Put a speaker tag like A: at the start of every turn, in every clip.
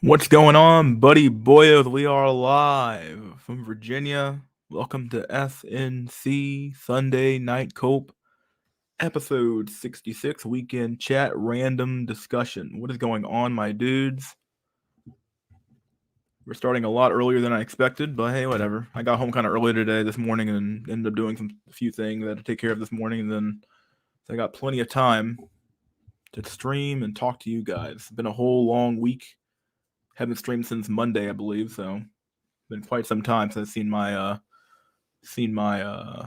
A: What's going on, buddy boyos? We are live from Virginia. Welcome to SNC Sunday Night Cope, episode 66, weekend chat, random discussion. What is going on, my dudes? We're starting a lot earlier than I expected, but hey, whatever. I got home kind of early today, this morning, and ended up doing a few things I had to take care of this morning, and then I got plenty of time to stream and talk to you guys. It's been a whole long week. Haven't streamed since Monday, I believe, so been quite some time since I've seen my seen my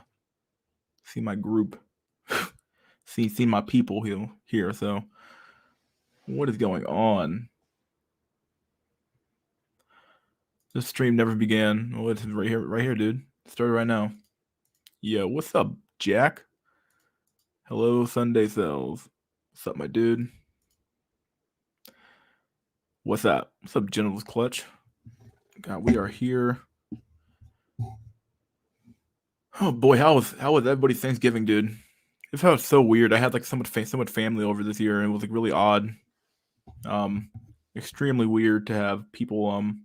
A: group, seen my people here. So what is going on? This stream never began. Oh, it's right here, dude. Started right now. Yo, what's up, Jack? Hello, Sunday Cells. What's up, my dude? What's up? What's up, Genitals Clutch? God, we are here. Oh boy, how was everybody's Thanksgiving, dude? It felt so weird. I had like so much family over this year, and it was like really odd. Extremely weird to have people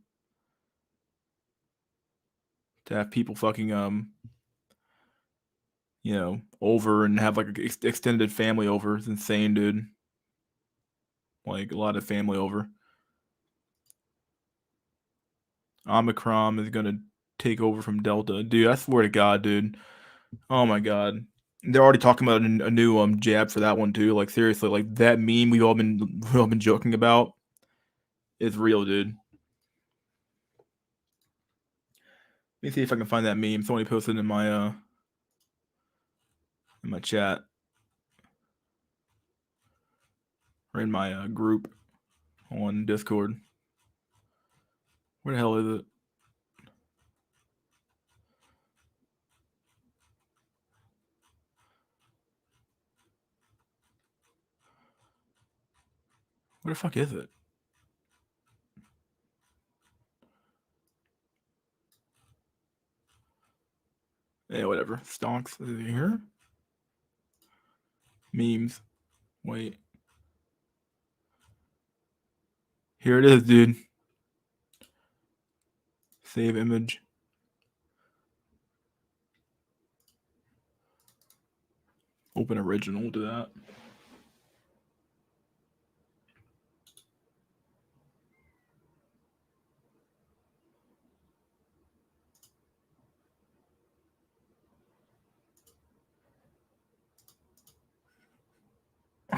A: fucking over and have like extended family over. It's insane, dude. Like a lot of family over. Omicron is gonna take over from Delta, dude. I swear to God, dude. Oh my God, they're already talking about a new jab for that one too. Like seriously, like that meme we've all been joking about is real, dude. Let me see if I can find that meme. Somebody posted in my chat or in my group on Discord. Where the hell is it? Where the fuck is it? Yeah, whatever. Stonks is it here? Memes. Wait. Here it is, dude. Save image. Open original to that.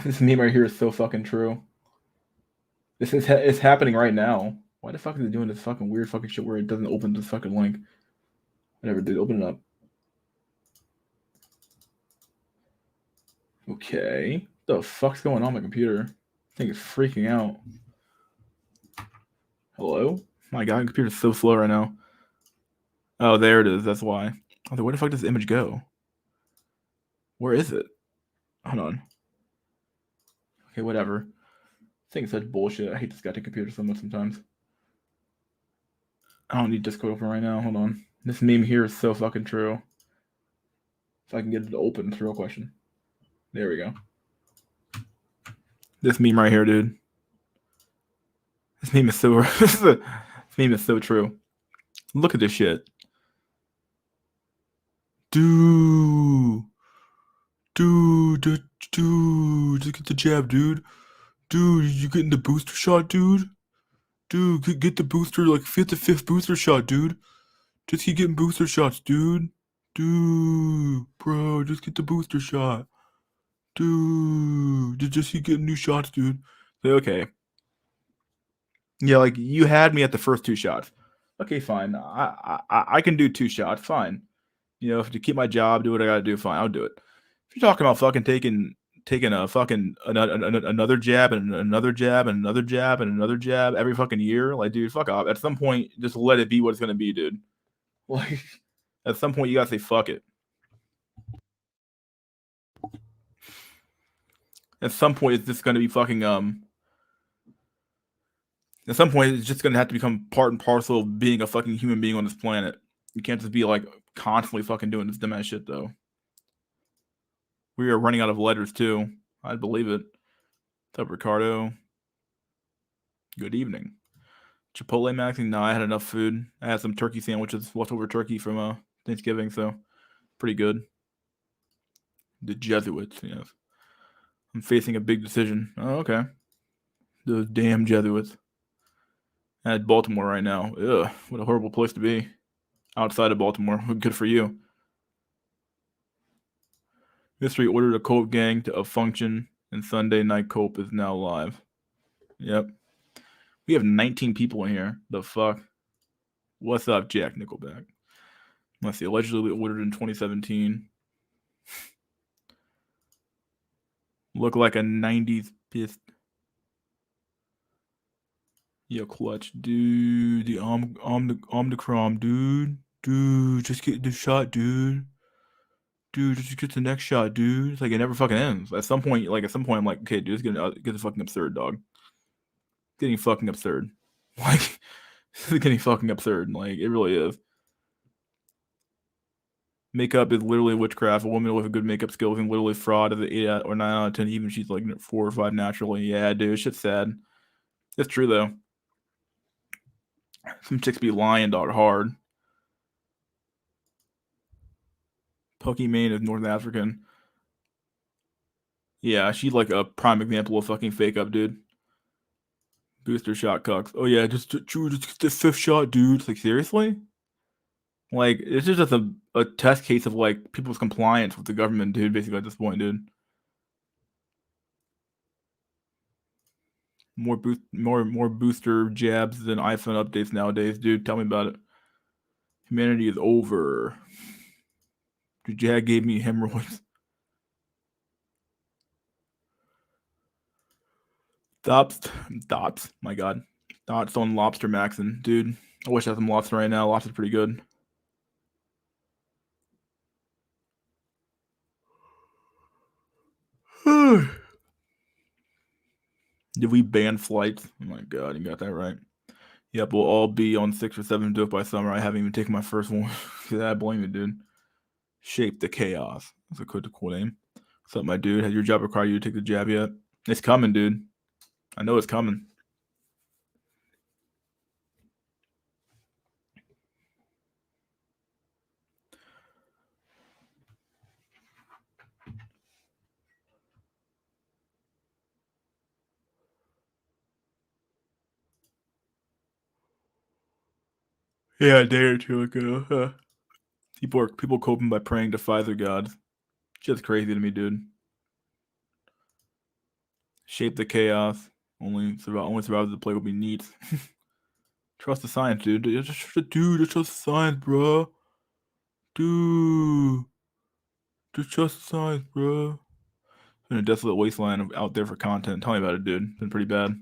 A: This meme right here is so fucking true. This is it's happening right now. Why the fuck is it doing this fucking weird fucking shit where it doesn't open this fucking link? Whatever, dude. Open it up. Okay. What the fuck's going on my computer? I think it's freaking out. Hello? My god, my computer's so slow right now. Oh, there it is. That's why. I was like, where the fuck does the image go? Where is it? Hold on. Okay, whatever. I think it's such bullshit. I hate this goddamn computer so much sometimes. I don't need Discord open right now. Hold on. This meme here is so fucking true. If I can get it to open, it's a real question. There we go. This meme right here, dude. This meme is so this meme is so true. Look at this shit. Dude, just get the jab, dude. Dude, you getting the booster shot, dude? Dude, get the booster, like fifth booster shot, dude. Just keep getting booster shots, dude. Dude, bro, just get the booster shot. Dude, just keep getting new shots, dude. Okay. Yeah, like you had me at the first two shots. Okay, fine. I can do two shots. Fine. You know, if to keep my job, do what I gotta do. Fine, I'll do it. If you're talking about fucking taking a fucking another jab and another jab and another jab and another jab every fucking year, like, dude, fuck off. At some point, just let it be what it's gonna be, dude. Like, at some point, you gotta say fuck it. At some point, it's just gonna be fucking At some point, it's just gonna have to become part and parcel of being a fucking human being on this planet. You can't just be like constantly fucking doing this dumbass shit, though. We are running out of letters too. I'd believe it. What's up, Ricardo? Good evening. Chipotle maxing? No, I had enough food. I had some turkey sandwiches, leftover turkey from Thanksgiving, so pretty good. The Jesuits, yes. I'm facing a big decision. Oh, okay. Those damn Jesuits. At Baltimore right now. Ugh, what a horrible place to be. Outside of Baltimore. Good for you. Mystery ordered a Cope gang to a function, and Sunday Night Cope is now live. Yep. We have 19 people in here. The fuck? What's up, Jack Nickelback? Let's see. Allegedly ordered in 2017. Look like a 90s pissed. Yeah, clutch, dude. The Omnicrom, dude. Dude, just get the shot, dude. Dude, just get the next shot, dude. It's like it never fucking ends. At some point, I'm like, okay, dude, it's getting fucking absurd, dog. Getting fucking absurd. Like, it's getting fucking absurd. Like, it really is. Makeup is literally witchcraft. A woman with good makeup skills and literally fraud is an 8 or 9 out of 10. Even she's like 4 or 5 naturally. Yeah, dude, shit's sad. It's true though. Some chicks be lying, dog, hard. Pokimane is North African. Yeah, she's like a prime example of fucking fake up, dude. Booster shot cucks. Oh yeah, just get the 5th shot, dude. It's like, seriously? Like, it's just a test case of like people's compliance with the government, dude. Basically, at this point, dude. More booster jabs than iPhone updates nowadays, dude. Tell me about it. Humanity is over. Dude, Jag gave me hemorrhoids. Dots. My God. Dots on lobster maxing, dude. I wish I had some lobster right now. Lobster's pretty good. Did we ban flights? Oh my God, you got that right. Yep, we'll all be on 6 or 7 dope by summer. I haven't even taken my first one. I blame you, dude. Shape the chaos. That's a cool name. What's up, my dude? Has your job required you to take the jab yet? It's coming, dude. I know it's coming. Yeah, a day or two ago. People coping by praying to Pfizer gods. Just crazy to me, dude. Shape the chaos. Only survivors of the plague will be neat. Trust the science, dude. Just trust the science, bro. Dude. Just trust the science, bro. It's been a desolate wasteland out there for content. Tell me about it, dude. It's been pretty bad.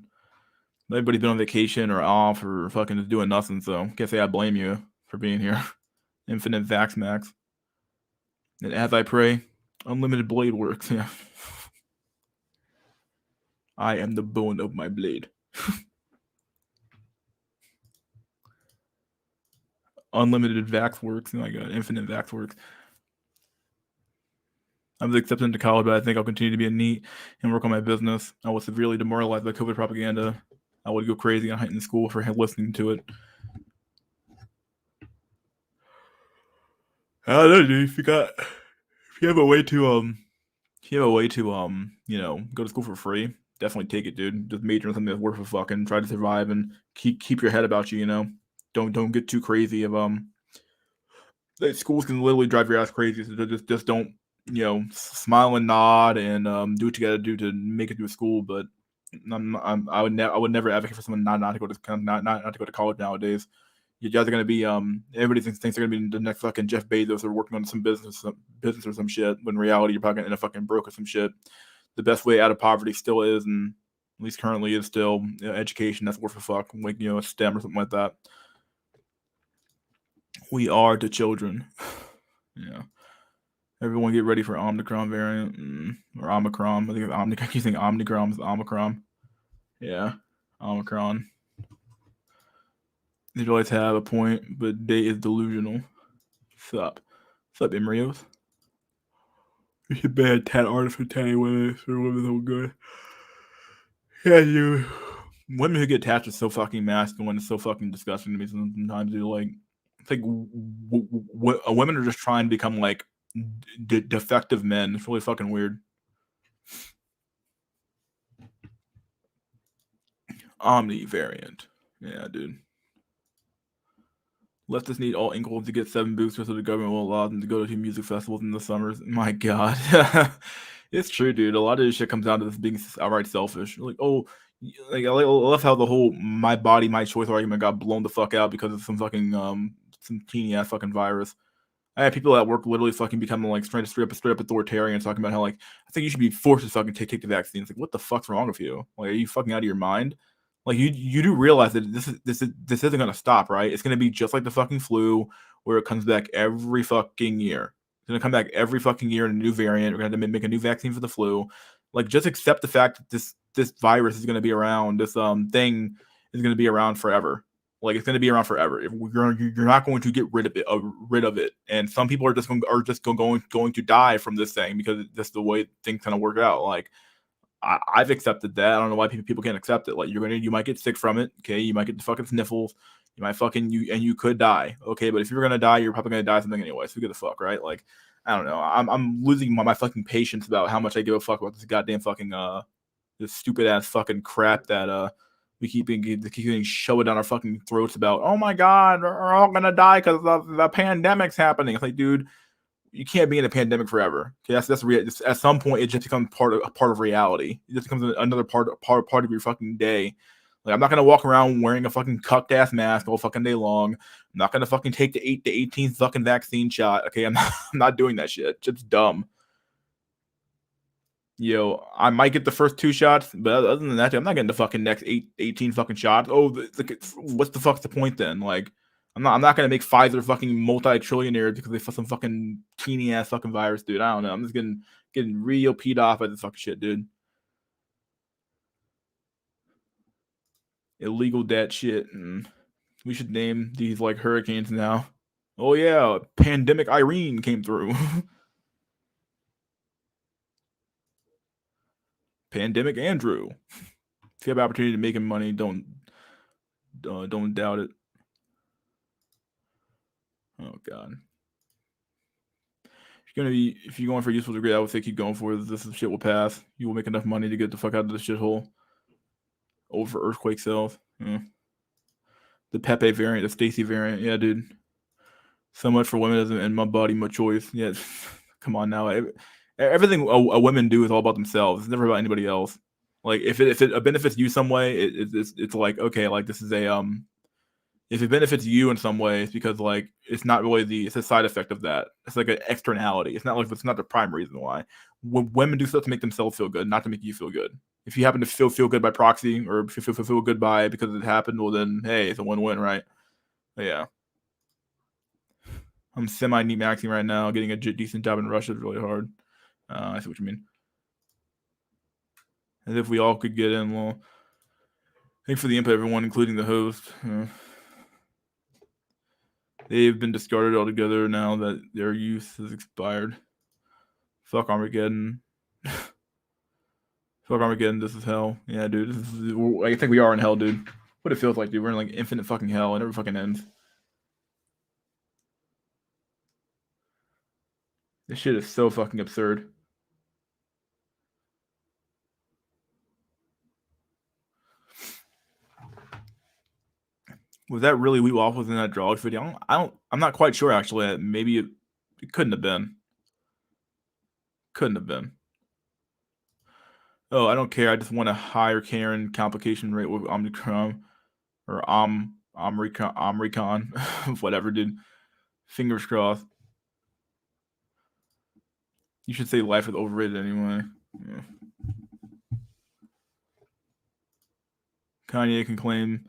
A: Everybody's been on vacation or off or fucking just doing nothing, so can't say I blame you for being here. Infinite Vax Max. And as I pray, unlimited blade works. Yeah. I am the bone of my blade. Unlimited Vax works. Oh my God, infinite Vax works. I was accepted into college, but I think I'll continue to be a NEET and work on my business. I was severely demoralized by COVID propaganda. I would go crazy and heighten school for listening to it. I don't know, dude. If you have a way to go to school for free, definitely take it, dude. Just major in something that's worth a fucking. Try to survive and keep your head about you. Don't get too crazy of schools can literally drive your ass crazy. So just don't smile and nod and do what you got to do to make it through school. But I would never advocate for someone not to go to college nowadays. You guys are gonna be everybody thinks they're gonna be the next fucking Jeff Bezos or working on some business or some shit. When in reality you're probably gonna end up fucking broke or some shit. The best way out of poverty still is, and at least currently is still education that's worth a fuck, like a STEM or something like that. We are the children. Yeah. Everyone get ready for Omicron variant or Omicron. I think Omicron. You think Omicron is Omicron? Yeah, Omicron. They always have a point, but they is delusional. Sup, Emrios? You should ban 10 artists for 10 women for women so good. Yeah, you. women who get attached are so fucking masculine. It's so fucking disgusting to me sometimes. Dude, like, it's like women are just trying to become like defective men. It's really fucking weird. Omni variant. Yeah, dude. Leftists need all incels to get 7 boosters so the government will allow them to go to music festivals in the summers. My god. It's true, dude. A lot of this shit comes down to this being outright selfish. Like, oh, like I love how the whole "my body, my choice" argument got blown the fuck out because of some fucking some teeny ass fucking virus. I had people at work literally fucking becoming like straight up authoritarian, talking about how like I think you should be forced to fucking take the vaccine. It's like, what the fuck's wrong with you? Like, are you fucking out of your mind? Like, you do realize that this isn't gonna stop, right? It's gonna be just like the fucking flu, where it comes back every fucking year. It's gonna come back every fucking year in a new variant. We're gonna have to make a new vaccine for the flu. Like, just accept the fact that this virus is gonna be around. This thing is gonna be around forever. Like, it's going to be around forever. You're not going to get rid of it. And some people are just going to die from this thing because that's the way things kind of work out. Like, I've accepted that. I don't know why people can't accept it. Like, you might get sick from it. Okay, you might get the fucking sniffles. You might you could die. Okay, but if you're gonna die, you're probably gonna die something anyway. So who gives a fuck, right? Like, I don't know. I'm losing my fucking patience about how much I give a fuck about this goddamn fucking this stupid ass fucking crap that we keep getting shoved down our fucking throats about. Oh my god, we're all gonna die because the pandemic's happening. It's like, dude, you can't be in a pandemic forever. Okay, that's at some point it just becomes part of reality. It just becomes another part of your fucking day. Like, I'm not gonna walk around wearing a fucking cucked ass mask all fucking day long. I'm not gonna fucking take the 18th fucking vaccine shot. Okay, I'm not doing that shit. It's dumb. Yo, I might get the first 2 shots, but other than that, I'm not getting the fucking next 18 fucking shots. Oh, what's the fuck's the point then? Like, I'm not gonna make Pfizer fucking multi-trillionaires because they some fucking teeny ass fucking virus, dude. I don't know. I'm just getting real peed off by this fucking shit, dude. Illegal debt shit, and we should name these like hurricanes now. Oh yeah, pandemic Irene came through. Pandemic Andrew. If you have opportunity to make him money, don't doubt it. Oh god. If you're going for a useful degree, I would say keep going for it. This shit will pass. You will make enough money to get the fuck out of this shithole. Over earthquake cells. Yeah. The Pepe variant, the Stacy variant. Yeah, dude. So much for women and my body, my choice. Yeah, come on now. Everything a women do is all about themselves. It's never about anybody else. Like, if it benefits you some way, it's like, okay, like this is a if it benefits you in some way, it's because like it's not really it's a side effect of that. It's like an externality. It's not the prime reason why. Women do stuff to make themselves feel good, not to make you feel good. If you happen to feel good by proxy, or feel good by it because it happened, well then hey, it's a win-win, right? But yeah. I'm semi-neat maxing right now. Getting a decent job in Russia is really hard. I see what you mean. As if we all could get in. Well, thanks for the input, everyone, including the host. They've been discarded altogether now that their use has expired. Fuck Armageddon. Fuck Armageddon. This is hell. Yeah, dude. I think we are in hell, dude. What it feels like, dude. We're in like infinite fucking hell. It never fucking ends. This shit is so fucking absurd. Was that really Wheat Waffles in that drawings video? I'm not quite sure actually. Maybe it couldn't have been. Couldn't have been. Oh, I don't care. I just want a higher Karen complication rate with Omicron or Omicron, whatever, dude. Fingers crossed. You should say life is overrated anyway. Yeah. Kanye can claim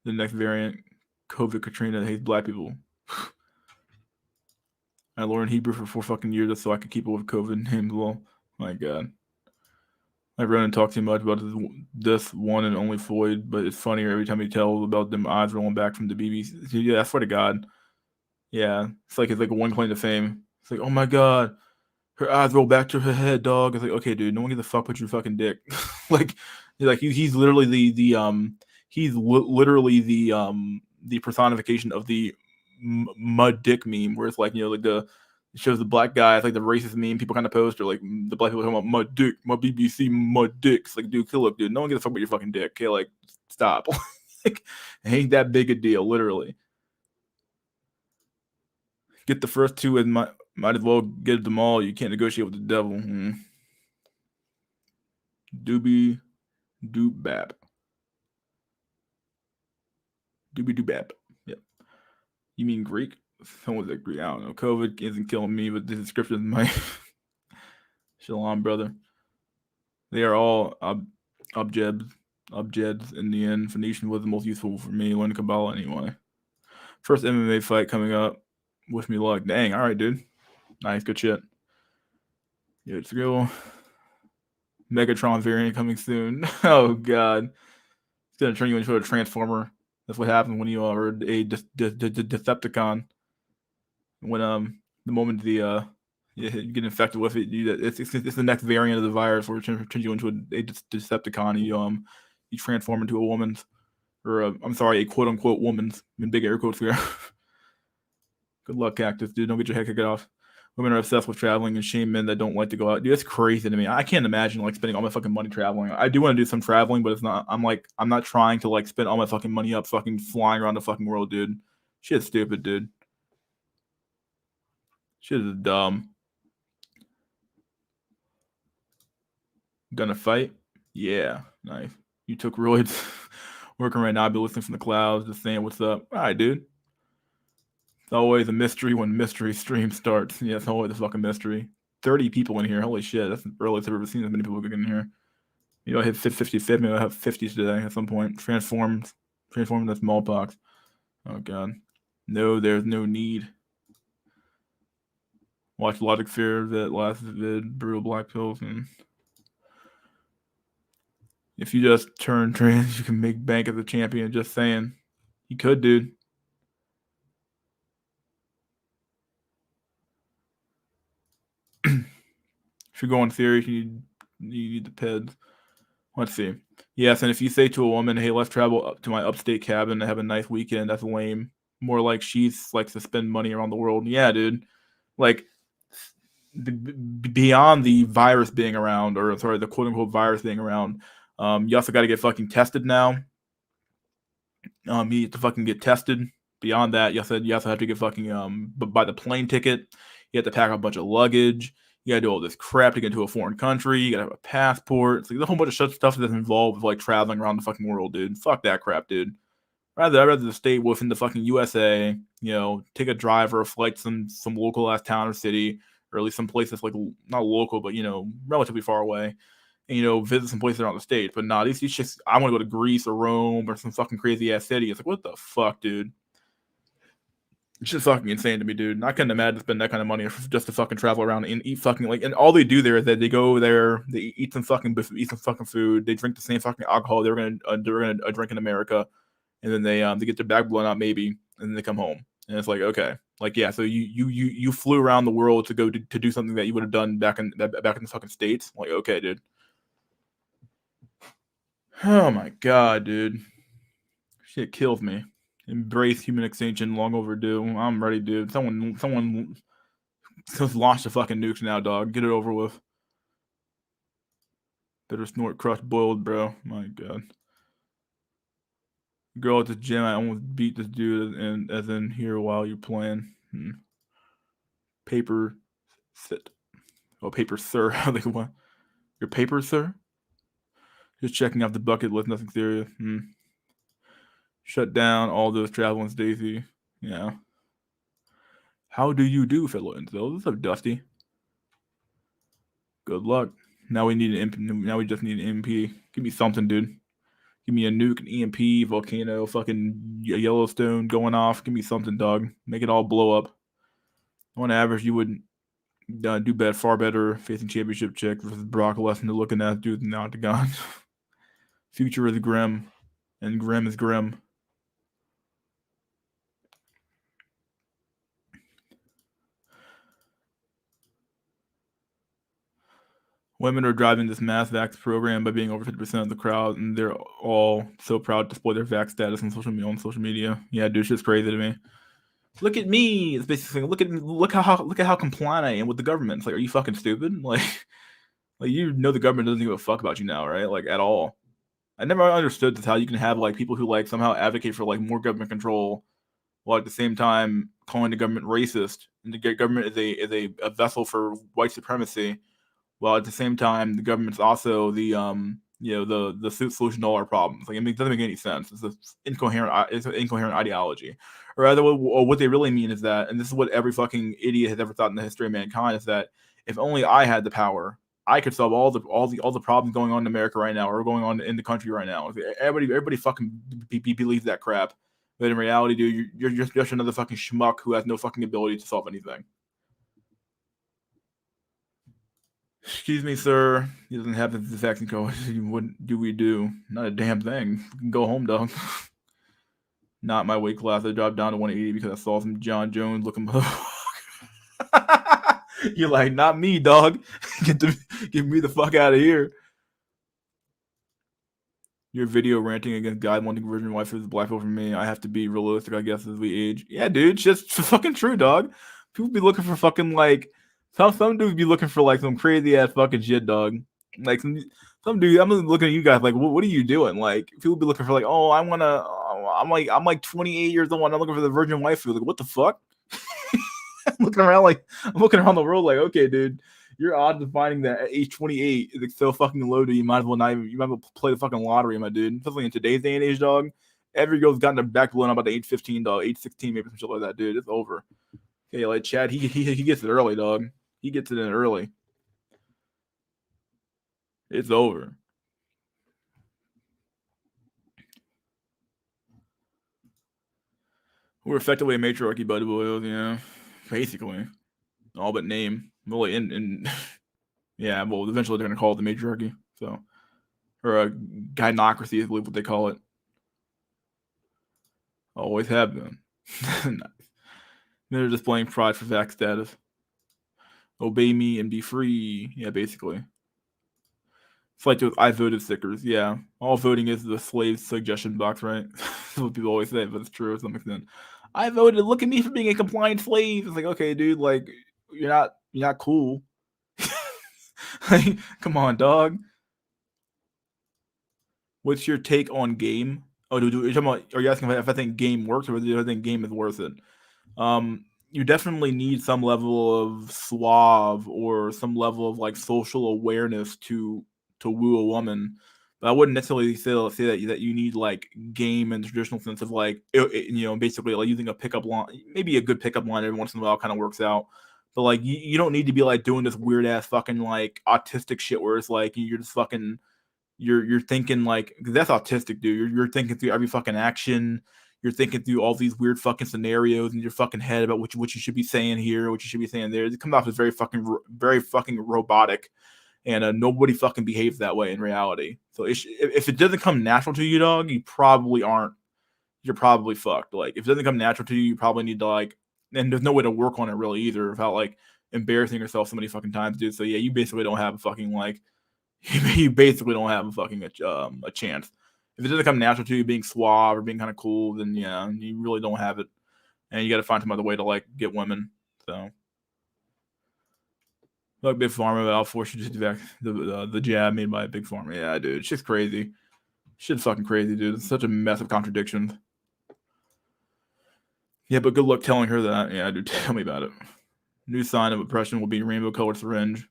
A: the next variant, COVID Katrina, hates black people. I learned Hebrew for 4 fucking years just so I could keep up with COVID names. Well, my god. I run and talk too much about this one and only Floyd, but it's funnier every time he tells about them eyes rolling back from the BBC. Yeah, I swear to God. Yeah, it's like a one claim to fame. It's like, oh my god, her eyes roll back to her head, dog. It's like, okay, dude, no one gives a fuck with your fucking dick. Like, He's literally the personification of the mud dick meme, where it's like, like it shows the black guy, it's like the racist meme people kind of post, or like the black people talking about mud dick, my BBC mud dicks. Like, dude, look, dude, no one gives a fuck about your fucking dick. Okay, like, stop. Like, it ain't that big a deal, literally. Get the first two and might as well get them all. You can't negotiate with the devil. Doobie doop bap. Doobie doop bap. Yep. You mean Greek? Someone's like Greek. I don't know. COVID isn't killing me, but the description might. Shalom, brother. They are all objeds in the end. Phoenician was the most useful for me. Learning Kabbalah anyway. First MMA fight coming up. Wish me luck. Dang. All right, dude. Nice. Good shit. Yeah, let's go. Megatron variant coming soon. Oh, God. It's going to turn you into a Transformer. That's what happens when you are a Decepticon. When the moment you get infected with it, it's the next variant of the virus where it turns you into a Decepticon. You transform into a woman's, or a quote unquote woman's, in big air quotes here. Good luck, Cactus, dude. Don't get your head kicked off. Women are obsessed with traveling and shame men that don't like to go out. Dude, that's crazy to me. I can't imagine like spending all my fucking money traveling. I do want to do some traveling, but it's not. I'm not trying to like spend all my fucking money up fucking flying around the fucking world, dude. Shit's stupid, dude. Shit is dumb. Gonna fight? Yeah, nice. You took roids. Working right now. I've been listening from the clouds, just saying what's up. All right, dude. It's always a mystery when mystery stream starts. Yeah, it's always a fucking mystery. 30 people in here. Holy shit. That's the earliest I've ever seen as many people get in here. I hit 50. Maybe I'll have 50 today at some point. Transformed into smallpox. Oh, God. No, there's no need. Watch Logic Fear, that last vid, Brutal Black Pills, and if you just turn trans, you can make bank as a champion. Just saying. You could, dude. If you're going serious, you need the peds. Let's see. Yes, and if you say to a woman, "Hey, let's travel up to my upstate cabin and have a nice weekend," that's lame. More like she likes to spend money around the world. Yeah, dude. Like, beyond the virus being around, or sorry, the quote unquote virus being around, you also got to get fucking tested now. You need to fucking get tested. Beyond that, you also have to get fucking buy the plane ticket. You have to pack a bunch of luggage. You gotta do all this crap to get into a foreign country. You gotta have a passport. It's like a whole bunch of stuff that's involved with like traveling around the fucking world, dude. Fuck that crap, dude. I'd rather stay within the fucking USA. Take a drive or a flight to some local ass town or city, or at least some place that's like not local, but relatively far away. And visit some places around the states. But nah, these shits. I want to go to Greece or Rome or some fucking crazy ass city. It's like, what the fuck, dude? It's just fucking insane to me, dude. I couldn't imagine spending that kind of money just to fucking travel around and eat fucking and all they do there is that they go there, they eat some fucking food, they drink the same fucking alcohol they're gonna drink in America, and then they get their back blown out maybe, and then they come home, and it's like, okay, like, yeah, so you flew around the world to go to do something that you would have done back in the fucking States, like, okay, dude. Oh my God, dude, shit kills me. Embrace human extinction, long overdue. I'm ready, dude. Someone just launch the fucking nukes now, dog. Get it over with. Better snort crushed boiled, bro. My God. Girl at the gym, I almost beat this dude, and as in here while you're playing. Paper sit. Oh, paper, sir. How they what? Your paper, sir? Just checking off the bucket list. Nothing serious. Shut down all those traveling, Stacy. Yeah. How do you do, fellow incels? What's up, Dusty? Good luck. Now we need an MP. Now we just need an MP. Give me something, dude. Give me a nuke, an EMP, volcano, fucking Yellowstone going off. Give me something, dog. Make it all blow up. On average, you would do far better facing championship check versus Brock Lesnar looking at dude in the octagon. Future is grim, and grim is grim. Women are driving this mass vax program by being over 50% of the crowd, and they're all so proud to display their vax status on social media. Yeah, dude, shit's crazy to me. Look at me. It's basically look at me. Look at how compliant I am with the government. It's like, are you fucking stupid? Like you know the government doesn't give a fuck about you now, right? Like at all. I never understood this how you can have like people who like somehow advocate for like more government control while at the same time calling the government racist and the government is a vessel for white supremacy, while at the same time the government's also the the solution to all our problems. Like, I mean, it doesn't make any sense. It's an incoherent ideology. Or rather, what they really mean is that, and this is what every fucking idiot has ever thought in the history of mankind, is that if only I had the power, I could solve all the problems going on in America right now or going on in the country right now. Everybody fucking believes that crap. But in reality, dude, you're just another fucking schmuck who has no fucking ability to solve anything. Excuse me, sir. He doesn't have the vaccine code. What do we do? Not a damn thing. We can go home, dog. Not my weight class. I dropped down to 180 because I saw some John Jones looking. You're like, not me, dog. Get me the fuck out of here. Your video ranting against God wanting virgin wife is black hole for me. I have to be realistic, I guess, as we age. Yeah, dude, it's just fucking true, dog. People be looking for fucking like some dudes be looking for like some crazy ass fucking shit, dog. Like some dude, I'm looking at you guys like, what are you doing? Like people be looking for like, oh, I'm like 28 years old and I'm looking for the virgin wife. Like, what the fuck? I'm looking around the world like, okay, dude, your odds of finding that at age 28 is like so fucking low, dude. You might as well not even. You might as well play the fucking lottery, my dude. Especially in today's day and age, dog. Every girl's gotten their back blown up about the age 15, dog. Age 16, maybe some shit like that, dude. It's over. Okay, like Chad, he gets it early, dog. He gets it in early. It's over. We're effectively a matriarchy, buddy boys. Yeah, basically all but name. Well, in yeah, well, eventually they're gonna call it the matriarchy. So or a gynocracy, I believe what they call it. Always have been. Nice. They're displaying pride for vax status. Obey me and be free. Yeah, basically. It's like those I voted stickers. Yeah. All voting is the slave suggestion box, right? That's what people always say, but it's true to some extent. I voted. Look at me for being a compliant slave. It's like, okay, dude, like you're not cool. Like, come on, dog. What's your take on game? Oh, are you talking about? Are you asking if I think game works or do I think game is worth it? You definitely need some level of suave or some level of like social awareness to woo a woman. But I wouldn't necessarily say that you need like game in the traditional sense of like basically like using a pickup line. Maybe a good pickup line every once in a while kind of works out. But like you don't need to be like doing this weird ass fucking like autistic shit where it's like you're just fucking you're thinking like cause that's autistic, dude. You're thinking through every fucking action. You're thinking through all these weird fucking scenarios in your fucking head about what you should be saying here, what you should be saying there. It comes off as very fucking robotic, and nobody fucking behaves that way in reality. So if it doesn't come natural to you, dog, you probably aren't. You're probably fucked. Like if it doesn't come natural to you, you probably need to like. And there's no way to work on it really either without like embarrassing yourself so many fucking times, dude. So yeah, you basically don't have a fucking like you basically don't have a fucking a chance. If it doesn't come natural to you being suave or being kind of cool, then yeah, you really don't have it, and you got to find some other way to like get women. So, like Big Pharma, I'll force you to do back the jab made by Big Pharma. Yeah, dude, it's just crazy. Shit's fucking crazy, dude. It's such a mess of contradictions. Yeah, but good luck telling her that. Yeah, dude, tell me about it. New sign of oppression will be rainbow colored syringe.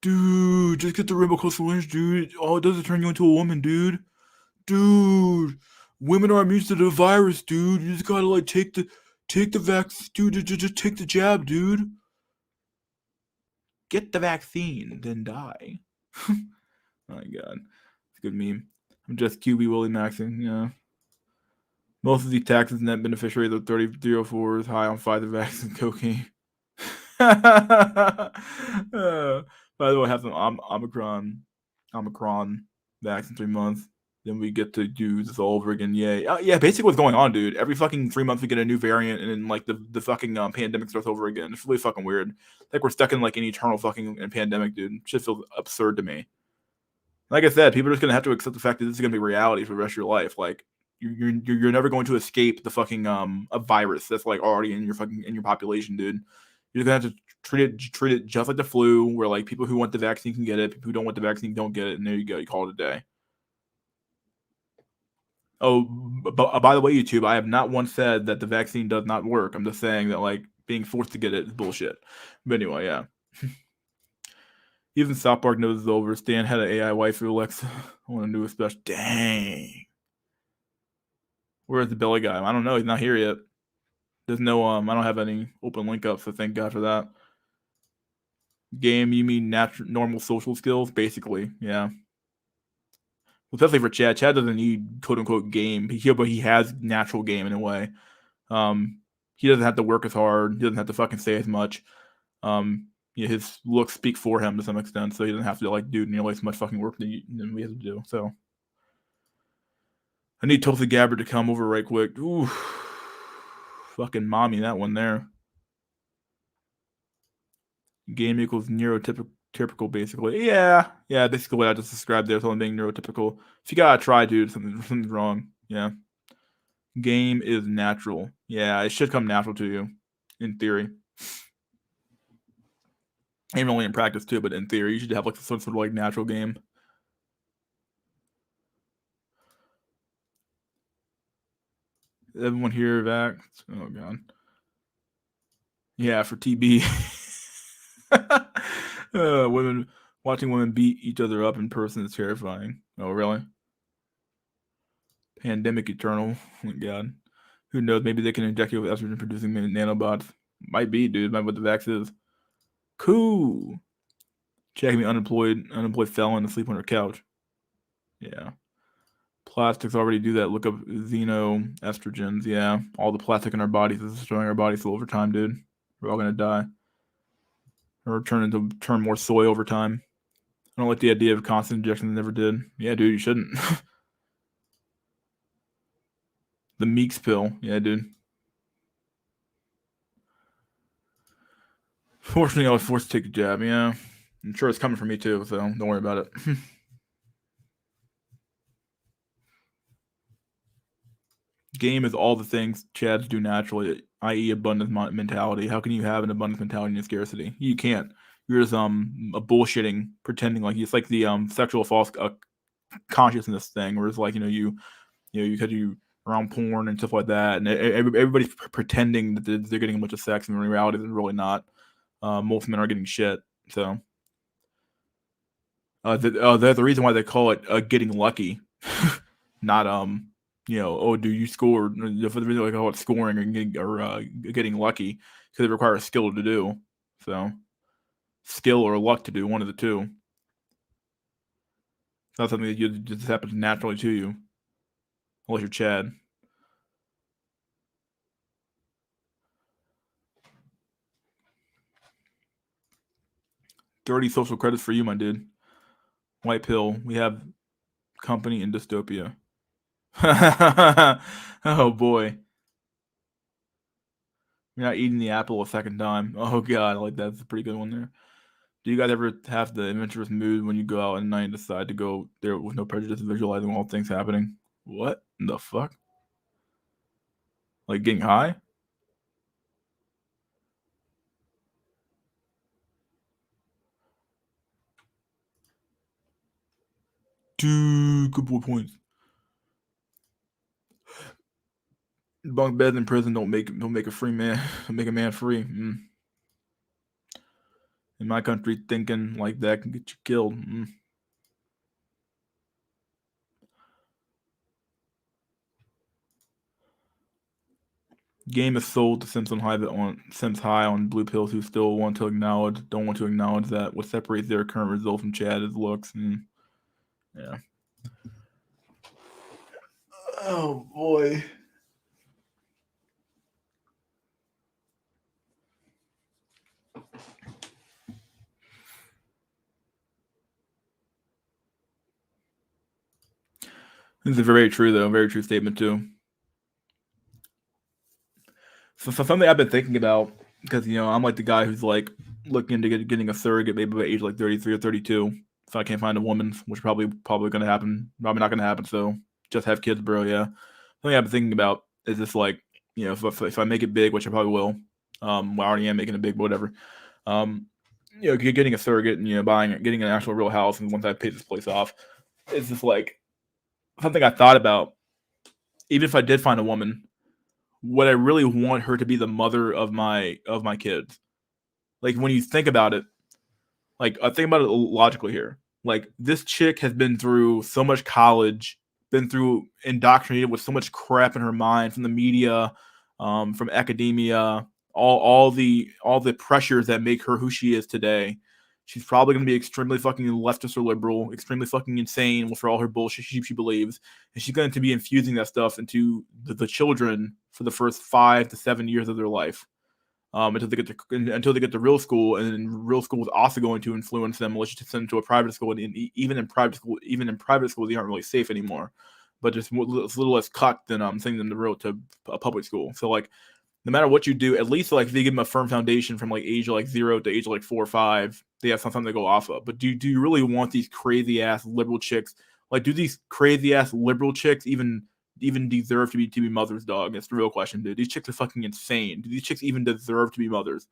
A: Dude, just get the rainbow colored syringe, dude. All it does is turn you into a woman, dude. Dude, women are immune to the virus, dude. You just gotta like take the vaccine, dude. Just take the jab, dude. Get the vaccine, then die. Oh my god, it's a good meme. I'm just QB Willie Maxing. Yeah. Most of the taxes net beneficiaries are 3304s high on Pfizer vaccine cocaine. By the way, I have some Omicron vaccine 3 months. then we get to do this all over again. Yay. Yeah, basically what's going on, dude. Every fucking 3 months we get a new variant, and then like the fucking pandemic starts over again. It's really fucking weird. Like we're stuck in like an eternal fucking pandemic, dude. It just feels absurd to me. Like I said, people are just gonna have to accept the fact that this is gonna be reality for the rest of your life. Like you're never going to escape the fucking a virus that's like already in your population, dude. You're gonna have to treat it just like the flu, where like people who want the vaccine can get it, people who don't want the vaccine don't get it, and there you go. You call it a day. Oh, but by the way, YouTube, I have not once said that the vaccine does not work. I'm just saying that like being forced to get it is bullshit. But anyway, yeah. Even South Park knows it's over. Stan had an AI waifu, Alexa. I want to do a special. Dang. Where's the Belly guy? I don't know. He's not here yet. There's no I don't have any open link up, so thank God for that. Game, you mean normal social skills? Basically, yeah. Especially for Chad. Chad doesn't need quote unquote game. But he has natural game in a way. He doesn't have to work as hard. He doesn't have to fucking say as much. His looks speak for him to some extent, so he doesn't have to like do nearly as much fucking work than we have to do. So I need Tulsi Gabbard to come over right quick. Ooh, fucking mommy, that one there. Game equals neurotypical, basically. Yeah, basically what I just described there. Something being neurotypical. If you gotta try, dude, something's wrong. Yeah. Game is natural. Yeah, it should come natural to you, in theory. And only in practice too, but in theory, you should have like some sort of like natural game. Everyone here vax. Oh god. Yeah, for TB. Watching women beat each other up in person is terrifying. Oh really? Pandemic eternal. Oh my god. Who knows? Maybe they can inject you with estrogen producing nanobots. Might be, dude. Might be what the vax is. Cool. Checking me unemployed felon asleep on her couch. Yeah. Plastics already do that. Look up xenoestrogens. Yeah. All the plastic in our bodies is destroying our bodies. So over time, dude, we're all gonna die. Or turn more soy over time. I don't like the idea of constant injections. Never did. Yeah, dude, you shouldn't. The Meeks pill. Yeah, dude. Fortunately, I was forced to take a jab. Yeah. I'm sure it's coming for me too, so don't worry about it. Game is all the things Chads do naturally, i.e., abundance mentality. How can you have an abundance mentality in scarcity? You can't. You're just a bullshitting, pretending like it's like the sexual false consciousness thing, where it's like you because you around porn and stuff like that, and everybody's pretending that they're getting a bunch of sex, and in reality, they're really not. Most men are getting shit. So that's the reason why they call it getting lucky, not do you score? For the reason they call it scoring or getting lucky because it requires skill to do. So skill or luck to do, one of the two. It's not something that just happens naturally to you, unless you're Chad. $30 social credits for you, my dude. White pill. We have company in dystopia. Oh boy. You're not eating the apple a second time. Oh god, I like that. That's a pretty good one there. Do you guys ever have the adventurous mood when you go out at night and decide to go there with no prejudice, visualizing all things happening? What in the fuck? Like getting high? Dude, good boy points. Bunk beds in prison don't make a free man make a man free. In my country, thinking like that can get you killed. Game is sold to Sims high on blue pills who still don't want to acknowledge that what separates their current result from Chad is looks. Yeah. Oh boy. It's a very true though, very true statement too. So something I've been thinking about because I'm like the guy who's like looking into getting a surrogate maybe by age like 33 or 32. If I can't find a woman, which probably gonna happen, probably not gonna happen. So just have kids, bro. Yeah. Something I've been thinking about is just like if I make it big, which I probably will. Well, I already am making it big, but whatever. Um, getting a surrogate and getting an actual real house, and once I pay this place off, it's just like something I thought about. Even if I did find a woman, would I really want her to be the mother of my kids? Like when you think about it, like I think about it logically here. Like this chick has been through so much college, been through indoctrinated with so much crap in her mind from the media, from academia, all the pressures that make her who she is today. She's probably going to be extremely fucking leftist or liberal, extremely fucking insane for all her bullshit she believes, and she's going to be infusing that stuff into the children for the first 5 to 7 years of their life, until they get to real school, and then real school is also going to influence them. Let's just send them to a private school, and even in private school, they aren't really safe anymore. But just it's a little less cucked than sending them to a public school. So like, no matter what you do, at least like if they give them a firm foundation from like age like 0 to age like 4 or 5, they have something to go off of. But do you really want these crazy ass liberal chicks? Like, do these crazy ass liberal chicks even deserve to be mothers, dog? That's the real question, dude. These chicks are fucking insane. Do these chicks even deserve to be mothers?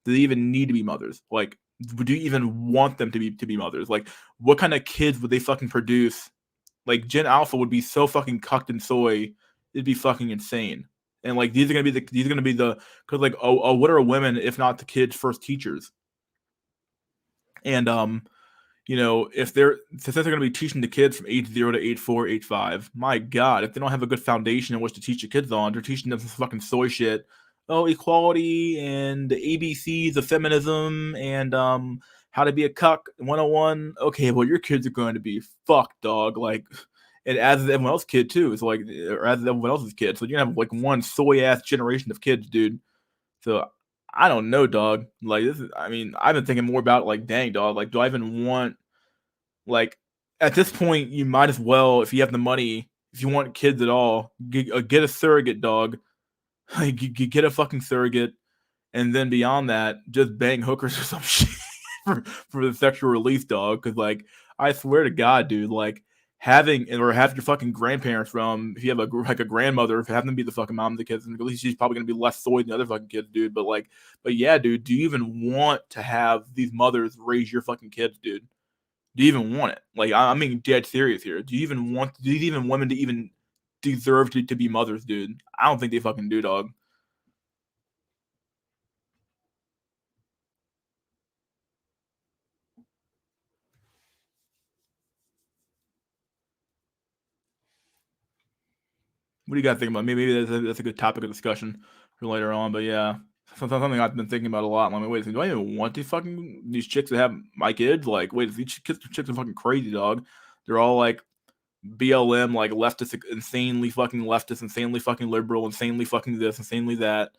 A: Do they even need to be mothers? Like, do you even want them to be mothers? Like, what kind of kids would they fucking produce? Like, Gen Alpha would be so fucking cucked and soy, it'd be fucking insane. And like, these are gonna be the because like, what are women if not the kids' first teachers? And if they're since they're going to be teaching the kids from age 0 to age 4, age 5, my God, if they don't have a good foundation in which to teach the kids on, they're teaching them some fucking soy shit. Oh, equality and the ABCs of feminism and how to be a cuck 101. Okay, well, your kids are going to be fucked, dog. Like, and as is everyone else's kid too. It's like, or as is everyone else's kid. So you're gonna have like one soy ass generation of kids, dude. So I don't know, dog. Like this is, I mean, I've been thinking more about like, dang, dog. Like, do I even want like at this point, you might as well, if you have the money, if you want kids at all, get a surrogate, dog. Like, get a fucking surrogate, and then beyond that, just bang hookers or some shit for the sexual release, dog. Because like, I swear to God, dude, like having or have your fucking grandparents from if you have a grandmother, have them be the fucking mom of the kids, and at least she's probably gonna be less soy than the other fucking kids, dude. But yeah, dude, do you even want to have these mothers raise your fucking kids, dude? Do you even want it? Like, I'm being dead serious here. Do you even women to even deserve to be mothers, dude? I don't think they fucking do, dog. What do you guys think about? Maybe that's a good topic of discussion for later on. But yeah, something I've been thinking about a lot. Like, wait, do I even want these chicks to have my kids? Like, wait, these chicks are fucking crazy, dog. They're all like BLM, like leftist, insanely fucking leftist, insanely fucking liberal, insanely fucking this, insanely that.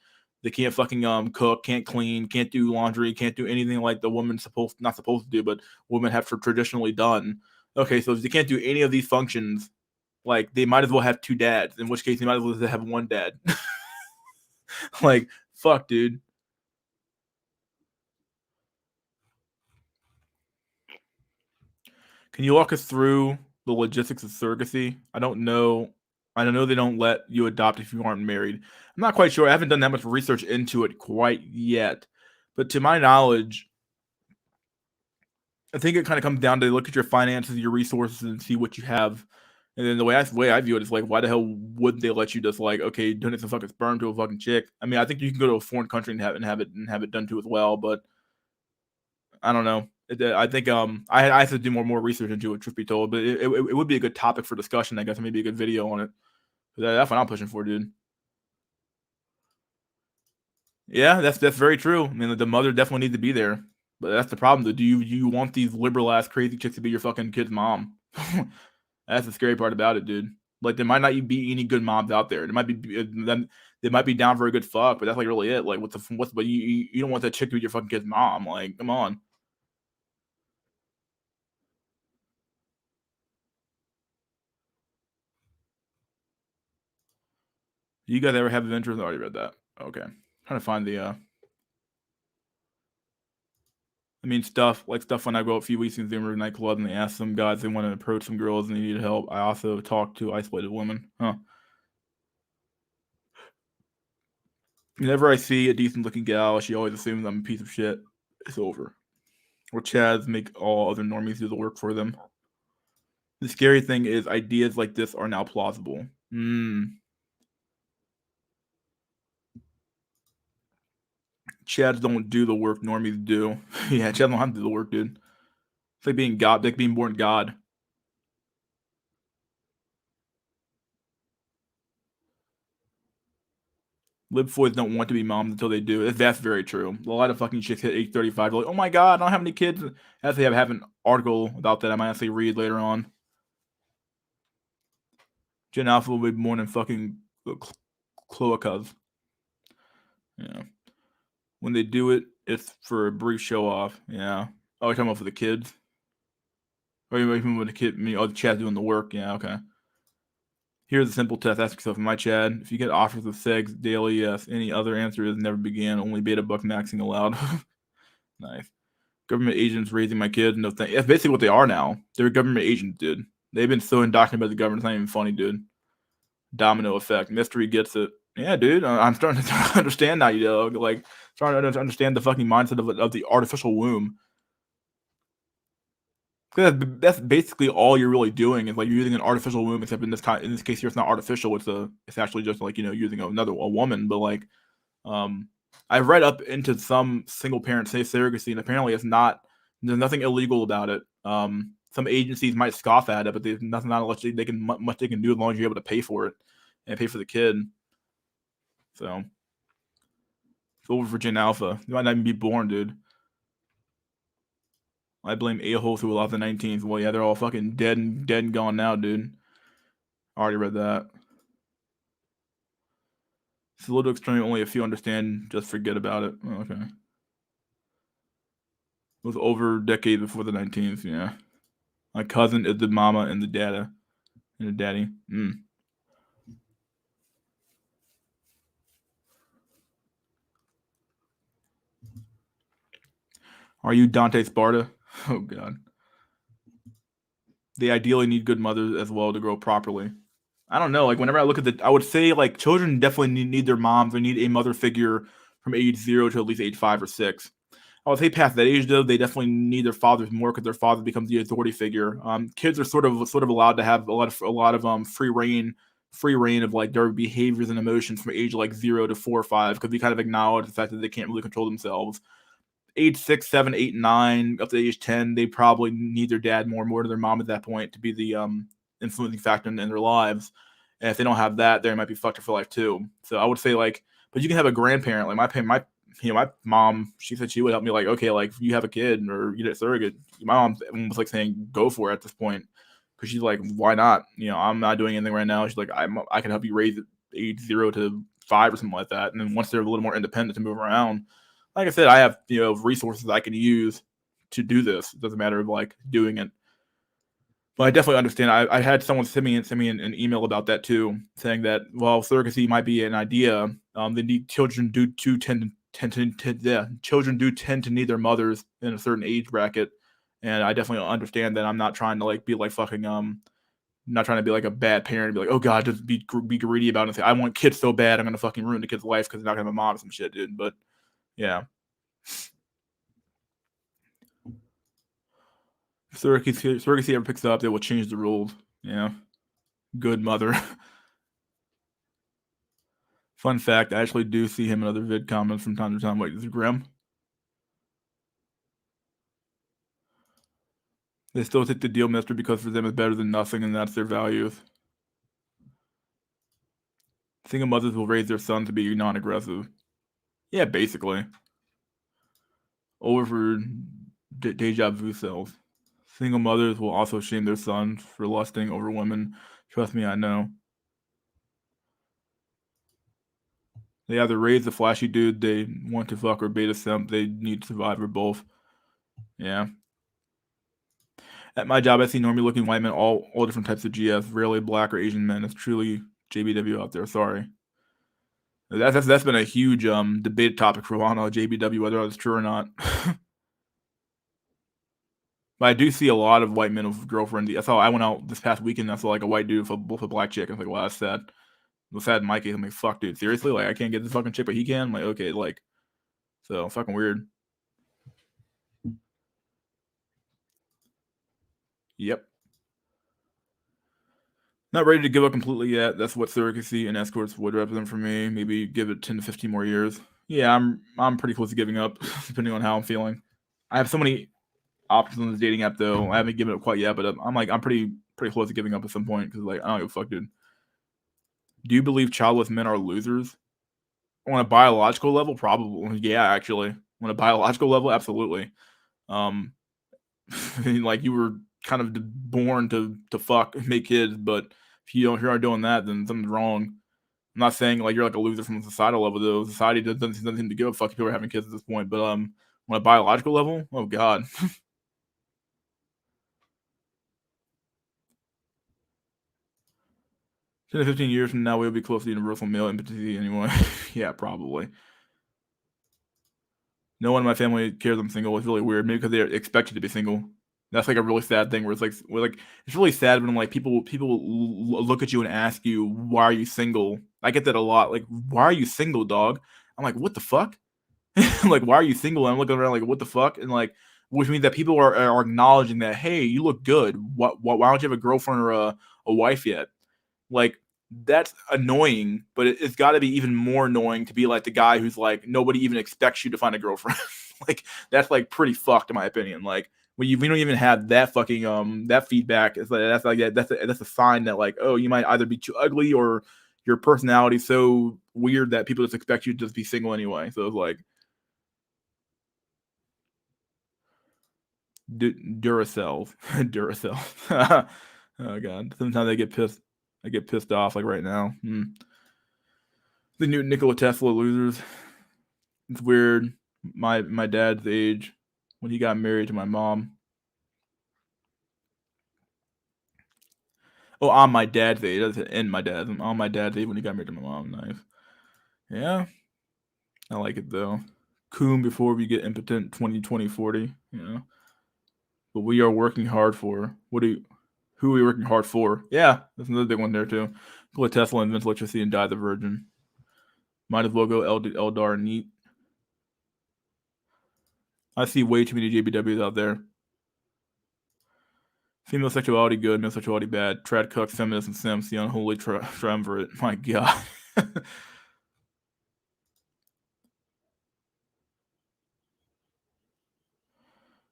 A: They can't fucking cook, can't clean, can't do laundry, can't do anything like the woman not supposed to do, but women have traditionally done. Okay, so if they can't do any of these functions, like they might as well have two dads. In which case, they might as well just have one dad. Like, fuck, dude. Can you walk us through the logistics of surrogacy? I don't know. I know they don't let you adopt if you aren't married. I'm not quite sure. I haven't done that much research into it quite yet. But to my knowledge, I think it kind of comes down to look at your finances, your resources, and see what you have. And then the way I view it is like, why the hell would they let you just like, okay, donate some fucking sperm to a fucking chick? I mean, I think you can go to a foreign country and have it done too as well, but I don't know. I think I have to do more research into it. Truth be told, but it would be a good topic for discussion. I guess and maybe a good video on it. That's what I'm pushing for, dude. Yeah, that's very true. I mean, the mother definitely needs to be there, but that's the problem. Though. Do you want these liberal ass crazy chicks to be your fucking kid's mom? That's the scary part about it, dude. Like there might not be any good moms out there. There might be them. They might be down for a good fuck, but that's like really it. Like but you don't want that chick to be your fucking kid's mom. Like come on. Do you guys ever have adventures? I already read that. Okay. Trying to find the I mean, stuff when I go a few weeks in Zoomer nightclub and they ask some guys they want to approach some girls and they need help. I also talk to isolated women. Huh. Whenever I see a decent looking gal, she always assumes I'm a piece of shit. It's over. Or Chads make all other normies do the work for them. The scary thing is ideas like this are now plausible. Chads don't do the work normies do. Yeah, Chads don't have to do the work, dude. It's like being God, like being born God. Libfoys don't want to be moms until they do. That's very true. A lot of fucking chicks hit age 35. They're like, oh my god, I don't have any kids. As they have an article about that I might actually read later on. Gen Alpha will be born in fucking cloacas. Yeah. When they do it, it's for a brief show off. Yeah. Oh, you're talking about for the kids? Or even when the kid, the Chad's doing the work. Yeah, okay. Here's a simple test. Ask yourself, am I Chad? If you get offers of sex daily, yes. Any other answer is never began. Only beta buck maxing allowed. Nice. Government agents raising my kids. No thing. That's basically what they are now. They're government agents, dude. They've been so indoctrinated by the government. It's not even funny, dude. Domino effect. Mystery gets it. Yeah, dude. I'm starting to understand now, you know. Like, starting to understand the fucking mindset of the artificial womb. That's basically all you're really doing is like you're using an artificial womb, except in this case here it's not artificial. It's actually just like using a woman. But like I've read up into some single parent surrogacy, and apparently it's not. There's nothing illegal about it. Some agencies might scoff at it, but there's nothing not much they can do as long as you're able to pay for it and pay for the kid. So it's over for Gen Alpha. You might not even be born, dude. I blame a-holes who allowed the 19s. Well, yeah, they're all fucking dead and gone now, dude. I already read that. It's a little extreme. Only a few understand. Just forget about it. Oh, okay. It was over a decade before the 19th. Yeah. My cousin is the mama and the dada and the daddy. Are you Dante Sparta? Oh god. They ideally need good mothers as well to grow properly. I don't know. Like whenever I look at I would say like children definitely need their moms. They need a mother figure from age 0 to at least age 5 or 6. I would say past that age though, they definitely need their fathers more because their father becomes the authority figure. Kids are sort of allowed to have a lot of free reign of like their behaviors and emotions from age like 0 to 4 or 5 because we kind of acknowledge the fact that they can't really control themselves. Age 6, 7, 8, 9, up to age 10, they probably need their dad more than their mom at that point to be the influencing factor in their lives. And if they don't have that, they might be fucked up for life too. So I would say like, but you can have a grandparent. Like my mom, she said she would help me. Like, okay, like if you have a kid or you get a surrogate, my mom was like saying go for it at this point because she's like, why not? I'm not doing anything right now. She's like, I can help you raise it age 0 to 5 or something like that. And then once they're a little more independent to move around, like I said, I have resources I can use to do this. It doesn't matter of like doing it. But I definitely understand. I had someone send me an email about that too, saying that while surrogacy might be an idea, they need children do children do tend to need their mothers in a certain age bracket, and I definitely understand that. I'm not trying to like be like fucking not trying to be like a bad parent and be like, oh god, just be greedy about it and say I want kids so bad I'm gonna fucking ruin the kid's life because they're not gonna have a mom or some shit, dude. But yeah. If surrogacy ever picks up, they will change the rules. Yeah. Good mother. Fun fact, I actually do see him in other vid comments from time to time. Wait, is it Grim? They still take the deal, mister, because for them it's better than nothing, and that's their values. Single mothers will raise their sons to be non-aggressive. Yeah, basically. Over for deja vu cells. Single mothers will also shame their sons for lusting over women. Trust me, I know. They either raise the flashy dude they want to fuck or beta simp they need to survive or both. Yeah. At my job, I see normally looking white men, all different types of GS, rarely black or Asian men. It's truly JBW out there. Sorry. That's been a huge debate topic for a while now, JBW, whether that's true or not. But I do see a lot of white men with girlfriends. I went out this past weekend. I saw like a white dude with a black chick. I was like, wow, that's sad. It was sad in my case. I'm like, fuck, dude, seriously? Like, I can't get this fucking chick, but he can. I'm like, okay, like, so fucking weird. Yep. Not ready to give up completely yet. That's what surrogacy and escorts would represent for me. Maybe give it 10 to 15 more years. Yeah, I'm pretty close to giving up, depending on how I'm feeling. I have so many options on this dating app though. I haven't given up quite yet, but I'm pretty close to giving up at some point because like I don't give a fuck, dude. Do you believe childless men are losers? On a biological level, probably. Yeah, actually, on a biological level, absolutely. Um, like you were kind of born to fuck and make kids, but if you aren't doing that, then something's wrong. I'm not saying like you're like a loser from a societal level though. Society doesn't seem to give a fuck if people are having kids at this point. But on a biological level, oh god. 10 to 15 years from now, we'll be close to universal male impotency anyway. Yeah, probably. No one in my family cares I'm single. It's really weird. Maybe because they expect you to be single. That's like a really sad thing where it's really sad when like people look at you and ask you why are you single. I get that a lot. Like why are you single, dog? I'm like what the fuck? Like why are you single? And I'm looking around like what the fuck? And like which means that people are acknowledging that hey you look good. Why don't you have a girlfriend or a wife yet? Like that's annoying, but it's got to be even more annoying to be like the guy who's like nobody even expects you to find a girlfriend. Like that's like pretty fucked in my opinion. Like when we don't even have that fucking that feedback, it's like that's a sign that like oh you might either be too ugly or your personality's so weird that people just expect you to just be single anyway. So it's like Duracell, Duracell. Oh god, sometimes I get pissed. I get pissed off like right now. The new Nikola Tesla losers. It's weird. My dad's age when he got married to my mom. Oh, on my dad's age. That's in my dad's. On my dad's age when he got married to my mom. Nice. Yeah, I like it though. Coon before we get impotent 2020 40. You know, but we are working hard for. Who are we working hard for? Yeah, that's another big one there too. Nikola Tesla invents electricity and died the virgin. Might as well go Eldar neat. I see way too many JBWs out there. Female sexuality good, male sexuality bad. Trad cucks, feminist, and simps, the unholy triumvirate. My god.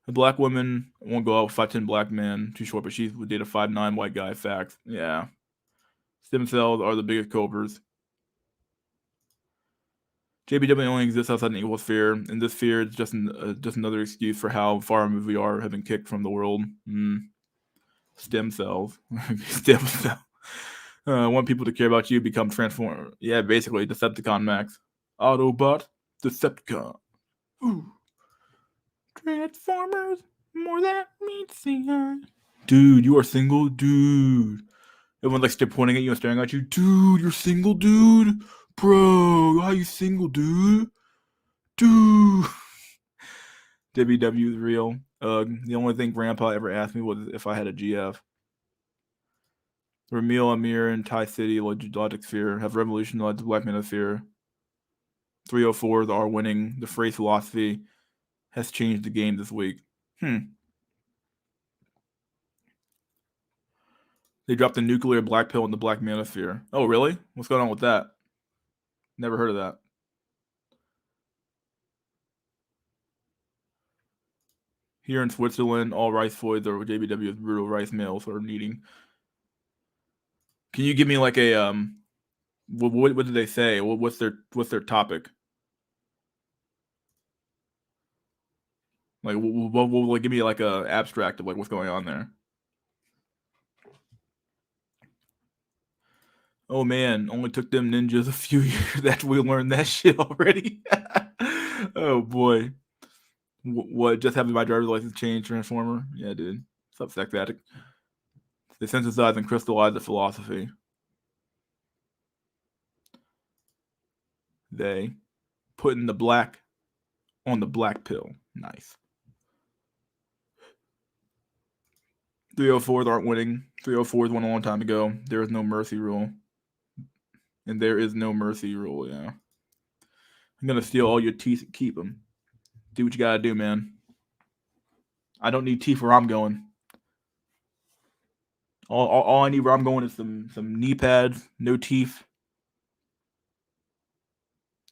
A: A black woman won't go out with 5'10" black man. Too short, but she would date a 5'9" white guy. Facts. Yeah. Stem cells are the biggest copers. JBW only exists outside an equal sphere, and this sphere is just another excuse for how far removed we are, have been kicked from the world. Stem cells. Stem cells. Want people to care about you, become transformed. Yeah, basically, Decepticon Max. Autobot, Decepticon. Ooh. Transformers, more that meets the eye. Dude, you are single? Dude. Everyone's like still pointing at you and staring at you. Dude, you're single, dude? Bro, how you single, dude? Dude. WW is real. The only thing Grandpa ever asked me was if I had a GF. Ramil Amir and Thai City Logic Sphere have revolutionized the Black Manosphere. 304s are winning. The phrase philosophy has changed the game this week. They dropped the nuclear black pill in the Black Manosphere. Oh, really? What's going on with that? Never heard of that. Here in Switzerland, all rice voids are JBW's brutal rice mills are needing. Can you give me like a what did they say? What's their topic? Like, like give me like a abstract of like what's going on there. Oh man, only took them ninjas a few years that we learned that shit already. Oh boy, what? Just having my driver's license change, Transformer? Yeah, dude. What's up, Sex Addict? They synthesize and crystallize the philosophy. They putting the black on the black pill. Nice. 304s aren't winning. 304s won a long time ago. There is no mercy rule. And there is no mercy rule, yeah. I'm going to steal all your teeth and keep them. Do what you got to do, man. I don't need teeth where I'm going. All I need where I'm going is some knee pads, no teeth,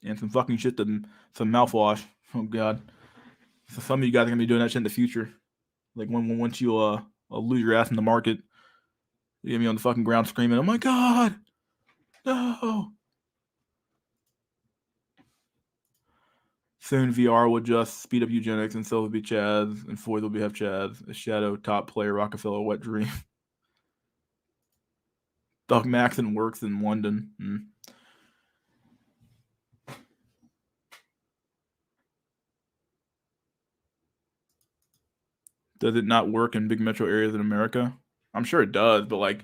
A: and some fucking shit, some mouthwash. Oh, God. So some of you guys are going to be doing that shit in the future. Like, once you lose your ass in the market, you get me on the fucking ground screaming, oh, my God, no. Soon VR will just speed up eugenics, and so will be Chads, and Foy will be have Chads. A Shadow, top player, Rockefeller, wet dream. Doug Maxon works in London. Does it not work in big metro areas in America? I'm sure it does, but like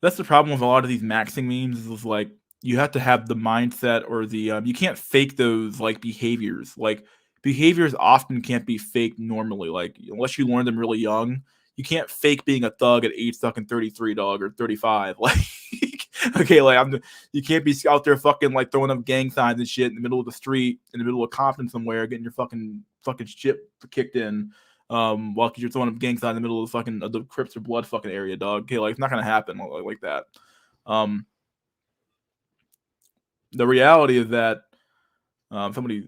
A: that's the problem with a lot of these maxing memes is like you have to have the mindset or the you can't fake those like behaviors. Like behaviors often can't be faked normally. Like unless you learn them really young, you can't fake being a thug at age fucking 33, dog, or 35. Like okay, like you can't be out there fucking like throwing up gang signs and shit in the middle of the street, in the middle of Compton somewhere, getting your fucking shit kicked in. While you're throwing up gang signs in the middle of the fucking the Crips or Blood fucking area, dog. Okay, like it's not gonna happen like that. The reality is that the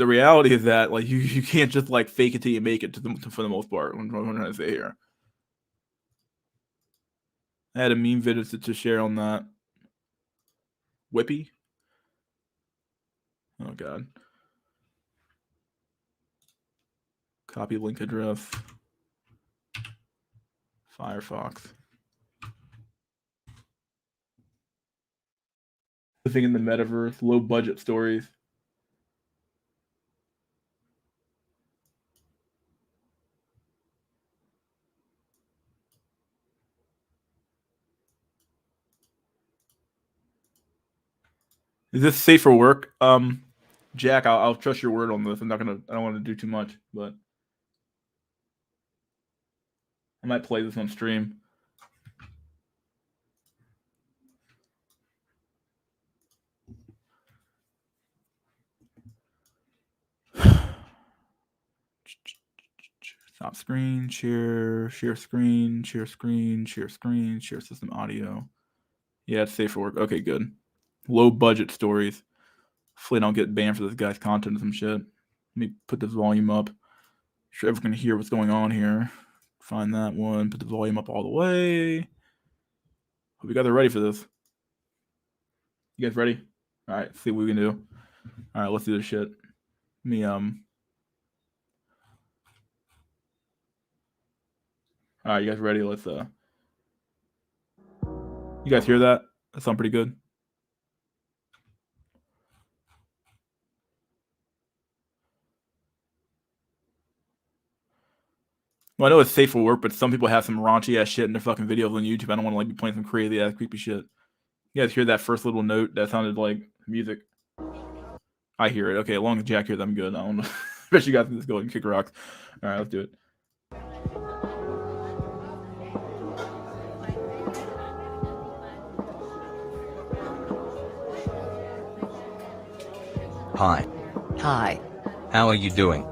A: reality is that like you can't just like fake it till you make it for the most part. What I'm trying to say here. I had a meme video to share on that. Whippy. Oh God. Copy link address. Firefox. Living in the metaverse, low budget stories. Is this safe for work? Jack, I'll trust your word on this. I don't want to do too much, but I might play this on stream. Stop screen, share screen, share system audio. Yeah, it's safe for work. Okay, good. Low budget stories. Hopefully I don't get banned for this guy's content or some shit. Let me put this volume up. Sure everyone can hear what's going on here. Find that one. Put the volume up all the way. Hope you guys are ready for this. You guys ready? All right, see what we can do. All right, let's do this shit. All right, you guys ready? Let's you guys hear that? That sound pretty good. Well, I know it's safe for work, but some people have some raunchy ass shit in their fucking videos on YouTube. I don't want to like be playing some crazy ass creepy shit. You guys hear that first little note? That sounded like music. I hear it. Okay, as long as Jack hears, I'm good. I don't know. I bet you guys can just go and kick rocks. All right, let's do it.
B: Hi.
C: Hi.
B: How are you doing?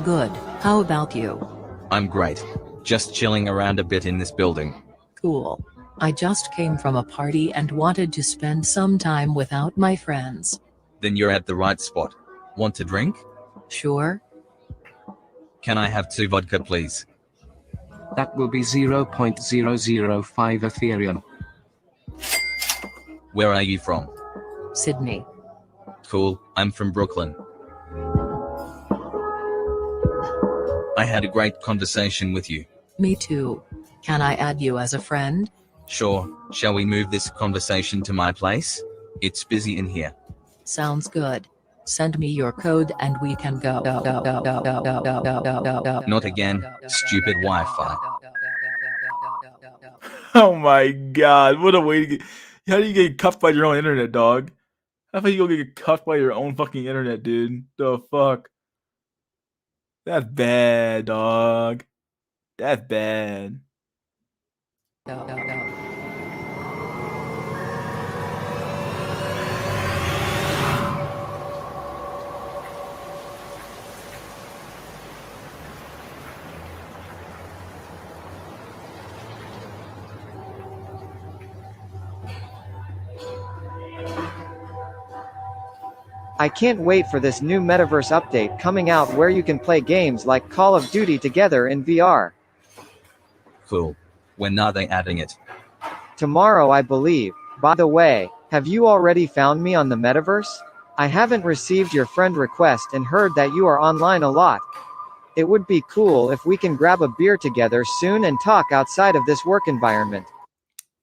C: Good. How about you?
B: I'm great. Just chilling around a bit in this building.
C: Cool. I just came from a party and wanted to spend some time without my friends.
B: Then you're at the right spot. Want a drink?
C: Sure.
B: Can I have 2 vodka, please?
D: That will be 0.005 Ethereum.
B: Where are you from?
C: Sydney.
B: Cool, I'm from Brooklyn. I had a great conversation with you.
C: Me too. Can I add you as a friend?
B: Sure, shall we move this conversation to my place? It's busy in here.
C: Sounds good. Send me your code and we can go.
B: Not again, stupid Wi-Fi.
A: Oh my God, what a way to get... How do you get cuffed by your own internet, dog? How about you go get cuffed by your own fucking internet, dude? The fuck? That's bad, dog. That's bad.
E: I can't wait for this new metaverse update coming out where you can play games like Call of Duty together in VR.
B: Cool. When are they adding it?
E: Tomorrow, I believe. By the way, have you already found me on the metaverse? I haven't received your friend request and heard that you are online a lot. It would be cool if we can grab a beer together soon and talk outside of this work environment.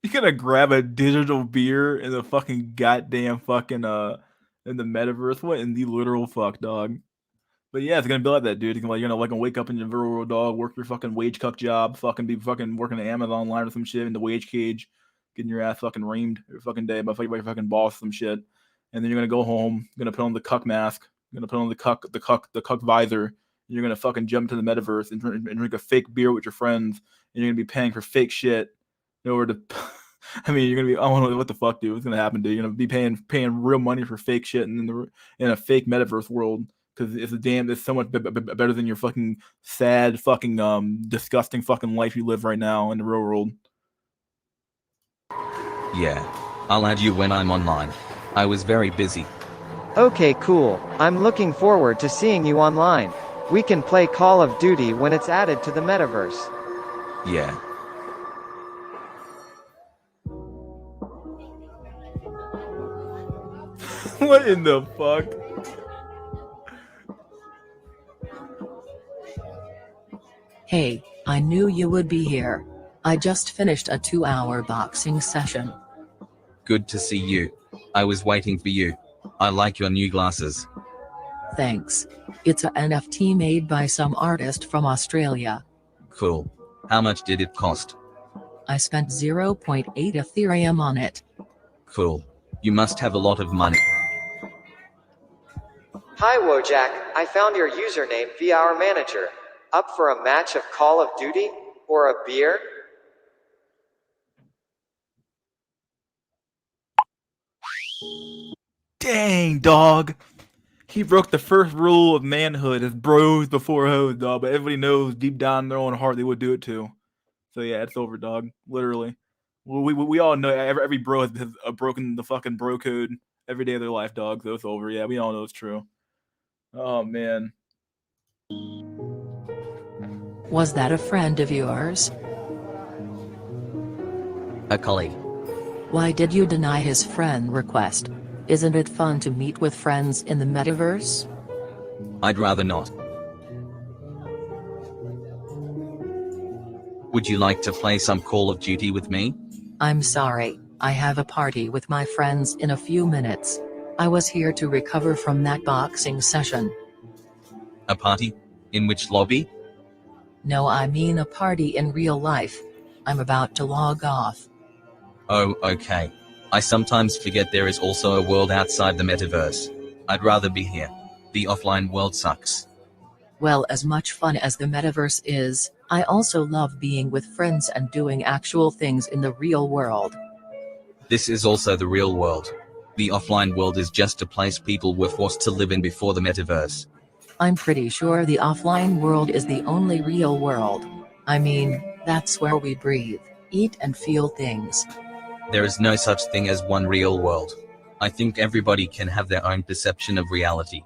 A: You gonna grab a digital beer in the fucking goddamn fucking in the metaverse? What in the literal fuck, dog? But yeah, it's gonna be like that, dude. You're gonna wake up in your real world, dog, work your fucking wage cuck job, fucking be fucking working at Amazon line or some shit in the wage cage, getting your ass fucking reamed every fucking day by your fucking boss, some shit. And then you're gonna go home, you're gonna put on the cuck mask, you're gonna put on the cuck visor, and you're gonna fucking jump to the metaverse and drink a fake beer with your friends, and you're gonna be paying for fake shit in order to. I mean, you're gonna be. I don't know what the fuck, dude. What's gonna happen, dude? You're gonna be paying real money for fake shit in a fake metaverse world because it's so much better than your fucking sad, fucking disgusting fucking life you live right now in the real world.
B: Yeah. I'll add you when I'm online. I was very busy.
E: Okay, cool. I'm looking forward to seeing you online. We can play Call of Duty when it's added to the metaverse.
B: Yeah.
A: What in the fuck?
C: Hey, I knew you would be here. I just finished a 2-hour boxing session.
B: Good to see you. I was waiting for you. I like your new glasses.
C: Thanks. It's a NFT made by some artist from Australia.
B: Cool. How much did it cost?
C: I spent 0.8 Ethereum on it.
B: Cool. You must have a lot of money.
E: Hi Wojak, I found your username via our manager. Up for a match of Call of Duty? Or a beer?
A: Dang, dog. He broke the first rule of manhood: is bros before hoes, dog. But everybody knows deep down in their own heart they would do it too. So yeah, it's over, dog. Literally. Well, we all know every bro has broken the fucking bro code every day of their life, dog. So it's over. Yeah, we all know it's true. Oh man.
C: Was that a friend of yours?
B: A colleague.
C: Why did you deny his friend request? Isn't it fun to meet with friends in the metaverse?
B: I'd rather not. Would you like to play some Call of Duty with me?
C: I'm sorry, I have a party with my friends in a few minutes. I was here to recover from that boxing session.
B: A party? In which lobby?
C: No, I mean a party in real life. I'm about to log off.
B: Oh, okay. I sometimes forget there is also a world outside the metaverse. I'd rather be here. The offline world sucks.
C: Well, as much fun as the metaverse is, I also love being with friends and doing actual things in the real world.
B: This is also the real world. The offline world is just a place people were forced to live in before the metaverse.
C: I'm pretty sure the offline world is the only real world. I mean, that's where we breathe, eat and feel things.
B: There is no such thing as one real world. I think everybody can have their own perception of reality.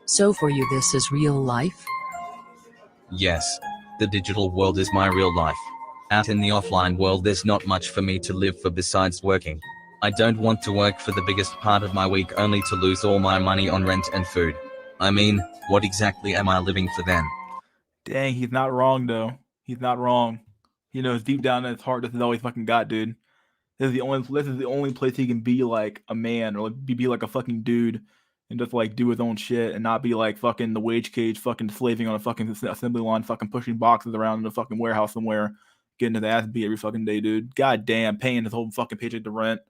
C: So for you this is real life?
B: Yes. The digital world is my real life. Out in the offline world there's not much for me to live for besides working. I don't want to work for the biggest part of my week only to lose all my money on rent and food. I mean, what exactly am I living for then?
A: Dang, he's not wrong though. He's not wrong. He knows deep down in his heart this is all he's fucking got, dude. This is the only place he can be like a man or like, be like a fucking dude and just like do his own shit and not be like fucking the wage cage fucking slaving on a fucking assembly line, fucking pushing boxes around in a fucking warehouse somewhere, getting his ass beat every fucking day, dude. God damn, paying his whole fucking paycheck to rent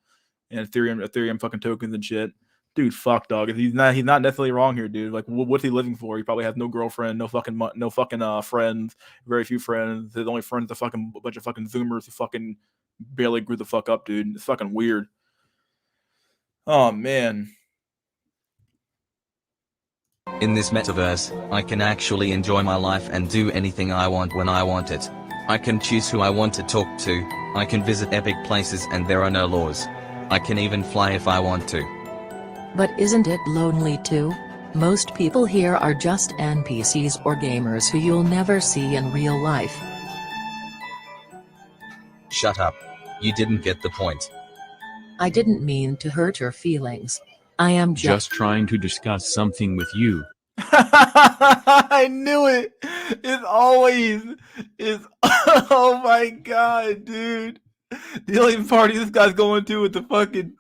A: and Ethereum fucking tokens and shit. Dude, fuck, dog. He's not necessarily wrong here, dude. Like, what's he living for? He probably has no girlfriend, no fucking friends, very few friends. His only friends are fucking a bunch of fucking Zoomers who fucking barely grew the fuck up, dude. It's fucking weird. Oh man.
B: In this metaverse, I can actually enjoy my life and do anything I want when I want it. I can choose who I want to talk to, I can visit epic places and there are no laws. I can even fly if I want to.
C: But isn't it lonely too? Most people here are just NPCs or gamers who you'll never see in real life.
B: Shut up. You didn't get the point.
C: I didn't mean to hurt your feelings. I am
F: Just trying to discuss something with you.
A: I knew it. It's oh my god, dude. The only party this guy's going to with the fucking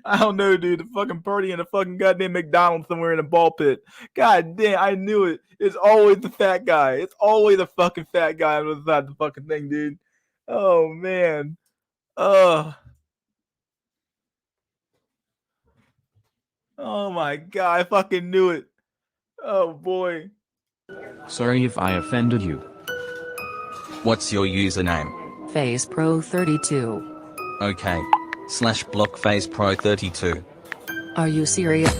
A: I don't know, dude. The fucking party in a fucking goddamn McDonald's somewhere in a ball pit. God damn, I knew it. It's always the fat guy. It's always the fucking fat guy on the side of the fucking thing, dude. Oh man. Oh. Oh my god, I fucking knew it. Oh boy.
F: Sorry if I offended you.
B: What's your username?
C: FacePro32.
B: Okay. /blockFacePro32.
C: Are you serious?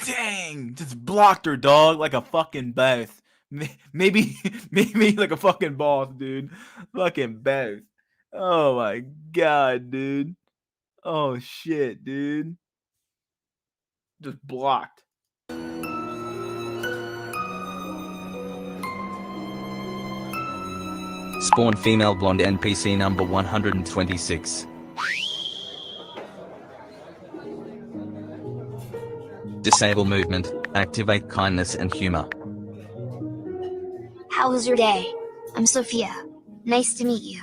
A: Dang, just blocked her, dog, like a fucking boss. Maybe like a fucking boss, dude. Fucking boss. Oh my god, dude. Oh shit, dude. Just blocked.
B: Spawn female blonde NPC number 126. Disable movement, activate kindness and humor.
G: How was your day? I'm Sophia. Nice to meet you.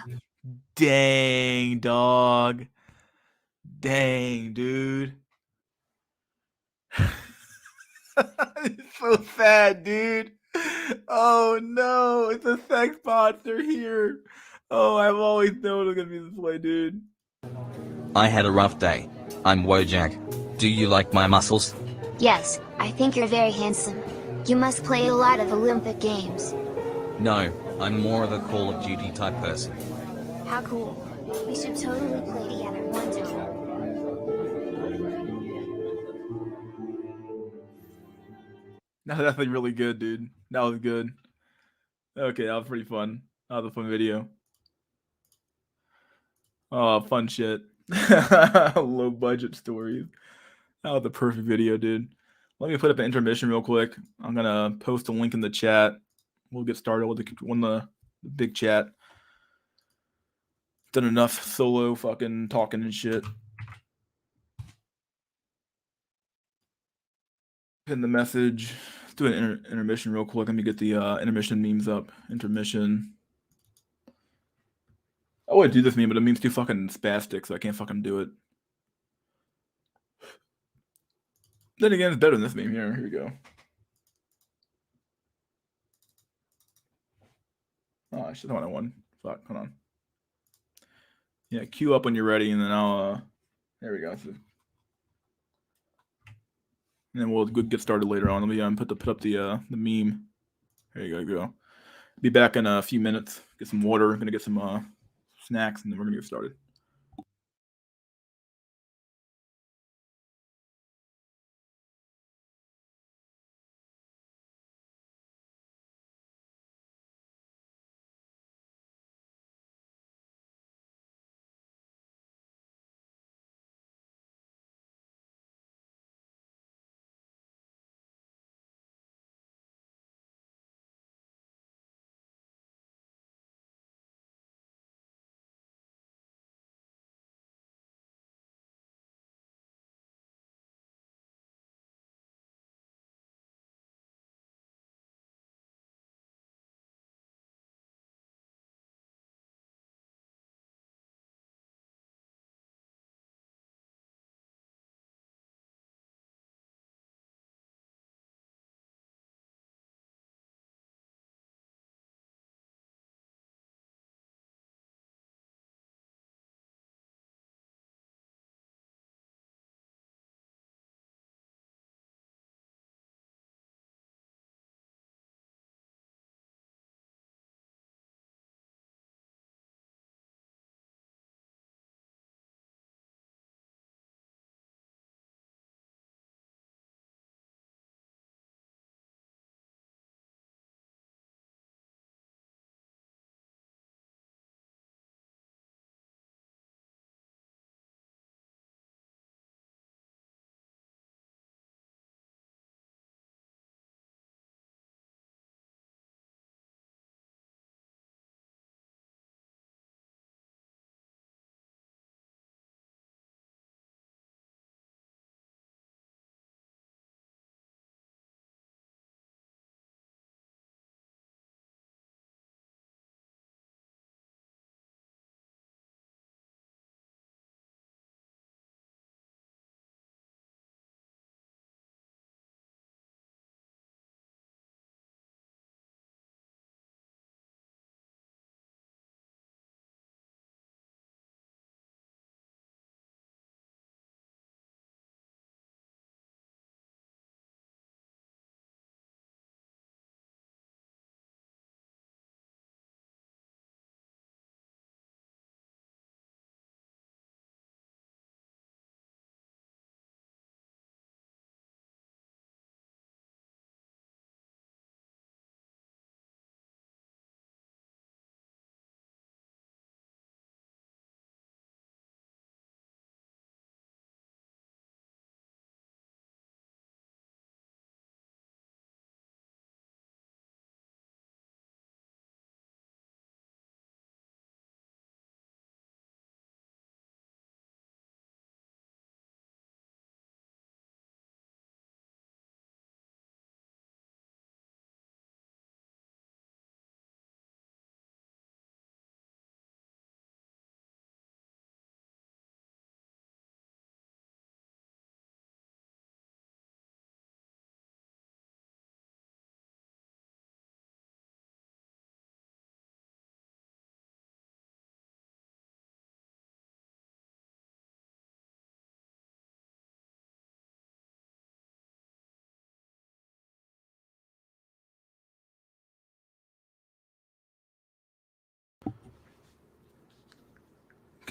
A: Dang, dog. Dang, dude. It's so sad, dude. Oh no, it's a sex monster here. Oh, I've always known it was gonna be this way, dude.
B: I had a rough day. I'm Wojak. Do you like my muscles?
G: Yes, I think you're very handsome. You must play a lot of Olympic Games.
B: No, I'm more of a Call of Duty type person.
G: How cool. We should totally play together one time.
A: No, that's like really good, dude. That was good. Okay, that was pretty fun. That was a fun video. Oh, fun shit. Low budget stories. That was the perfect video, dude. Let me put up an intermission real quick. I'm gonna post a link in the chat. We'll get started with the big chat. Done enough solo fucking talking and shit. Pin the message. Let's do an intermission real quick. Let me get the intermission memes up. Intermission. I would do this meme, but the meme's too fucking spastic, so I can't fucking do it. Then again, it's better than this meme here. Here we go. Oh, I should have one. Fuck, hold on. Yeah, queue up when you're ready, and then I'll. There we go. So, and then we'll get started later on. Let me put up the meme. There you go. Be back in a few minutes. Get some water. I'm gonna get some snacks, and then we're gonna get started.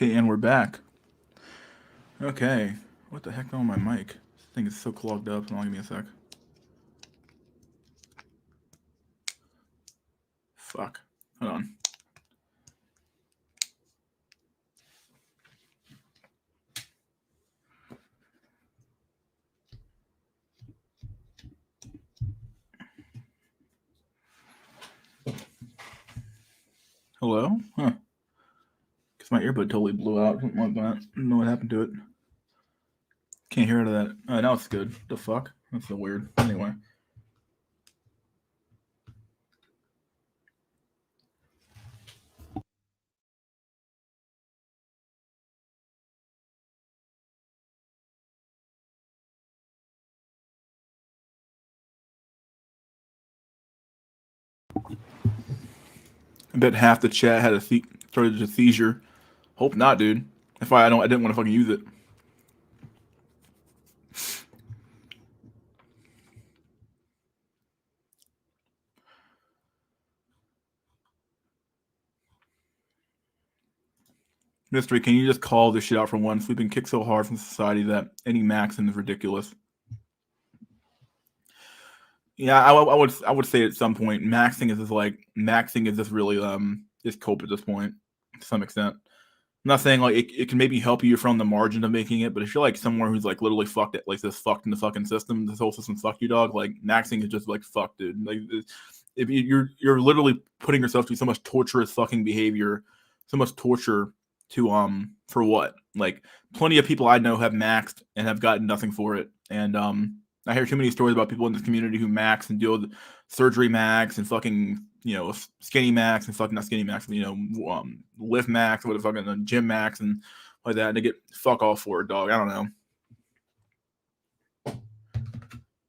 A: Okay, and we're back. Okay, what the heck on my mic? This thing is so clogged up. Hold on, give me a sec. Fuck. Hold on. Hello? Huh. Because my earbud totally blew out. Something like that. I don't know what happened to it. Can't hear out of that. Now it's good. The fuck? That's so weird. Anyway. I bet half the chat had started a seizure. Hope not, dude. That's why I didn't want to fucking use it. Mystery, can you just call this shit out for once? We've been kicked so hard from society that any maxing is ridiculous. Yeah, I would say at some point maxing is just really just cope at this point to some extent. I'm not saying like it can maybe help you from the margin of making it, but if you're like someone who's like literally fucked it, like this fucked in the fucking system, this whole system fuck you, dog. Like maxing is just like fuck, dude. Like if you're literally putting yourself through so much torturous fucking behavior, so much torture to for what? Like plenty of people I know have maxed and have gotten nothing for it, and I hear too many stories about people in this community who max and deal with surgery max and fucking, skinny max and fucking not skinny max, lift max, what the fucking gym max and like that. And they get fuck all for it, dog. I don't know.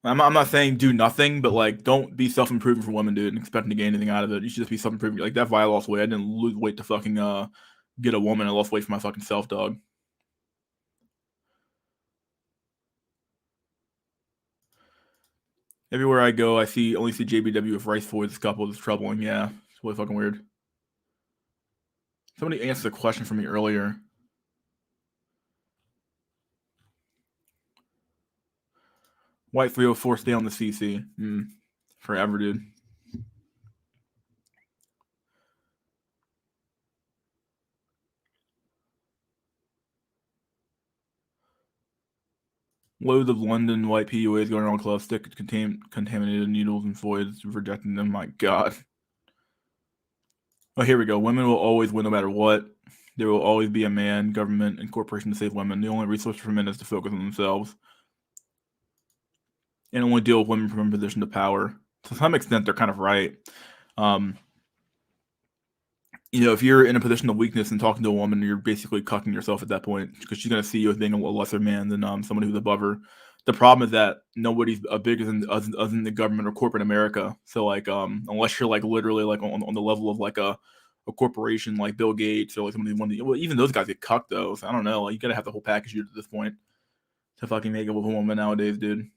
A: I'm not saying do nothing, but like don't be self-improving for women, dude, and expecting to gain anything out of it. You should just be self-improving. Like that's why I lost weight. I didn't lose weight to fucking get a woman. I lost weight for my fucking self, dog. Everywhere I go, I only see JBW with rice boys. This couple is troubling. Yeah, it's really fucking weird. Somebody answered a question for me earlier. White 304 stay on the CC. Forever, dude. Loads of London white PUAs going around clubs, stick contaminated needles and voids, rejecting them. My God. Oh, here we go. Women will always win no matter what. There will always be a man, government, and corporation to save women. The only resource for men is to focus on themselves and only deal with women from a position of power. To some extent, they're kind of right. If you're in a position of weakness and talking to a woman, you're basically cucking yourself at that point because she's going to see you as being a lesser man than somebody who's above her. The problem is that nobody's bigger than the government or corporate America. So like, unless you're like literally like on the level of like a corporation like Bill Gates or like somebody even those guys get cucked though. So I don't know. Like, you got to have the whole package at this point to fucking make it with a woman nowadays, dude.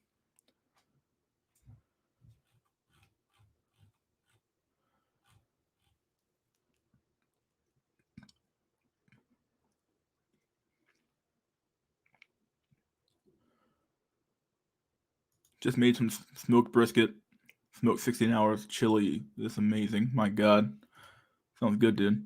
A: Just made some smoked brisket, smoked 16 hours, chili. This is amazing. My God. Sounds good, dude.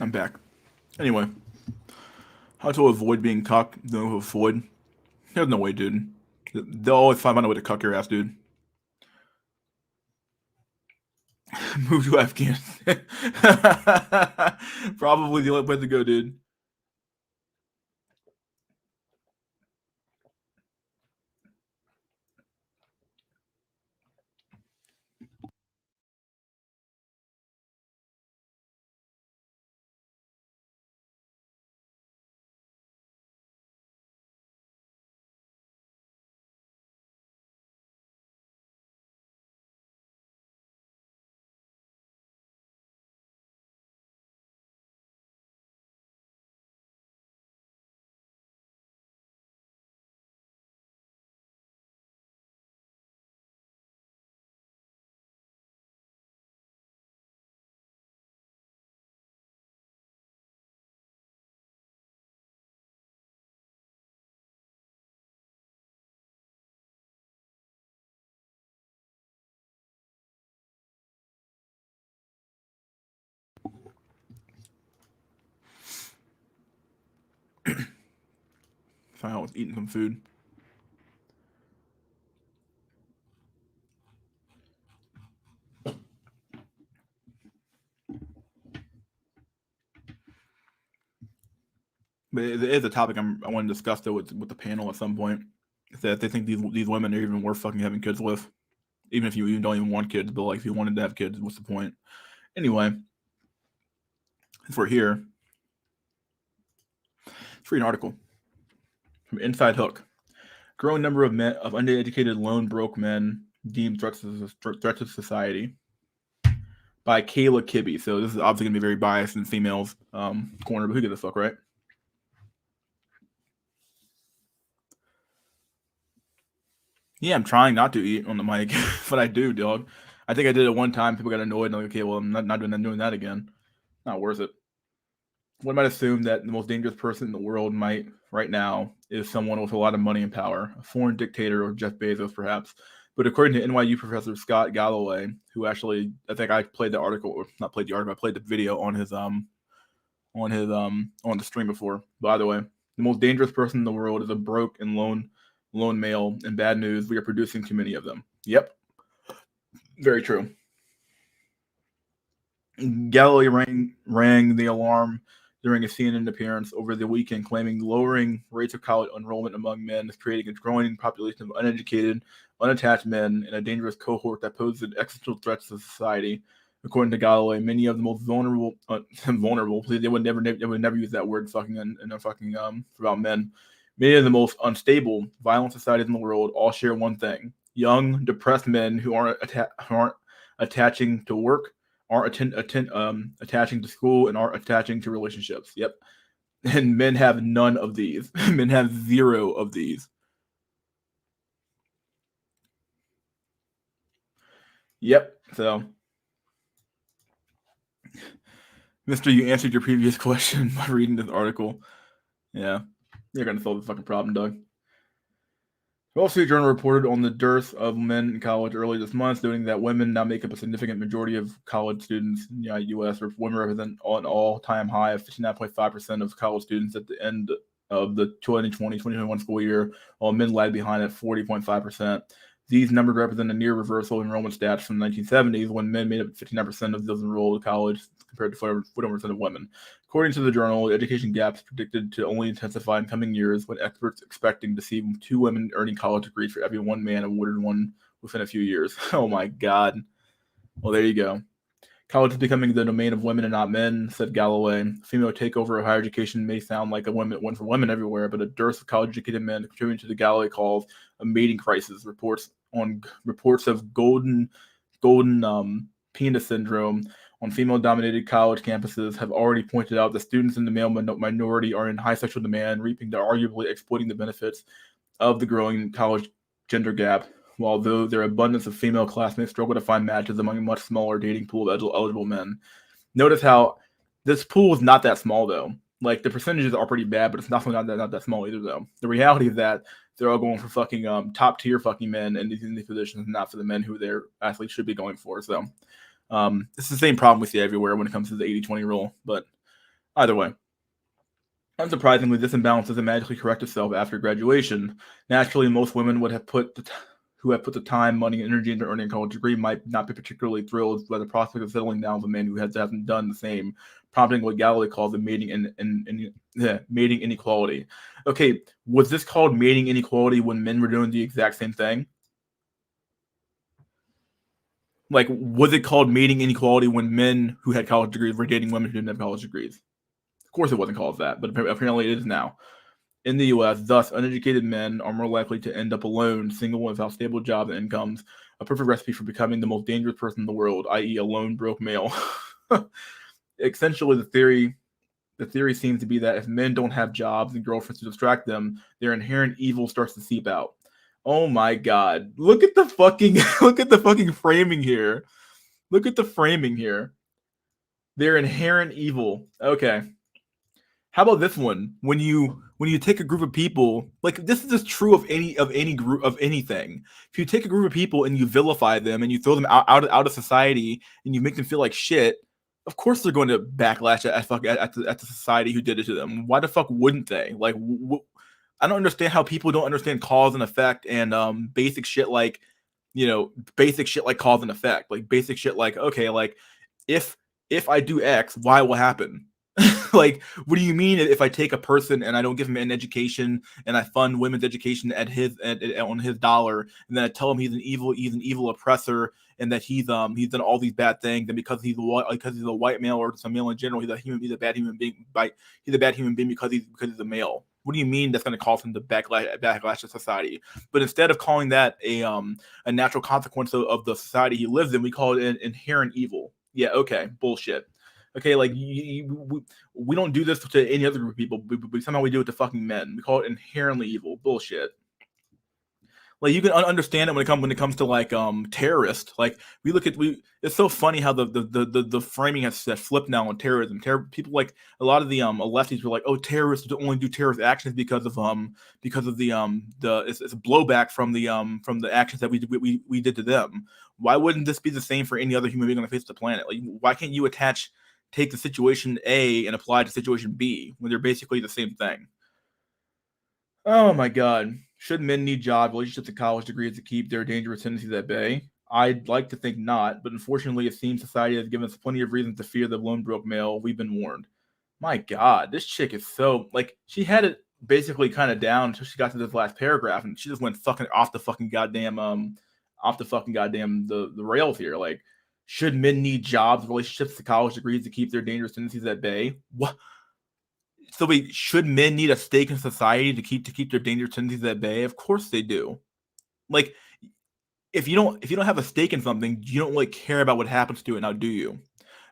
A: I'm back. Anyway, how to avoid being cucked? No, avoid. There's no way, dude. They'll always find a way to cuck your ass, dude. Move to Afghanistan. Probably the only place to go, dude. I was eating some food. But it is a topic I want to discuss though with the panel at some point. Is that they think these women are even worth fucking having kids with, even if you even don't even want kids. But like, if you wanted to have kids, what's the point? Anyway, since we're here, let's read an article from Inside Hook. Growing number of men of uneducated lone broke men deemed threats to society, by Kayla Kibbe. So this is obviously gonna be very biased in females corner, but who gives a fuck, right? Yeah, I'm trying not to eat on the mic, but I do, dog. I think I did it one time. People got annoyed, and I'm like, okay, well, I'm not doing that again. Not worth it. One might assume that the most dangerous person in the world might, right now, is someone with a lot of money and power, a foreign dictator or Jeff Bezos, perhaps. But according to NYU professor Scott Galloway, who actually, I think I played the article, or not played the article, I played the video on the stream before. By the way, the most dangerous person in the world is a broke and lone male, and bad news, we are producing too many of them. Yep. Very true. Galloway rang the alarm during a CNN appearance over the weekend, claiming lowering rates of college enrollment among men is creating a growing population of uneducated, unattached men in a dangerous cohort that poses existential threats to society. According to Galloway, many of the most vulnerable, they would never use that word fucking in a fucking about men. Many of the most unstable, violent societies in the world all share one thing: young, depressed men who aren't attaching to work, aren't attaching to school, and aren't attaching to relationships. Yep. And men have none of these. Men have zero of these. Yep. So, Mister, you answered your previous question by reading this article. Yeah. You're going to solve the fucking problem, Doug. The Wall Street Journal reported on the dearth of men in college early this month, noting that women now make up a significant majority of college students in the U.S. Women represent an all-time high of 59.5% of college students at the end of the 2020-2021 school year, while men lag behind at 40.5%. These numbers represent a near reversal of enrollment stats from the 1970s, when men made up 59% of those enrolled in college compared to 41% of women. According to the journal, the education gap is predicted to only intensify in coming years, with experts expecting to see 2 women earning college degrees for every 1 man awarded one within a few years. Oh my God. Well, there you go. College is becoming the domain of women and not men, said Galloway. Female takeover of higher education may sound like a one for women everywhere, but a dearth of college-educated men contributing to the Galloway calls a mating crisis. Reports of golden penis syndrome on female-dominated college campuses have already pointed out that students in the male minority are in high sexual demand, reaping the arguably exploiting the benefits of the growing college gender gap, while though their abundance of female classmates struggle to find matches among a much smaller dating pool of eligible men. Notice how this pool is not that small, though. Like, the percentages are pretty bad, but it's not that small either, though. The reality is that they're all going for fucking top-tier fucking men in these positions, not for the men who their athletes should be going for. So, it's the same problem we see everywhere when it comes to the 80-20 rule. But either way, unsurprisingly, this imbalance doesn't magically correct itself after graduation. Naturally, most women who have put the time, money, and energy into earning a college degree might not be particularly thrilled by the prospect of settling down with a man who hasn't done the same, prompting what Galloway calls the mating inequality. Okay, was this called mating inequality when men were doing the exact same thing? Like, was it called mating inequality when men who had college degrees were dating women who didn't have college degrees? Of course it wasn't called that, but apparently it is now. In the U.S., thus, uneducated men are more likely to end up alone, single, without stable jobs and incomes, a perfect recipe for becoming the most dangerous person in the world, i.e. a lone, broke male. Essentially, the theory seems to be that if men don't have jobs and girlfriends to distract them, their inherent evil starts to seep out. Oh my God. Look at the fucking framing here. Look at the framing here. Their inherent evil. Okay. How about this one? When you take a group of people, like, this is just true of any group of anything. If you take a group of people and you vilify them and you throw them out of society and you make them feel like shit, of course they're going to backlash at the society who did it to them. Why the fuck wouldn't they? Like, I don't understand how people don't understand cause and effect and basic shit like, basic shit like cause and effect, like basic shit like, okay, like if I do X, Y will happen. Like, what do you mean if I take a person and I don't give him an education and I fund women's education on his dollar, and then I tell him he's an evil oppressor, and that he's done all these bad things, and because he's a white male or just a male in general, he's a bad human being because he's a male. What do you mean that's going to cause him to backlash to society? But instead of calling that a natural consequence of the society he lives in, we call it an inherent evil. Yeah, okay, bullshit. Okay, like we don't do this to any other group of people, but somehow we do it to fucking men. We call it inherently evil. Bullshit. Like, you can understand it when it comes to like terrorist. Like, it's so funny how the framing has flipped now on terrorism. People, like a lot of the lefties were like, oh, terrorists only do terrorist actions because of the it's blowback from the actions that we did to them. Why wouldn't this be the same for any other human being on the face of the planet? Like, why can't you take the situation A and apply it to situation B when they're basically the same thing? Oh my God. Should men need job, relationships, and college degrees to keep their dangerous tendencies at bay? I'd like to think not, but unfortunately, it seems society has given us plenty of reasons to fear the lone broke male. We've been warned. My God, this chick is so, like, she had it basically kind of down until she got to this last paragraph, and she just went fucking off the fucking goddamn the rails here. Like, should men need jobs, relationships, and college degrees to keep their dangerous tendencies at bay? What? So wait, should men need a stake in society to keep their dangerous tendencies at bay? Of course they do. Like, if you don't have a stake in something, you don't really care about what happens to it now, do you?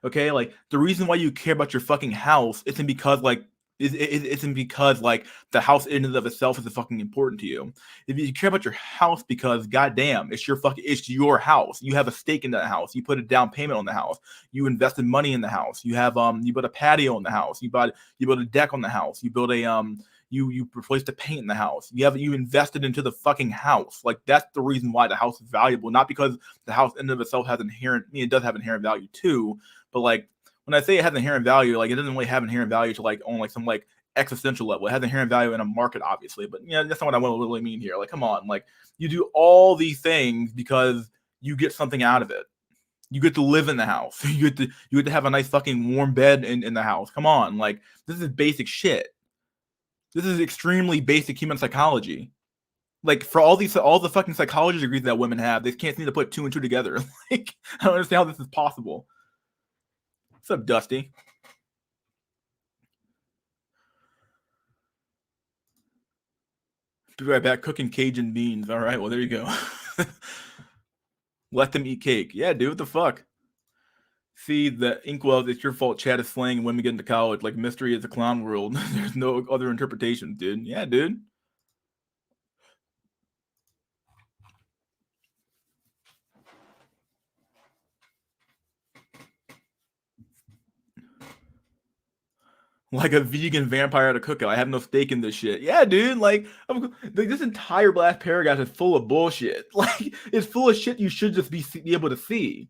A: Okay, like, the reason why you care about your fucking house isn't because like the house in and of itself is fucking important to you. If you care about your house because goddamn, it's your house. You have a stake in that house. You put a down payment on the house. You invested money in the house. You have you built a patio in the house. You built a deck on the house. You built a you replaced the paint in the house. You invested into the fucking house. Like, that's the reason why the house is valuable, not because the house in and of itself has it does have inherent value too, but like, when I say it has inherent value, like, it doesn't really have inherent value to like on like some like existential level. It has inherent value in a market, obviously, but that's not what I want to really mean here. Like, come on, like, you do all these things because you get something out of it. You get to live in the house. You get to have a nice fucking warm bed in the house. Come on, like, this is basic shit. This is extremely basic human psychology. Like, for all the fucking psychology degrees that women have, they can't seem to put two and two together. Like, I don't understand how this is possible. What's up, Dusty? Be right back. Cooking Cajun beans. All right, well, there you go. Let them eat cake. Yeah, dude, what the fuck? See, the inkwell, it's your fault chat is slang and women get into college. Like, mystery is a clown world. There's no other interpretations, dude. Yeah, dude. Like a vegan vampire at a cookout. I have no stake in this shit. Yeah, dude. Like, this entire last paragraph is full of bullshit. Like, it's full of shit you should just be able to see.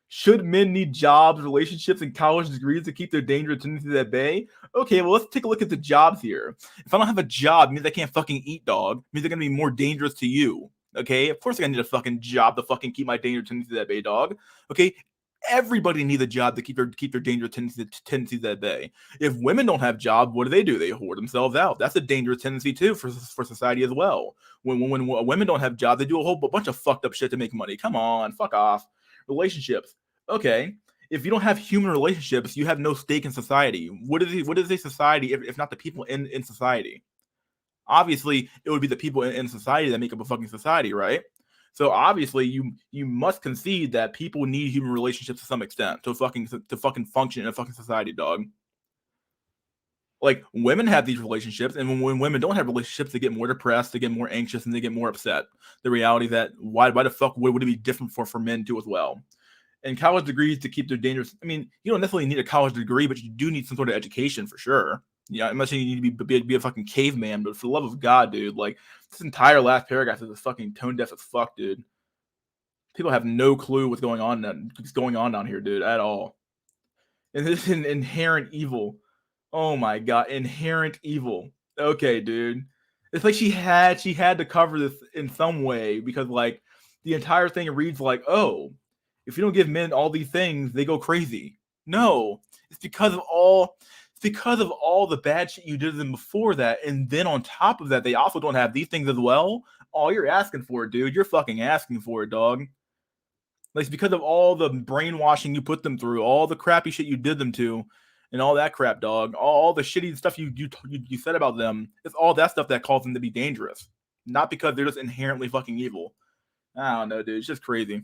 A: Should men need jobs, relationships, and college degrees to keep their dangerous tendencies at bay? Okay, well, let's take a look at the jobs here. If I don't have a job, it means I can't fucking eat, dog. It means they're gonna be more dangerous to you. Okay, of course I need a fucking job to fucking keep my dangerous tendencies at bay, dog. Okay, everybody needs a job to keep their dangerous tendencies at bay. If women don't have jobs, what do? They hoard themselves out. That's a dangerous tendency too for society as well. When women don't have jobs, they do a whole bunch of fucked up shit to make money. Come on, fuck off. Relationships. Okay, if you don't have human relationships, you have no stake in society. What is a society if not the people in society? Obviously, it would be the people in society that make up a fucking society, right? So obviously, you must concede that people need human relationships to some extent to fucking function in a fucking society, dog. Like, women have these relationships, and when women don't have relationships, they get more depressed, they get more anxious, and they get more upset. The reality that why the fuck would it be different for men too as well? And college degrees to keep their dangerous. I mean, you don't necessarily need a college degree, but you do need some sort of education for sure. Yeah, I'm not saying you need to be a fucking caveman, but for the love of God, dude, like, this entire last paragraph is fucking tone deaf as fuck, dude. People have no clue what's going on down here, dude, at all. And this is an inherent evil. Oh my God, inherent evil. Okay, dude. It's like she had to cover this in some way because like the entire thing reads like, oh, if you don't give men all these things, they go crazy. No, it's because of all the bad shit you did to them before that, and then on top of that, they also don't have these things as well. Oh, you're asking for it, dude. You're fucking asking for it, dog. Like it's because of all the brainwashing you put them through, all the crappy shit you did them to, and all that crap, dog. All the shitty stuff you said about them. It's all that stuff that caused them to be dangerous, not because they're just inherently fucking evil. I don't know, dude. It's just crazy.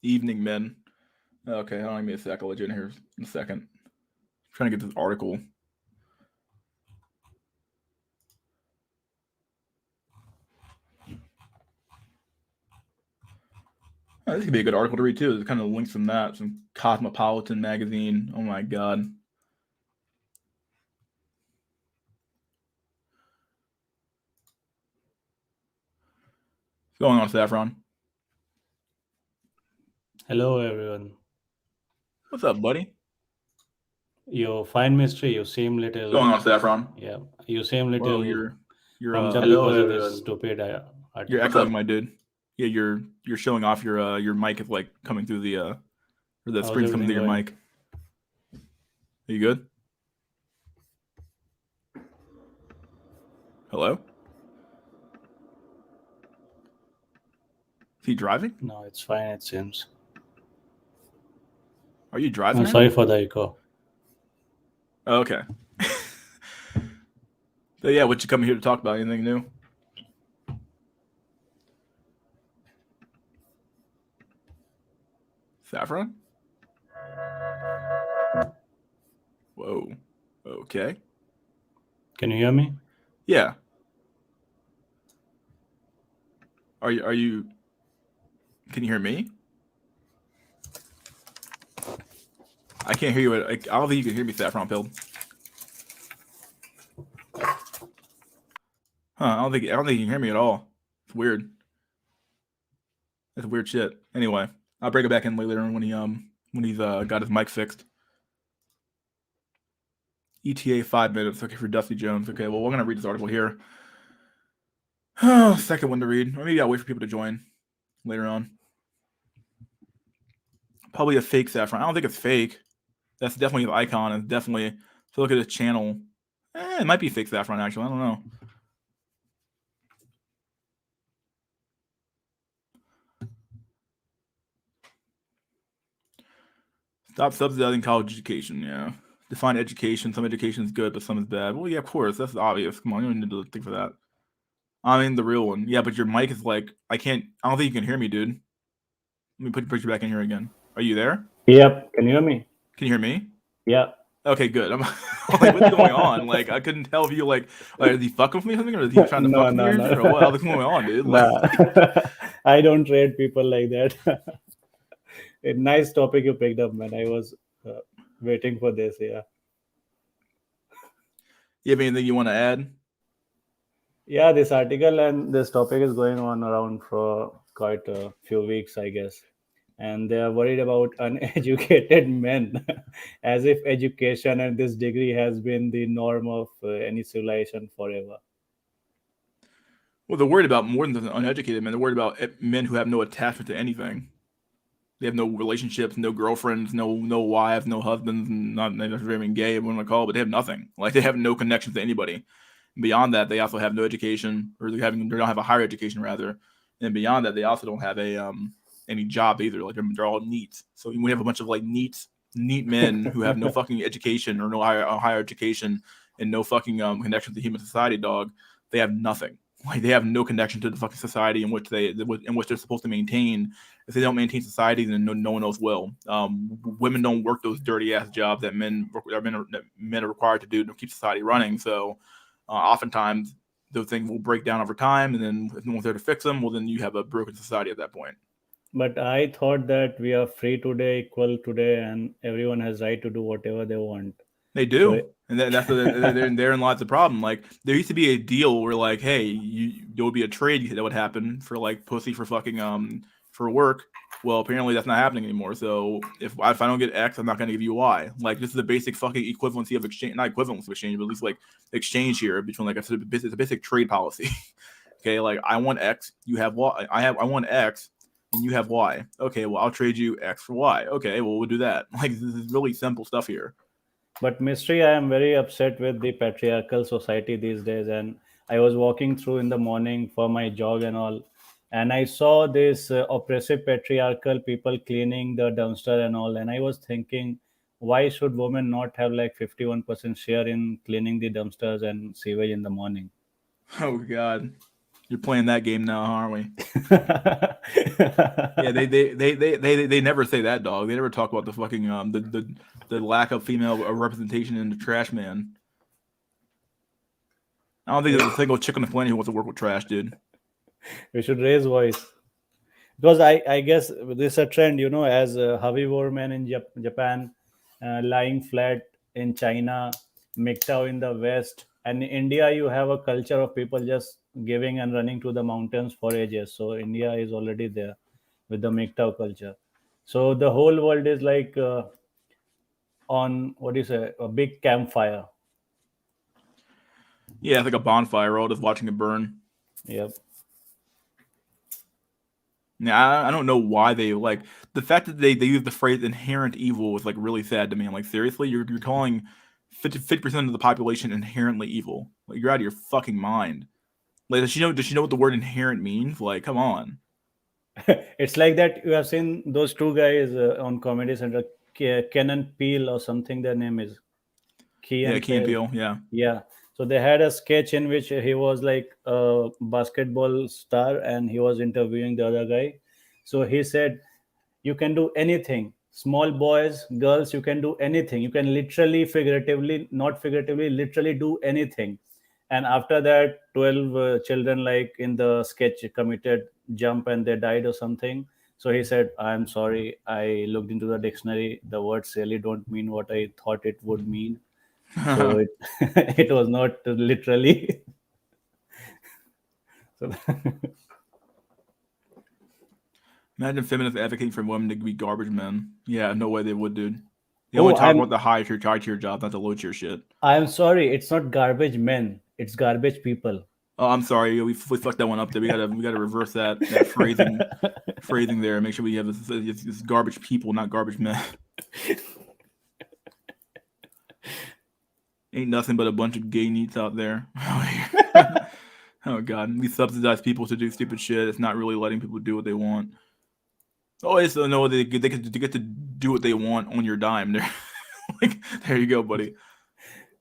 A: Evening men. Okay, hold on, give me a sec. I'll let you in here in a second. I'm trying to get this article. Oh, this could be a good article to read too. There's kind of links from that, some Cosmopolitan magazine. Oh my god. What's going on, Saffron?
H: Hello everyone.
A: What's up, buddy?
H: You find mystery. You seem little.
A: What's going on, Saffron?
H: Yeah, you seem little.
A: Whoa, you're
H: Hello everyone. Stupid.
A: You're echoing, my dude. Yeah, you're showing off your mic is like coming through the or the screen's coming through your mic. Are you good? Hello? Is he driving?
H: No, it's fine. It seems.
A: Are you driving?
H: I'm sorry for the echo.
A: Oh, okay. So yeah, what you coming here to talk about? Anything new? Saffron? Whoa. Okay.
H: Can you hear me?
A: Yeah. Are you can you hear me? I can't hear you. I don't think you can hear me, Saffron Pill. I don't think you can hear me at all. It's weird. That's weird shit. Anyway, I'll bring it back in later when he's got his mic fixed. ETA 5 minutes. Okay, for Dusty Jones. Okay, well we're gonna read this article here. Second one to read. Or maybe I'll wait for people to join later on. Probably a fake Saffron. I don't think it's fake. That's definitely the icon. It's definitely, if you look at his channel, it might be fake Saffron actually. I don't know. Stop subsidizing college education. Yeah. Define education. Some education is good, but some is bad. Well, yeah, of course. That's obvious. Come on, you don't need to think for that. I mean, the real one. Yeah, but your mic is like, I don't think you can hear me, dude. Let me put you back in here again. Are you there?
H: Yep. Can you hear me?
A: Can you hear me?
H: Yeah.
A: Okay, good. I'm like, what's going on? Like, I couldn't tell if you like is he fucking with me or something, or is he trying to fuck me or what? What's going on, dude? Like,
H: I don't rate people like that. A nice topic you picked up, man. I was waiting for this. Yeah.
A: You have anything you want to add?
H: Yeah, this article and this topic is going on around for quite a few weeks, I guess. And they are worried about uneducated men, as if education and this degree has been the norm of any civilization forever.
A: Well, they're worried about more than the uneducated men. They're worried about men who have no attachment to anything. They have no relationships, no girlfriends, no wives, no husbands, not necessarily gay, what you want to call it, but they have nothing. Like they have no connection to anybody. And beyond that, they also have no education, or they don't have a higher education rather. And beyond that, they also don't have any job either. Like they're all NEETs. So we have a bunch of like neat men who have no fucking education or no higher education and no fucking connection to human society. Dog, they have nothing. Like they have no connection to the fucking society in which they're supposed to maintain. If they don't maintain society, then no one else will. Women don't work those dirty ass jobs that men are required to do to keep society running. So oftentimes those things will break down over time, and then if no one's there to fix them, well then you have a broken society at that point.
H: But I thought that we are free today, equal today, and everyone has right to do whatever they want.
A: They do, and therein lies the problem. Like there used to be a deal where like, hey, there would be a trade that would happen for like pussy for fucking for work. Well, apparently that's not happening anymore. So if I don't get X, I'm not going to give you Y. Like, this is the basic fucking equivalency of exchange, not equivalence of exchange, but at least like exchange here between like it's a basic trade policy. Okay, like I want X, you have Y. I want X, and you have Y. Okay, well I'll trade you X for Y. Okay, well we'll do that. Like, this is really simple stuff here.
H: But mystery, I am very upset with the patriarchal society these days. And I was walking through in the morning for my jog and all, and I saw this oppressive patriarchal people cleaning the dumpster and all. And I was thinking, why should women not have like 51% share in cleaning the dumpsters and sewage in the morning?
A: Oh God, you're playing that game now, aren't we? Yeah, they never say that, dog. They never talk about the fucking the lack of female representation in the trash man. I don't think there's a single chick on the planet who wants to work with trash, dude.
H: We should raise voice, because I guess this is a trend, as herbivore men in Japan, lying flat in China, MGTOW in the West, and in India you have a culture of people just giving and running to the mountains for ages. So India is already there with the MGTOW culture. So the whole world is like on, what do you say, a big campfire.
A: Yeah, it's like a bonfire. We're all just watching it burn.
H: Yep.
A: Yeah, I don't know why they like the fact that they use the phrase inherent evil is like really sad to me. I'm like, seriously, you're calling 50% of the population inherently evil? Like, you're out of your fucking mind. Like, does she know what the word inherent means? Like, come on.
H: It's like that. You have seen those two guys on Comedy Central, Ken and Peel or something. Their name is Key
A: Yeah,
H: and
A: Key and
H: Peele.
A: Peele. Yeah.
H: Yeah. So they had a sketch in which he was like a basketball star and he was interviewing the other guy. So he said, "You can do anything. Small boys, girls, you can do anything. You can literally, figuratively, not figuratively, literally do anything." And after that, 12 children, like in the sketch, committed jump and they died or something. So he said, "I'm sorry. I looked into the dictionary. The words really don't mean what I thought it would mean. So it, it was not literally." So
A: Imagine feminists advocating for women to be garbage men. Yeah, no way they would, dude. They
H: oh,
A: only talk about the high tier jobs, not the low tier shit.
H: I'm sorry. It's not garbage men. It's garbage people.
A: Oh, I'm sorry. We fucked that one up there. We gotta reverse that phrasing there. Make sure we have this garbage people, not garbage men. Ain't nothing but a bunch of gay neats out there. Oh God, we subsidize people to do stupid shit. It's not really letting people do what they want. Oh, it's no, they get to do what they want on your dime. There, like, there you go, buddy.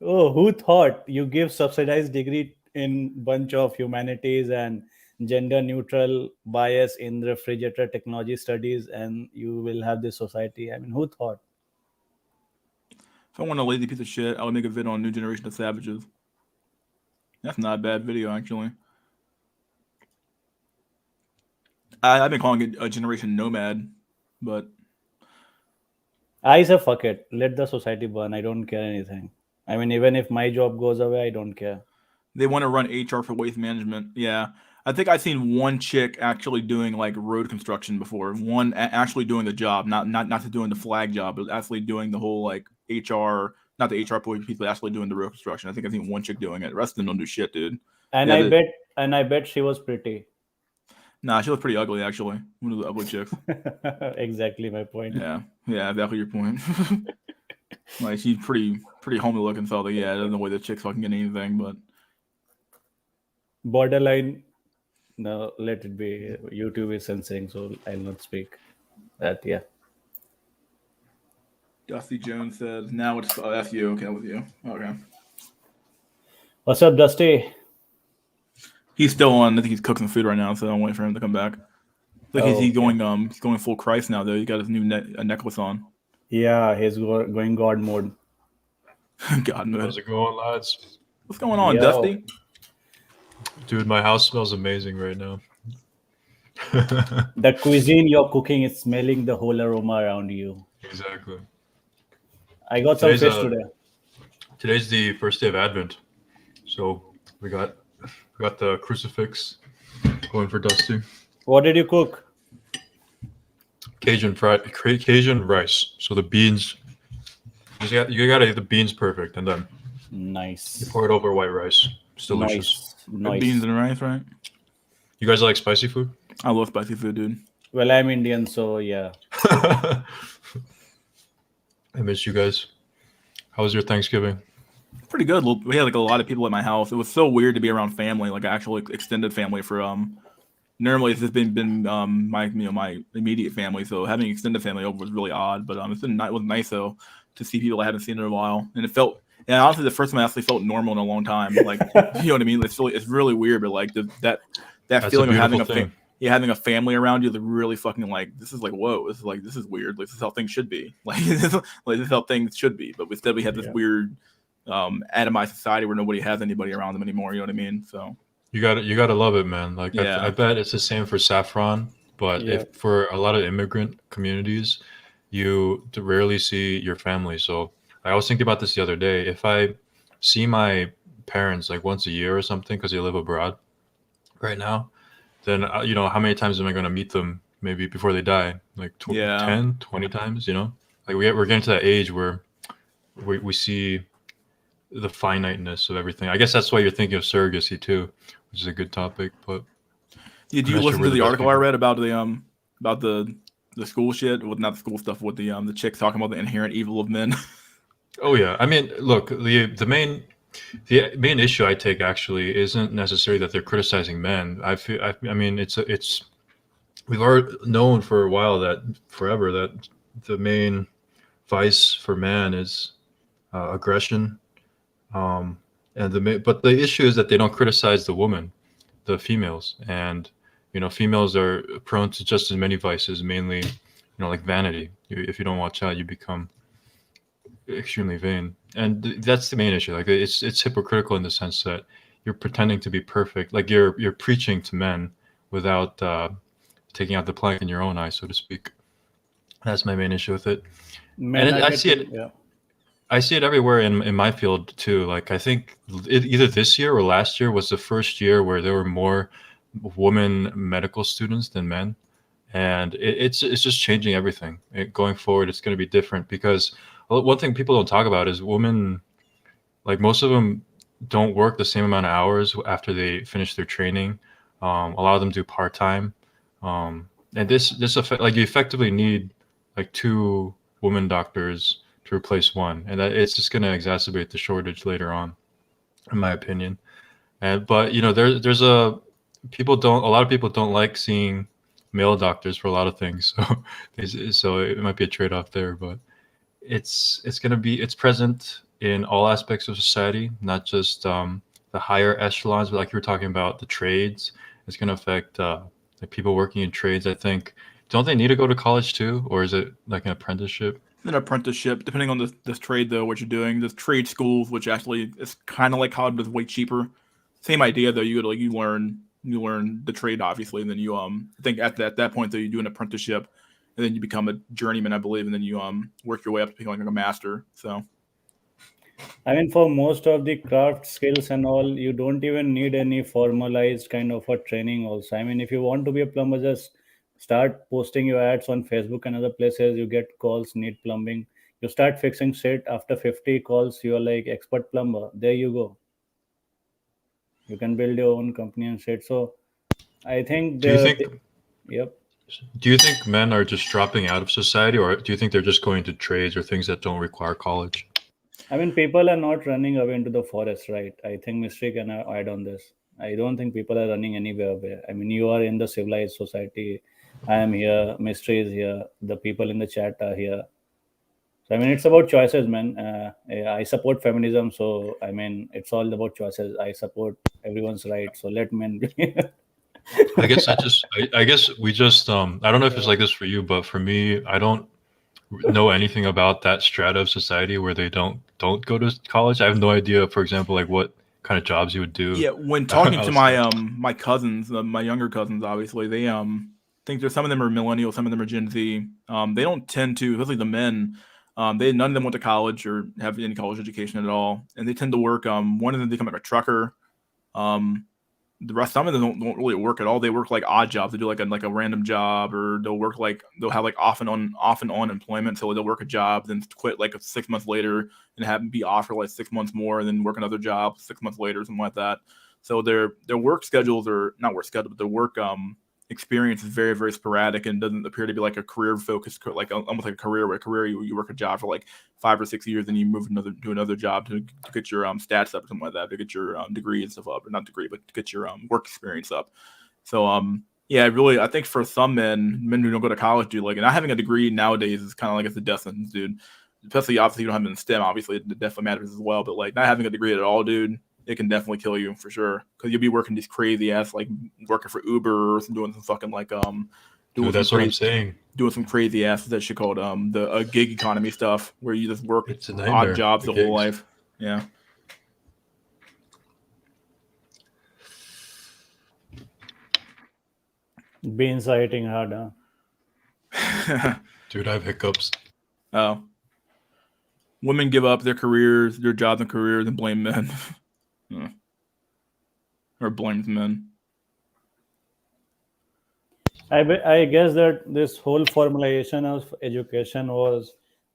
H: Oh, who thought you give subsidized degree in bunch of humanities and gender neutral bias in refrigerator technology studies and you will have this society? I mean, who thought?
A: If I want a lazy piece of shit, I would make a video on New Generation of Savages. That's not a bad video, actually. I've been calling it a generation nomad, but
H: I say fuck it. Let the society burn. I don't care anything. I mean, even if my job goes away, I don't care.
A: they want to run HR for waste management. Yeah. I think I've seen one chick actually doing like road construction before. One actually doing the job, not doing the flag job, but actually doing the whole like HR, not the HR piece, but actually doing the road construction. I think I've seen one chick doing it. The rest of them don't do shit, dude.
H: And
A: Yeah,
H: I bet she was pretty.
A: Nah, she was pretty ugly actually. One of the ugly chicks.
H: Exactly my point.
A: Yeah, exactly your point. Like, she's pretty homely looking, so like, yeah, I don't know why the chick's fucking getting anything, but
H: Borderline. No, let it be. YouTube is censoring, so I'll not speak. That, yeah.
A: Dusty Jones says now it's that's you. Okay, with you. Okay.
H: What's up, Dusty?
A: He's still on. I think he's cooking food right now, so I'm waiting for him to come back. Look, he's going full Christ now though. He got his new necklace on.
H: Yeah, he's going God mode.
A: God mode.
I: How's it going, lads?
A: What's going on,
H: Yo.
A: Dusty?
I: Dude, my house smells amazing right now.
H: The cuisine you're cooking is smelling the whole aroma around you.
I: Exactly.
H: I got some
I: Today's,
H: fish today.
I: Today's the first day of Advent, so we got the crucifix going for Dusty.
H: What did you cook?
I: Cajun rice. So the beans, you gotta get the beans perfect, and then you
H: Nice.
I: pour it over white rice. It's delicious.
A: Beans and rice, right?
I: You guys like spicy food?
A: I love spicy food, dude.
H: Well, I'm Indian, so yeah.
I: I miss you guys. How was your Thanksgiving?
A: Pretty good. We had like a lot of people at my house. It was so weird to be around family, like actual extended family. For normally it's just been my immediate family. So having extended family over was really odd. But it was nice though to see people I haven't seen in a while, and it felt. And honestly, the first time I actually felt normal in a long time. Like you know what I mean? It's really weird, but like that
I: That's
A: feeling
I: a
A: of having
I: beautiful thing.
A: having a family around you that really fucking like this is like whoa, this is weird. Like this is how things should be. Like this is how things should be. But instead we have this weird atomized society where nobody has anybody around them anymore. You know what I mean? So
I: You gotta love it, man. Like
A: Yeah.
I: I bet it's the same for saffron, but
H: Yeah.
I: if for a lot of immigrant communities, you rarely see your family. So I was thinking about this the other day. If I see my parents like once a year or something because they live abroad right now, then how many times am I going to meet them maybe before they die? Like
A: Yeah.
I: 10, 20 times, Like we're getting to that age where we see the finiteness of everything. I guess that's why you're thinking of surrogacy too, which is a good topic. But
A: Yeah, do you
I: I'm not sure
A: listen
I: we're
A: to
I: the
A: the
I: best
A: article I
I: people.
A: read about the school shit? Well, not the school stuff with the chicks talking about the inherent evil of men.
I: Oh yeah, I mean, look, the main issue I take actually isn't necessarily that they're criticizing men. I mean, it's we've already known for a while that forever that the main vice for man is aggression, and but the issue is that they don't criticize the woman, the females, and females are prone to just as many vices, mainly like vanity. If you don't watch out, you become extremely vain, and that's the main issue. Like it's hypocritical in the sense that you're pretending to be perfect, like you're preaching to men without taking out the plank in your own eye, so to speak. That's my main issue with it.
H: Men
I: And
H: are
I: I see it.
H: getting- Yeah.
I: I see it everywhere in my field too. Like I think either this year or last year was the first year where there were more women medical students than men, and it's just changing everything. Going forward, it's going to be different because one thing people don't talk about is women. Like most of them don't work the same amount of hours after they finish their training. A lot of them do part time, and this affect like you effectively need like 2 women doctors to replace one, and that it's just going to exacerbate the shortage later on, in my opinion. And but there's a lot of people don't like seeing male doctors for a lot of things, so it might be a trade off there, but it's present in all aspects of society, not just the higher echelons, but like you were talking about the trades. It's going to affect the people working in trades. I think, don't they need to go to college too, or is it like an apprenticeship?
A: An apprenticeship, depending on this trade though, what you're doing. There's trade schools, which actually is kind of like college, but it's way cheaper. Same idea though. You learn the trade obviously, and then you I think at that point though you do an apprenticeship, and then you become a journeyman, I believe, and then you work your way up to becoming like a master. So
H: I mean, for most of the craft skills and all, you don't even need any formalized kind of a training. Also, I mean, if you want to be a plumber, just start posting your ads on Facebook and other places. You get calls, need plumbing. You start fixing shit. After 50 calls, you're like expert plumber. There you go. You can build your own company and shit. So I think
I: Do you think
H: yep.
I: do you think men are just dropping out of society, or do you think they're just going to trades or things that don't require college?
H: I mean, people are not running away into the forest, right? I think Mystery can add on this. I don't think people are running anywhere away. I mean, you are in the civilized society. I am here. Mystery is here. The people in the chat are here. So, I mean, it's about choices, man. I support feminism. So, I mean, it's all about choices. I support everyone's right. So, let men be.
I: I guess we just I don't know if it's like this for you, but for me, I don't know anything about that strata of society where they don't go to college. I have no idea, for example, like what kind of jobs you would do.
A: yeah, when talking to my
I: outside.
A: my cousins, my younger cousins, obviously they think there's some of them are millennials, some of them are Gen Z. They don't tend to, especially the men. None of them went to college or have any college education at all, and they tend to work. One of them become like a trucker. Um, the rest some of them don't really work at all. They work like odd jobs. They do like a random job, or they'll have like off and on employment. So they'll work a job, then quit like 6 months later, and have be off for like 6 months more, and then work another job 6 months later, something like that. So their work schedules are not work schedule, but their work experience is very, very sporadic and doesn't appear to be like a career focused, like almost like a career. Where a career you work a job for like 5 or 6 years, and you move to another job to get your stats up or something like that, to get your degree and stuff up, or not degree, but to get your work experience up. So yeah, really, I think for some men who don't go to college, dude, like, and not having a degree nowadays is kind of like it's a death sentence, dude. Especially obviously you don't have it in STEM, obviously it definitely matters as well. But like not having a degree at all, dude, it can definitely kill you for sure, because you'll be working these crazy ass, like working for Uber or doing some fucking like doing
I: Dude, that's what I'm saying.
A: doing some crazy ass that shit called the gig economy stuff, where you just work
I: It's a nightmare,
A: odd jobs
I: the
A: the whole
I: gigs.
A: life. Yeah.
H: Beans are hitting hard, huh?
I: Dude, I have hiccups.
A: Oh. Women give up their careers, their jobs and careers, and blame men. Or blames men.
H: I guess that this whole formalization of education was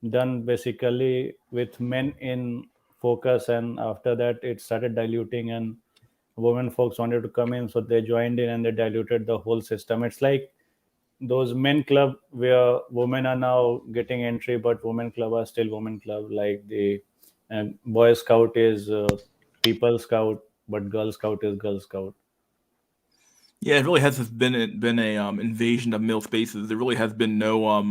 H: done basically with men in focus, and after that it started diluting, and women folks wanted to come in, so they joined in and they diluted the whole system. It's like those men club where women are now getting entry, but women club are still women club. Like the Boy Scout is People Scout, but Girl Scout is Girl Scout.
A: Yeah, it really has been a invasion of male spaces. There really has been no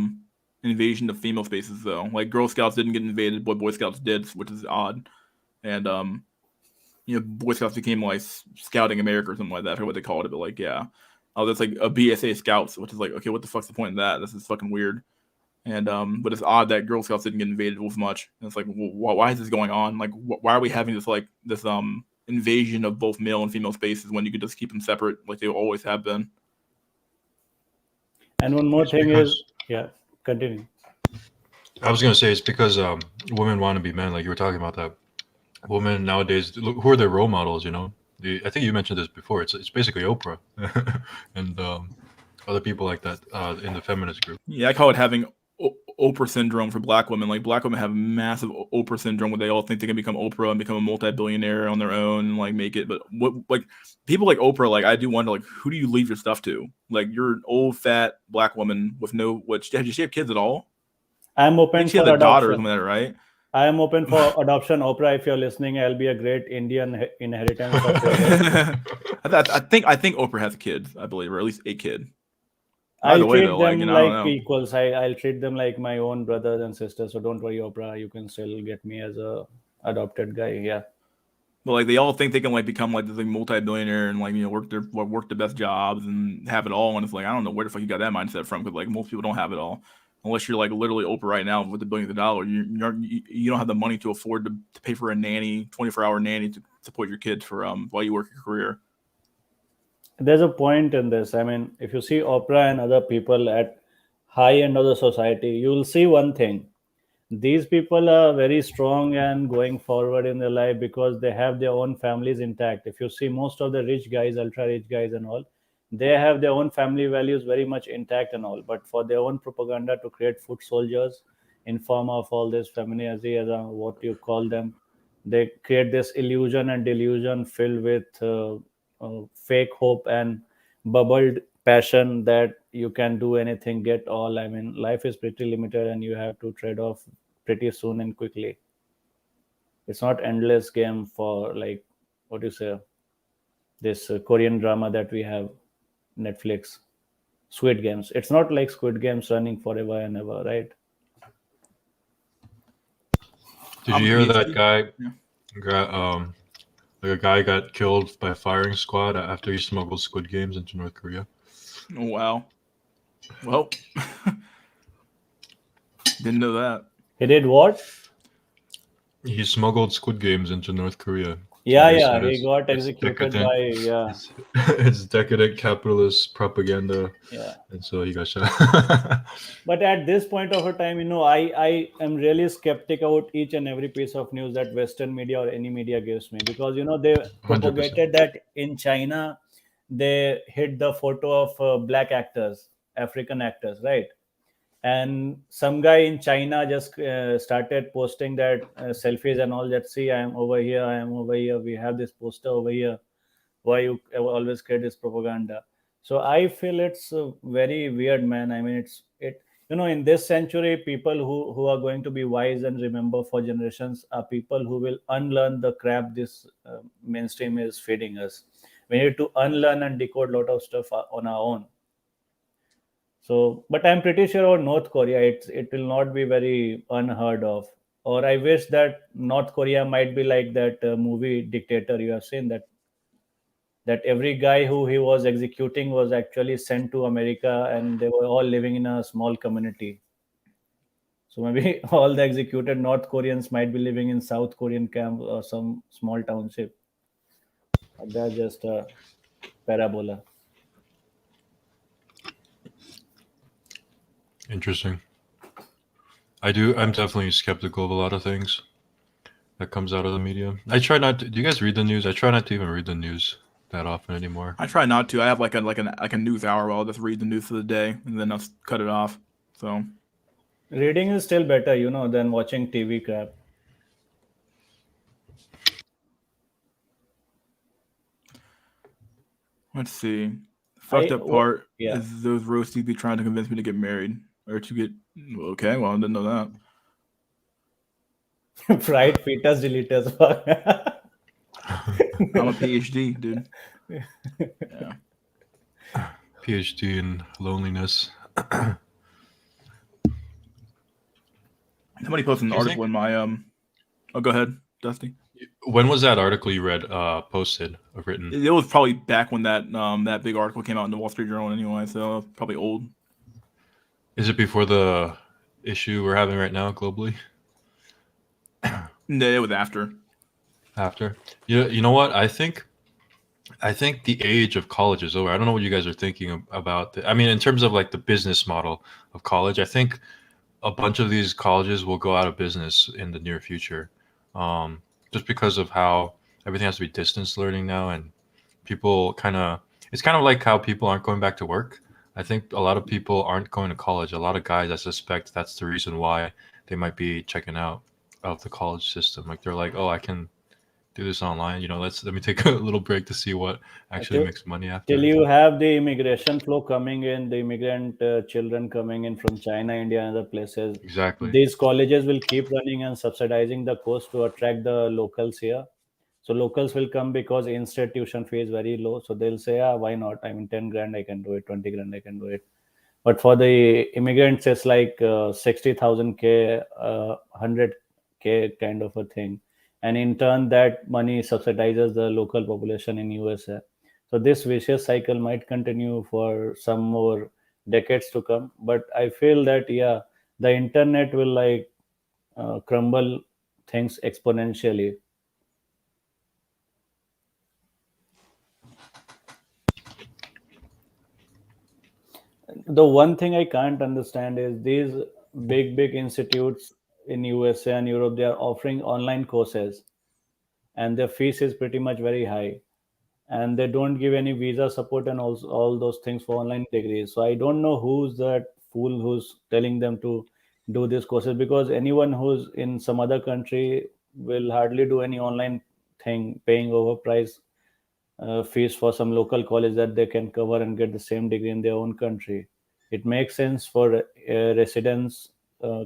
A: invasion of female spaces though. Like Girl Scouts didn't get invaded, but Boy Scouts did, which is odd. And Boy Scouts became like Scouting America or something like that. I forget what they called it, but like yeah, oh, that's like a BSA Scouts, which is like, okay, what the fuck's the point of that? This is fucking weird. And but it's odd that Girl Scouts didn't get invaded with much. And it's like, why is this going on? Like, why are we having this invasion of both male and female spaces when you could just keep them separate like they always have been?
H: And one more
I: It's
H: thing
I: because
H: is, yeah, continue.
I: I was gonna say it's because women want to be men, like you were talking about that. Women nowadays, who are their role models? I think you mentioned this before. It's basically Oprah and other people like that in the feminist group.
A: Yeah, I call it having Oprah syndrome for Black women. Like Black women have massive Oprah syndrome, where they all think they can become Oprah and become a multi-billionaire on their own and like make it. But what, like people like Oprah, like I do wonder, like who do you leave your stuff to? Like you're an old fat Black woman with no did she have kids at all?
H: I'm
A: I
H: open
A: think she
H: for
A: had a daughter or
H: adoption.
A: something like that, right?
H: I am open for adoption. Oprah, if you're listening, I'll be a great Indian inheritance of your
A: I think Oprah has kids, I believe, or at least a kid.
H: I'll
A: Either way,
H: treat
A: though, like
H: them
A: I don't
H: like
A: know.
H: equals. I'll treat them like my own brothers and sisters. So don't worry, Oprah. You can still get me as a adopted guy. Yeah.
A: But like they all think they can like become like this like multi-billionaire and like work the best jobs and have it all, and it's like I don't know where the fuck you got that mindset from, because like most people don't have it all, unless you're like literally Oprah right now with the billions of dollars. You don't have the money to afford to pay for a nanny, 24-hour nanny to support your kids for while you work your career.
H: There's a point in this. I mean, if you see Oprah and other people at high end of the society, you will see one thing. These people are very strong and going forward in their life because they have their own families intact. If you see most of the rich guys, ultra rich guys and all, they have their own family values very much intact and all, but for their own propaganda to create foot soldiers in form of all this femininity, as what you call them, they create this illusion and delusion filled with fake hope and bubbled passion that you can do anything, get all. I mean, life is pretty limited and you have to trade off pretty soon and quickly. It's not endless game for like what do you say, this Korean drama that we have, Netflix, Squid Games. It's not like Squid Games running forever and ever, right?
I: Did you hear that guy like a guy got killed by a firing squad after he smuggled Squid Games into North Korea?
A: Oh, wow. Well, didn't know that.
H: He did what?
I: He smuggled Squid Games into North Korea.
H: Yeah,
I: He
H: yeah,
I: said
H: he got executed
I: decadent.
H: by, yeah,
I: It's decadent capitalist propaganda,
H: yeah.
I: and so he got shot.
H: But at this point of a time, I am really skeptic about each and every piece of news that Western media or any media gives me, because they
I: 100%.
H: propagated that in China they hid the photo of black actors, African actors, right? And some guy in China just started posting that selfies and all that. See, I am over here, I am over here. We have this poster over here. Why you always create this propaganda? So I feel it's very weird, man. I mean, it. In this century, people who are going to be wise and remember for generations are people who will unlearn the crap this mainstream is feeding us. We need to unlearn and decode a lot of stuff on our own. So, but I'm pretty sure about North Korea, it will not be very unheard of. Or I wish that North Korea might be like that movie Dictator. You have seen that every guy who he was executing was actually sent to America, and they were all living in a small community. So maybe all the executed North Koreans might be living in South Korean camp or some small township. That's just a parabola.
I: Interesting. I'm definitely skeptical of a lot of things that comes out of the media. I try not to. Do you guys read the news? I try not to even read the news that often anymore.
A: I try not to. I have like a news hour where I'll just read the news for the day and then I'll cut it off. So
H: Reading is still better, than watching TV crap.
A: let's see. Fucked up
H: What?
A: part
H: Yeah.
A: is those roasties be trying to convince me to get married or to get. Okay, well I didn't know that.
H: Fried fetus deleters.
A: I'm a PhD, dude. Yeah.
I: PhD in loneliness.
A: Somebody posted an
I: Do you
A: article in my Oh, go ahead, Dusty.
I: When was that article you read posted or written?
A: It was probably back when that big article came out in the Wall Street Journal anyway, so probably old.
I: Is it before the issue we're having right now globally?
A: No, it was after.
I: After? You know what? I think the age of college is over. I don't know what you guys are thinking about. I mean, in terms of like the business model of college, I think a bunch of these colleges will go out of business in the near future, just because of how everything has to be distance learning now, and people it's kind of like how people aren't going back to work. I think a lot of people aren't going to college. A lot of guys, I suspect that's the reason why they might be checking out of the college system. Like they're like, oh, I can do this online. Let me take a little break to see what actually
H: Till,
I: makes money
H: till
I: after.
H: you have the immigration flow coming in, the immigrant children coming in from China, India, and other places,
I: Exactly.
H: these colleges will keep running and subsidizing the cost to attract the locals here. So locals will come because in-state tuition fee is very low. So they'll say, why not? I mean, 10 grand I can do it, 20 grand I can do it. But for the immigrants, it's like 60,000 K, 100 K kind of a thing. And in turn, that money subsidizes the local population in USA. So this vicious cycle might continue for some more decades to come. But I feel that, yeah, the internet will like crumble things exponentially. The one thing I can't understand is these big institutes in USA and Europe, they are offering online courses, and their fees is pretty much very high, and they don't give any visa support and all those things for online degrees. So I don't know who's that fool who's telling them to do these courses, because anyone who's in some other country will hardly do any online thing paying overpriced fees for some local college that they can cover and get the same degree in their own country. It makes sense for residence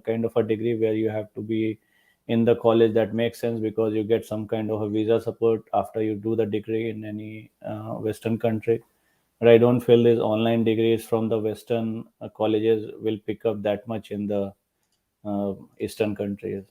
H: kind of a degree where you have to be in the college. That makes sense because you get some kind of a visa support after you do the degree in any Western country. But I don't feel these online degrees from the Western colleges will pick up that much in the Eastern countries.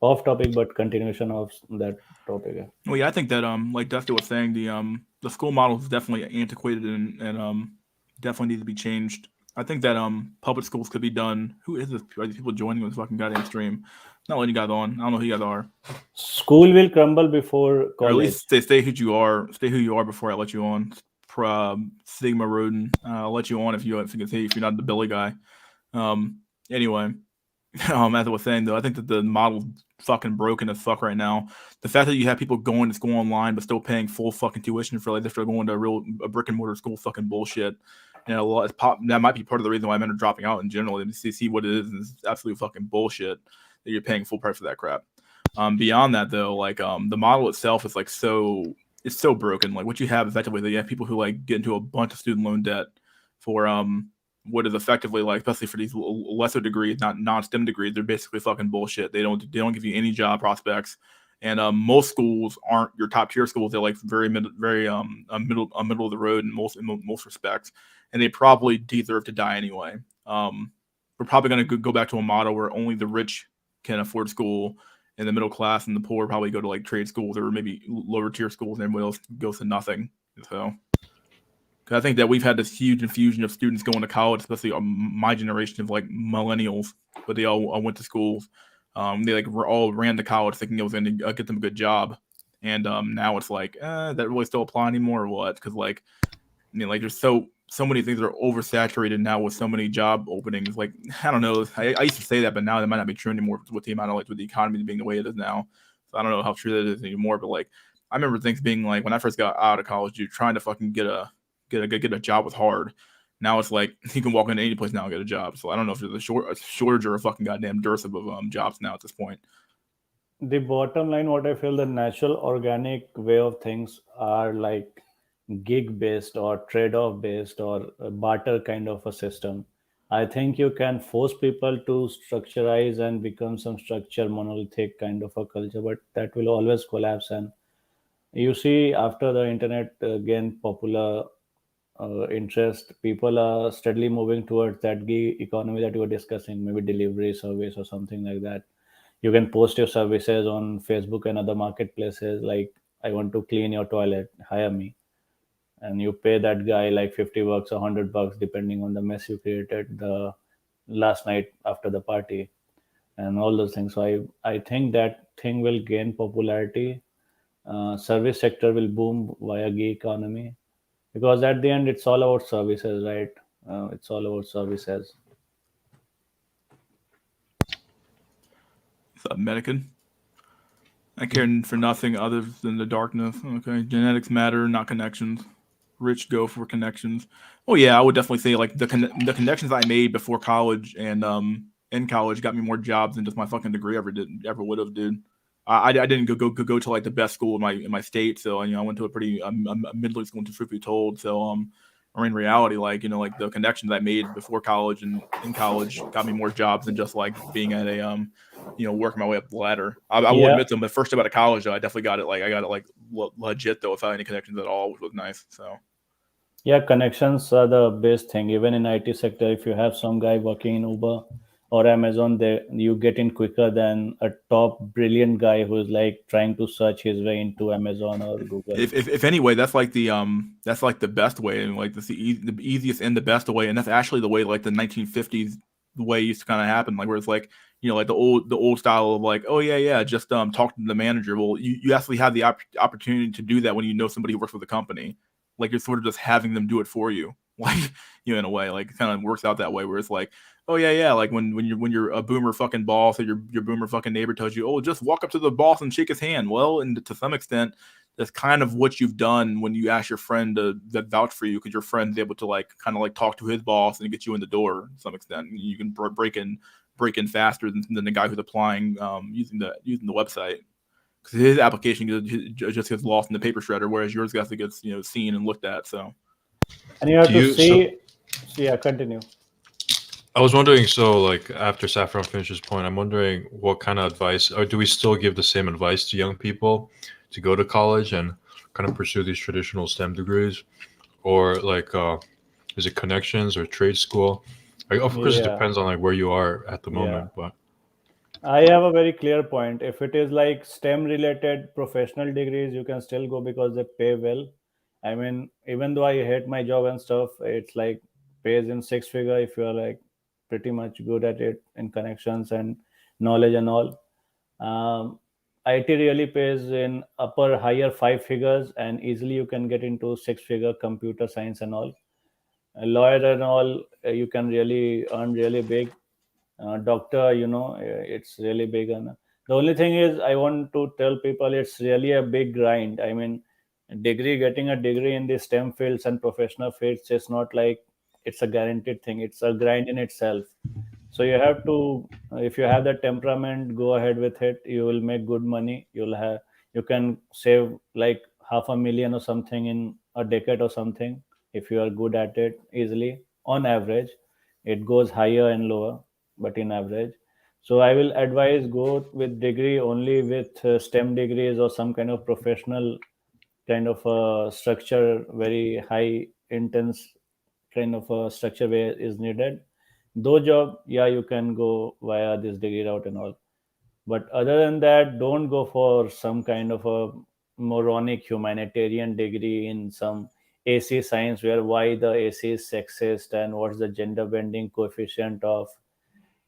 H: Off topic, but continuation of that topic.
A: Well, yeah, I think that like Dusty was saying, the school model is definitely antiquated and definitely needs to be changed. I think that public schools could be done. Who is this? Are these people joining this fucking goddamn stream? Not letting you guys on. I don't know who you guys are.
H: School will crumble before
A: Or at
H: college.
A: least stay who you are. Stay who you are before I let you on. Sigma Roden. I'll let you on if you're not the Billy guy. Anyway, As I was saying though, I think that the model's fucking broken as fuck right now. The fact that you have people going to school online but still paying full fucking tuition for like if they're going to a brick and mortar school, fucking bullshit. And a lot that might be part of the reason why men are dropping out in general. They see what it is, and it's absolute fucking bullshit that you're paying full price for that crap. Beyond that though, like the model itself is like it's so broken. Like what you have effectively, that you have people who like get into a bunch of student loan debt for what is effectively like, especially for these lesser degrees, not non-STEM degrees, they're basically fucking bullshit. They don't give you any job prospects, and most schools aren't your top tier schools. They're like very middle of the road in most respects, and they probably deserve to die anyway. We're probably going to go back to a model where only the rich can afford school, and the middle class and the poor probably go to like trade schools or maybe lower tier schools, and everybody else goes to nothing. So. I think that we've had this huge infusion of students going to college, especially my generation of like millennials, but they all went to schools. They like all ran to college thinking it was going to get them a good job, and now it's like that really still apply anymore or what? Because like, I mean, like there's so many things that are oversaturated now with so many job openings. Like I don't know, I used to say that, but now that might not be true anymore with the amount of like with the economy being the way it is now. So I don't know how true that is anymore. But like I remember things being like when I first got out of college, dude, trying to fucking get a job was hard. Now it's like you can walk into any place now and get a job. So I don't know if there's a shortage or a fucking goddamn dearth of jobs now at this point.
H: The bottom line, what I feel, the natural organic way of things are like gig based or trade off based or a barter kind of a system. I think you can force people to structureize and become some structure monolithic kind of a culture, but that will always collapse. And you see, after the internet gained popular interest, people are steadily moving towards that gig economy that you were discussing, maybe delivery service or something like that. You can post your services on Facebook and other marketplaces, like, I want to clean your toilet, hire me. And you pay that guy like 50 bucks or 100 bucks, depending on the mess you created the last night after the party and all those things. So I think that thing will gain popularity. Service sector will boom via gig economy, because at the end it's all about services, right? It's all about services.
A: What's up, Medican? I care for nothing other than the darkness. Okay, genetics matter, not connections. Rich go for connections. Oh yeah, I would definitely say like the connections I made before college and in college got me more jobs than just my fucking degree ever would have, dude. I didn't go to like the best school in my state, so I went to a pretty a middle school, to truth be told. So or in reality, like like the connections I made before college and in college got me more jobs than just like being at a working my way up the ladder. I will
H: Yeah,
A: admit them. The first time out of college, though, I definitely got it. Like I got it like legit though, without any connections at all, which was nice. So
H: yeah, connections are the best thing. Even in IT sector, if you have some guy working in Uber or Amazon, they you get in quicker than a top brilliant guy who's like trying to search his way into Amazon or Google.
A: if anyway, that's like the best way, and like the easiest and the best way, and that's actually the way like the 1950s the way it used to kind of happen, like where it's like like the old style of like, oh yeah, just talk to the manager. Well, you actually have the opportunity to do that when you know somebody who works for the company. Like you're sort of just having them do it for you, like in a way, like it kind of works out that way where it's like, oh yeah, like when you're a boomer fucking boss or your boomer fucking neighbor tells you, oh, just walk up to the boss and shake his hand. Well, and to some extent, that's kind of what you've done when you ask your friend to that vouch for you, because your friend's able to like kind of like talk to his boss and get you in the door to some extent. You can break in faster than the guy who's applying using the website, because his application just gets lost in the paper shredder, whereas yours has to get seen and looked at. So
H: And you have
I: Do
H: to
I: you
H: see, yeah, continue.
I: I was wondering, so like after Saffron finishes point, I'm wondering what kind of advice, or do we still give the same advice to young people to go to college and kind of pursue these traditional STEM degrees, or like is it connections or trade school? Like, of course, it
H: Yeah,
I: depends on like where you are at the
H: yeah.
I: moment, but
H: I have a very clear point. If it is like STEM related professional degrees, you can still go because they pay well. I mean, even though I hate my job and stuff, it's like pays in six figure if you're like pretty much good at it in connections and knowledge and all. IT really pays in upper higher five figures, and easily you can get into six figure computer science and all. A lawyer and all, you can really earn really big. doctor, it's really big. And the only thing is, I want to tell people it's really a big grind. I mean, getting a degree in the STEM fields and professional fields is not like it's a guaranteed thing. It's a grind in itself. So you have to, if you have that temperament, go ahead with it. You will make good money. You can save like half a million or something in a decade or something if you are good at it easily. On average, it goes higher and lower, but in average. So I will advise go with degree only with STEM degrees or some kind of professional kind of a structure, very high intense kind of a structure where is needed. Though job, yeah, you can go via this degree route and all. But other than that, don't go for some kind of a moronic humanitarian degree in some AC science where why the AC is sexist and what's the gender bending coefficient of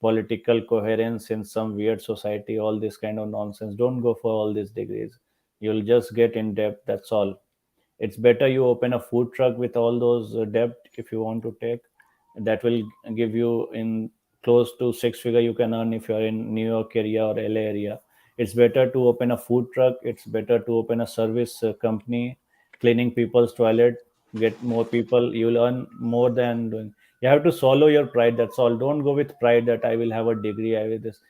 H: political coherence in some weird society, all this kind of nonsense. Don't go for all these degrees. You'll just get in depth, that's all. It's better you open a food truck with all those debt if you want to take. That will give you in close to six figure you can earn if you're in New York area or LA area. It's better to open a food truck. It's better to open a service company, cleaning people's toilet, get more people. You'll earn more than doing. You have to swallow your pride. That's all. Don't go with pride that I will have a degree. I will this.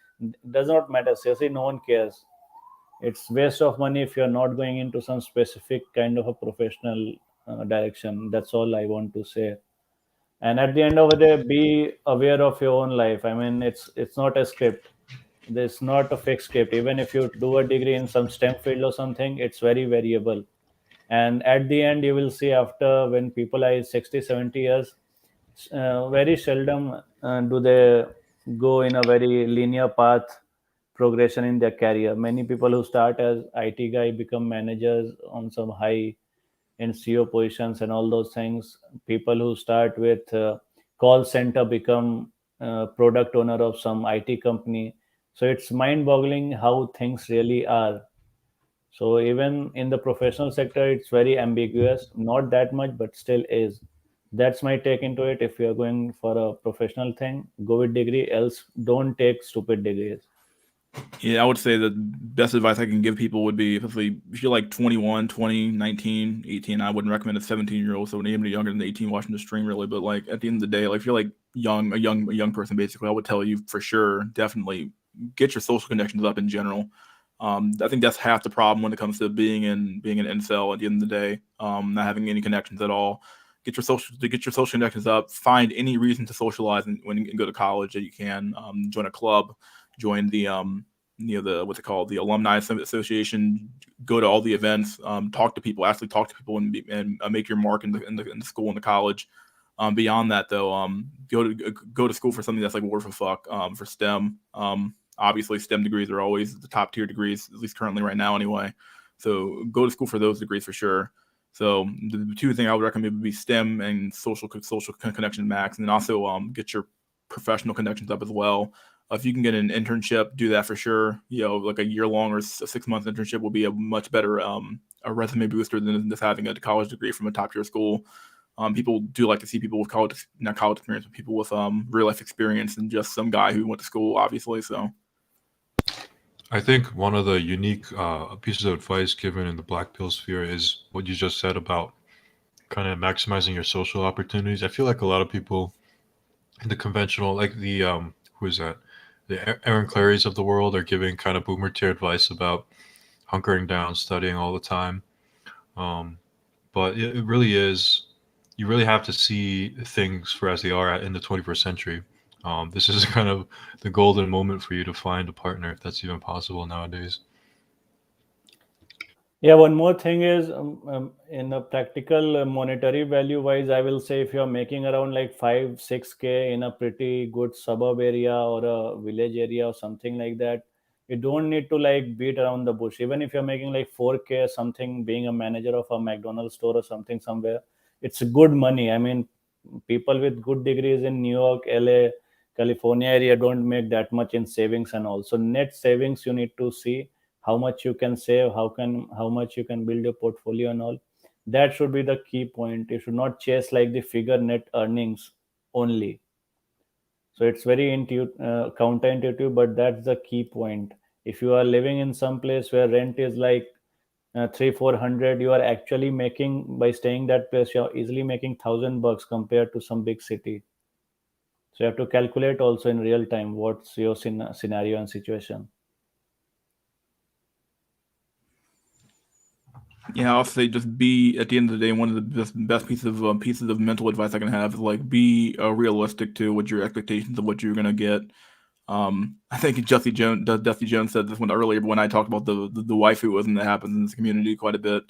H: Does not matter. Seriously, no one cares. It's waste of money if you're not going into some specific kind of a professional direction. That's all I want to say. And at the end of the day, be aware of your own life. I mean, it's not a script. There's not a fixed script. Even if you do a degree in some STEM field or something, it's very variable. And at the end, you will see after when people are 60, 70 years, very seldom do they go in a very linear path progression in their career. Many people who start as IT guy become managers on some high in CEO positions and all those things. People who start with call center become product owner of some IT company. So it's mind boggling how things really are. So even in the professional sector, it's very ambiguous. Not that much, but still is. That's my take into it. If you're going for a professional thing, go with degree. Else, don't take stupid degrees.
A: Yeah, I would say the best advice I can give people would be if you're like 21, 20, 19, 18, I wouldn't recommend a 17-year-old, so anybody younger than 18 watching the stream really, but like at the end of the day, like if you're like a young person basically, I would tell you for sure, definitely get your social connections up in general. I think that's half the problem when it comes to being an incel at the end of the day, not having any connections at all. Get your social connections up. Find any reason to socialize when you go to college that you can. Join a club, join the what's it called, the alumni association. Go to all the events. Talk to people. Actually talk to people and make your mark in the school and the college. Beyond that, though, go to school for something that's like worth a fuck. For STEM. Obviously, STEM degrees are always the top tier degrees, at least currently right now, anyway. So go to school for those degrees for sure. So the two things I would recommend would be STEM and social connection max, and then also get your professional connections up as well. If you can get an internship, do that for sure. Like a year long or a 6 month internship will be a much better a resume booster than just having a college degree from a top tier school. People do like to see people with not college experience, but people with real life experience and just some guy who went to school, obviously. So
I: I think one of the unique pieces of advice given in the Black Pill sphere is what you just said about kind of maximizing your social opportunities. I feel like a lot of people in the conventional, like the who is that? The Aaron Clarys of the world are giving kind of boomer tier advice about hunkering down, studying all the time. Um, but it really is, you really have to see things for as they are in the 21st century. This is kind of the golden moment for you to find a partner, if that's even possible nowadays.
H: Yeah, one more thing is in a practical monetary value wise, I will say if you're making around like 5, 6K in a pretty good suburb area or a village area or something like that, you don't need to like beat around the bush. Even if you're making like 4K or something, being a manager of a McDonald's store or something somewhere, it's good money. I mean, people with good degrees in New York, LA, California area don't make that much in savings and all. So net savings you need to see how much you can save, how much you can build your portfolio and all. That should be the key point. You should not chase like the figure net earnings only. So it's very counterintuitive, but that's the key point. If you are living in some place where rent is like 300-400, you are actually making, by staying that place, you're easily making $1,000 compared to some big city. So you have to calculate also in real time what's your scenario and situation.
A: Yeah, I'll say just be, at the end of the day, one of the best pieces of mental advice I can have is like be realistic to what your expectations of what you're gonna get. I think Dusty Jones said this one earlier when I talked about the waifuism that happens in this community quite a bit.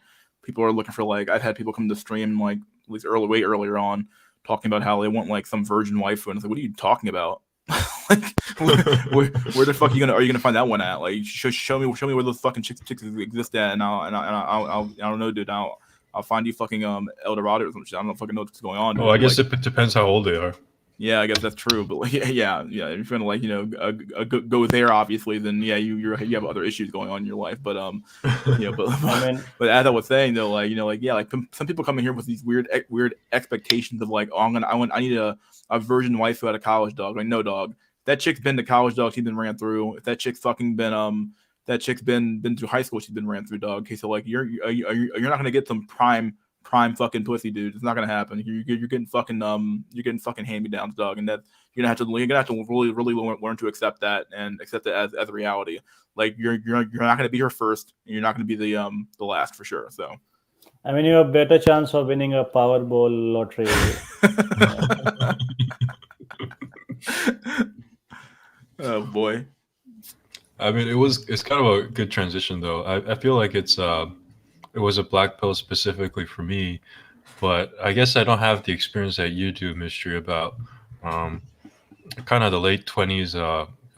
A: People are looking for, like, I've had people come to stream, like, at least way earlier on, talking about how they want like some virgin waifu, and it's like, what are you talking about? Like, where the fuck are you gonna find that one at? Like, show me where those fucking chicks exist at, and I don't know, dude. I'll find you fucking El Dorado or some shit. I don't fucking know what's going on. Dude.
I: Oh, I guess
A: like,
I: it depends how old they are.
A: Yeah, I guess that's true, but like, yeah. If you're gonna, like, go there, obviously, then yeah, you have other issues going on in your life. But
H: I mean,
A: but as I was saying though, like, some people come in here with these weird expectations of like, oh, I need a virgin waifu out of college, dog. Like, no, dog. That chick's been to college, dog. She's been ran through. If that chick's fucking been through high school, she's been ran through, dog. Okay, so like you're not gonna get some prime fucking pussy, dude. It's not gonna happen. You're getting fucking hand me downs, dog, and that you're gonna have to really learn to accept that, and accept it as a reality. Like, you're not gonna be her first, and you're not gonna be the last for sure. So
H: I mean, you have better chance of winning a Powerball lottery.
A: oh boy.
I: I mean, it's kind of a good transition though. I feel like it was a black pill specifically for me, but I guess I don't have the experience that you do, Mystery, about kind of the late 20s,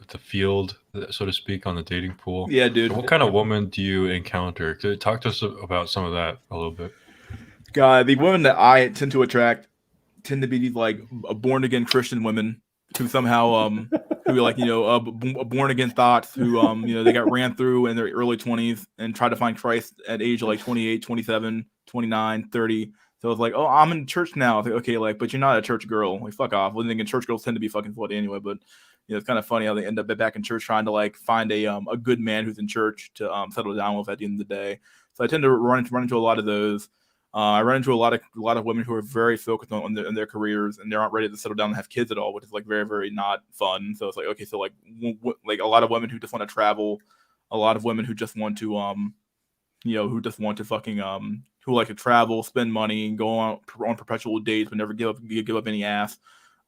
I: the field, so to speak, on the dating pool.
A: Yeah, dude.
I: What kind of woman do you encounter? Could you talk to us about some of that a little bit?
A: God, the women that I tend to attract tend to be these like born again Christian women who somehow who like born again thoughts, who they got ran through in their early 20s and tried to find Christ at age of like 28, 27, 29, 30. So it's like, oh, I'm in church now. It's like, okay, like, but you're not a church girl. Like, fuck off. Well, thinking church girls tend to be fucking slutty anyway. But it's kind of funny how they end up back in church trying to like find a good man who's in church to settle down with at the end of the day. So I tend to run into a lot of those. I run into a lot of women who are very focused on their careers, and they aren't ready to settle down and have kids at all, which is like very, very not fun. So it's like, okay, so like like a lot of women who just want to travel, a lot of women who just want to who like to travel, spend money, and go on perpetual dates, but never give up any ass.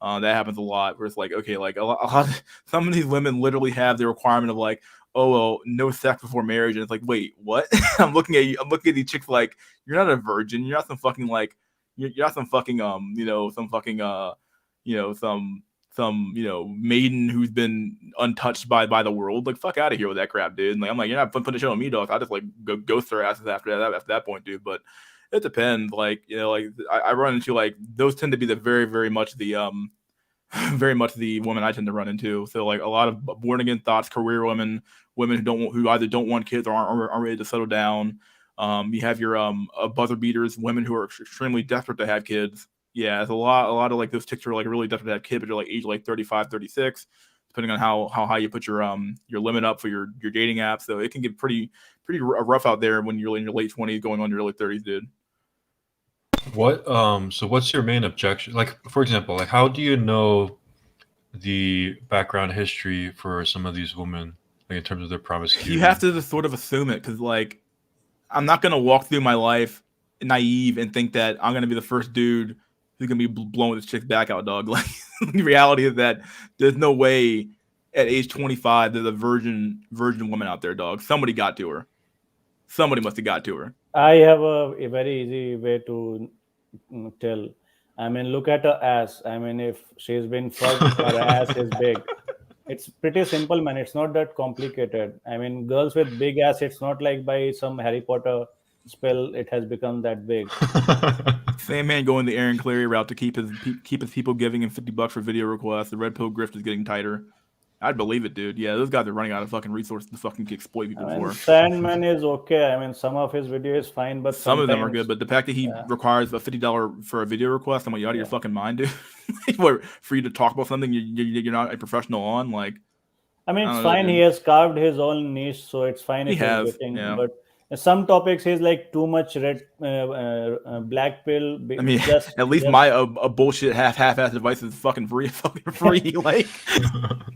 A: That happens a lot. Where it's like, okay, like a lot some of these women literally have the requirement of like, oh, well, no sex before marriage, and it's like, wait, what? I'm looking at these chicks like, you're not a virgin, you're not some fucking like, you're not some fucking some maiden who's been untouched by the world. Like, fuck out of here with that crap, dude. And like, I'm like, you're not putting a shit on me, dog. I just like go ghost their asses after that point, dude. But it depends. Like, like I run into like those tend to be the very, very much the woman I tend to run into. So like a lot of born again thoughts, career women who either don't want kids or aren't ready to settle down. You have your buzzer beaters, women who are extremely desperate to have kids. Yeah, it's a lot of like those chicks are like really desperate to have kids, but they're like age like 35, 36, depending on how high you put your limit up for your dating app. So it can get pretty rough out there when you're in your late 20s going on your early 30s, dude.
I: So what's your main objection? Like, for example, like how do you know the background history for some of these women, like in terms of their promiscuity?
A: You have to just sort of assume it, because like I'm not gonna walk through my life naive and think that I'm gonna be the first dude who's gonna be blowing this chick's back out, dog. Like, the reality is that there's no way at age 25 there's a virgin woman out there, dog. Somebody got to her. Somebody must have got to her.
H: I have a very easy way to tell. I mean, look at her ass. I mean, if she's been fucked, her ass is big. It's pretty simple, man. It's not that complicated. I mean, girls with big ass, it's not like by some Harry Potter spell it has become that big.
A: Same man going the Aaron Clary route to keep his people giving him $50 for video requests. The red pill grift is getting tighter. I'd believe it, dude. Yeah, those guys are running out of fucking resources to fucking exploit people
H: I mean,
A: for.
H: Sandman is okay. I mean, some of his video is fine, but
A: Some of them are
H: sometimes,
A: good, but the fact that he
H: yeah.
A: requires a $50 for a video request, I'm like, you out of your
H: Yeah.
A: fucking mind, dude. Where for you to talk about something you're not a professional on, like,
H: I mean,
A: I
H: it's
A: don't know,
H: fine. He
A: dude.
H: has carved his own niche, so it's fine
A: He
H: if he's
A: has,
H: getting.
A: yeah.
H: But some topics, he's like too much red, black pill.
A: I mean,
H: Just,
A: at least my a bullshit half-ass advice is fucking free, like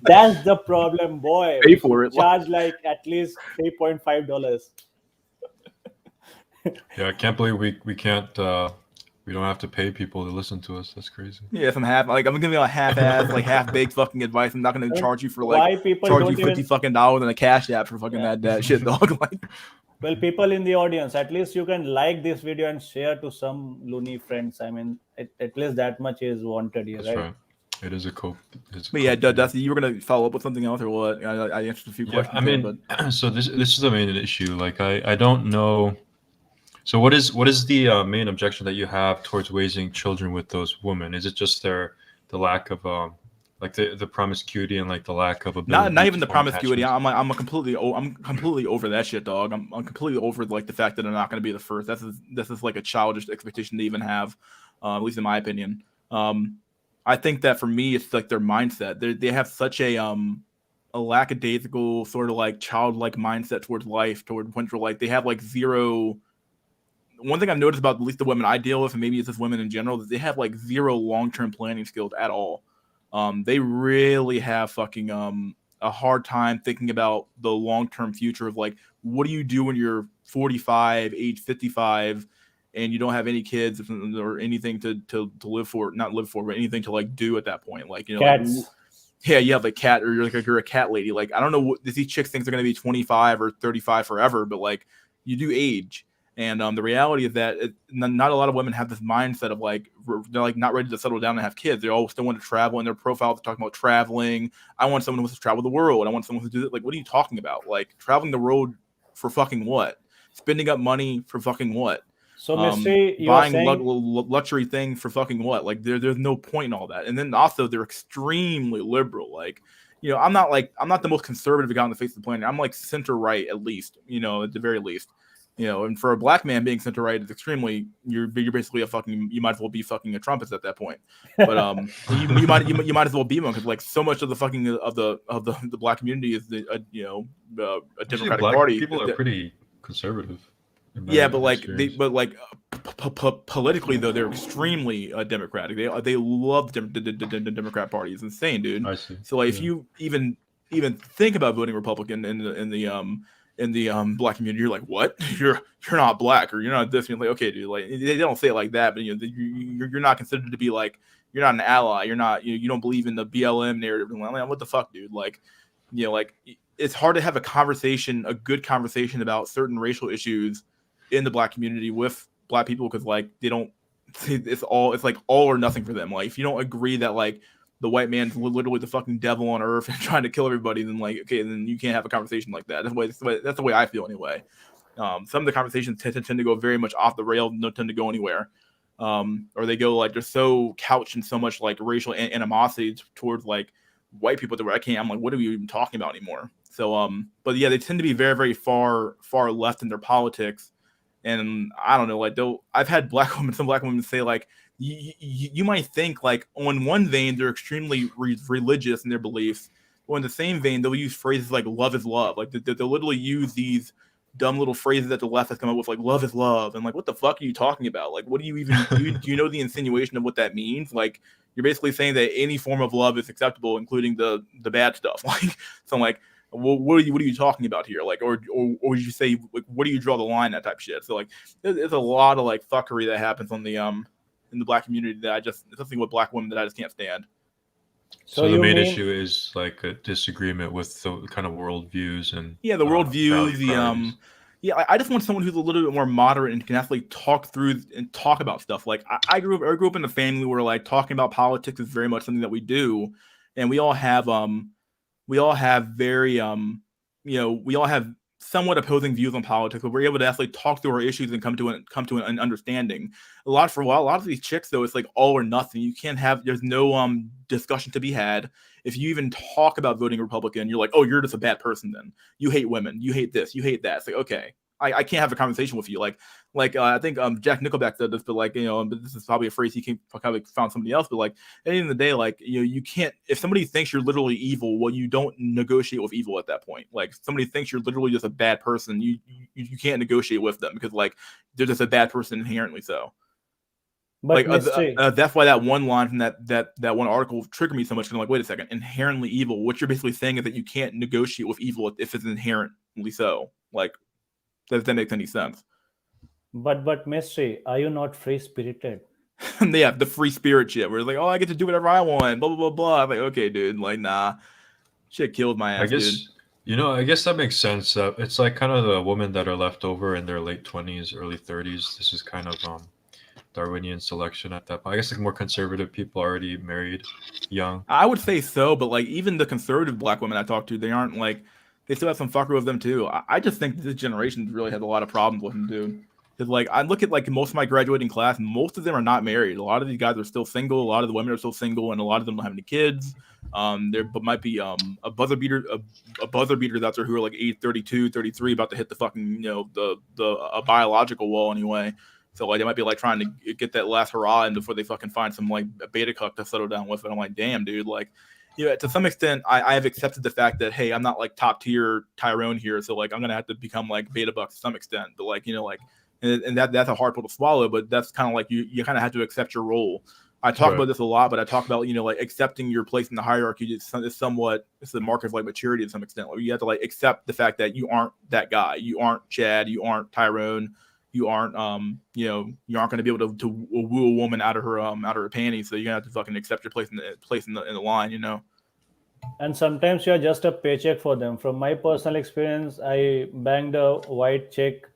H: that's the problem, boy.
A: pay
H: We
A: for
H: should
A: it.
H: charge like at least $3.5.
I: Yeah, I can't believe we can't we don't have to pay people to listen to us. That's crazy.
A: Yeah, some half like I'm giving you a half-ass, like half-baked fucking advice. I'm not gonna
H: I mean,
A: charge you for
H: why
A: like
H: people
A: charge you
H: don't
A: $50
H: even?
A: fucking dollars and a cash app for fucking
H: Yeah.
A: that shit, dog. Like,
H: Well, people in the audience, at least you can like this video and share to some loony friends. I mean, at least that much is wanted here,
I: That's
H: right?
I: right. It is a cope.
A: but yeah, Dusty, you were gonna follow up with something else or what? I answered a few
I: Yeah,
A: questions.
I: I mean,
A: but
I: so this is the main issue. Like, I don't know. So what is the main objection that you have towards raising children with those women? Is it just the lack of like the promiscuity and like the lack of ability?
A: not even
I: to
A: the
I: form
A: promiscuity.
I: attachments?
A: I'm completely over that shit, dog. I'm completely over like the fact that I'm not gonna be the first. This is like a childish expectation to even have, at least in my opinion. I think that for me, it's like their mindset. They have such a lackadaisical sort of like childlike mindset towards life, toward when like they have like zero. One thing I've noticed about at least the women I deal with, and maybe it's just women in general, is they have like zero long-term planning skills at all. They really have fucking a hard time thinking about the long-term future of like, what do you do when you're 45, age 55, and you don't have any kids or anything to live for, not live for, but anything to like do at that point. Like, you know,
H: Cats.
A: like, yeah, you have a cat or you're a cat lady. Like, I don't know what these chicks think they're going to be 25 or 35 forever, but like you do age. And the reality is that not a lot of women have this mindset of like they're like not ready to settle down and have kids. They all still want to travel. In their profiles, they're talking about traveling. I want someone who wants to travel the world. I want someone who do it. Like, what are you talking about? Like traveling the world for fucking what? Spending up money for fucking what?
H: So, Mystery, you are
A: Buying
H: saying
A: luxury things for fucking what? Like there's no point in all that. And then also they're extremely liberal. Like, you know, I'm not the most conservative guy on the face of the planet. I'm like center right at least. You know, at the very least. You know, and for a black man being center right is extremely you're basically a fucking you might as well be fucking a trumpet at that point. But you might as well be one because like so much of the fucking of the black community is a Democratic
I: Black
A: Party.
I: people are pretty conservative.
A: Yeah, but like politically though they're extremely democratic. They love the Democrat Party. It's insane, dude.
I: I see.
A: So like if you even think about voting Republican in the black community, you're like, what? You're not black or you're not this. And you're like, okay, dude. Like they don't say it like that, but you know you're not considered to be like you're not an ally. You're not you don't believe in the BLM narrative. And like, what the fuck, dude? Like you know like it's hard to have a good conversation about certain racial issues in the black community with black people because like they don't. It's like all or nothing for them. Like if you don't agree that like the white man's literally the fucking devil on earth and trying to kill everybody, then like, okay, then you can't have a conversation like that. That's the way I feel anyway. Some of the conversations tend to go very much off the rail, don't tend to go anywhere. Or they go like, they're so couched in so much like racial animosity towards like white people that I'm like, what are we even talking about anymore? So, but yeah, they tend to be very, very far left in their politics. And I don't know, like I've had some black women say like, you might think like on one vein they're extremely religious in their beliefs, but in the same vein they'll use phrases like love is love. Like they'll literally use these dumb little phrases that the left has come up with, like love is love, and like what the fuck are you talking about? Like what do you even do you know the insinuation of what that means? Like you're basically saying that any form of love is acceptable, including the bad stuff. Like so I'm like, well, what are you talking about here? Like, or you say like, where do you draw the line? That type of shit. So like, there's a lot of like fuckery that happens on the in the black community that it's something with black women that I just can't stand.
I: So the main issue is like a disagreement with the kind of worldviews and
A: the worldviews. I just want someone who's a little bit more moderate and can actually talk through and talk about stuff. Like I grew up in a family where like talking about politics is very much something that we do, and we all have very we all have somewhat opposing views on politics, but we're able to actually talk through our issues and come to an understanding. A lot of these chicks though, it's like all or nothing. You can't have there's no discussion to be had. If you even talk about voting Republican, you're like, oh, you're just a bad person. Then you hate women, you hate this, you hate that. It's like, okay, I can't have a conversation with you. I think Jack Nickelback said this, but but this is probably a phrase he probably found somebody else. But like at the end of the day, you can't, if somebody thinks you're literally evil, well, you don't negotiate with evil at that point. Like if somebody thinks you're literally just a bad person, you can't negotiate with them because like they're just a bad person inherently. So.
H: But mystery.
A: That's why that one line from that one article triggered me so much. I'm like, wait a second, inherently evil. What you're basically saying is that you can't negotiate with evil if it's inherently so. Like, if that makes any sense.
H: But mystery, are you not free spirited?
A: Yeah, the free spirit shit. Where it's like, oh, I get to do whatever I want. Blah blah blah blah. I'm like, okay, dude. Like, nah, shit killed my ass,
I: I guess
A: dude.
I: I guess that makes sense. It's like kind of the women that are left over in their late 20s, early 30s. This is kind of Darwinian selection at that point. I guess like more conservative people already married young.
A: I would say so, but like even the conservative black women I talk to, they aren't like they still have some fucker with them too. I just think this generation really has a lot of problems with them, dude. Because like I look at like most of my graduating class, most of them are not married. A lot of these guys are still single. A lot of the women are still single, and a lot of them don't have any kids. There might be a buzzer beater out there who are like 8, 32, 33, about to hit the fucking a biological wall anyway. So like they might be like trying to get that last hurrah in before they fucking find some like a beta cuck to settle down with. And I'm like, damn, dude, like, to some extent, I have accepted the fact that hey, I'm not like top tier Tyrone here, so like I'm gonna have to become like beta buck to some extent. But like and that's a hard pill to swallow. But that's kind of like you kind of have to accept your role. I talk about this a lot, but I talk about like accepting your place in the hierarchy is somewhat it's the mark of like maturity to some extent. Where you have to like accept the fact that you aren't that guy, you aren't Chad, you aren't Tyrone. You aren't, you aren't going to be able to woo a woman out of her panties. So you're gonna have to fucking accept your place in the line,
H: And sometimes you're just a paycheck for them. From my personal experience, I banged a white chick,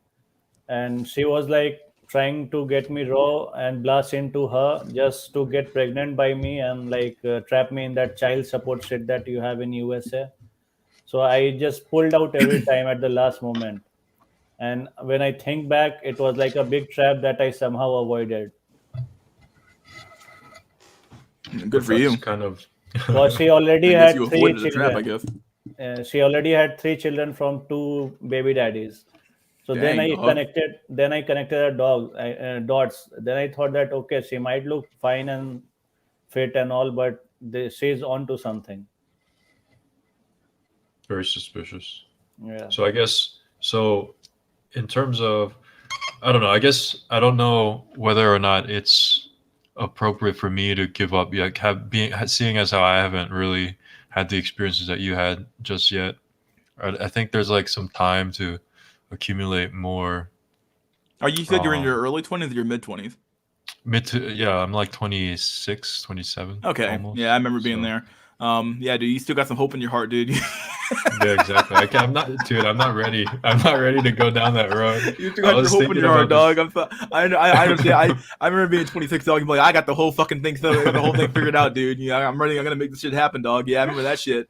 H: and she was like trying to get me raw and blast into her just to get pregnant by me and like trap me in that child support shit that you have in USA. So I just pulled out every time at the last moment. And when I think back, it was like a big trap that I somehow avoided.
A: Good for you.
I: Kind of.
H: Well, she already
A: I guess
H: had
A: you
H: 3
A: avoided the
H: children.
A: trap, I guess.
H: She already had 3 children from 2 baby daddies. So then I connected. Then I connected her dots. Then I thought that okay, she might look fine and fit and all, but she's onto something.
I: Very suspicious.
H: Yeah.
I: So I guess in terms of, I don't know. I guess I don't know whether or not it's appropriate for me to give up yet. Seeing as how I haven't really had the experiences that you had just yet. I think there's like some time to accumulate more.
A: You said you're in your early 20s or your mid 20s?
I: I'm like 26, 27.
A: Okay.
I: Almost.
A: Yeah, I remember being there. Yeah, dude, you still got some hope in your heart, dude.
I: Yeah, exactly. I'm not ready. I'm not ready to go down that road.
A: You still got your hope in your heart, dog. I understand. I remember being 26, dog. And like, I got the whole fucking thing, the whole thing figured out, dude. I'm ready. I'm gonna make this shit happen, dog. Yeah, I remember that shit.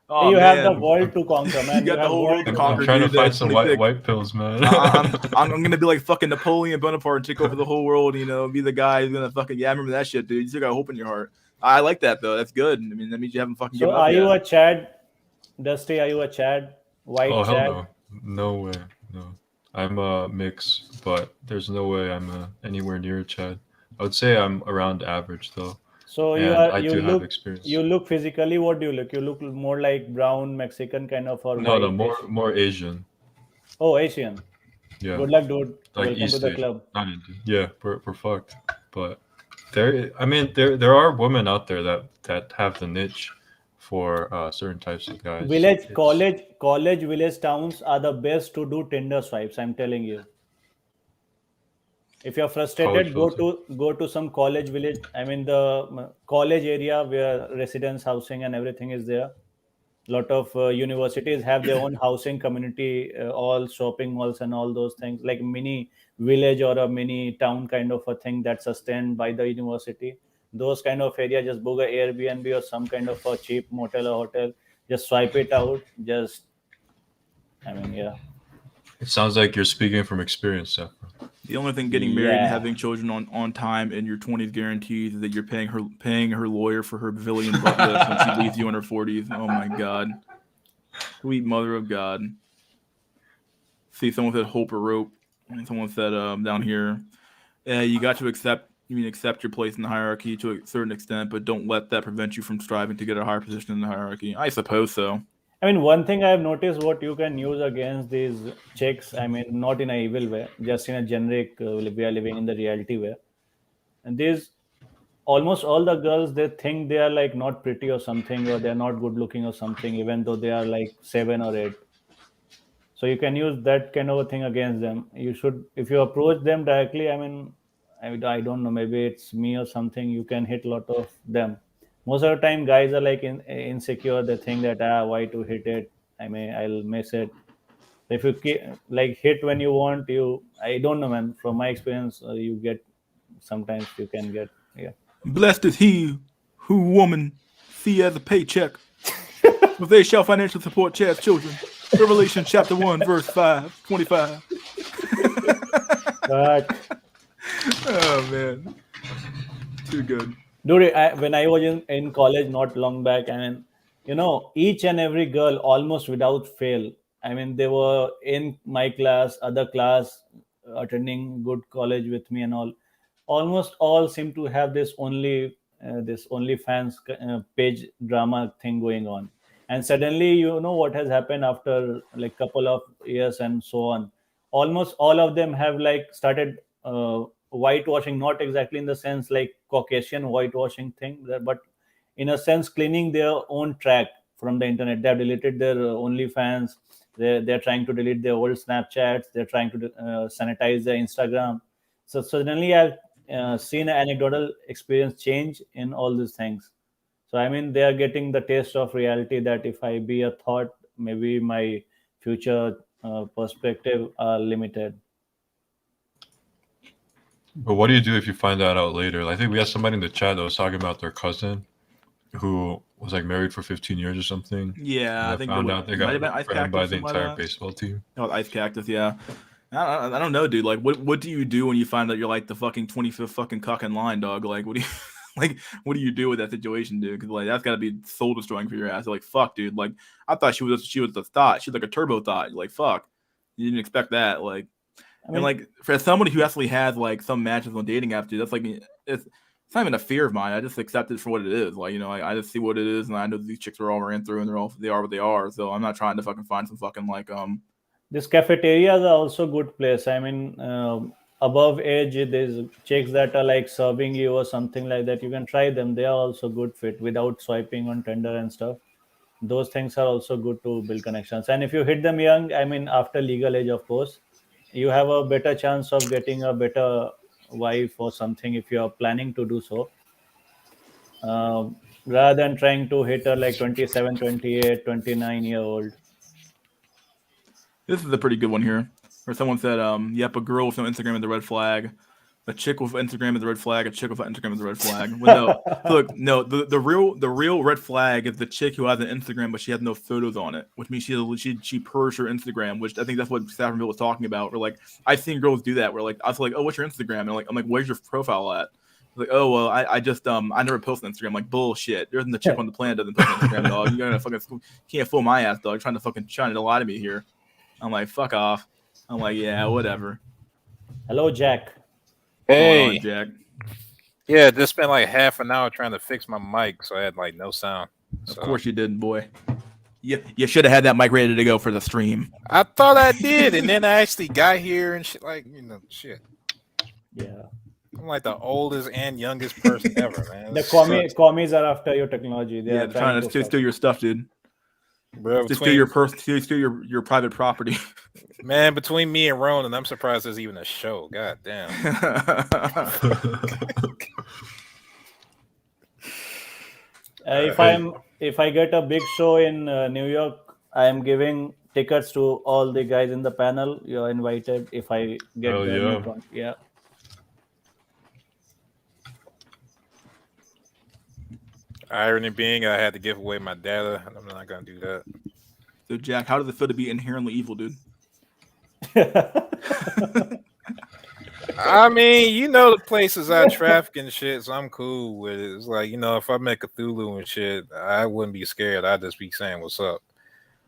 A: Oh,
H: you
A: man.
H: have the world to conquer, man.
A: You got the whole world to conquer.
I: I'm trying to find some white pills, man.
A: I'm gonna be like fucking Napoleon Bonaparte and take over the whole world. Be the guy who's gonna fucking. Yeah, I remember that shit, dude. You still got hope in your heart. I like that though. That's good. I mean, that means you haven't fucking.
H: So, are you a Chad, Dusty? Are you a Chad? White
I: oh,
H: Chad?
I: Hell no. No way. No. I'm a mix, but there's no way I'm anywhere near a Chad. I would say I'm around average though.
H: So
I: I do have experience.
H: You look physically. What do you look? You look more like brown Mexican kind of, or
I: no, more Asian.
H: Oh, Asian.
I: Yeah.
H: Good luck, dude.
I: Like
H: Welcome
I: East
H: to the
I: Asian.
H: club.
I: Not Indian. Yeah, we're fucked. But there are women out there that have the niche for certain types of guys.
H: College village towns are the best to do Tinder swipes. I'm telling you. If you're frustrated, go to some college village. I mean the college area where residence housing and everything is there. A lot of universities have their own housing community, all shopping malls and all those things, like mini village or a mini town kind of a thing that's sustained by the university. Those kind of area, just book a Airbnb or some kind of a cheap motel or hotel. Just swipe it out. Yeah.
I: It sounds like you're speaking from experience, Seth.
A: The only thing getting married and
H: Yeah.
A: having children on time in your 20s guarantees is that you're paying her lawyer for her pavilion butt lift when she leaves you in her 40s. Oh my god. Sweet mother of God. See, someone said hope or rope. And someone said down here, you got to accept your place in the hierarchy to a certain extent, but don't let that prevent you from striving to get a higher position in the hierarchy. I suppose so.
H: I mean, one thing I've noticed what you can use against these chicks, I mean, not in a evil way, just in a generic, we are living in the reality way. And these, almost all the girls, they think they are like not pretty or something, or they're not good looking or something, even though they are like 7 or 8. So you can use that kind of a thing against them. You should, if you approach them directly, I don't know, maybe it's me or something, you can hit a lot of them. Most of the time guys are like insecure. They think that why to hit it, I'll miss it. If you like hit when you want, you, I don't know, man, from my experience, you get, sometimes you can get, yeah.
A: Blessed is he who woman see as a paycheck, for they shall financially support Chad's children. Revelation chapter 1, verse 25.
H: But
A: Oh man, too good.
H: dude, when I was in college not long back, each and every girl, almost without fail, they were in my class, other class, attending good college with me and all. Almost all seem to have this OnlyFans page drama thing going on. And suddenly, you know what has happened after like couple of years and so on. Almost all of them have like started whitewashing, not exactly in the sense like Caucasian whitewashing thing, but in a sense cleaning their own track from the internet. They have deleted their OnlyFans. They're trying to delete their old Snapchats. They're trying to sanitize their Instagram. So suddenly, I've seen an anecdotal experience change in all these things. So they are getting the taste of reality that if I be a thought, maybe my future perspective are limited.
I: But what do you do if you find that out later? I think we had somebody in the chat that was talking about their cousin who was like married for 15 years or something.
A: Yeah, I think
I: found out they got left friend by the entire baseball team.
A: Oh, Ice Cactus, yeah. I don't know, dude. Like, what do you do when you find out you're like the fucking 25th fucking cock in line, dog? Like, what do you like? What do you do with that situation, dude? Because like that's got to be soul destroying for your ass. You're like, fuck, dude. Like, I thought she was the thought. She's like a turbo thought. You're like, fuck, you didn't expect that. Like, and like for somebody who actually has like some matches on dating apps, dude, that's like it's not even a fear of mine. I just accept it for what it is. Like, I just see what it is, and I know these chicks are all ran through, and they are what they are. So I'm not trying to fucking find some fucking like
H: These cafeterias are also good place. Above age, there's chicks that are like serving you or something like that. You can try them. They are also good fit without swiping on Tinder and stuff. Those things are also good to build connections. And if you hit them young, after legal age, of course, you have a better chance of getting a better wife or something if you are planning to do so. Rather than trying to hit her like 27, 28, 29-year-old.
A: This is a pretty good one here, where someone said, "Yep, a girl with no Instagram is a red flag. A chick with Instagram is a red flag. A chick with Instagram is a red flag." Well, no, look, no, the real red flag is the chick who has an Instagram but she has no photos on it, which means she purged her Instagram, which I think that's what Saffronville was talking about. Where like I've seen girls do that, where like I was like, "Oh, what's your Instagram?" And I'm like, "Where's your profile at?" Like, "Oh, well, I just I never post on Instagram." I'm like, bullshit. There isn't a chick on the planet that doesn't post on Instagram, dog. You gotta fucking can't fool my ass, dog. Trying to lie to me here. I'm like, fuck off. I'm like, yeah, whatever.
H: Hello, Jack.
J: Hey,
A: on, Jack.
J: Yeah, just spent like half an hour trying to fix my mic, so I had like no sound.
A: Of course you didn't, boy. You should have had that mic ready to go for the stream.
J: I thought I did, and then I actually got here and shit, like, shit.
H: Yeah.
J: I'm like the oldest and youngest person ever, man.
H: The commies are after your technology. They are
A: trying to steal your stuff, dude.
J: Bro,
A: steal your private property.
J: Man, between me and Ronan, I'm surprised there's even a show. God damn.
H: If I get a big show in New York, I am giving tickets to all the guys in the panel. You're invited. If I get yeah.
J: Irony being, I had to give away my data, and I'm not gonna do that.
A: So, Jack, how does it feel to be inherently evil, dude?
J: I mean, you know the places I traffic and shit, so I'm cool with it. It's like, you know, if I met Cthulhu and shit, I wouldn't be scared. I'd just be saying what's up.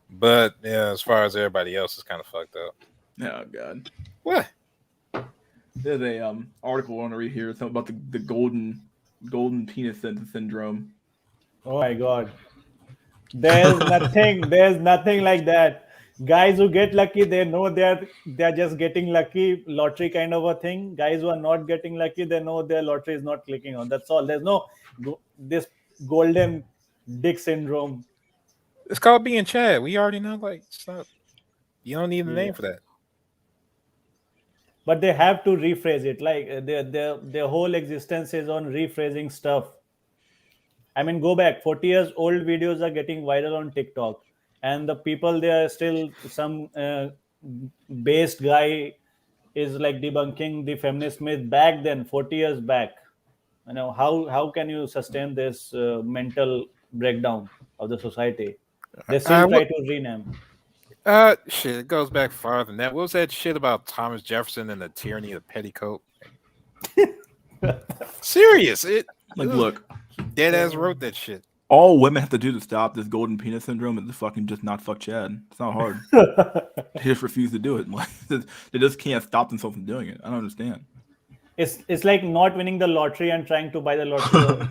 J: But yeah, as far as everybody else, it's kind of fucked up.
A: Oh god.
J: What?
A: There's a article I want to read here. Something about the golden penis syndrome.
H: Oh my god. There's nothing like that. Guys who get lucky, they know they're just getting lucky, lottery kind of a thing. Guys who are not getting lucky, they know their lottery is not clicking on. That's all. There's no this golden dick syndrome.
J: It's called being Chad. We already know. Like, it's not. You don't need a name for that.
H: But they have to rephrase it. Like their whole existence is on rephrasing stuff. I mean, go back 40 years old videos are getting viral on TikTok, and the people there still some based guy is like debunking the feminist myth back then 40 years back. You know, how can you sustain this mental breakdown of the society? They still try to rename.
J: Shit, it goes back farther than that. What was that shit about Thomas Jefferson and the tyranny of the petticoat? Serious.
A: Look,
J: dead ass wrote that shit.
A: All women have to do to stop this golden penis syndrome is to fucking just not fuck Chad. It's not hard. They just refuse to do it. Like, they just can't stop themselves from doing it. I don't understand.
H: It's like not winning the lottery and trying to buy the lottery.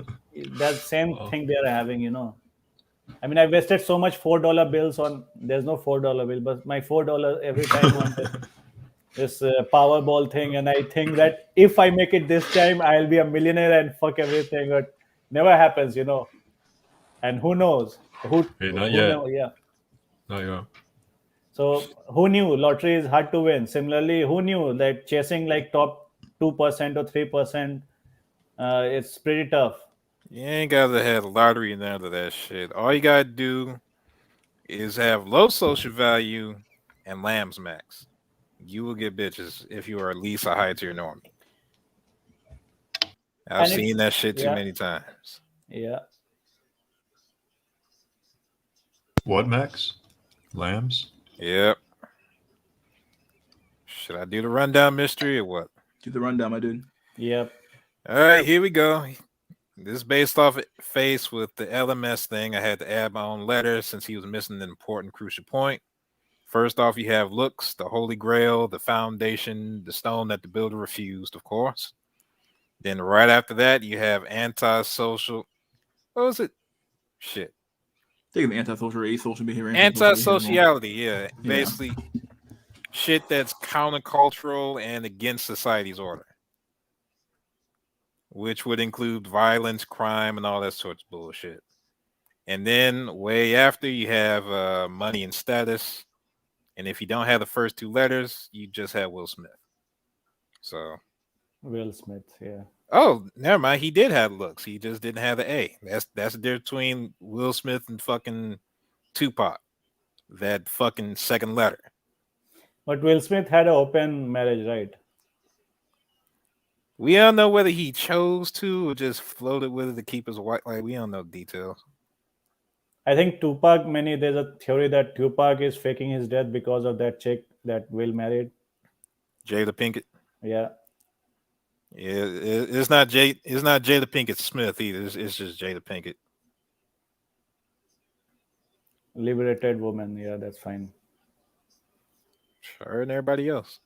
H: That same thing they are having, you know. I mean, I wasted so much $4 bills on. There's no $4 bill, but my $4 every time on this Powerball thing, and I think that if I make it this time, I'll be a millionaire and fuck everything. But never happens, you know. And who knows? Not
I: yet.
H: Yeah.
I: Not yet.
H: So who knew lottery is hard to win? Similarly, who knew that chasing like top 2% or 3%, it's pretty tough.
J: You ain't gotta have the lottery and none of that shit. All you gotta do is have low social value and lambs max. You will get bitches if you are at least a high tier normie. I've seen that shit too many times.
H: Yeah.
I: What, Max? Lambs?
J: Yep. Should I do the rundown mystery or what?
A: Do the rundown, my dude.
H: Yep.
J: All right, here we go. This is based off face with the LMS thing. I had to add my own letter since he was missing an important crucial point. First off, you have looks, the holy grail, the foundation, the stone that the builder refused, of course. Then right after that, you have antisocial. What was it? Shit.
A: Think of antisocial or asocial behavior.
J: Antisociality, yeah. Basically, shit that's countercultural and against society's order, which would include violence, crime, and all that sorts of bullshit. And then way after, you have money and status. And if you don't have the first two letters, you just have Will Smith. So
H: Will Smith, yeah.
J: Oh, never mind. He did have looks. He just didn't have the A. That's the difference between Will Smith and fucking Tupac. That fucking second letter.
H: But Will Smith had an open marriage, right?
J: We don't know whether he chose to or just floated with it to keep his wife. Like, we don't know details.
H: I think Tupac, there's a theory that Tupac is faking his death because of that chick that Will married.
J: Jada Pinkett.
H: Yeah.
J: Yeah, it's not Jada Pinkett Smith either. It's just Jada Pinkett.
H: Liberated woman. Yeah, that's fine.
J: Sure, and everybody else.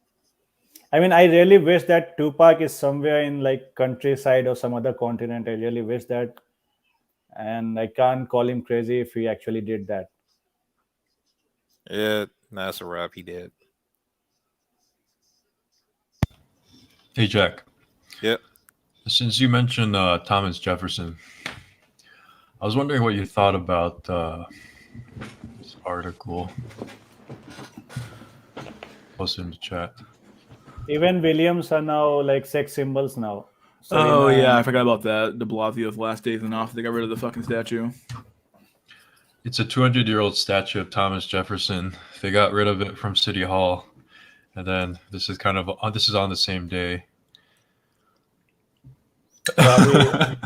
H: I mean, I really wish that Tupac is somewhere in like countryside or some other continent. I really wish that. And I can't call him crazy if he actually did that.
J: Yeah, that's a wrap. He did.
I: Hey, Jack.
J: Yep.
I: Since you mentioned Thomas Jefferson, I was wondering what you thought about this article posted in the chat.
H: Even Williams are now like sex symbols now.
A: Oh, yeah, I forgot about that. De Blasio's last days in office. They got rid of the fucking statue.
I: It's a 200-year-old statue of Thomas Jefferson. They got rid of it from City Hall. And then this is on the same day.
A: I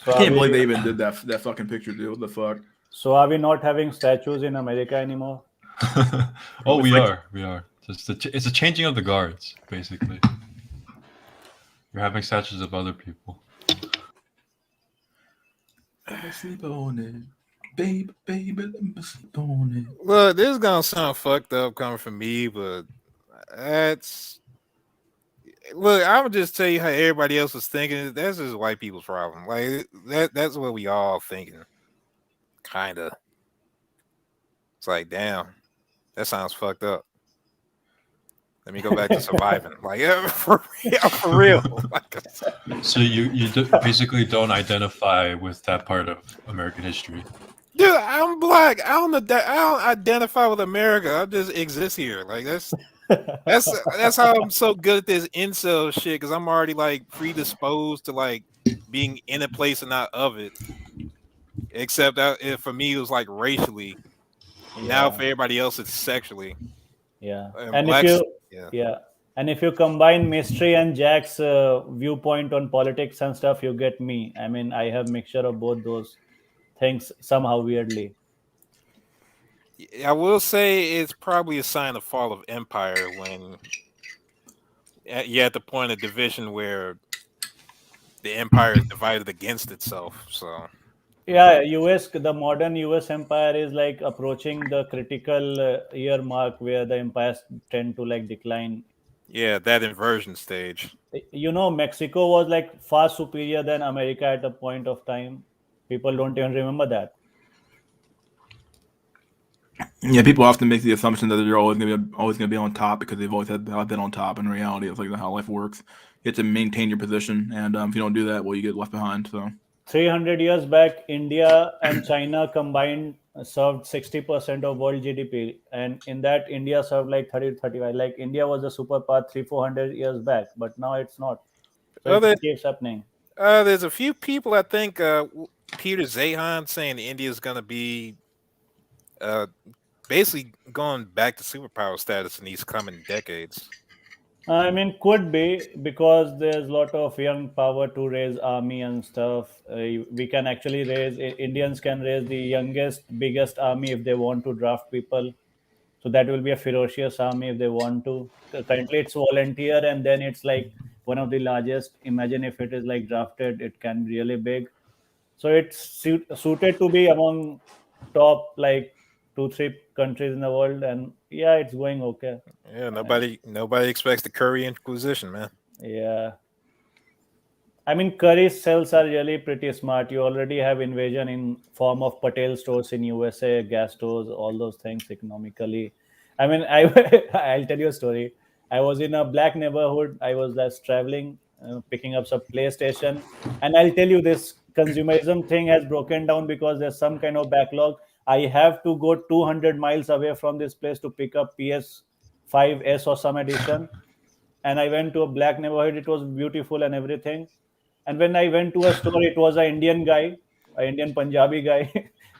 A: can't believe they even did that fucking picture, dude. What the fuck?
H: So are we not having statues in America anymore?
I: Oh, we are. It's a changing of the guards, basically. You're having statues of other people.
A: Let me sleep on it. Baby, let me sleep on it.
J: Well, this is gonna sound fucked up coming from me, but that's look. I would just tell you how everybody else was thinking. That's just white people's problem. Like that's what we all thinking. Kinda. It's like, damn, that sounds fucked up. Let me go back to surviving. Like, yeah, for real. Like,
I: So you basically don't identify with that part of American history.
J: dude, I'm black. I don't identify with America. I just exist here. Like that's how I'm so good at this incel shit, because I'm already like predisposed to like being in a place and not of it. Except that for me it was like racially. Now for everybody else it's sexually.
H: Yeah.
J: And blacks,
H: And if you combine Mystery and Jack's viewpoint on politics and stuff, you get me. I mean, I have mixture of both those things somehow weirdly.
J: I will say it's probably a sign of fall of empire when you're at the point of division where the empire is divided against itself. So
H: Yeah, the modern US empire is like approaching the critical year mark where the empires tend to like decline.
J: yeah, that inversion stage.
H: Mexico was like far superior than America at a point of time. People don't even remember that.
A: Yeah, people often make the assumption that they're always gonna be on top because they've always been on top. In reality, it's like how life works. You have to maintain your position, and if you don't do that, well, you get left behind. So
H: 300 years back, India and China combined served 60% of world GDP. And in that, India served like 30-35. Like India was a superpower 300-400 years back, but now it's not. So it keeps happening.
J: There's a few people, I think, Peter Zahan saying India is going to be basically going back to superpower status in these coming decades.
H: I mean, could be, because there's a lot of young power to raise army and stuff. We can actually Indians can raise the youngest, biggest army if they want to draft people. So that will be a ferocious army if they want to. Currently, it's volunteer, and then it's like one of the largest. Imagine if it is like drafted, it can be really big. So it's suited to be among top like 2-3 countries in the world, and yeah, it's going okay.
J: Yeah, nobody expects the Curry Inquisition, man.
H: Yeah. I mean, curry cells are really pretty smart. You already have invasion in form of Patel stores in USA, gas stores, all those things economically. I mean, I'll tell you a story. I was in a black neighborhood. I was just traveling, picking up some PlayStation, and I'll tell you this consumerism thing has broken down because there's some kind of backlog. I have to go 200 miles away from this place to pick up PS5S or some edition. And I went to a black neighborhood. It was beautiful and everything. And when I went to a store, it was an Indian guy, an Indian Punjabi guy.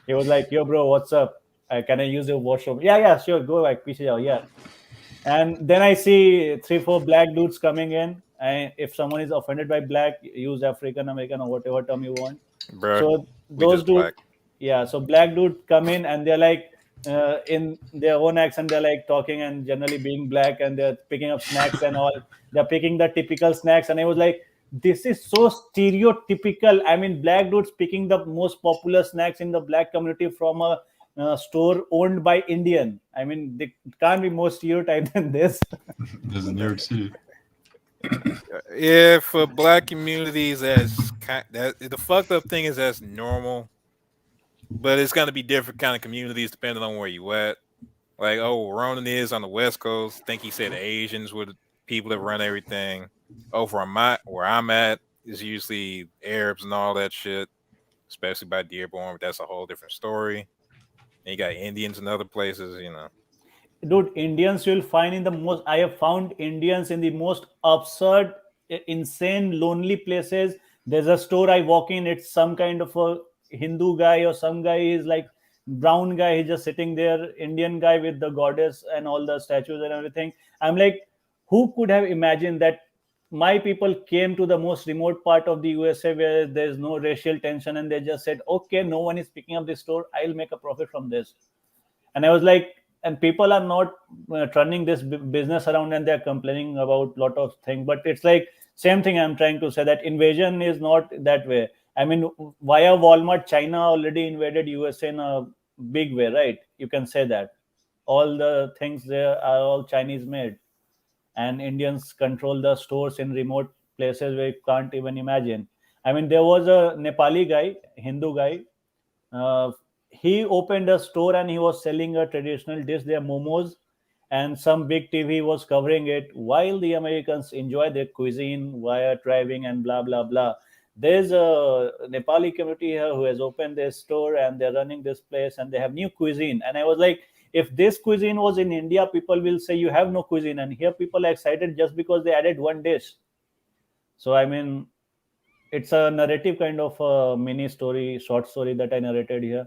H: He was like, "Yo, bro, what's up? Can I use your washroom?" Yeah, sure. Go like, yeah. And then I see 3-4 black dudes coming in. And if someone is offended by black, use African American or whatever term you want.
J: Bruh,
H: So those dudes, so black dudes come in and they're like, in their own accent, they're like talking and generally being black, and they're picking up snacks and all. They're picking the typical snacks, and I was like, this is so stereotypical. I mean, black dudes picking the most popular snacks in the black community from a store owned by Indian. I mean, they can't be more stereotyped than this.
I: This is New York City.
J: Yeah, for black communities, the fucked up thing is that's normal, but it's gonna be different kind of communities depending on where you at. Like, Ronan is on the West Coast. I think he said Asians were the people that run everything. Where I'm at is usually Arabs and all that shit, especially by Dearborn. But that's a whole different story. And you got Indians in other places,
H: Dude, Indians you'll find I have found Indians in the most absurd, insane, lonely places. There's a store I walk in, it's some kind of a Hindu guy or some guy is like brown guy, he's just sitting there, Indian guy with the goddess and all the statues and everything. I'm like, who could have imagined that my people came to the most remote part of the USA where there's no racial tension, and they just said, okay, no one is picking up this store, I'll make a profit from this. And I was like, and people are not turning this business around, and they're complaining about lot of things. But it's like same thing I'm trying to say, that invasion is not that way. I mean, via Walmart, China already invaded USA in a big way, right? You can say that all the things there are all Chinese made, and Indians control the stores in remote places where you can't even imagine. I mean, there was a Nepali guy, Hindu guy. Uh, he opened a store and he was selling a traditional dish, their momos, and some big TV was covering it while the Americans enjoy their cuisine via driving and blah blah blah. There's a Nepali community here who has opened their store and they're running this place and they have new cuisine. And I was like, if this cuisine was in India, people will say you have no cuisine, and here people are excited just because they added one dish. So I mean, it's a narrative kind of a mini story, short story that I narrated here.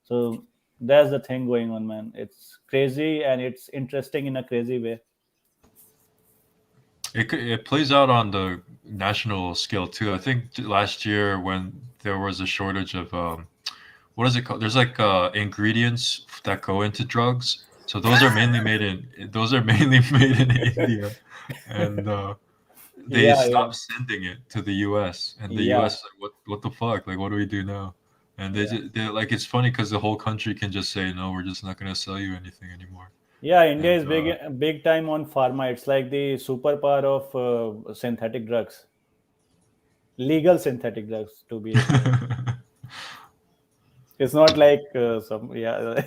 H: So that's the thing going on, man. It's crazy and it's interesting in a crazy way.
I: It plays out on the national scale too. I think last year when there was a shortage of what is it called? There's like ingredients that go into drugs. So those are mainly made in India, and they
H: Yeah, yeah,
I: stopped sending it to the U.S. and the
H: yeah,
I: U.S. is like, what the fuck? Like, what do we do now? And
H: yeah.
I: they're like, it's funny because the whole country can just say no, we're just not gonna sell you anything anymore.
H: Yeah, India
I: And
H: is big time on pharma. It's like the superpower of synthetic drugs, legal synthetic drugs to be exact. It's not like some, yeah.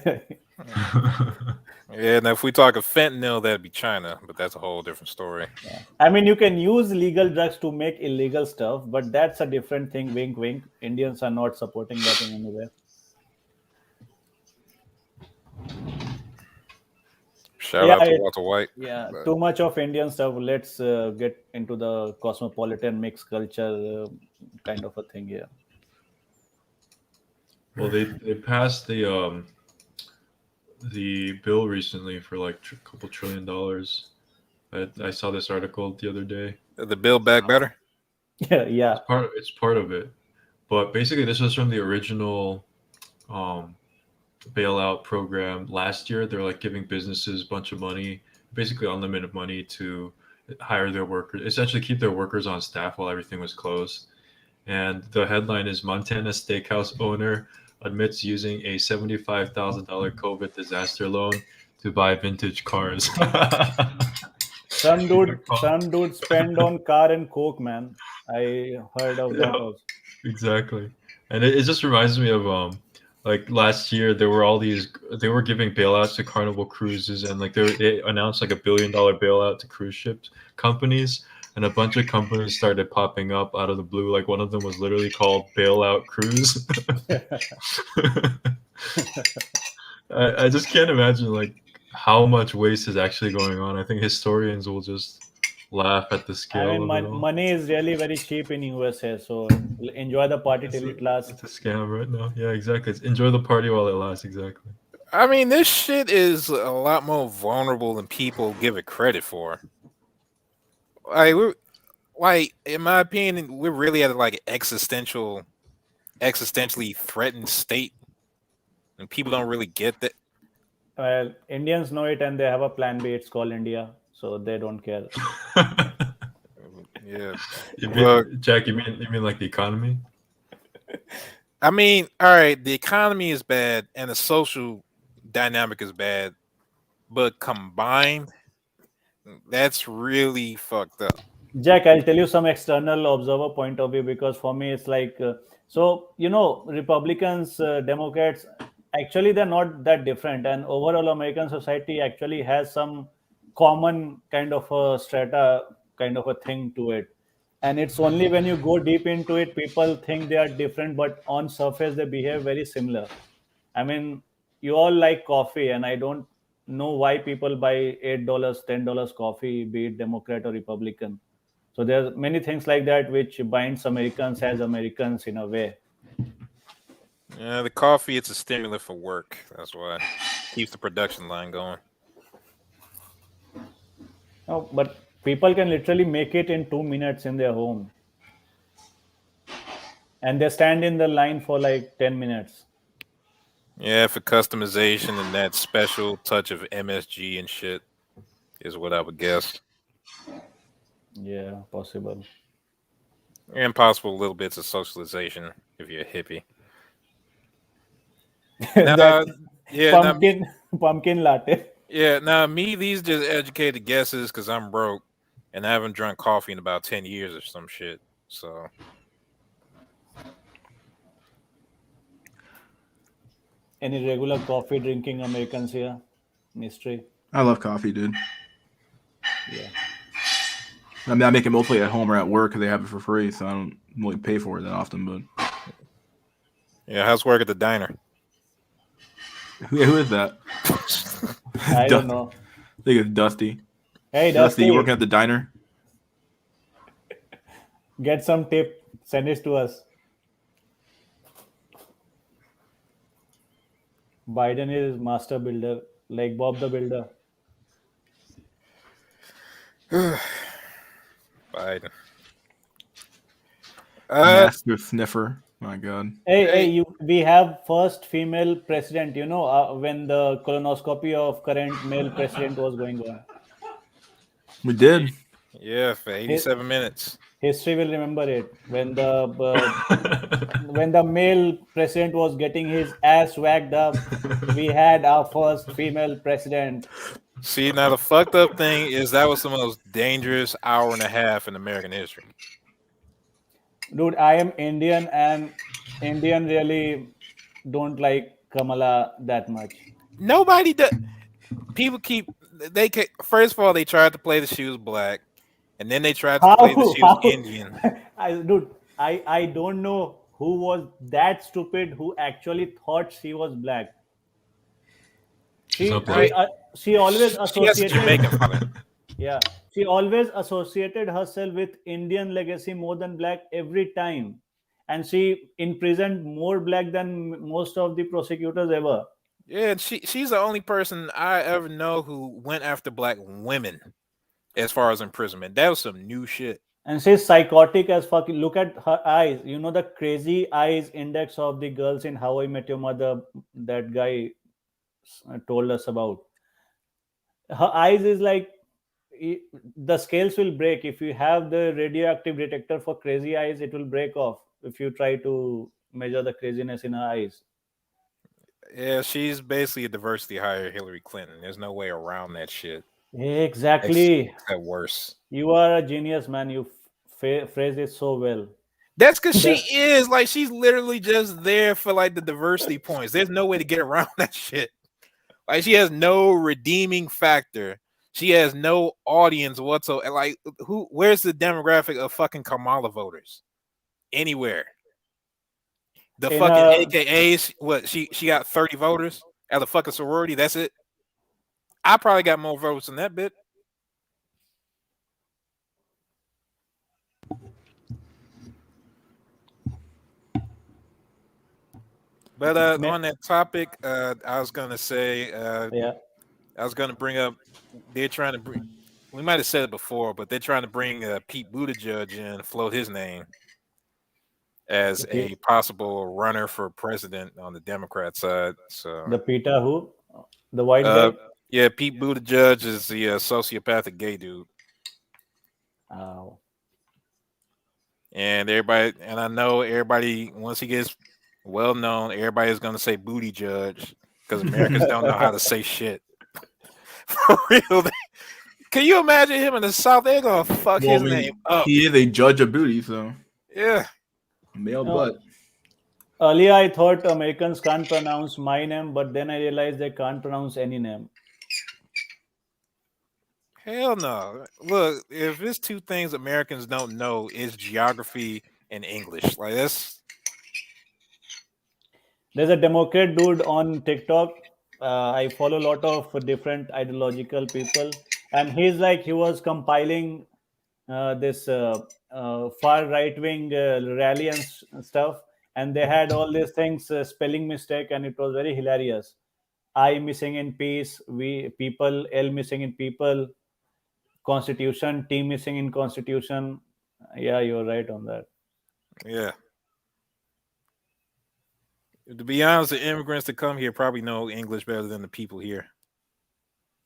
J: Yeah, now if we talk of fentanyl, that'd be China, but that's a whole different story.
H: Yeah. I mean, you can use legal drugs to make illegal stuff, but that's a different thing. Wink, wink. Indians are not supporting that in any way.
J: Shout
H: Yeah,
J: out to Walter White.
H: yeah.
J: But
H: Too much of Indian stuff. Let's get into the cosmopolitan mixed culture kind of a thing here.
I: well, they passed the bill recently for like a couple $1 trillion. I saw this article the other day.
J: the Build Back Better.
H: Yeah, yeah.
I: It's part of it, but basically this was from the original um, bailout program last year. They're like giving businesses a bunch of money, basically unlimited money to hire their workers, essentially keep their workers on staff while everything was closed. And the headline is Montana steakhouse owner admits using a $75,000 COVID disaster loan to buy vintage cars.
H: Some dude spend on car and coke, man. I heard of that
I: Yeah,
H: also.
I: exactly. And it just reminds me of like last year there were all these they were giving bailouts to Carnival Cruises, and like they announced like $1 billion bailout to cruise ships companies, and a bunch of companies started popping up out of the blue. Like one of them was literally called Bailout Cruise. I just can't imagine like how much waste is actually going on. I think historians will just laugh at the
H: I
I: scale
H: mean,
I: of it all.
H: money is really very cheap in USA, so enjoy the party till it lasts.
I: It's a scam right now. Yeah, exactly. Enjoy the party while it lasts. Exactly.
J: I mean, this shit is a lot more vulnerable than people give it credit for. Like, in my opinion, we're really at like an existentially threatened state, and people don't really get that.
H: Well, Indians know it and they have a plan B. It's called India, so they don't care.
J: Yeah.
I: You
J: Look,
I: mean, Jack? You mean like the economy?
J: I mean, all right, the economy is bad and the social dynamic is bad, but combined, that's really fucked up.
H: Jack, I'll tell you some external observer point of view, because for me it's like so Republicans, Democrats, actually they're not that different, and overall American society actually has some common kind of a strata kind of a thing to it, and it's only when you go deep into it people think they are different, but on surface they behave very similar. I mean, you all like coffee, and I don't know why people buy $8, $10 coffee, be it Democrat or Republican. So there are many things like that which binds Americans as Americans in a way.
J: Yeah, the coffee, it's a stimulant for work. That's why keeps the production line going.
H: No, but people can literally make it in 2 minutes in their home, and they stand in the line for like 10 minutes.
J: Yeah, for customization and that special touch of MSG and shit is what I would guess.
H: Yeah, possible.
J: And possible little bits of socialization if you're a hippie.
H: That
J: Now, yeah, now me,
H: pumpkin latte.
J: yeah, now me. These just educated guesses because I'm broke and I haven't drunk coffee in about 10 years or some shit. So
H: Any regular coffee drinking Americans here? Mystery.
A: I love coffee, dude.
H: Yeah.
A: I mean, I make it mostly at home or at work because they have it for free, so I don't really pay for it that often. But
J: yeah, how's work at the diner?
A: who is that?
H: I don't know.
A: I think it's Dusty.
H: Hey,
A: Dusty, you
H: Dusty,
A: working at the diner?
H: get some tip. Send it to us. Biden is master builder, like Bob the Builder.
J: Biden.
A: Master sniffer. My God.
H: Hey, we have first female president. You know, when the colonoscopy of current male president was going on.
A: We did.
J: Yeah, for 87 minutes.
H: History will remember it when the male president was getting his ass whacked up. We had our first female president.
J: See, now the fucked up thing is that was the most dangerous hour and a half in American history.
H: Dude, I am Indian, and Indian really don't like Kamala that much.
J: Nobody does. People first of all, they tried to play that she was black, and then they tried to play that she was Indian.
H: I don't know who was that stupid who actually thought she was black. She always
J: She has a
H: associated.
J: Jamaican father.
H: Yeah, she always associated herself with Indian legacy more than black every time, and she imprisoned more black than most of the prosecutors ever.
J: Yeah, and she's the only person I ever know who went after black women as far as imprisonment. That was some new shit.
H: And she's psychotic as fuck. Look at her eyes. You know the crazy eyes index of the girls in How I Met Your Mother. That guy told us about. Her eyes is like the scales will break if you have the radioactive detector for crazy eyes. It will break off if you try to measure the craziness in her eyes.
J: Yeah, she's basically a diversity hire Hillary Clinton. There's no way around that shit.
H: Exactly.
J: Except worse.
H: You are a genius, man. You phrased it so well.
J: That's because she is like she's literally just there for like the diversity points. There's no way to get around that shit. Like she has no redeeming factor. She has no audience whatsoever. Like where's the demographic of fucking Kamala voters? Anywhere. The fucking AKAs, what she got 30 voters at the fucking sorority. That's it. I probably got more votes than that bit. But on that topic, I was gonna say, I was gonna bring up. They're trying to bring. We might have said it before, but they're trying to bring Pete Buttigieg in, float his name as a possible runner for president on the Democrat side. So
H: the Peter who, the white guy.
J: Yeah, Pete Buttigieg is the sociopathic gay dude.
H: Oh.
J: And I know everybody once he gets well known, everybody's gonna say booty judge because Americans don't know how to say shit. For real. Can you imagine him in the South? They're gonna fuck his name up.
A: He is a judge of booty, so
J: yeah.
A: Male butt.
H: Earlier I thought Americans can't pronounce my name, but then I realized they can't pronounce any name.
J: Hell no. Look, if there's two things Americans don't know, it's geography and English. Like that's.
H: There's a Democrat dude on TikTok. I follow a lot of different ideological people, and he was compiling this far right wing rally and stuff, and they had all these things spelling mistake, and it was very hilarious. I missing in peace, we people, L missing in people, Constitution, T missing in Constitution. Yeah, you're right on that.
J: Yeah. To be honest, the immigrants that come here probably know English better than the people here.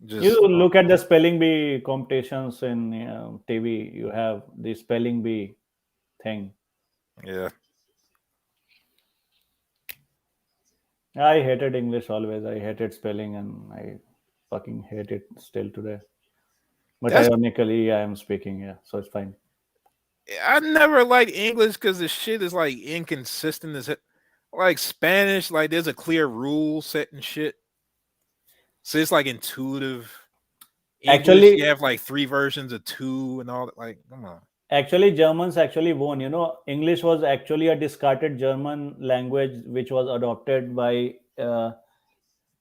J: Just
H: You look at the spelling bee competitions in TV. You have the spelling bee thing.
J: yeah.
H: I hated English always. I hated spelling, and I fucking hate it still today. But
J: That's
H: ironically, I am speaking. Yeah, so it's fine.
J: I never liked English because the shit is like inconsistent as like Spanish. Like there's a clear rule set and shit, so it's like intuitive. English,
H: Actually,
J: you have like 3 versions of two and all that. Like, come on.
H: Actually, Germans actually won. English was actually a discarded German language which was adopted by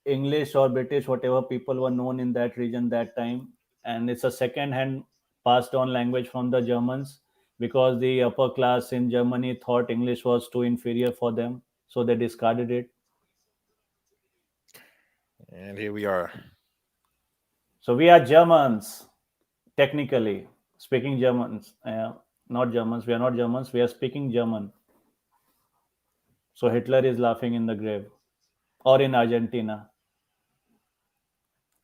H: English or British, whatever people were known in that region that time. And it's a second hand passed on language from the Germans because the upper class in Germany thought English was too inferior for them. So they discarded it.
J: And here we are.
H: So we are Germans, technically speaking Germans. Not Germans. We are not Germans. We are speaking German. So Hitler is laughing in the grave or in Argentina.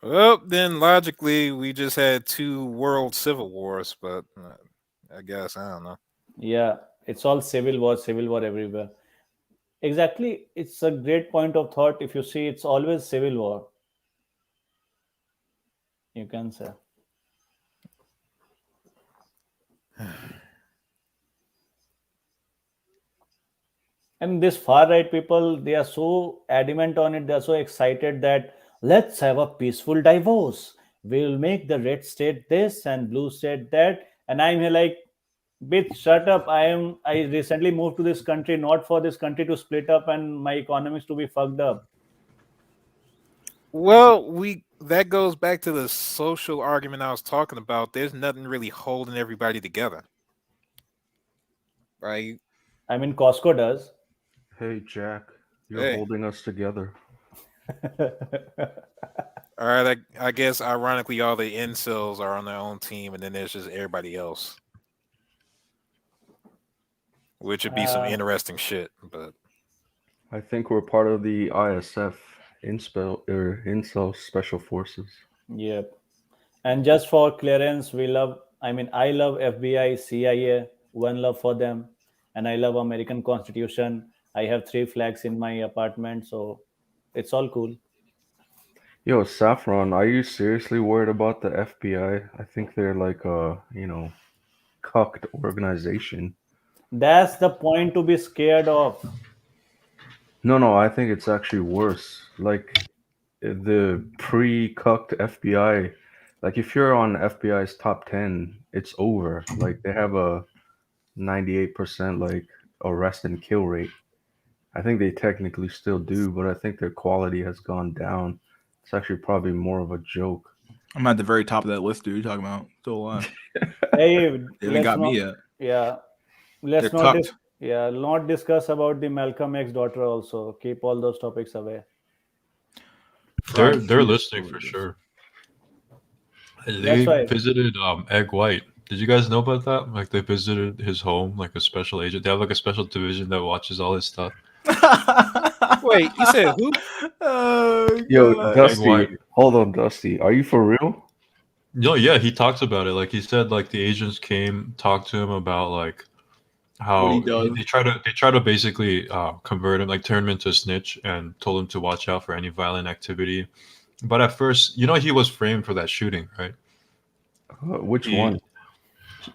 J: Well, then logically, we just had 2 world civil wars, but I guess I don't know.
H: Yeah, it's all civil war everywhere. Exactly. It's a great point of thought. If you see, it's always civil war. You can say. And this far right people, they are so adamant on it. They are so excited that let's have a peaceful divorce. We'll make the red state this and blue state that. And I'm here like, bitch, shut up. I recently moved to this country not for this country to split up and my economics to be fucked up.
J: Well, that goes back to the social argument I was talking about. There's nothing really holding everybody together, right?
H: I mean, Costco does.
K: Hey, Jack, you're
J: Hey.
K: holding us together.
J: All right, I guess ironically, all the incels are on their own team, and then there's just everybody else, which would be some interesting shit. But
K: I think we're part of the ISF, Incel Special Forces.
H: Yep. And just for clearance, I love FBI, CIA, one love for them. And I love American Constitution. I have 3 flags in my apartment, so it's all cool.
K: Yo, Saffron, are you seriously worried about the FBI? I think they're like a, cucked organization.
H: That's the point to be scared of.
K: No, I think it's actually worse. Like the pre-cucked FBI, like if you're on FBI's top 10, it's over. Like they have a 98% like arrest and kill rate. I think they technically still do, but I think their quality has gone down. It's actually probably more of a joke.
A: I'm at the very top of that list, dude. You're talking about still alive.
H: Hey,
A: They haven't got me yet.
H: Yeah. Let's
A: They're
H: not
A: cucked.
H: not discuss about the Malcolm X daughter also. Keep all those topics away.
I: They're listening for sure. They
H: right.
I: visited Egg White. Did you guys know about that? Like they visited his home, like a special agent. They have like a special division that watches all his stuff.
J: wait, you said who?
A: Oh,
K: Yo,
A: God.
K: Dusty, hold on, Dusty. Are you for real?
I: No, yeah, he talks about it. Like he said, like the agents came, talked to him about like how
A: What he does.
I: they try to basically convert him, like turn him into a snitch, and told him to watch out for any violent activity. But at first, he was framed for that shooting, right?
K: Which one?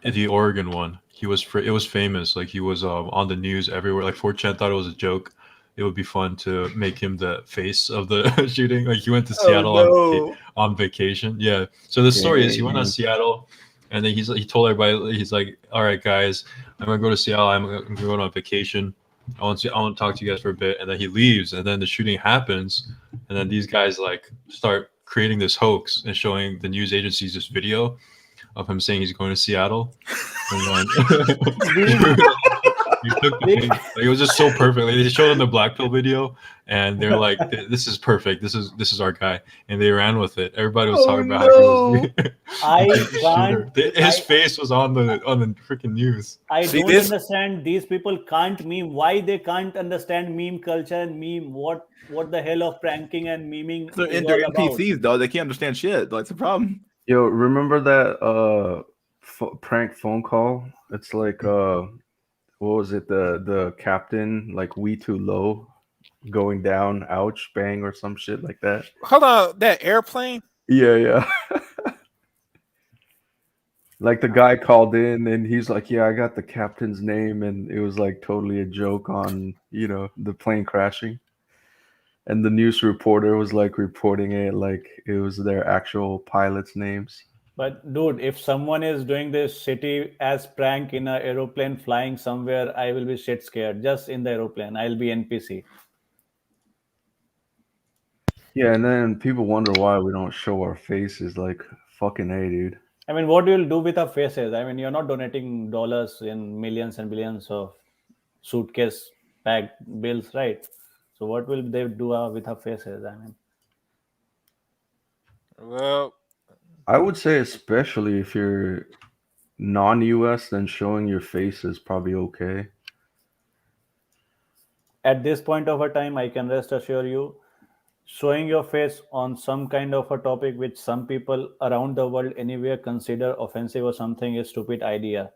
I: The Oregon one. It was famous. Like he was on the news everywhere. Like 4chan thought it was a joke. It would be fun to make him the face of the shooting. Like he went to Seattle on vacation. Yeah. So the story is he went on Seattle, and then he told everybody, he's like, all right, guys, I'm gonna go to Seattle. I'm gonna go on vacation. I want to talk to you guys for a bit. And then he leaves, and then the shooting happens, and then these guys like start creating this hoax and showing the news agencies this video of him saying he's going to Seattle. And then It was just so perfect. Like, they showed on the Black Pill video, and they're like, "This is perfect. This is our guy," and they ran with it. Everybody was talking about how he was
H: I
I: a shooter.
H: can't.
I: His face was on the freaking news.
H: I
J: See,
H: don't
J: this-
H: understand. These people can't meme. Why they can't understand meme culture and meme? What the hell of pranking and memeing
A: They're,
H: is
A: they're
H: all about?
A: NPCs, though. They can't understand shit. That's the problem.
K: Yo, remember that prank phone call? It's like what was it? The captain, like, we too low, going down, ouch, bang, or some shit like that.
J: Hold on, that airplane.
K: Yeah. Like, the guy called in and he's like, "Yeah, I got the captain's name," and it was like totally a joke on, the plane crashing. And the news reporter was like reporting it like it was their actual pilots' names.
H: But dude, if someone is doing this shitty as prank in an aeroplane flying somewhere, I will be shit scared. Just in the aeroplane, I'll be NPC.
K: Yeah, and then people wonder why we don't show our faces. Like, fucking A, dude.
H: I mean, what you'll do with our faces? I mean, you're not donating dollars in millions and billions of suitcase packed bills, right? So what will they do with our faces? I mean,
J: Well,
K: I would say, especially if you're non-US, then showing your face is probably okay.
H: at this point of a time, I can rest assure you, showing your face on some kind of a topic which some people around the world anywhere consider offensive or something is stupid idea.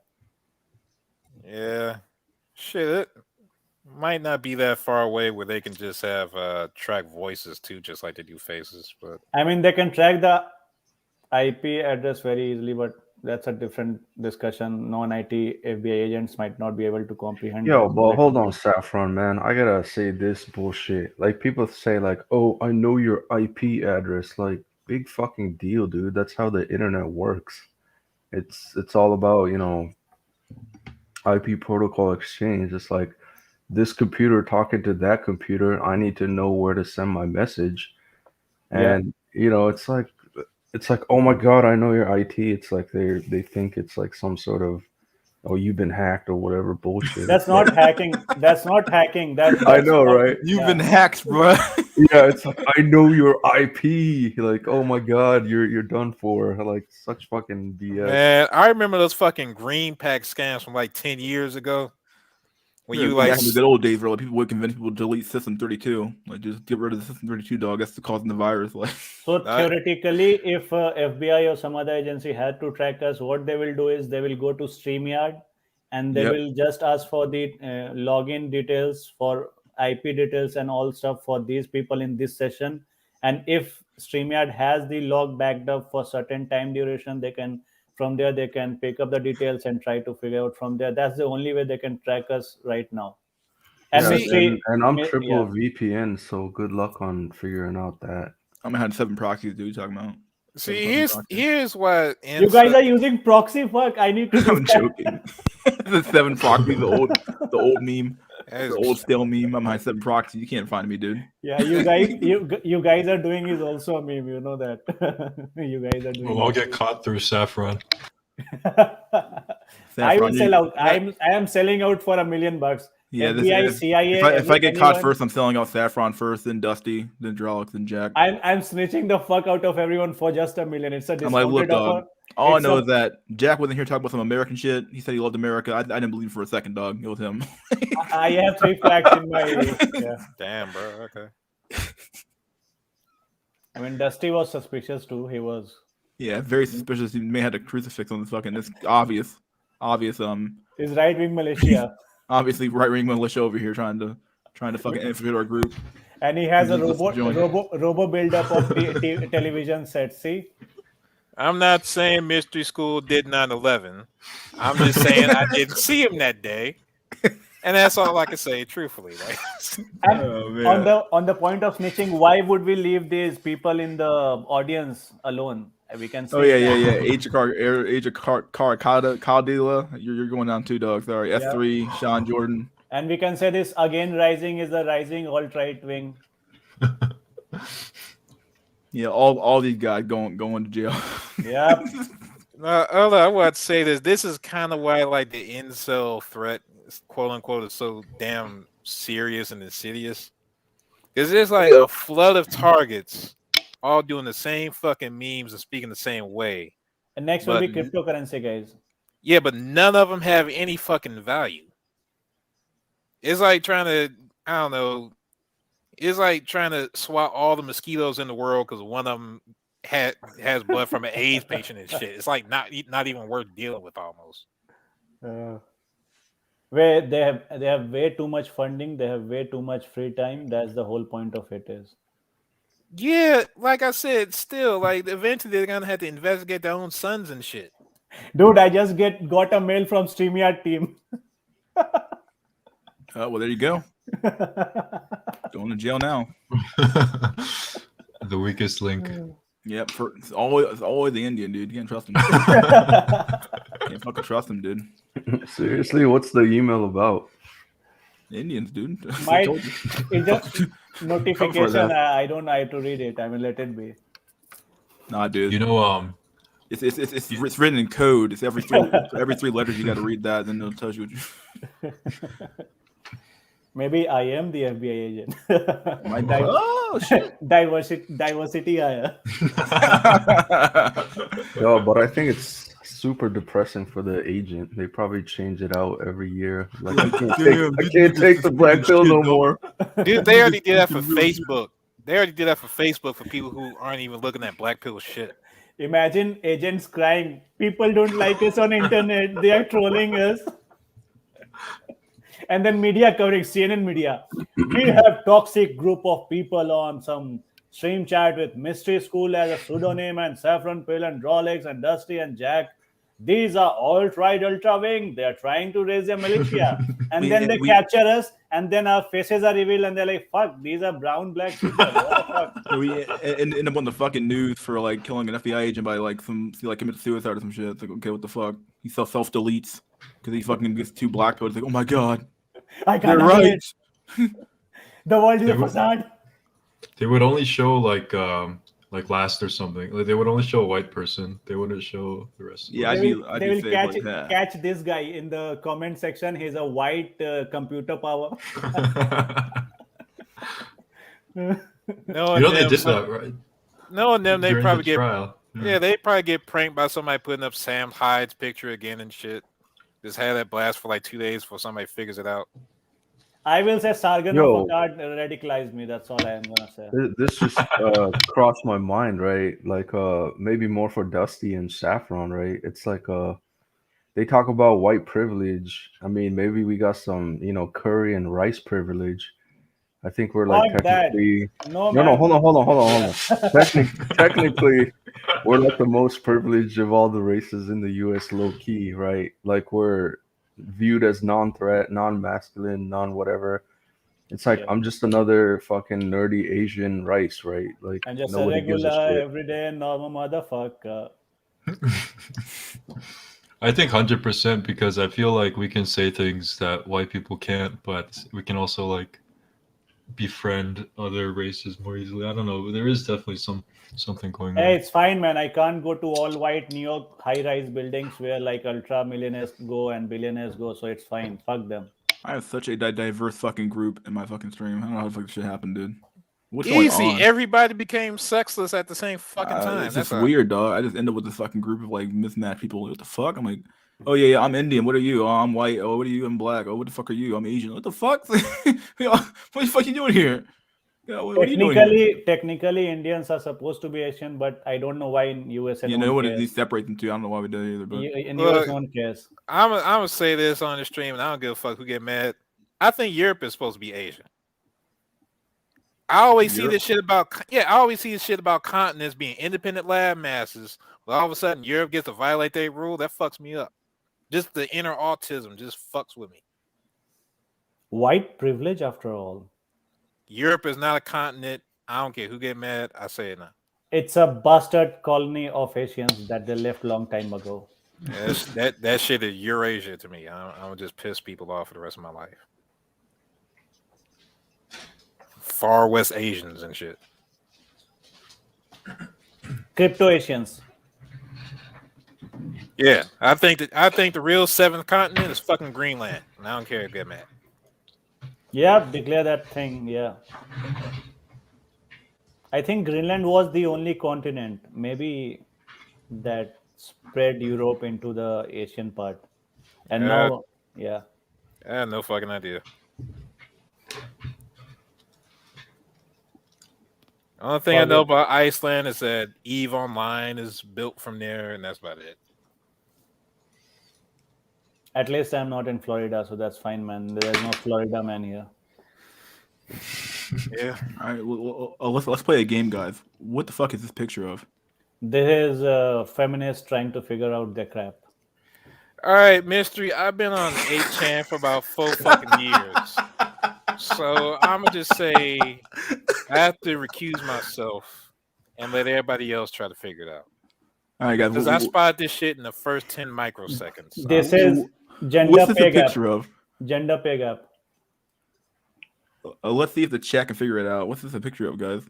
J: yeah, shit. It might not be that far away where they can just have track voices too, just like they do faces. But
H: I mean, they can track the IP address very easily, but that's a different discussion. Non-IT FBI agents might not be able to comprehend.
K: Yo,
H: that
K: but hold on,
H: complexity.
K: Saffron, man. I gotta say this bullshit. Like, people say, like, "Oh, I know your IP address." Like, big fucking deal, dude. That's how the internet works. It's all about, IP protocol exchange. It's like, this computer talking to that computer, I need to know where to send my message.
H: Yeah.
K: And it's like, "Oh my god, I know your IT." It's like they think it's like some sort of, "Oh, you've been hacked," or whatever bullshit.
H: That's not hacking. That's not hacking.
K: I know, right?
A: You've been hacked, bro.
K: Yeah, it's like, "I know your IP." Like, "Oh my god, you're done for." Like, such fucking BS.
J: man, I remember those fucking green pack scams from like 10 years ago. When you like
A: back in the good old days where like people would convince people to delete System 32, like just get rid of the System 32 dog. That's the causing the virus. Like,
H: So theoretically, if FBI or some other agency had to track us, what they will do is they will go to StreamYard and they
A: Yep.
H: will just ask for the login details, for IP details and all stuff for these people in this session. And if StreamYard has the log backed up for certain time duration, they can from there they can pick up the details and try to figure out from there. That's the only way they can track us right now. And
K: Yeah,
H: mystery,
K: and I'm
H: yeah.
K: triple VPN, so good luck on figuring out that.
A: I'm gonna have 7 proxies, dude. You talking about?
J: see, here's what
H: You guys are using proxy. Fuck, I need to.
A: I'm joking. The 7 proxies, the old meme, the old stale meme. I'm behind 7 proxies. You can't find me, dude.
H: Yeah, you guys are doing is also a meme. You know that. You guys are doing.
I: We'll all get caught through Saffron.
H: I will
A: Saffron,
H: sell out. I am selling out for $1 million.
A: Yeah,
H: FBI, CIA.
A: if I get caught
H: anyone-
A: first, I'm selling out Saffron first, then Dusty, then Drolix, then Jack.
H: I'm snitching the fuck out of everyone for just $1 million. It's a
A: I'm
H: discounted
A: like, look, dog.
H: offer.
A: All I
H: It's
A: know
H: a-
A: is that Jack wasn't here talking about some American shit. He said he loved America. I didn't believe for a second, dog. It was him.
H: I have 3 facts in my. Yeah.
J: Damn, bro. Okay.
H: I mean, Dusty was suspicious too. He was.
A: Yeah, very suspicious. He may have had a crucifix on the fucking. It's obvious.
H: Is right wing militia.
A: Obviously right wing militia over here trying to fucking infiltrate our group.
H: And he has a
A: Let's join.
H: robo build-up of television sets. See,
J: I'm not saying Mystery School did 9/11. I'm just saying I didn't see him that day, and that's all I can say truthfully. Like,
H: and
A: Oh,
H: on the point of snitching, why would we leave these people in the audience alone? We can.
A: Oh yeah. Age of Caldila. You're going down 2 dogs. Sorry, S3, Sean Jordan.
H: And we can say this again. Rising is the rising alt-right wing.
A: Yeah, all these guys going to jail.
H: Yep.
J: I want to say this. This is kind of why I like the incel threat quote unquote is so damn serious and insidious? Because there's like a flood of targets all doing the same fucking memes and speaking the same way.
H: And next will
J: But
H: be cryptocurrency, guys.
J: yeah, but none of them have any fucking value. It's like trying to, I don't know, it's like trying to swat all the mosquitoes in the world because one of them has blood from an AIDS patient and shit. It's like not even worth dealing with almost.
H: Where they have way too much funding, they have way too much free time. That's the whole point of it is.
J: Yeah, like I said, still, like eventually they're gonna have to investigate their own sons and shit.
H: Dude, I just got a mail from StreamYard team.
A: Well, there you go. Going to jail now.
I: The weakest link.
A: Yep, it's always the Indian dude. You can't trust him. Can't fucking trust him, dude.
K: Seriously, what's the email about?
A: The Indians, dude.
H: It's just notification. I don't have to read it. I mean, let it be.
A: Nah, dude.
I: You know,
A: it's written in code. It's every three letters. You got to read that, then it tells you what you.
H: Maybe I am the FBI agent.
A: Oh shit!
H: Diversity hire.
K: No, but I think it's super depressing for the agent. They probably change it out every year. Like I can't take the black pill no more.
J: Dude, they already did that for Facebook. They already did that for Facebook for people who aren't even looking at black pill shit.
H: Imagine agents crying. People don't like us on internet. They are trolling us. And then media covering, CNN media. We have toxic group of people on some stream chat with Mystery School as a pseudonym and Saffron Pill and Rolex and Dusty and Jack. These are alt-right ultra-wing. They are trying to raise a militia. And then they capture us and then our faces are revealed and they're like, fuck, these are brown, black people. What the fuck?
A: So we end up on the fucking news for like killing an FBI agent by like committed suicide or some shit. It's like, okay, what the fuck? He self-deletes because he fucking gets too black pilled. It's like, oh my god.
H: I can't
A: You're right.
H: The world is a facade.
I: They would only show like Last or something. Like they would only show a white person. They wouldn't show the rest.
A: Yeah,
H: they will catch this guy in the comment section. He's a white computer power.
J: No,
I: you know they did that, right?
J: No, and then they probably get
I: trial.
J: Yeah, they probably get pranked by somebody putting up Sam Hyde's picture again and shit. Just had that blast for like 2 days before somebody figures it out.
H: I will say Sargon of Akkad radicalized me. That's all I am gonna say.
K: This just crossed my mind, right? Like maybe more for Dusty and Saffron, right? It's like they talk about white privilege. I mean, maybe we got some, curry and rice privilege. I think we're like technically no, hold on. Technically, we're like the most privileged of all the races in the U.S. low key, right? Like we're viewed as non-threat, non-masculine, non-whatever. It's like I'm just another fucking nerdy Asian rice, right? Like
H: I'm just
K: nobody
H: a regular,
K: gives a shit.
H: everyday normal motherfucker.
I: I think 100% because I feel like we can say things that white people can't, but we can also like befriend other races more easily. I don't know. There is definitely something going on.
H: Hey, it's fine, man. I can't go to all white New York high-rise buildings where like ultra millionaires go and billionaires go. So it's fine. Fuck them.
A: I have such a diverse fucking group in my fucking stream. I don't know how the fuck this shit happened, dude. What's
J: Easy.
A: going on?
J: Everybody became sexless at the same fucking time.
A: It's just weird, dog. I just end up with this fucking group of like mismatched people. What the fuck? I'm like, oh yeah, I'm Indian. What are you? Oh, I'm white. Oh, what are you? I'm black. Oh, what the fuck are you? I'm Asian. What the fuck? What the fuck you doing here? Yeah, what are you doing here?
H: Technically, Indians are supposed to be Asian, but I don't know why in US.
A: You know what? These separate them too. I don't know why we do it either. But
H: in US, no one cares.
J: I'm gonna say this on the stream, and I don't give a fuck who get mad. I think Europe is supposed to be Asian. I always see this shit about continents being independent land masses. But all of a sudden, Europe gets to violate their rule. That fucks me up. Just the inner autism just fucks with me.
H: White privilege, after all.
J: Europe is not a continent. I don't care who get mad. I say it now.
H: It's a bastard colony of Asians that they left long time ago.
J: That shit is Eurasia to me. I'm just piss people off for the rest of my life. Far West Asians and shit.
H: Crypto Asians.
J: Yeah, I think the real seventh continent is fucking Greenland. And I don't care if they're mad.
H: Yeah, declare that thing. Yeah. I think Greenland was the only continent, maybe that spread Europe into the Asian part. And
J: Uh,
H: now, yeah.
J: I have no fucking idea. Only thing I know
H: Forget.
J: about Iceland is that Eve Online is built from there, and that's about it.
H: At least I'm not in Florida, so that's fine, man. There's no Florida man here.
J: Yeah.
A: All right, let's play a game, guys. What the fuck is this picture of?
H: This is feminists trying to figure out their crap.
J: All right, mystery. I've been on 8chan for about 4 fucking years, so I'm gonna just say I have to recuse myself and let everybody else try to figure it out.
A: All right, guys.
J: Because I spotted this shit in the first 10 microseconds.
H: This is gender
A: What's this
H: pay
A: a
H: gap.
A: picture of?
H: Gender pay gap.
A: Let's see if the chat can figure it out. What's this a picture of, guys?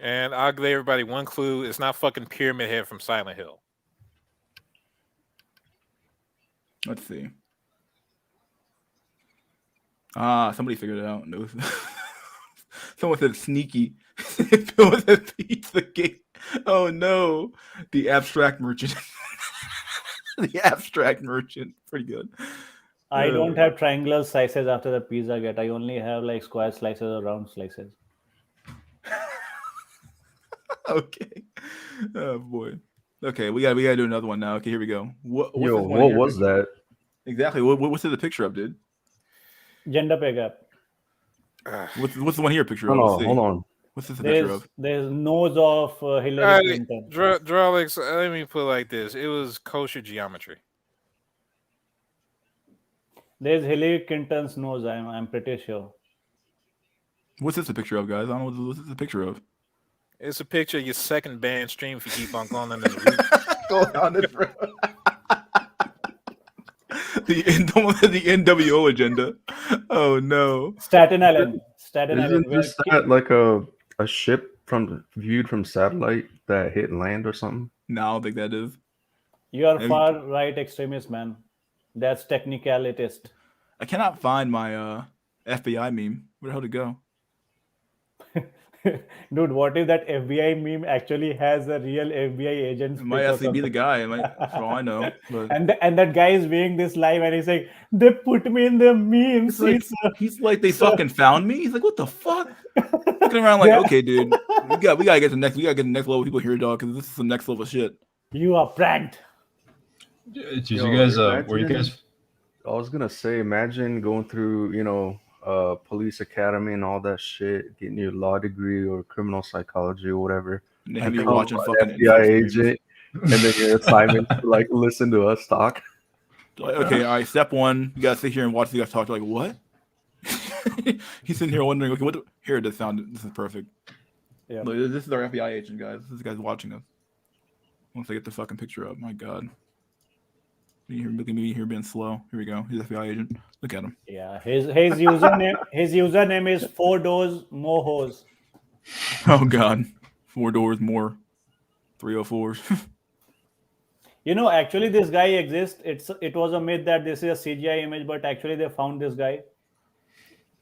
J: And I'll give everybody one clue. It's not fucking Pyramid Head from Silent Hill.
A: Let's see. Ah, somebody figured it out. No. Someone said sneaky. Someone said pizza gate. Oh no. The abstract merchant. The abstract merchant. Pretty good.
H: I don't have triangular slices after the pizza get. I only have like square slices or round slices.
A: Okay. Oh boy. Okay, we gotta do another one now. Okay, here we go. What
K: was that?
A: Exactly. What's the picture of, dude?
H: Gender pay gap.
A: What's the one here picture of?
K: No,
A: Let's see.
K: hold on.
A: What's this a picture of?
H: There's nose of Hillary
J: All right,
H: Clinton.
J: Drolix, let me put it like this. It was kosher geometry.
H: There's Hillary Clinton's nose. I'm pretty sure.
A: What's this a picture of, guys? I don't know what's this a picture of.
J: It's a picture of your second band stream if you keep on going on this route.
A: Going on this road. the NWO agenda. Oh no.
H: Staten Island. Staten Island.
K: Isn't this that like a ship viewed from satellite that hit land or something?
A: No, I don't think that is.
H: You are far right extremist, man. That's technicalitist.
A: I cannot find my FBI meme. Where the hell did it go?
H: Dude, what if that FBI meme actually has a real FBI agent?
A: It might actually be the guy. For all I know. But
H: and that guy is being this live and he's like, they put me in the memes.
A: he's like, they fucking found me. He's like, what the fuck? Looking around like, okay, dude, we gotta get the next level of people here, dog, because this is some next level shit.
H: You are pranked.
I: Did you guys were you guys?
K: I was gonna say, imagine going through, police academy and all that shit, getting your law degree or criminal psychology or whatever.
A: And they have you watching fucking
K: FBI agent, and then your assignment to like listen to us talk.
A: Like, okay, all right. Step one, you gotta sit here and watch you guys talk. Like, what? He's sitting here wondering, okay, what? Here, this is perfect.
H: Yeah.
A: Look, this is our FBI agent, guys. This guy's watching us. Once I get the fucking picture up, my god. Look at me here being slow. Here we go. He's FBI agent. Look at him.
H: Yeah, his username is 4 doors more hose.
A: Oh god, 4 doors more, 304s.
H: Actually, this guy exists. It was a myth that this is a CGI image, but actually they found this guy.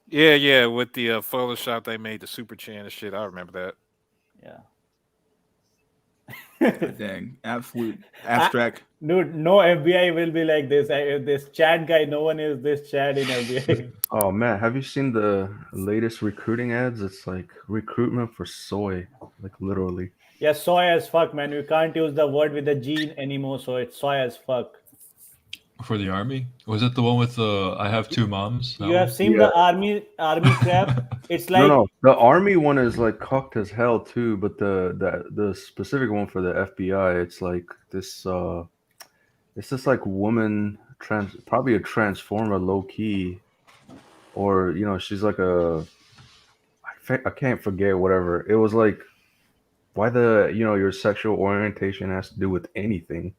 J: Yeah, with the Photoshop they made the Super Chan and shit. I remember that.
H: Yeah.
A: Dang, absolute abstract.
H: Dude, no FBI will be like this. This Chad guy, no one is this Chad in FBI.
K: Oh man, have you seen the latest recruiting ads? It's like recruitment for soy, like literally.
H: Yeah, soy as fuck, man. We can't use the word with the G anymore, so it's soy as fuck.
I: For the army? Was it the one with the I have two moms?
H: You have seen the army crap? It's like
K: No, the army one is like cocked as hell too, but the specific one for the FBI, it's like this it's just like woman probably a transformer low key, or she's like I can't forget whatever. It was like why your sexual orientation has to do with anything.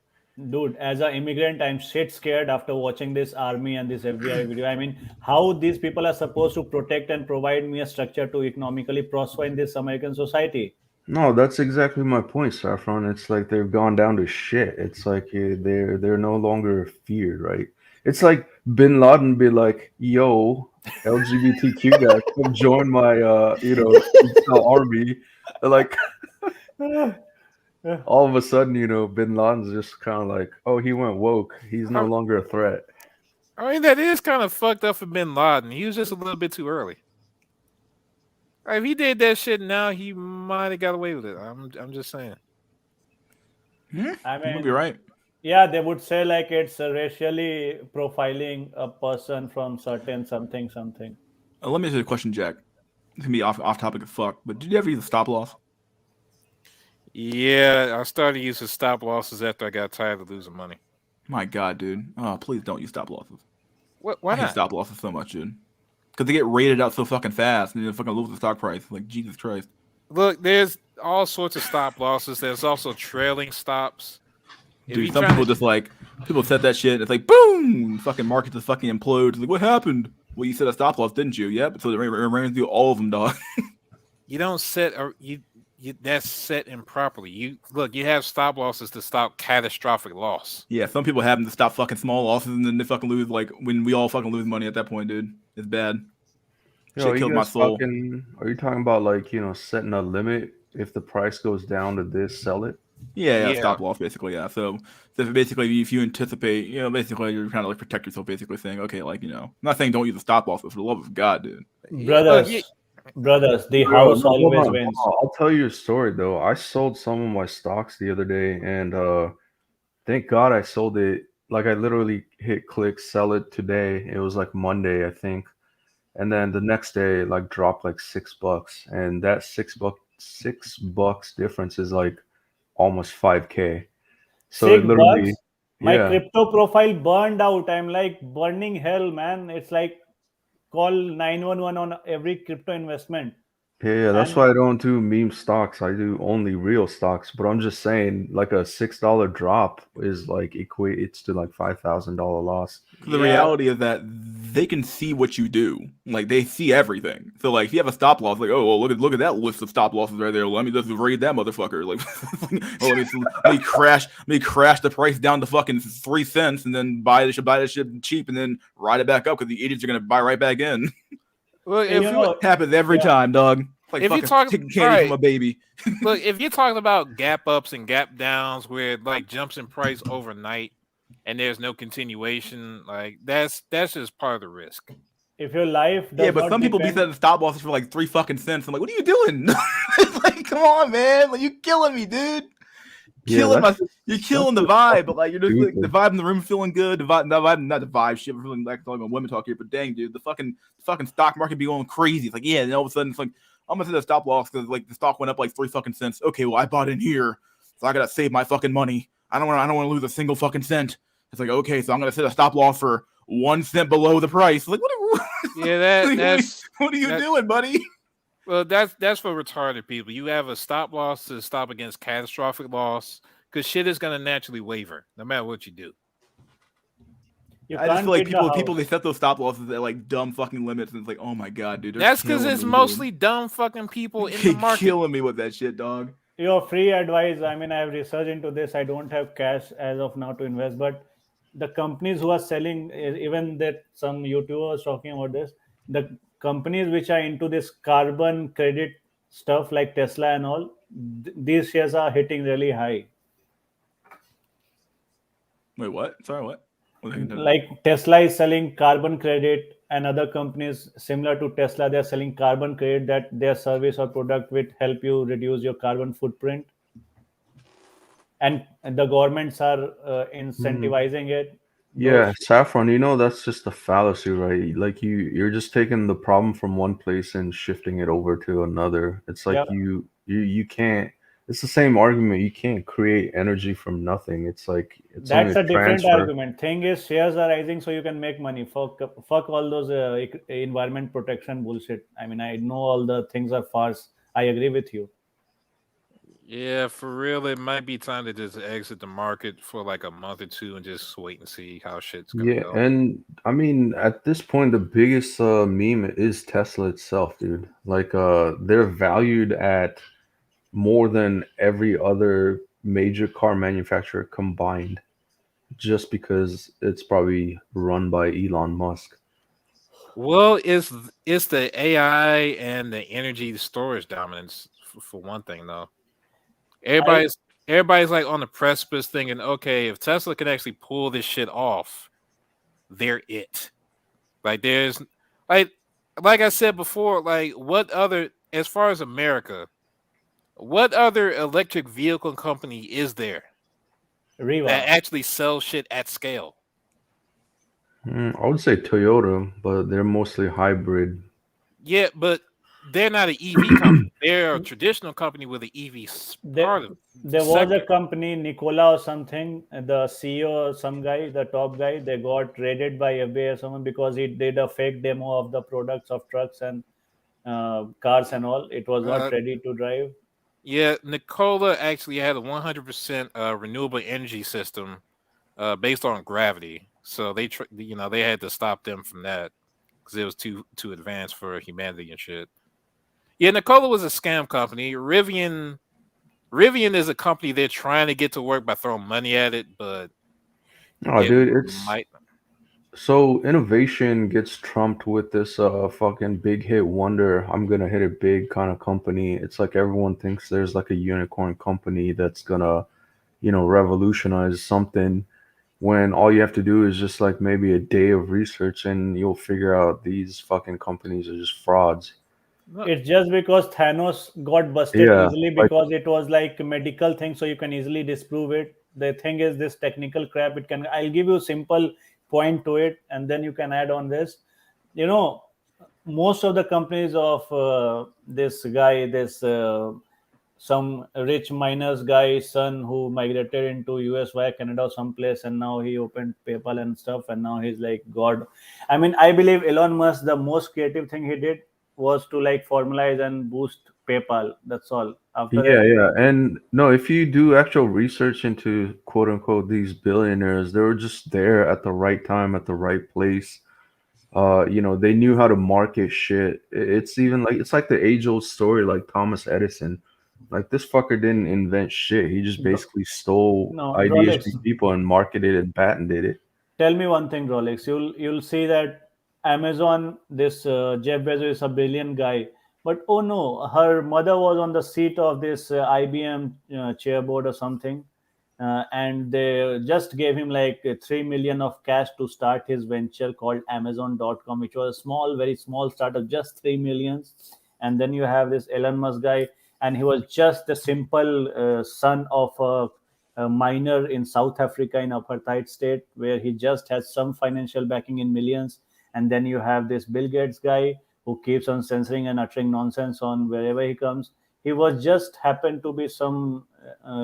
H: Dude, as an immigrant, I'm shit scared after watching this army and this FBI video. I mean, how these people are supposed to protect and provide me a structure to economically prosper in this American society?
K: No, that's exactly my point, Saffron. It's like they've gone down to shit. It's like they're no longer feared, right? It's like Bin Laden be like, "Yo, LGBTQ guys, come join my incel army." They're like, all of a sudden, Bin Laden's just kind of like, "Oh, he went woke. He's no longer a threat."
J: I mean, that is kind of fucked up for Bin Laden. He was just a little bit too early. If he did that shit now, he might have got away with it. I'm just saying.
A: I
H: I
A: you might
H: mean,
A: be right.
H: yeah, they would say like it's racially profiling a person from certain something something.
A: Let me ask you a question, Jack. It's gonna be off topic of fuck, but did you ever use a stop loss?
J: Yeah, I started using stop losses after I got tired of losing money.
A: My God, dude. Oh, please don't use stop losses.
J: What?
A: I
J: Why
A: hate
J: not?
A: stop losses so much, dude. Because they get rated out so fucking fast and you fucking lose the stock price. Like, Jesus Christ.
J: Look, there's all sorts of stop losses. There's also trailing stops. If
A: Dude,
J: you
A: some
J: trying
A: people
J: to,
A: just like, people set that shit. It's like, boom! Fucking market just fucking implodes. Like, what happened? Well, you set a stop loss, didn't you? Yep. So it ran through all of them, dog.
J: you don't set or you that's set improperly. You have stop losses to stop catastrophic loss.
A: Yeah, some people have them to stop fucking small losses and then they fucking lose, like, when we all fucking lose money at that point, dude. It's bad.
K: Yo,
A: Shit killed my soul.
K: Are you talking about like, setting a limit if the price goes down to this, sell it?
A: Yeah,
J: Yeah.
A: stop loss, basically, yeah. So basically, if you anticipate, basically, you're trying to, like, protect yourself, basically saying, okay, like, I'm not saying don't use a stop loss, but for the love of God, dude.
H: Brothers, the
K: Bro,
H: house
K: no, hold
H: always
K: on,
H: wins.
K: hold on. I'll tell you a story though. I sold some of my stocks the other day, and thank God I sold it. Like I literally hit click sell it today. It was like Monday, I think, and then the next day it like dropped like $6, and that $6 difference is like almost 5K. So it literally,
H: $6. My
K: yeah.
H: crypto profile burned out. I'm like burning hell, man. It's like call 911 on every crypto investment.
K: Yeah, that's
H: And
K: why I don't do meme stocks. I do only real stocks. But I'm just saying, like a $6 drop is like equates to like $5,000 loss.
A: Because the
H: yeah,
A: reality is that they can see what you do. Like, they see everything. So, like, if you have a stop loss, like, oh, well, look at that list of stop losses right there. Let me just raid that motherfucker. Like, oh, let me crash the price down to fucking 3 cents and then buy this shit cheap and then ride it back up because the idiots are gonna buy right back in.
J: Well,
H: you know,
A: Happens every
H: yeah.
A: time, dog. It's like
J: if you
A: fucking
J: talk,
A: taking
J: all
A: candy from
J: right,
A: a baby.
J: look, if you're talking about gap ups and gap downs where it like jumps in price overnight and there's no continuation, like that's just part of the risk.
H: If your life
A: Yeah,
H: does
A: but
H: not
A: some people be
H: depend,
A: setting stop losses for like 3 fucking cents. I'm like, what are you doing? It's like, come on, man. Like, you killing me, dude.
K: Yeah,
A: You're killing the
K: just
A: vibe,
K: fucking
A: but like you're just like the
K: stupid.
A: vibe in the room feeling good. Not the vibe shit. We're feeling like talking about women talk here, but dang, dude, the fucking stock market be going crazy. It's like, yeah, and all of a sudden it's like I'm gonna set a stop loss because like the stock went up like 3 fucking cents. Okay, well I bought in here, so I gotta save my fucking money. I don't want to lose a single fucking cent. It's like, okay, so I'm gonna set a stop loss for 1 cent below the price. Like,
J: Yeah,
A: what are you doing, buddy?
J: well, that's for retarded people. You have a stop loss to stop against catastrophic loss because shit is gonna naturally waver no matter what you do.
H: you
A: I just
H: can't
A: feel like
H: beat the
A: people they
H: house.
A: set those stop losses at like dumb fucking limits, and it's like, oh my God, dude, they're
J: That's because
A: killing
J: it's
A: me, dude.
J: mostly dumb fucking people in the
A: They
J: market.
A: killing me with that shit, dog.
H: Your free advice. I mean, I have researched into this. I don't have cash as of now to invest, but the companies who are selling, even that some YouTubers talking about this, the companies which are into this carbon credit stuff like Tesla and all, these shares are hitting really high.
A: Wait, what? Sorry, what?
H: Like Tesla is selling carbon credit, and other companies similar to Tesla, they're selling carbon credit that their service or product will help you reduce your carbon footprint, and the governments are
K: Mhm.
H: incentivizing it.
K: Yeah,
H: Those,
K: Saffron, that's just a fallacy, right? Like you're just taking the problem from one place and shifting it over to another. It's
H: yeah,
K: like you can't, it's the same argument. You can't create energy from nothing. It's like it's only
H: that's
K: a
H: a different
K: transfer.
H: argument. Thing is, shares are rising so you can make money. Fuck all those environment protection bullshit. I mean, I know all the things are farce. I agree with you.
J: Yeah, for real, it might be time to just exit the market for like a month or two and just wait and see how shit's gonna
K: Yeah,
J: go.
K: and I mean, at this point, the biggest meme is Tesla itself, dude. Like, they're valued at more than every other major car manufacturer combined, just because it's probably run by Elon Musk.
J: Well, it's the AI and the energy storage dominance for one thing, though.
H: I
J: Everybody's everybody's like on the precipice thinking, okay, if Tesla can actually pull this shit off, they're it. Like there's like like I said before, like what other as far as America, what other electric vehicle company is there that
H: Riva.
J: actually sells shit at scale?
K: I would say Toyota, but they're mostly hybrid.
J: Yeah, but they're not an EV company. They're a traditional company with an EV
H: There,
J: part of
H: there was a
J: sector.
H: company, Nicola or something, the CEO, some guy, the top guy, they got raided by FBI or someone because he did a fake demo of the products of trucks and cars and all. It was not
J: Uh,
H: ready to drive.
J: yeah, Nikola actually had a 100% renewable energy system based on gravity. So they had to stop them from that because it was too advanced for humanity and shit. Yeah, Nikola was a scam company. Rivian is a company they're trying to get to work by throwing money at it, but
K: Oh,
J: it
K: dude, it's
J: might.
K: so innovation gets trumped with this fucking big hit wonder. I'm gonna hit it big kind of company. It's like everyone thinks there's like a unicorn company that's gonna, revolutionize something, when all you have to do is just like maybe a day of research and you'll figure out these fucking companies are just frauds.
J: No,
H: It's just because Thanos got busted
K: Yeah,
H: easily
K: like
H: because it was like a medical thing, so you can easily disprove it. The thing is, this technical crap, it can. I'll give you a simple point to it, and then you can add on this. You know, most of the companies of this guy, this some rich miners guy son who migrated into US via Canada or someplace, and now he opened PayPal and stuff, and now he's like God. I mean, I believe Elon Musk, the most creative thing he did was to like formalize and boost PayPal. That's all. After
K: yeah,
H: that,
K: yeah. And no, if you do actual research into quote unquote these billionaires, they were just there at the right time at the right place. They knew how to market shit. It's even like it's like the age-old story like Thomas Edison. Like this fucker didn't invent shit. He just basically stole
H: no,
K: ideas
H: Rolex.
K: from people and marketed and patented it.
H: Tell me one thing, Rolex. You'll see that Amazon, this Jeff Bezos is a brilliant guy, but oh no, her mother was on the seat of this IBM chairboard or something, and they just gave him like 3 million of cash to start his venture called Amazon.com, which was a small, very small startup, just 3 millions. And then you have this Elon Musk guy, and he was just the simple son of a miner in South Africa in apartheid state, where he just has some financial backing in millions. And then you have this Bill Gates guy who keeps on censoring and uttering nonsense on wherever he comes. He was just happened to be some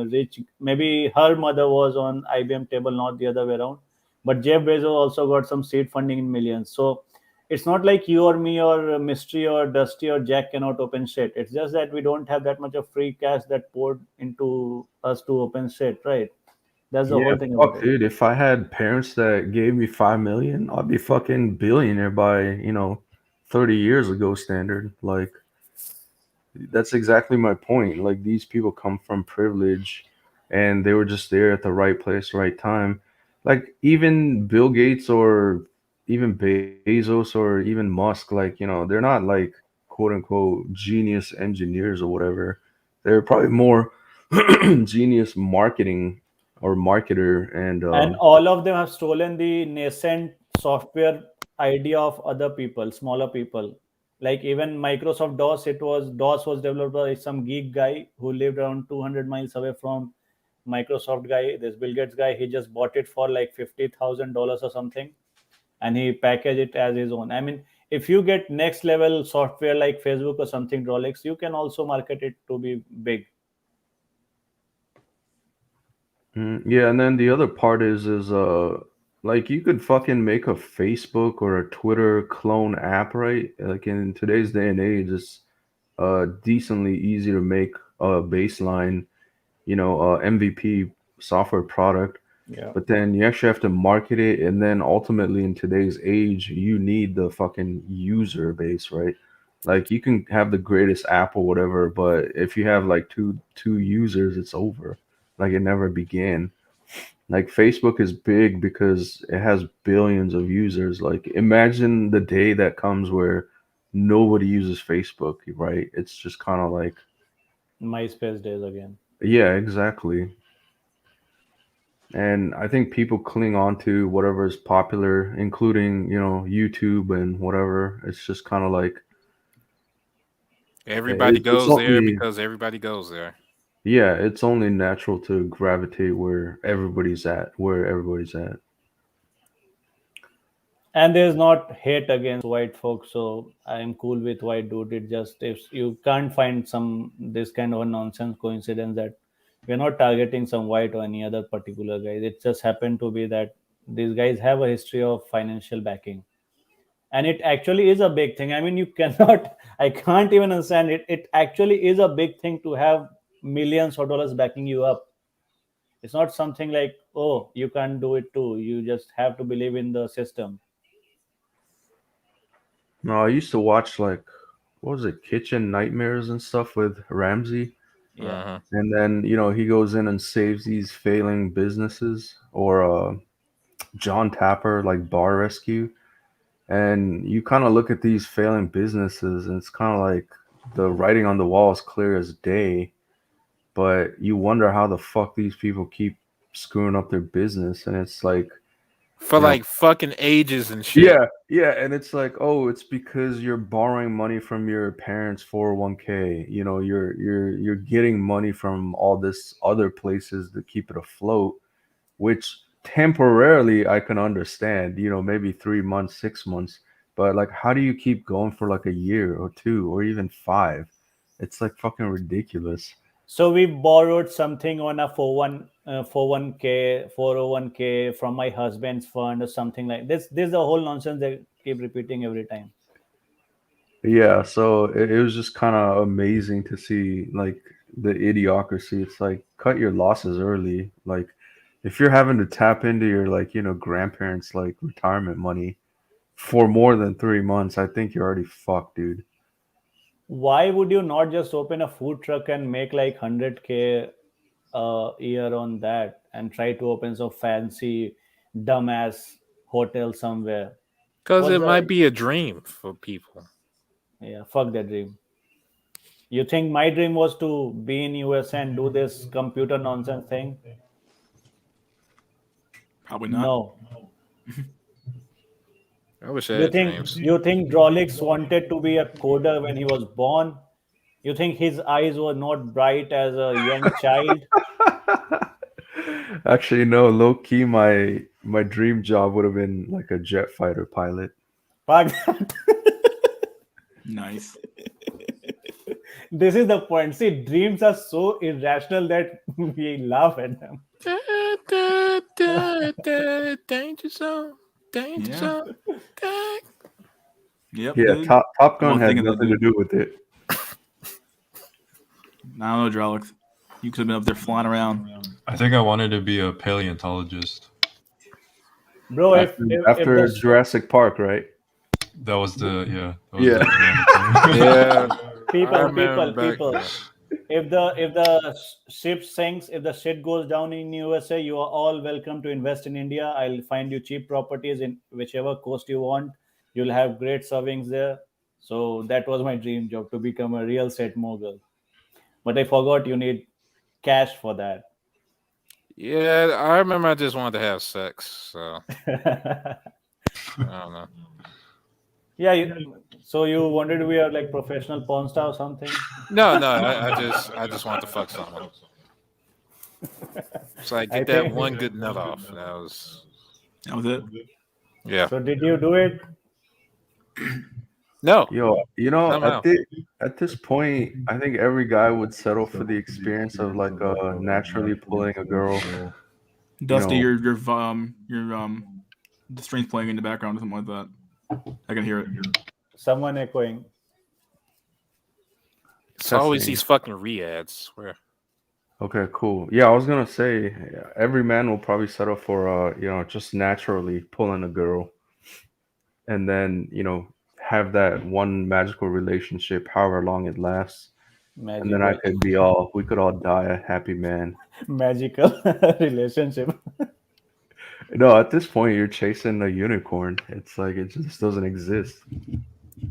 H: rich. Maybe her mother was on IBM table, not the other way around. But Jeff Bezos also got some seed funding in millions. So it's not like you or me or Mystery or Dusty or Jack cannot open shit. It's just that we don't have that much of free cash that poured into us to open shit, right? That's the
K: Yeah,
H: whole thing about
K: fuck,
H: it.
K: dude. If I had parents that gave me 5 million, I'd be fucking billionaire by 30 years ago standard. Like that's exactly my point. Like these people come from privilege, and they were just there at the right place, right time. Like even Bill Gates or even Bezos or even Musk, like they're not like quote unquote genius engineers or whatever. They're probably more genius marketing or marketer and
H: And all of them have stolen the nascent software idea of other people, smaller people. Like even Microsoft DOS, DOS was developed by some geek guy who lived around 200 miles away from Microsoft guy. This Bill Gates guy, he just bought it for like $50,000 or something, and he packaged it as his own. I mean, if you get next level software like Facebook or something, Rolex, you can also market it to be big.
K: Yeah, and then the other part is like you could fucking make a Facebook or a Twitter clone app, right? Like in today's day and age, it's decently easy to make a baseline, MVP software product,
H: Yeah.
K: but then you actually have to market it, and then ultimately in today's age, you need the fucking user base, right? Like you can have the greatest app or whatever, but if you have like two users, it's over. Like it never began. Like Facebook is big because it has billions of users. Like imagine the day that comes where nobody uses Facebook, right? It's just kind of like,
H: MySpace days again.
K: yeah, exactly. And I think people cling on to whatever is popular, including, YouTube and whatever. It's just kind of like
J: Everybody
K: it's
J: goes there
K: only,
J: because everybody goes there.
K: yeah, it's only natural to gravitate where everybody's at.
H: And there's not hate against white folks, so I'm cool with white dude. It just, if you can't find some this kind of a nonsense coincidence that we're not targeting some white or any other particular guys. It just happened to be that these guys have a history of financial backing, and it actually is a big thing. I mean, you cannot I can't even understand it. It actually is a big thing to have millions of dollars backing you up. It's not something like, oh, you can't do it too, you just have to believe in the system.
K: No, I used to watch like, what was it, Kitchen Nightmares and stuff with Ramsey.
H: Yeah.
K: And then, he goes in and saves these failing businesses, or John Tapper, like Bar Rescue. And you kind of look at these failing businesses, and it's kind of like the writing on the wall is clear as day, but you wonder how the fuck these people keep screwing up their business. And it's like,
J: For
K: you know,
J: like fucking ages and shit.
K: yeah, and it's like, oh, it's because you're borrowing money from your parents' 401k. You're getting money from all this other places to keep it afloat, which temporarily I can understand, maybe 3 months, 6 months, but like, how do you keep going for like a year or two or even five? It's like fucking ridiculous.
H: So we borrowed something on a 41k 401k from my husband's fund or something like this. This is the whole nonsense they keep repeating every time.
K: Yeah, so it was just kind of amazing to see like the idiocracy. It's like cut your losses early. Like if you're having to tap into your like, grandparents like retirement money for more than 3 months, I think you're already fucked, dude.
H: Why would you not just open a food truck and make like 100k a year on that and try to open some fancy dumbass hotel somewhere?
J: Because
H: What's
J: it might
H: the
J: be a dream for people.
H: Yeah, fuck that dream. You think my dream was to be in US and do this computer nonsense thing?
A: Probably not.
H: No.
J: I wish I
H: You
J: had
H: think
J: dreams.
H: you think Drolix wanted to be a coder when he was born? You think his eyes were not bright as a young child?
K: Actually, no, low key, my dream job would have been like a jet fighter pilot.
H: Fuck that.
A: Nice.
H: This is the point. See, dreams are so irrational that we laugh at them.
J: Danger zone. Danger
A: Yeah.
J: zone.
A: Yep.
K: Yeah,
A: dude.
K: Top Gun
A: One
K: had
A: thing of the
K: nothing to
A: dude.
K: do with it.
A: I don't know, Drolix. You could have been up there flying around.
I: I think I wanted to be a paleontologist.
H: Bro,
K: After
H: if the
K: Jurassic Park, right?
I: That was the yeah. That was
K: Yeah.
I: the
J: Yeah. I
H: people
J: remember back then.
H: if the ship sinks, if the shit goes down in USA, you are all welcome to invest in India. I'll find you cheap properties in whichever coast you want. You'll have great servings there. So that was my dream job, to become a real estate mogul. But I forgot you need cash for that.
J: Yeah, I remember I just wanted to have sex. So I don't know.
H: Yeah, so you wanted to be a like professional porn star or something?
J: No, I just want to fuck someone. So I
H: I
J: get that
H: think
J: one good nut off. That was
A: it.
J: Yeah.
H: So did you do it?
J: No.
K: Yo,
J: Somehow.
K: at this point, I think every guy would settle for the experience of like naturally pulling a girl.
A: Dusty,
K: know.
A: your the string's playing in the background or something like that. I can hear it.
H: Someone echoing.
J: It's always
K: Testing.
J: these fucking re-ads. Swear.
K: Okay, cool. Yeah, I was gonna say every man will probably settle for just naturally pulling a girl, and then have that one magical relationship, however long it lasts, and then
H: Magical,
K: we could all die a happy man.
H: magical relationship.
K: No, at this point, you're chasing a unicorn. It's like it just doesn't exist.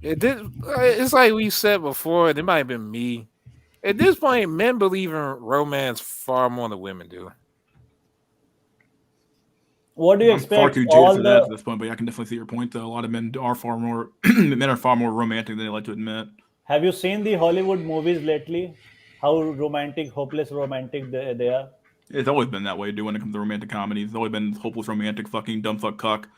J: It did. It's like we said before, and it might have been me. At this point, men believe in romance far more than women do.
H: What do you
A: I'm far
H: expect?
A: too jaded
H: All
A: for that at
H: the
A: this point, but I can definitely see your point. Though a lot of men are far more men are far more romantic than they like to admit.
H: Have you seen the Hollywood movies lately? How romantic, hopeless romantic they are.
A: It's always been that way, dude. When it comes to romantic comedies, it's always been hopeless romantic fucking dumb fuck cuck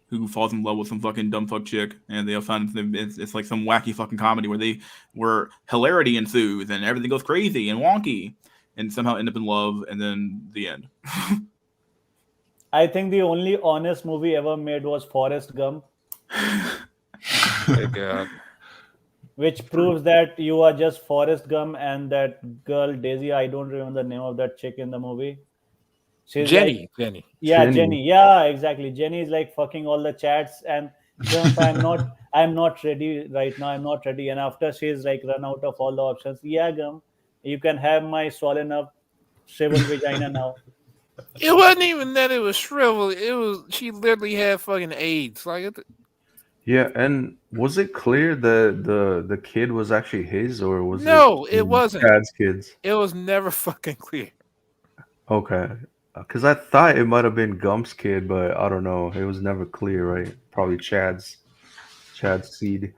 A: who falls in love with some fucking dumb fuck chick, and they'll find it's like some wacky fucking comedy where hilarity ensues and everything goes crazy and wonky, and somehow end up in love, and then the end.
H: I think the only honest movie ever made was Forrest Gump,
J: Hey, God.
H: which proves that you are just Forrest Gump and that girl Daisy. I don't remember the name of that chick in the movie. She's like,
J: Jenny.
H: yeah,
K: Jenny.
H: Jenny. Yeah, exactly. Jenny is like fucking all the chats and Gump, I'm not ready right now. I'm not ready. And after she's like run out of all the options, yeah, Gump, you can have my swollen up shriveled vagina now.
J: It wasn't even that it was shriveled. It was she literally had fucking AIDS.
K: Yeah, and was it clear that the kid was actually his, or was
J: No, it wasn't.
K: Chad's kids?
J: It was never fucking clear.
K: Okay, because I thought it might have been Gump's kid, but I don't know. It was never clear, right? Probably Chad's seed.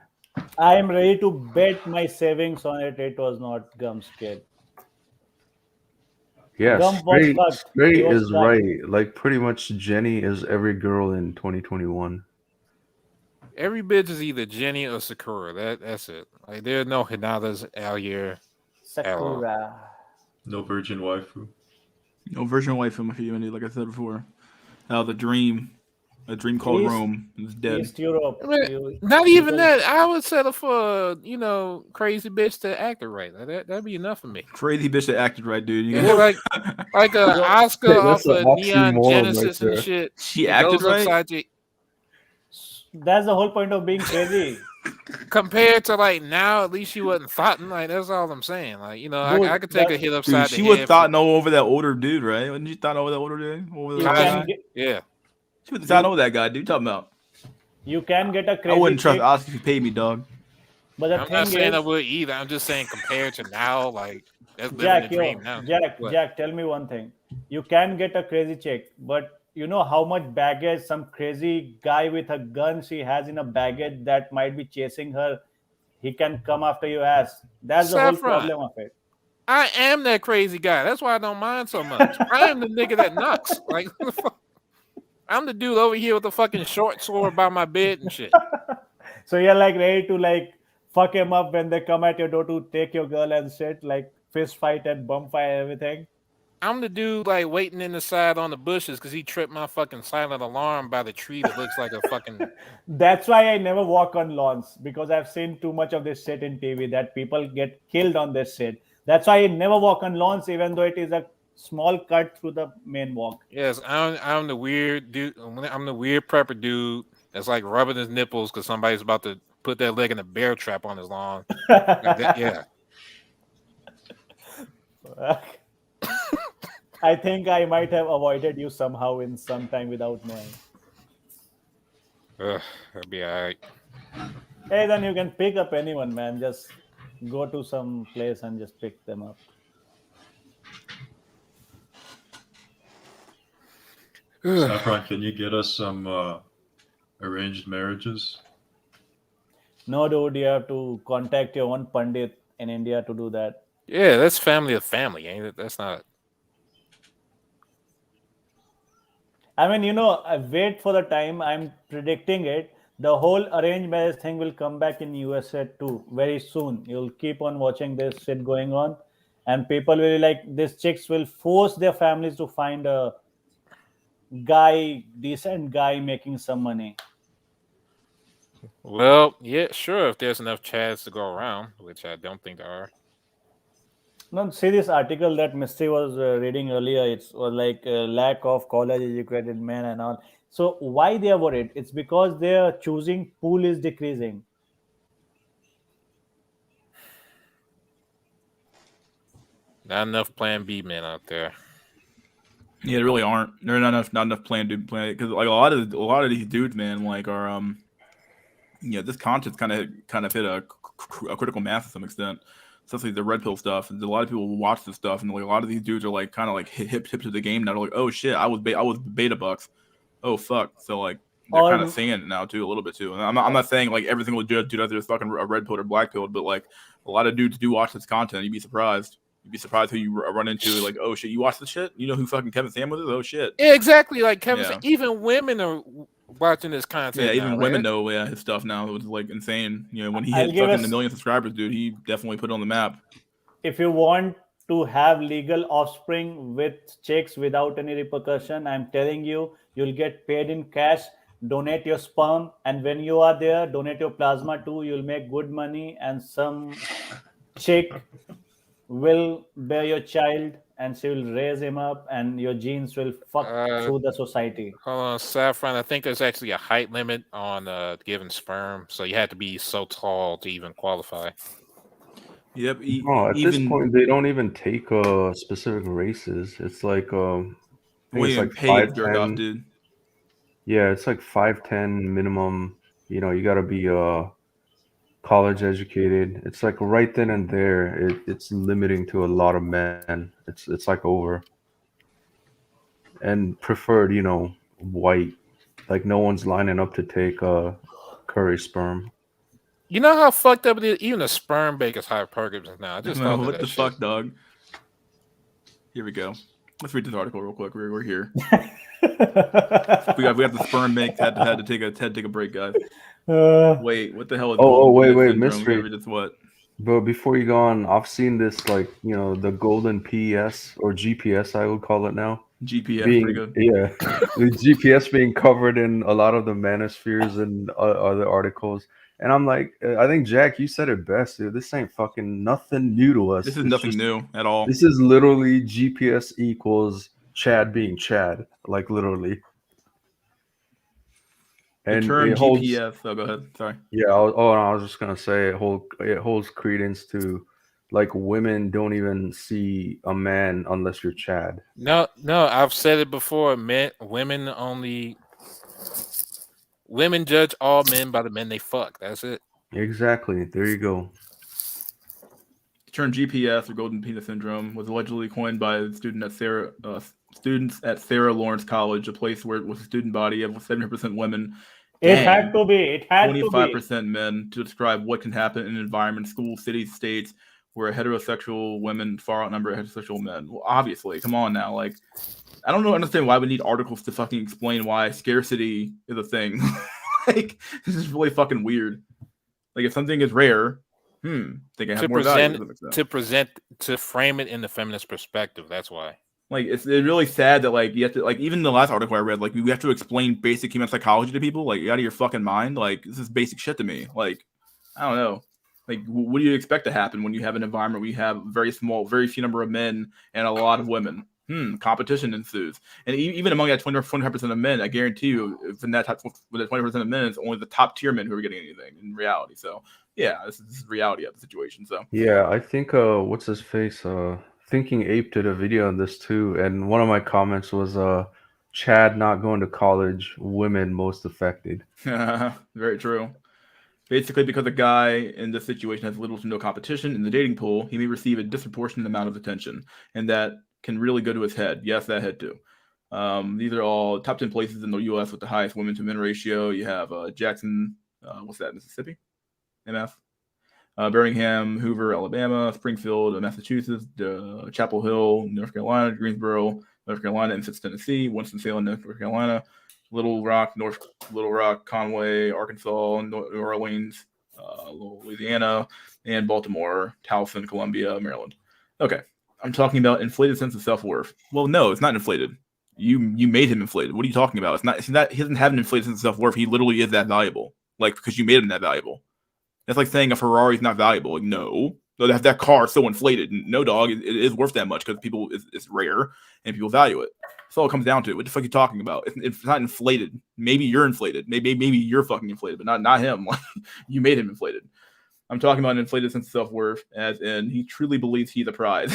H: I am ready to bet my savings on it. It was not Gump's kid.
K: Yeah,
H: Gump was fucked. He
K: straight
H: was
K: is
H: fucked.
K: right. Like pretty much Jenny is every girl in 2021.
J: Every bitch is either Jenny or Sakura. That's it. Like there are no Hinatas out here.
H: Sakura.
I: No virgin waifu.
A: No version away from humanity, like I said before. A dream called
H: East,
A: Rome is dead.
H: East Europe.
J: I mean,
H: You,
J: not even
H: people,
J: that. I would settle for crazy bitch to act it right. That'd be enough for me.
A: Crazy bitch that acted right, dude. You
J: Yeah,
A: got,
J: like a Oscar
K: That's
J: off
K: an
J: of Neon
K: oxymoron right
J: Genesis and
K: there.
J: shit.
A: she
J: It
A: acted
J: goes
A: right.
J: upside you.
H: that's the whole point of being crazy.
J: Compared to like now, at least she wasn't thoughting. Like that's all I'm saying. Like
H: Dude,
J: I could take a
H: that,
J: hit
A: Dude,
J: upside
A: she
J: the
A: was
J: head.
A: thought over that older dude, right? Wasn't she thought over that older dude? Over the
H: you
A: guy?
H: can get
J: Yeah.
A: She was thought over that guy, dude. Talking about.
H: you can get a
A: I
H: crazy
A: wouldn't trust
H: chick,
A: Oscar if he paid me, dog.
H: but the
J: I'm not
H: thing
J: saying I
H: is,
J: would either. I'm just saying compared to now, like that's living
H: Jack,
J: the dream now. What?
H: Jack, tell me one thing. You can get a crazy chick, but you know how much baggage some crazy guy with a gun she has in a baggage that might be chasing her. He can come after your ass. That's the whole
J: Saffron.
H: problem of it.
J: I am that crazy guy. That's why I don't mind so much. I am the nigga that knocks. Like what the fuck? I'm the dude over here with the fucking short sword by my bed and shit.
H: So you're like ready to like fuck him up when they come at your door to take your girl and shit, like fist fight and bum fight and everything.
J: I'm the dude like waiting in the side on the bushes because he tripped my fucking silent alarm by the tree that looks like a fucking.
H: That's why I never walk on lawns because I've seen too much of this shit in TV that people get killed on this shit. That's why I never walk on lawns, even though it is a small cut through the main walk.
J: Yes, I'm the weird dude. I'm the weird prepper dude that's like rubbing his nipples because somebody's about to put their leg in a bear trap on his lawn. Yeah.
H: I think I might have avoided you somehow in some time without knowing.
J: That'd be alright.
H: Hey, then you can pick up anyone, man. Just go to some place and just pick them up.
I: Saffron, can you get us some arranged marriages?
H: No, dude, you have to contact your own Pandit in India to do that.
J: Yeah, that's family of family, ain't it? That's not.
H: I mean, I wait for the time. I'm predicting it. The whole arranged marriage thing will come back in USA too very soon. You'll keep on watching this shit going on, and people will like these chicks will force their families to find a decent guy making some money.
J: Well, yeah, sure. If there's enough chads to go around, which I don't think there are.
H: No, see this article that Misty was reading earlier. It was like lack of college-educated men and all. So why they are worried? It's because their choosing pool is decreasing.
J: Not enough Plan B men out there.
A: Yeah, there really aren't. There are not enough plan because like a lot of these dudes, man, like are this content's kind of hit a critical mass to some extent, especially the red pill stuff. And a lot of people will watch this stuff, and like a lot of these dudes are like kind of like hip to the game now. They're like, oh shit, I was beta bucks. Oh fuck. So like they're kind of
H: Or
A: saying it now too a little bit too. And I'm not saying like every single dude out there is fucking a red pill or black pill, but like a lot of dudes do watch this content. You'd be surprised. You'd be surprised who you run into. Like, oh shit, you watch this shit? You know who fucking Kevin Samuels is? Oh shit.
J: Yeah, exactly. Like Kevin
A: Yeah.
J: said, even women are watching this content.
A: Yeah, even
J: now,
A: women
J: right?
A: know his stuff now. It was like insane. You know, when he
H: I'll
A: hit
H: give
A: fucking
H: us-
A: a million subscribers, dude, he definitely put it on the map.
H: if you want to have legal offspring with chicks without any repercussion, I'm telling you, you'll get paid in cash. Donate your sperm, and when you are there, donate your plasma too. You'll make good money, and some chick will bear your child, and she will raise him up, and your genes will fuck through the society.
J: Hold on, Saffron. I think there's actually a height limit on giving sperm, so you have to be so tall to even qualify.
A: Yep.
K: No, at this point they don't even take specific races. It's like I think
A: Wouldn't
K: it's
A: even
K: like
A: pay to jerk off,
K: 5'10".
A: dude.
K: Yeah, it's like 5'10" minimum. You know, you got to be college educated. It's like right then and there. It's limiting to a lot of men. It's like over. And preferred, white. Like no one's lining up to take curry sperm.
J: You know how fucked up it is? Even a sperm bank is hypergamy now. I just thought of
A: What
J: that
A: the
J: shit.
A: fuck, dog? Here we go. Let's read this article real quick. We're here. we got the sperm bank had to take a break, guys. Wait, what the hell is
K: Wait,
A: syndrome?
K: mystery.
A: We gotta read this what?
K: But before you go on, I've seen this the golden PS or GPS, I would call it now.
A: GPS,
K: being,
A: pretty good.
K: Yeah, the GPS being covered in a lot of the manospheres and other articles. And I'm like, I think Jack, you said it best, dude. This ain't fucking nothing new to us.
A: This is
K: It's
A: nothing new at all.
K: This is literally GPS equals Chad being Chad, like literally.
A: The
K: And
A: term
K: it holds,
A: GPS. Oh, go ahead. Sorry.
K: Yeah. I was just gonna say it holds credence to, like, women don't even see a man unless you're Chad.
J: No, I've said it before. Women judge all men by the men they fuck. That's it.
K: Exactly. There you go.
A: The term GPS or golden penis syndrome was allegedly coined by students at Sarah Lawrence College, a place where it was a student body of 70% women.
H: It had to be. It had to be.
A: 25% men, to describe what can happen in an environment, schools, cities, states, where heterosexual women far outnumber heterosexual men. Well, obviously, come on now. Like, I don't understand why we need articles to fucking explain why scarcity is a thing. Like, this is really fucking weird. Like, if something is rare, they can have more value.
J: To frame it in the feminist perspective. That's why.
A: Like, it's really sad that, like, you have to, like, even the last article I read, like, we have to explain basic human psychology to people. Like, you're out of your fucking mind. Like, this is basic shit to me. Like, I don't know. Like, what do you expect to happen when you have an environment where you have very few number of men and a lot of women? Competition ensues. And even among that 25% of men, I guarantee you, if in that 20% of men, it's only the top tier men who are getting anything in reality. So, yeah, this is reality of the situation. So,
K: yeah, I think, what's his face? Thinking Ape did a video on this too. And one of my comments was, Chad not going to college, women most affected.
A: Very true. Basically, because a guy in this situation has little to no competition in the dating pool, he may receive a disproportionate amount of attention, and that can really go to his head. Yes, that head too. These are all top 10 places in the U.S. with the highest women to men ratio. You have Jackson, Mississippi, MF, Birmingham, Hoover, Alabama, Springfield, Massachusetts, Chapel Hill, North Carolina, Greensboro, North Carolina, and Tennessee, Winston-Salem, North Carolina, Little Rock, Conway, Arkansas, New Orleans, Louisiana, and Baltimore, Towson, Columbia, Maryland. Okay, I'm talking about inflated sense of self-worth. Well, no, it's not inflated. You made him inflated. What are you talking about? It's not. He doesn't have an inflated sense of self-worth. He literally is that valuable. Like, because you made him that valuable. That's like saying a Ferrari is not valuable. Like, no, that car is so inflated. No, dog, it is worth that much because it's rare and people value it. That's all it comes down to. What the fuck are you talking about? It's not inflated. Maybe you're inflated. Maybe you're fucking inflated, but not him. You made him inflated. I'm talking about an inflated sense of self-worth, as in he truly believes he's a prize.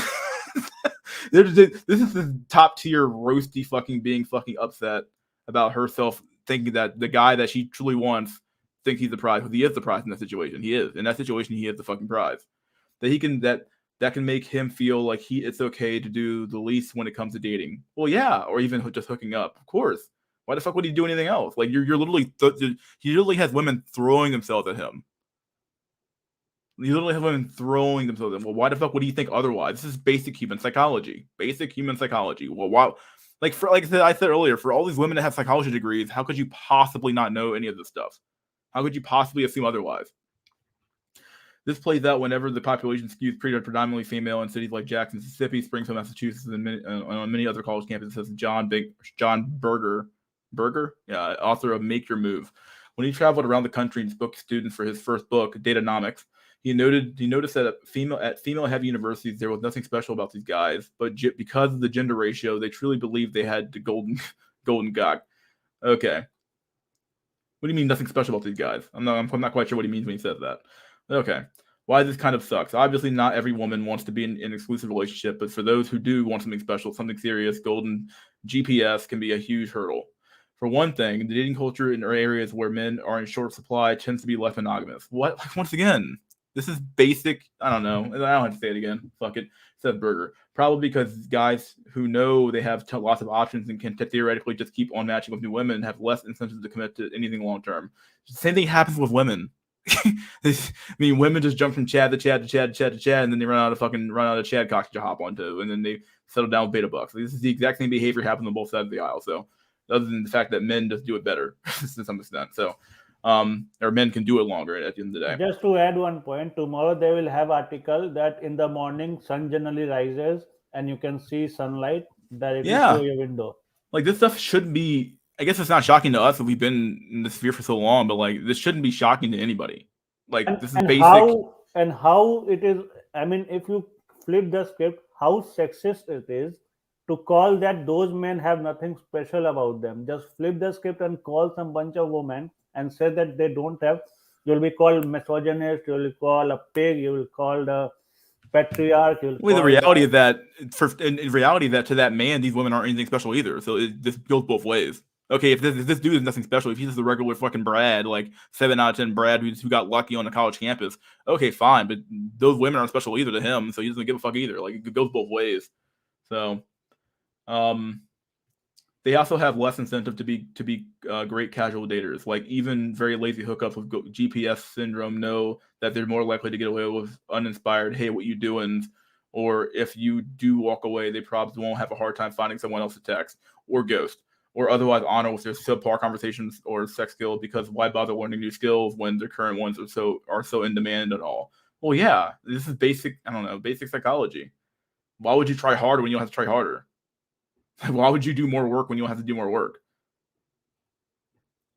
A: This is the top tier roasty fucking being fucking upset about herself thinking that the guy that she truly wants thinks he's the prize, because he is the prize in that situation. He is. In that situation, he is the fucking prize. That can make him feel like it's okay to do the least when it comes to dating. Well, yeah, or even just hooking up. Of course. Why the fuck would he do anything else? Like you're literally he literally has women throwing themselves at him. You literally have women throwing themselves at him. Well, why the fuck would he think otherwise? This is basic human psychology. Basic human psychology. Well, why? Like I said earlier, for all these women that have psychology degrees, how could you possibly not know any of this stuff? How could you possibly assume otherwise? This plays out whenever the population skews predominantly female in cities like Jackson, Mississippi, Springfield, Massachusetts, and on many other college campuses. Says John Berger, author of Make Your Move. When he traveled around the country and spoke to students for his first book, Datanomics, he noticed that at female-heavy universities there was nothing special about these guys, but because of the gender ratio, they truly believed they had the golden cock. Okay. What do you mean nothing special about these guys? I'm not quite sure what he means when he says that. Okay. Why this kind of sucks. Obviously, not every woman wants to be in an exclusive relationship, but for those who do want something special, something serious, golden GPS can be a huge hurdle. For one thing, the dating culture in areas where men are in short supply tends to be less monogamous. What? Once again, this is basic. I don't know. I don't have to say it again. Fuck it. Says Berger. Probably because guys who know they have lots of options and can theoretically just keep on matching with new women have less incentive to commit to anything long term. Same thing happens with women. I mean, women just jump from Chad to Chad to Chad to Chad to Chad, and then they run out of Chad cocks to hop onto, and then they settle down with beta bucks. This is the exact same behavior happens on both sides of the aisle. So, other than the fact that men just do it better to some extent, so or men can do it longer at the end of the day.
H: Just to add one point, tomorrow they will have article that in the morning sun generally rises and you can see sunlight directly through your window.
A: Like this stuff shouldn't be. I guess it's not shocking to us if we've been in the sphere for so long, but like this shouldn't be shocking to anybody. Like this is basic.
H: How it is. I mean, if you flip the script, how sexist it is to call that those men have nothing special about them. Just flip the script and call some bunch of women and say that they don't have. You'll be called misogynist. You'll be called a pig. You will be called a patriarch.
A: Well, the reality is that in reality that to that man, these women aren't anything special either. So this goes both ways. Okay, if this dude is nothing special, if he's just a regular fucking Brad, like 7 out of 10 Brad who got lucky on a college campus, okay, fine. But those women aren't special either to him, so he doesn't give a fuck either. Like it goes both ways. So, they also have less incentive to be great casual daters. Like even very lazy hookups with GPS syndrome know that they're more likely to get away with uninspired, "Hey, what you doing?" Or if you do walk away, they probably won't have a hard time finding someone else to text or ghost, or otherwise honor with their subpar conversations or sex skills, because why bother learning new skills when their current ones are so in demand at all? Well, yeah, this is basic psychology. Why would you try harder when you don't have to try harder? Why would you do more work when you don't have to do more work?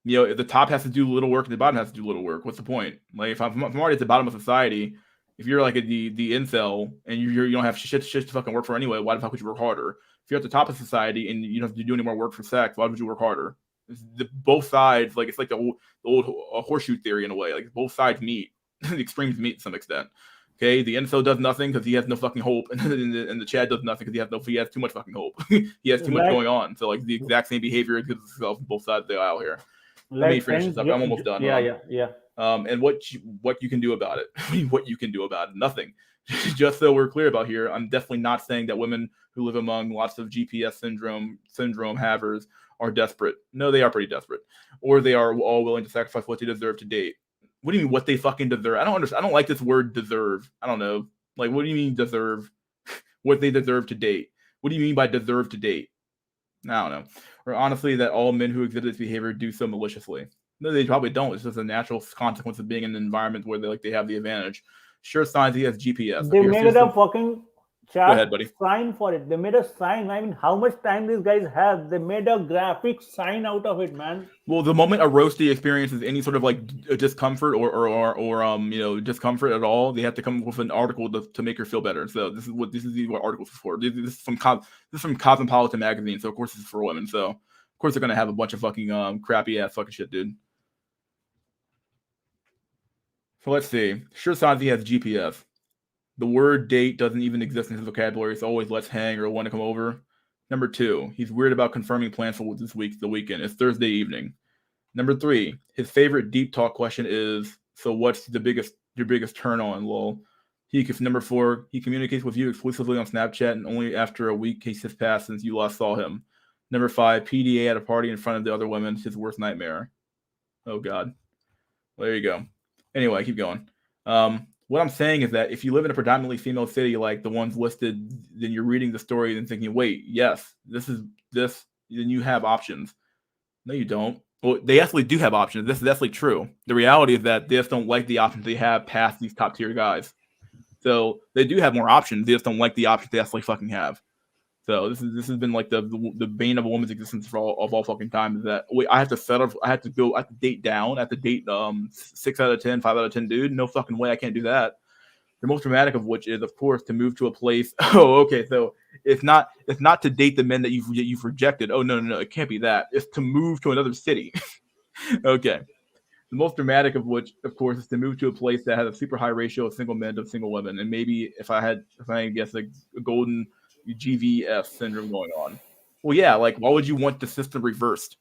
A: You know, if the top has to do little work and the bottom has to do little work, what's the point? Like if I'm already at the bottom of society, if you're like the incel and you don't have shit to fucking work for anyway, why the fuck would you work harder? If you're at the top of society and you don't have to do any more work for sex, why would you work harder? Both sides, like it's like the old horseshoe theory in a way. Like both sides meet, the extremes meet to some extent. Okay, the incel does nothing because he has no fucking hope, and the Chad does nothing because he has too much fucking hope. He has too much going on. So like the exact same behavior exists itself on both sides of the aisle here. Let me finish this up. I'm almost done.
H: Yeah.
A: And what you can do about it? What you can do about it? Nothing. Just so we're clear about here, I'm definitely not saying that women who live among lots of GPS syndrome havers are desperate. No, they are pretty desperate, or they are all willing to sacrifice what they deserve to date. What do you mean what they fucking deserve? I don't understand. I don't like this word deserve. I don't know. Like, what do you mean deserve? What they deserve to date? What do you mean by deserve to date? I don't know. Or honestly, that all men who exhibit this behavior do so maliciously. No, they probably don't. It's just a natural consequence of being in an environment where they have the advantage. Sure signs he has GPS.
H: They made it a fucking chart.
A: Go ahead, buddy.
H: Sign for it. They made a sign. I mean, how much time these guys have? They made a graphic sign out of it, man.
A: Well, the moment a roasty experiences any sort of like discomfort or discomfort at all, they have to come up with an article to make her feel better. So this is what articles are for. This is from Cosmopolitan magazine. So of course this is for women. So of course they're gonna have a bunch of fucking crappy ass fucking shit, dude. So let's see. Sure signs he has GPS. The word date doesn't even exist in his vocabulary. It's always let's hang or want to come over. Number 2, he's weird about confirming plans for this week, the weekend. It's Thursday evening. Number 3, his favorite deep talk question is, so what's your biggest turn on, lol. Number 4, he communicates with you exclusively on Snapchat and only after a week has passed since you last saw him. Number 5, PDA at a party in front of the other women, his worst nightmare. Oh God. Well, there you go. Anyway, keep going. What I'm saying is that if you live in a predominantly female city like the ones listed, then you're reading the story and thinking, wait, yes, this is this, then you have options. No, you don't. Well, they actually do have options. This is definitely true. The reality is that they just don't like the options they have past these top tier guys. So they do have more options. They just don't like the options they actually fucking have. So this has been like the bane of a woman's existence for all fucking time. Is that wait, I have to date down. I have to date 6 out of 10, 5 out of 10 dude. No fucking way, I can't do that. The most dramatic of which is, of course, to move to a place. Oh, okay. So it's not to date the men that you've rejected. Oh no, it can't be that. It's to move to another city. Okay. The most dramatic of which, of course, is to move to a place that has a super high ratio of single men to single women, and maybe if I guess like a golden GVF syndrome going on. Well, yeah, like why would you want the system reversed?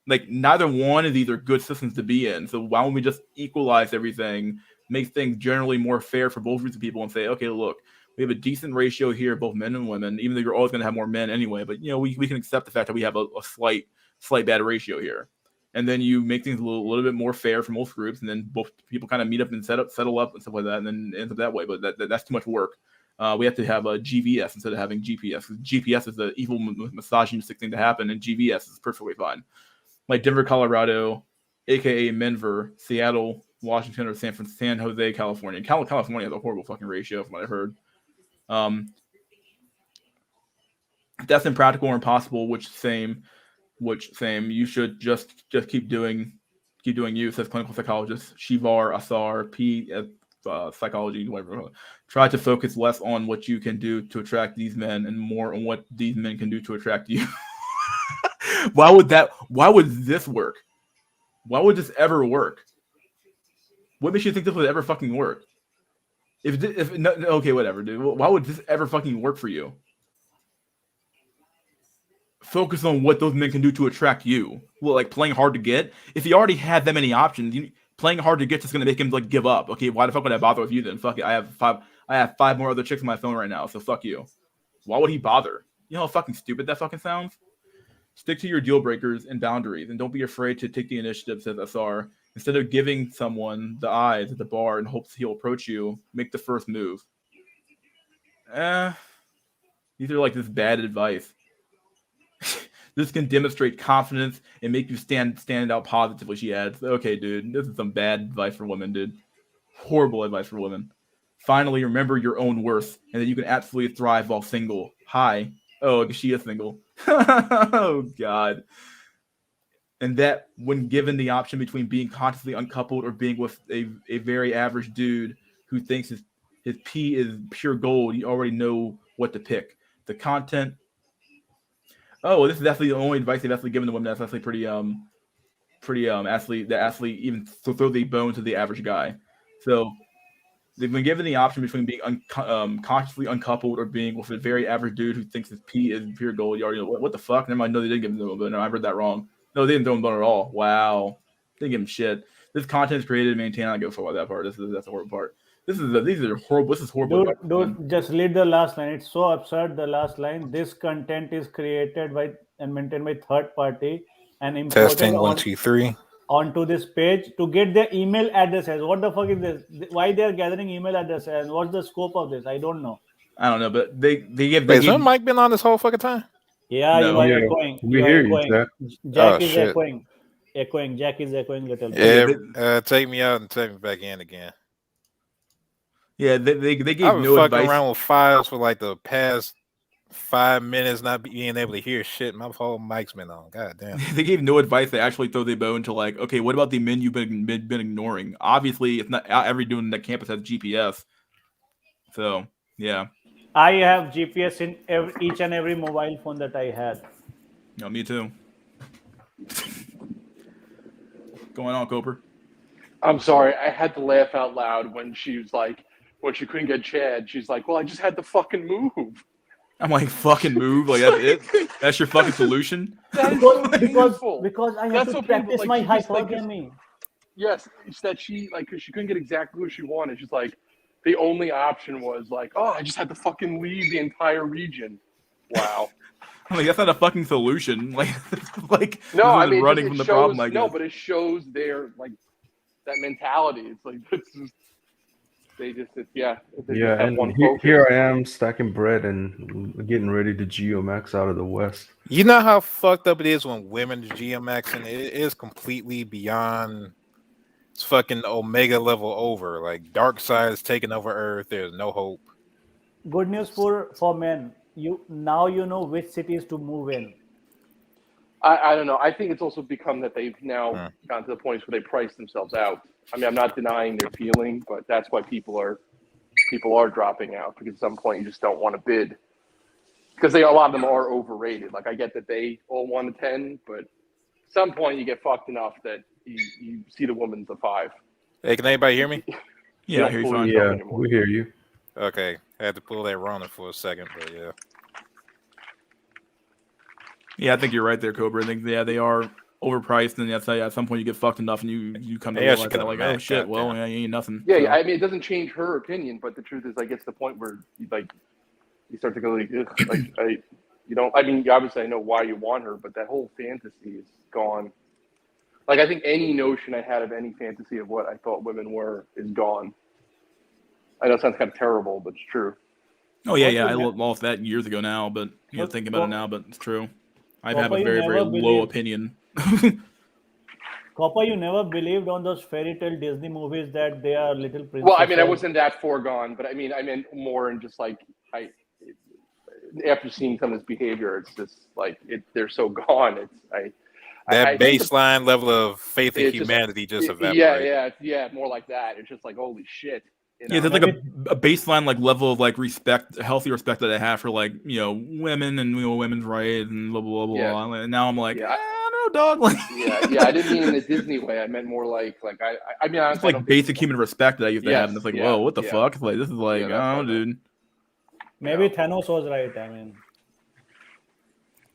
A: Like neither one of these are good systems to be in. So why don't we just equalize everything, make things generally more fair for both groups of people, and say, okay, look, we have a decent ratio here, both men and women, even though you're always going to have more men anyway. But we can accept the fact that we have a slight bad ratio here. And then you make things a little bit more fair for most groups, and then both people kind of meet up and settle up and stuff like that, and then ends up that way. But that's too much work. We have to have a GVS instead of having GPS. GPS is the evil misogynistic thing to happen, and GVS is perfectly fine. Like Denver, Colorado, aka Denver, Seattle, Washington, or San Jose, California. California has a horrible fucking ratio, from what I heard. That's impractical or impossible. Which same. You should just keep doing you, says clinical psychologist Shivar Asar, P. Psychology, whatever. Try to focus less on what you can do to attract these men and more on what these men can do to attract you. Why would this work? Why would this ever work? What makes you think this would ever fucking work? Okay, whatever, dude. Why would this ever fucking work for you? Focus on what those men can do to attract you. Well, like playing hard to get. If you already had that many options, playing hard to get is going to make him like give up. Okay, why the fuck would I bother with you then? Fuck it. I have five more other chicks on my phone right now, so fuck you. Why would he bother? You know how fucking stupid that fucking sounds? Stick to your deal breakers and boundaries, and don't be afraid to take the initiative, says SR. Instead of giving someone the eyes at the bar in hopes he'll approach you, make the first move. These are like this bad advice. This can demonstrate confidence and make you stand out positively, she adds. Okay, dude, this is some bad advice for women, dude. Horrible advice for women. Finally, remember your own worth and that you can absolutely thrive while single. Hi. Oh, she is single. Oh, God. And that when given the option between being consciously uncoupled or being with a very average dude who thinks his pee is pure gold, you already know what to pick. The content. Oh, this is actually the only advice they've actually given the women. That's actually pretty actually even throw the bone to the average guy. So they've been given the option between being consciously uncoupled or being with a very average dude who thinks his pee is pure gold. You already know what the fuck? Never mind. No, they didn't give him the bone. No, I read that wrong. No, they didn't throw him bone at all. Wow, they didn't give him shit. This content is created and maintained. I don't give a fuck about that part. That's the horrible part. These are horrible. This is horrible.
H: Dude, just read the last line. It's so absurd. The last line. This content is created by and maintained by third party and imported
J: Testing 1 2 3
H: onto this page to get their email addresses. What the fuck is this? Why they are gathering email addresses? And what's the scope of this? I don't know.
A: I don't know, but they give.
J: Wait, has Mike been on this whole fucking time?
H: Yeah, no. You are echoing.
K: We hear you, Jack.
H: Jack is echoing. Jack is echoing little
J: bit. Yeah, take me out and take me back in again.
A: Yeah, they gave
J: I've been
A: no
J: fucking
A: advice.
J: around with files for like the past 5 minutes, not being able to hear shit. My whole mic's been on. God damn.
A: They gave no advice. They actually throw the bone to like, okay, what about the men you've been ignoring? Obviously, it's not every dude in that campus has GPS. So yeah.
H: I have GPS in each and every mobile phone that I had.
A: No, me too. Going on, Cooper?
L: I'm sorry. I had to laugh out loud when she was like, when she couldn't get Chad, she's like, "Well, I just had to fucking move."
A: I'm like, fucking move. Like, that's it? That's your fucking solution?
L: That is so
H: because
L: painful.
H: because I have
L: That's
H: to
L: so painful.
H: practice
L: Like,
H: my
L: she just, like,
H: hypergamy.
L: Yes, it's that she, like, because she couldn't get exactly what she wanted. She's like, the only option was like, "Oh, I just had to fucking leave the entire region." Wow.
A: I'm like, that's not a fucking solution. Like, like
L: No,
A: this
L: I
A: isn't
L: mean,
A: running
L: it
A: from the
L: shows,
A: problem. Like,
L: no, but it shows their, like, that mentality. It's like, it's just, they just, they
K: Yeah,
L: just have
K: and
L: one focus.
K: here I am stacking bread and getting ready to geomax out of the West.
J: You know how fucked up it is when women geomaxing? It is completely beyond. It's fucking Omega level over. Like dark side is taking over Earth. There's no hope.
H: Good news for men. You now know which cities to move in.
L: I don't know. I think it's also become that they've now gotten to the point where they price themselves out. I mean, I'm not denying their feeling, but that's why people are dropping out, because at some point you just don't want to bid, because a lot of them are overrated. Like, I get that they all want a 10, but at some point you get fucked enough that you see the woman's a 5.
J: Hey, can anybody hear me?
A: yeah, I hear you fine.
K: Yeah, we hear you.
J: Okay, I had to pull that Rona for a second, but yeah.
A: Yeah, I think you're right there, Cobra. I think, yeah, they are overpriced, and that's at some point you get fucked enough, and you come to
J: Yeah, she
A: realize
J: could
A: that,
J: have
A: like, oh
J: maxed
A: shit,
J: out
A: well,
J: there.
A: yeah, you ain't nothing.
L: Yeah,
A: So,
L: I mean, it doesn't change her opinion, but the truth is, like, it's the point where you start to go like, ugh, like, you don't. I mean, obviously, I know why you want her, but that whole fantasy is gone. Like, I think any notion I had of any fantasy of what I thought women were is gone. I know it sounds kind of terrible, but it's true.
A: oh yeah, I lost that years ago now, but thinking about it now, but it's true. I have a
H: Copper,
A: very, very low opinion.
H: Copper, you never believed on those fairy tale Disney movies that they are little princesses.
L: Well, I mean, I wasn't that foregone, but I meant more in just like after seeing some of this behavior, it's just like they're so gone.
J: That baseline level of faith in humanity just evaporates.
L: Yeah, more like that. It's just like, holy shit. You know?
A: Yeah, there's like a baseline like level of like respect, healthy respect that I have for like women and women's rights and blah blah blah blah. And now I'm like, I don't know, dog. Like,
L: yeah, I didn't mean in a Disney way. I meant more like I mean,
A: it's like basic human respect that I used to have, and it's like, whoa, what the fuck? Like, this is like, I don't know, dude.
H: Maybe Thanos was right. I mean,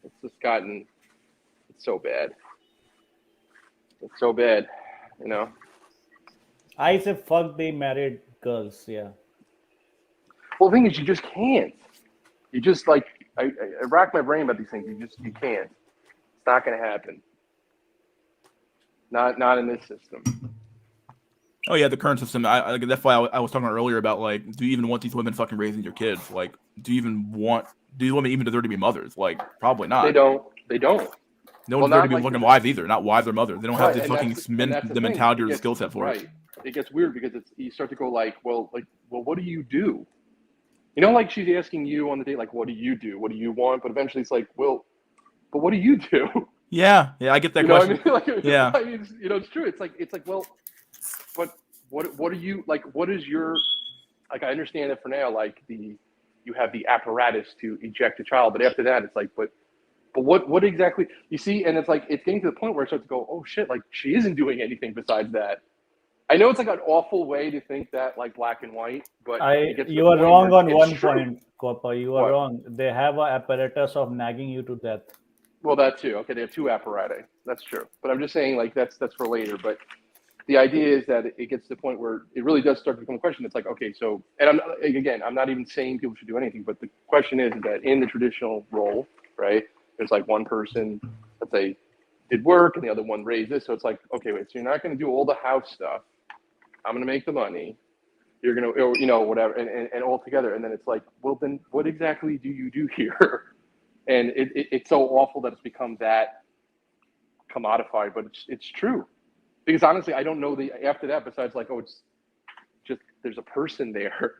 L: it's just it's so bad. It's so bad,
H: I say fuck the married girls. Yeah.
L: Well, the thing is, you just can't. You just like I rack my brain about these things. You can't. It's not going to happen. Not in this system.
A: Oh yeah, the current system. That's why I was talking earlier about like, do you even want these women fucking raising your kids? Like, do you women even deserve to be mothers? Like, probably not.
L: They don't.
A: No one deserves to be fucking wives either. Not wives or mothers. They don't have the fucking the mentality or the skill set for it.
L: It gets weird because you start to go like, well, what do you do? Like she's asking you on the date, like, what do you do? What do you want? But eventually it's like, well, but what do you do?
A: Yeah, I get that question.
L: What I mean? Yeah. I mean, it's true. It's like, well, but what are you like? What is your like? I understand it for now. Like you have the apparatus to eject a child, but after that, it's like, but what exactly you see? And it's like it's getting to the point where I start to go, oh shit, like she isn't doing anything besides that. I know it's like an awful way to think that, like black and white, but
H: you are wrong on one point, Copper. You are wrong. They have an apparatus of nagging you to death.
L: Well, that too. Okay, they have 2 apparatus. That's true. But I'm just saying, like that's for later. But the idea is that it gets to the point where it really does start to become a question. It's like, okay, so, and I'm not even saying people should do anything, but the question is that in the traditional role, right? There's like one person, let's say, did work, and the other one raised this. So it's like, okay, wait, so you're not going to do all the house stuff. I'm going to make the money. You're going to, whatever, and all together. And then it's like, well, then what exactly do you do here? And it's so awful that it's become that commodified, but it's true. Because honestly, I don't know after that, besides like, oh, it's just, there's a person there.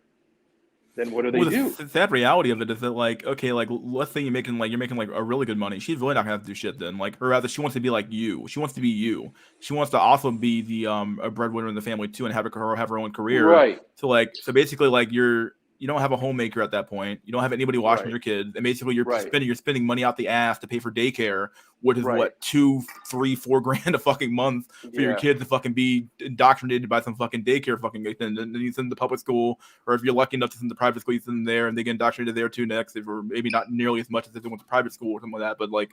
L: Then what do they do?
A: The sad reality of it is that like, okay, like let's say you're making like a really good money. She's really not gonna have to do shit then. Like, or rather, she wants to be like you. She wants to be you. She wants to also be the a breadwinner in the family too, and have her own career.
L: Right.
A: So basically like you're You don't have a homemaker at that point. You don't have anybody watching
L: Right.
A: your kids, and basically you're
L: Right.
A: spending money out the ass to pay for daycare, which is
L: Right.
A: what 2, 3, 4 grand a fucking month for your
L: Yeah.
A: kid to fucking be indoctrinated by some fucking daycare fucking, and then you send them to public school, or if you're lucky enough to send them to private school, you send them there, and they get indoctrinated there too next, or maybe not nearly as much as if they went to private school or something like that, but like,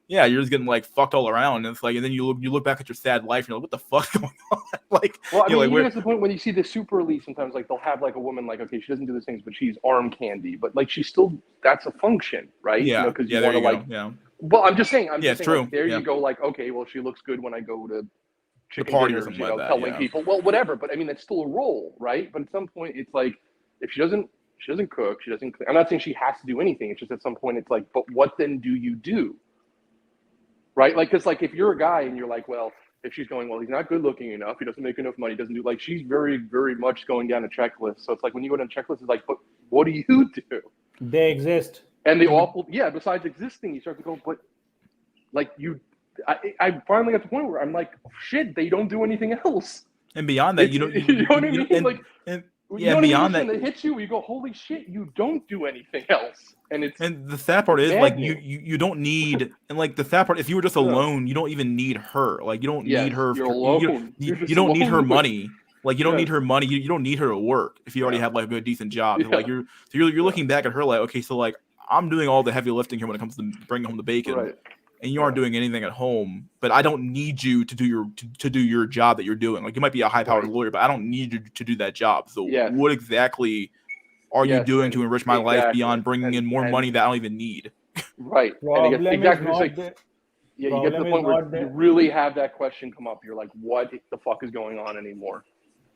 A: yeah, you're just getting like fucked all around, and it's like, and then you look back at your sad life, and you're like, what the fuck's going on? Like,
L: Well, I mean,
A: like,
L: even at the point when you see the super elite, sometimes like they'll have like a woman like, okay, she doesn't do these things, but she's arm candy, but like she's still, that's a function, right?
A: yeah,
L: You know, because
A: yeah,
L: you
A: there
L: want
A: you
L: to
A: go,
L: like.
A: yeah.
L: Well, I'm just saying.
A: Yeah, it's
L: like,
A: true.
L: there
A: Yeah.
L: you go. Like, okay, well, she looks good when I go to chicken
A: party or
L: dinners,
A: something
L: you know,
A: like that,
L: telling
A: yeah.
L: people, well, whatever. But I mean, that's still a role, right? But at some point, it's like, if she doesn't cook, she doesn't. I'm not saying she has to do anything. It's just at some point, it's like, but what then do you do? Right? Like, because like if you're a guy and you're like, well, if she's going, well, he's not good looking enough, he doesn't make enough money, doesn't do, like, she's very, very much going down a checklist. So it's like when you go down a checklist, it's like, but what do you do?
H: They exist.
L: And the awful, yeah, besides existing, you start to go, but like I finally got to the point where I'm like, shit, they don't do anything else.
A: And beyond that,
L: You know what I mean?
A: And,
L: Like,
A: and,
L: you
A: yeah,
L: know what
A: beyond
L: I mean?
A: that,
L: When it hits you, you go, holy shit, you don't do anything else. And it's
A: and the sad part is like
L: maddening.
A: you don't need, and like the sad part, if you were just alone, you don't even need her. Like you don't
L: Yes,
A: need her.
L: you're alone.
A: You
L: You're just
A: don't need her
L: alone.
A: money. Like you don't need
L: Yes.
A: her money. You don't need her to work if you already
L: Yeah.
A: have like a decent job.
L: Yeah.
A: Like you're looking back at her like, okay, so like I'm doing all the heavy lifting here when it comes to bringing home the bacon.
L: Right.
A: And you aren't doing anything at home, but I don't need you to do your job that you're doing. Like you might be a high-powered
L: Right.
A: lawyer, but I don't need you to do that job. So
L: Yes.
A: what exactly are you
L: Yes,
A: doing
L: and
A: to enrich my life
L: exactly.
A: beyond bringing in more
L: And-
A: money that I don't even need?
L: Right.
H: Problem
L: And
H: is
L: exactly. It's
H: not
L: like,
H: the-
L: yeah, you get to the
H: problem is
L: point where
H: not the-
L: you really have that question come up. You're like, what the fuck is going on anymore?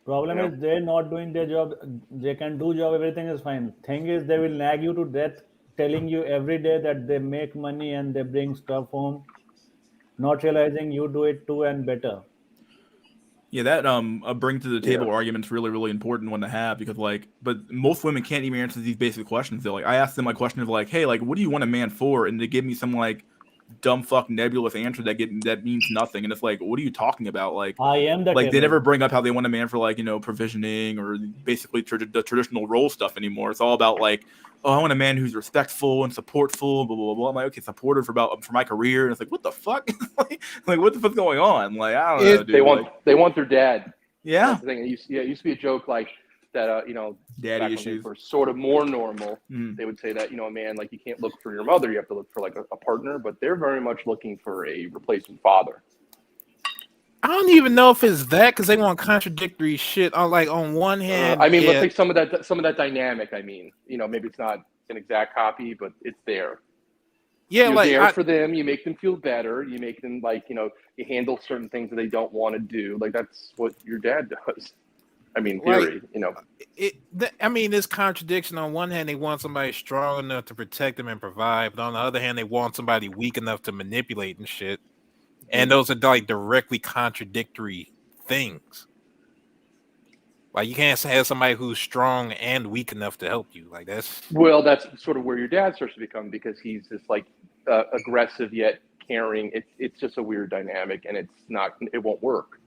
H: Problem
L: Yeah.
H: is they're not doing their job. They can do job. Everything is fine. Thing is, they will nag you to death, telling you every day that they make money and they bring stuff home, not realizing you do it too and better.
A: Yeah, that a bring to the table
L: Yeah.
A: argument's really, really important one to have because like, but most women can't even answer these basic questions. They're like, I asked them a question of like, hey, like, what do you want a man for? And they give me some like dumb fuck nebulous answer that means nothing. And it's like, what are you talking about? Like,
H: I am the
A: like they
H: table.
A: never bring up how they want a man for like, you know, provisioning or basically the traditional role stuff anymore. It's all about like, oh, I want a man who's respectful and supportful, blah blah blah. I'm like, okay, supportive for my career. And it's like, what the fuck? like what the fuck's going on? Like, I don't know, dude.
L: They want their dad.
A: Yeah.
L: That's the thing. It used to be a joke like that. You know,
A: Daddy
L: back when
A: issues.
L: they were sort of more normal.
A: Mm.
L: They would say that, you know, a man, like, you can't look for your mother, you have to look for like a partner. But they're very much looking for a replacement father.
J: I don't even know if it's that because they want contradictory shit. On one hand,
L: I mean,
J: yeah,
L: let's take some of that dynamic. I mean, you know, maybe it's not an exact copy, but it's there.
J: yeah,
L: You're
J: like
L: there
J: I,
L: for them. You make them feel better. You make them, like, you know, you handle certain things that they don't want to do. Like, that's what your dad does. I mean, theory, you know.
J: I mean, this contradiction. On one hand, they want somebody strong enough to protect them and provide, but on the other hand, they want somebody weak enough to manipulate and shit. And those are like directly contradictory things. Like, you can't have somebody who's strong and weak enough to help you. Like, that's
L: Well, that's sort of where your dad starts to become, because he's this like aggressive yet caring. It's just a weird dynamic, and it won't work.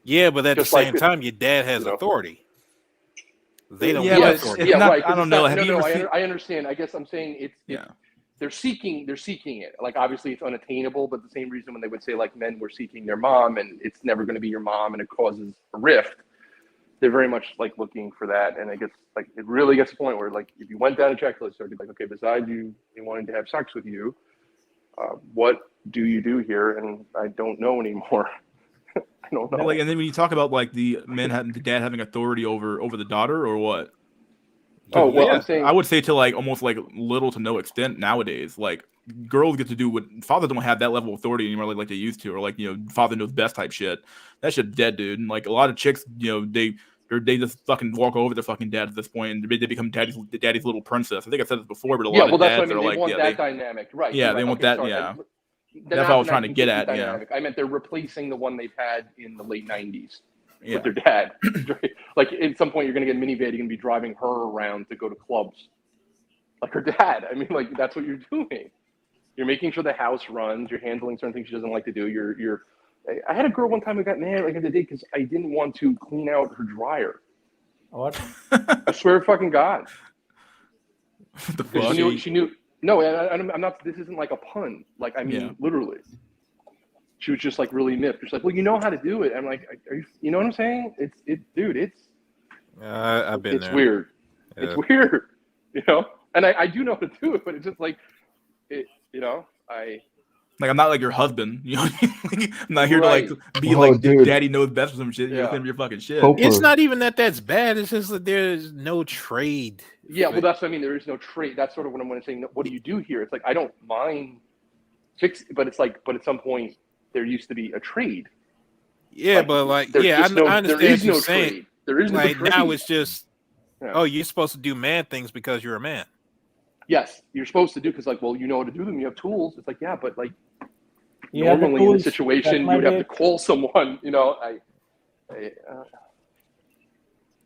J: yeah, but at
L: Just
J: the
L: like
J: same
L: it-
J: time, your dad has
L: you know.
J: authority. They don't
A: Yeah,
J: have
A: but
J: authority.
A: it's
L: Yeah,
A: not-
L: right. 'cause
A: I don't
L: it's
A: know.
L: not-
A: Have
L: no,
A: you
L: no,
A: ever seen-
L: I understand. I guess I'm saying
A: Yeah.
L: they're seeking it. Like, obviously it's unattainable, but the same reason when they would say like men were seeking their mom and it's never going to be your mom and it causes a rift, they're very much like looking for that. And it really gets to the point where, like, if you went down a checklist, they'd be like, okay, besides you wanting to have sex with you, what do you do here? And I don't know anymore. I don't know.
A: Like, and then when you talk about like the dad having authority over the daughter, or what?
L: Oh, well,
A: Yeah,
L: I'm saying,
A: I would say to like almost like little to no extent nowadays. Like girls get to do what fathers don't have that level of authority anymore, like they used to, or like, you know, father knows best type shit. That shit's dead, dude. And like a lot of chicks, you know, they just fucking walk over their fucking dad at this point, and they become daddy's little princess. I think I said this before, but a lot
L: yeah,
A: of
L: well, that's what I
A: dads
L: mean.
A: are
L: They
A: like,
L: want
A: yeah,
L: that dynamic, right?
A: yeah,
L: you're
A: they
L: right.
A: want
L: Okay,
A: that,
L: sorry.
A: yeah.
L: They're
A: That's
L: not
A: what I was
L: the
A: trying to get
L: 1950s
A: at, yeah.
L: dynamic. I meant they're replacing the one they've had in the late 90s.
A: Yeah.
L: With their dad. Like, at some point, you're going to get a minivan, you're going to be driving her around to go to clubs. Like her dad. I mean, like, that's what you're doing. You're making sure the house runs. You're handling certain things she doesn't like to do. I had a girl one time who got mad like the other day because I didn't want to clean out her dryer.
H: What?
L: I swear to fucking God.
A: What the
L: 'Cause
A: fuck?
L: she knew. No, I'm not. This isn't like a pun. Like, I mean,
A: Yeah.
L: literally. She was just like really miffed. She's like, well, you know how to do it. I'm like, are you? You know what I'm saying? Dude.
J: I've been
L: It's
J: there.
L: weird.
J: Yeah.
L: It's weird. You know, and I do know how to do it, but it's just like, you know,
A: Like, I'm not like your husband, you know. Like, I'm not here to
L: Right.
A: like be
K: Oh,
A: like
K: dude.
A: daddy knows best or some shit. You know,
L: Yeah.
A: clean up your fucking shit.
K: Hope-
J: It's not even that's bad. It's just that there's no trade.
L: Yeah, well, that's what I mean. There is no trade. That's sort of what I'm saying. What do you do here? It's like, I don't mind but it's like, but at some point there used to be a trade.
J: Yeah,
L: Like,
J: but like,
L: there's
J: yeah,
L: just
J: I understand
L: there is
J: what you're
L: no
J: saying.
L: trade. There is no
J: Like
L: trade.
J: now it's just,
L: Yeah.
J: oh, you're supposed to do man things because you're a man.
L: Yes, you're supposed to do, because like, well, you know how to do them. You have tools. It's like, yeah, but like
H: You have the
L: normally in a
H: tools.
L: situation
H: That
L: you
H: might
L: would have
H: be-
L: to call someone. You know,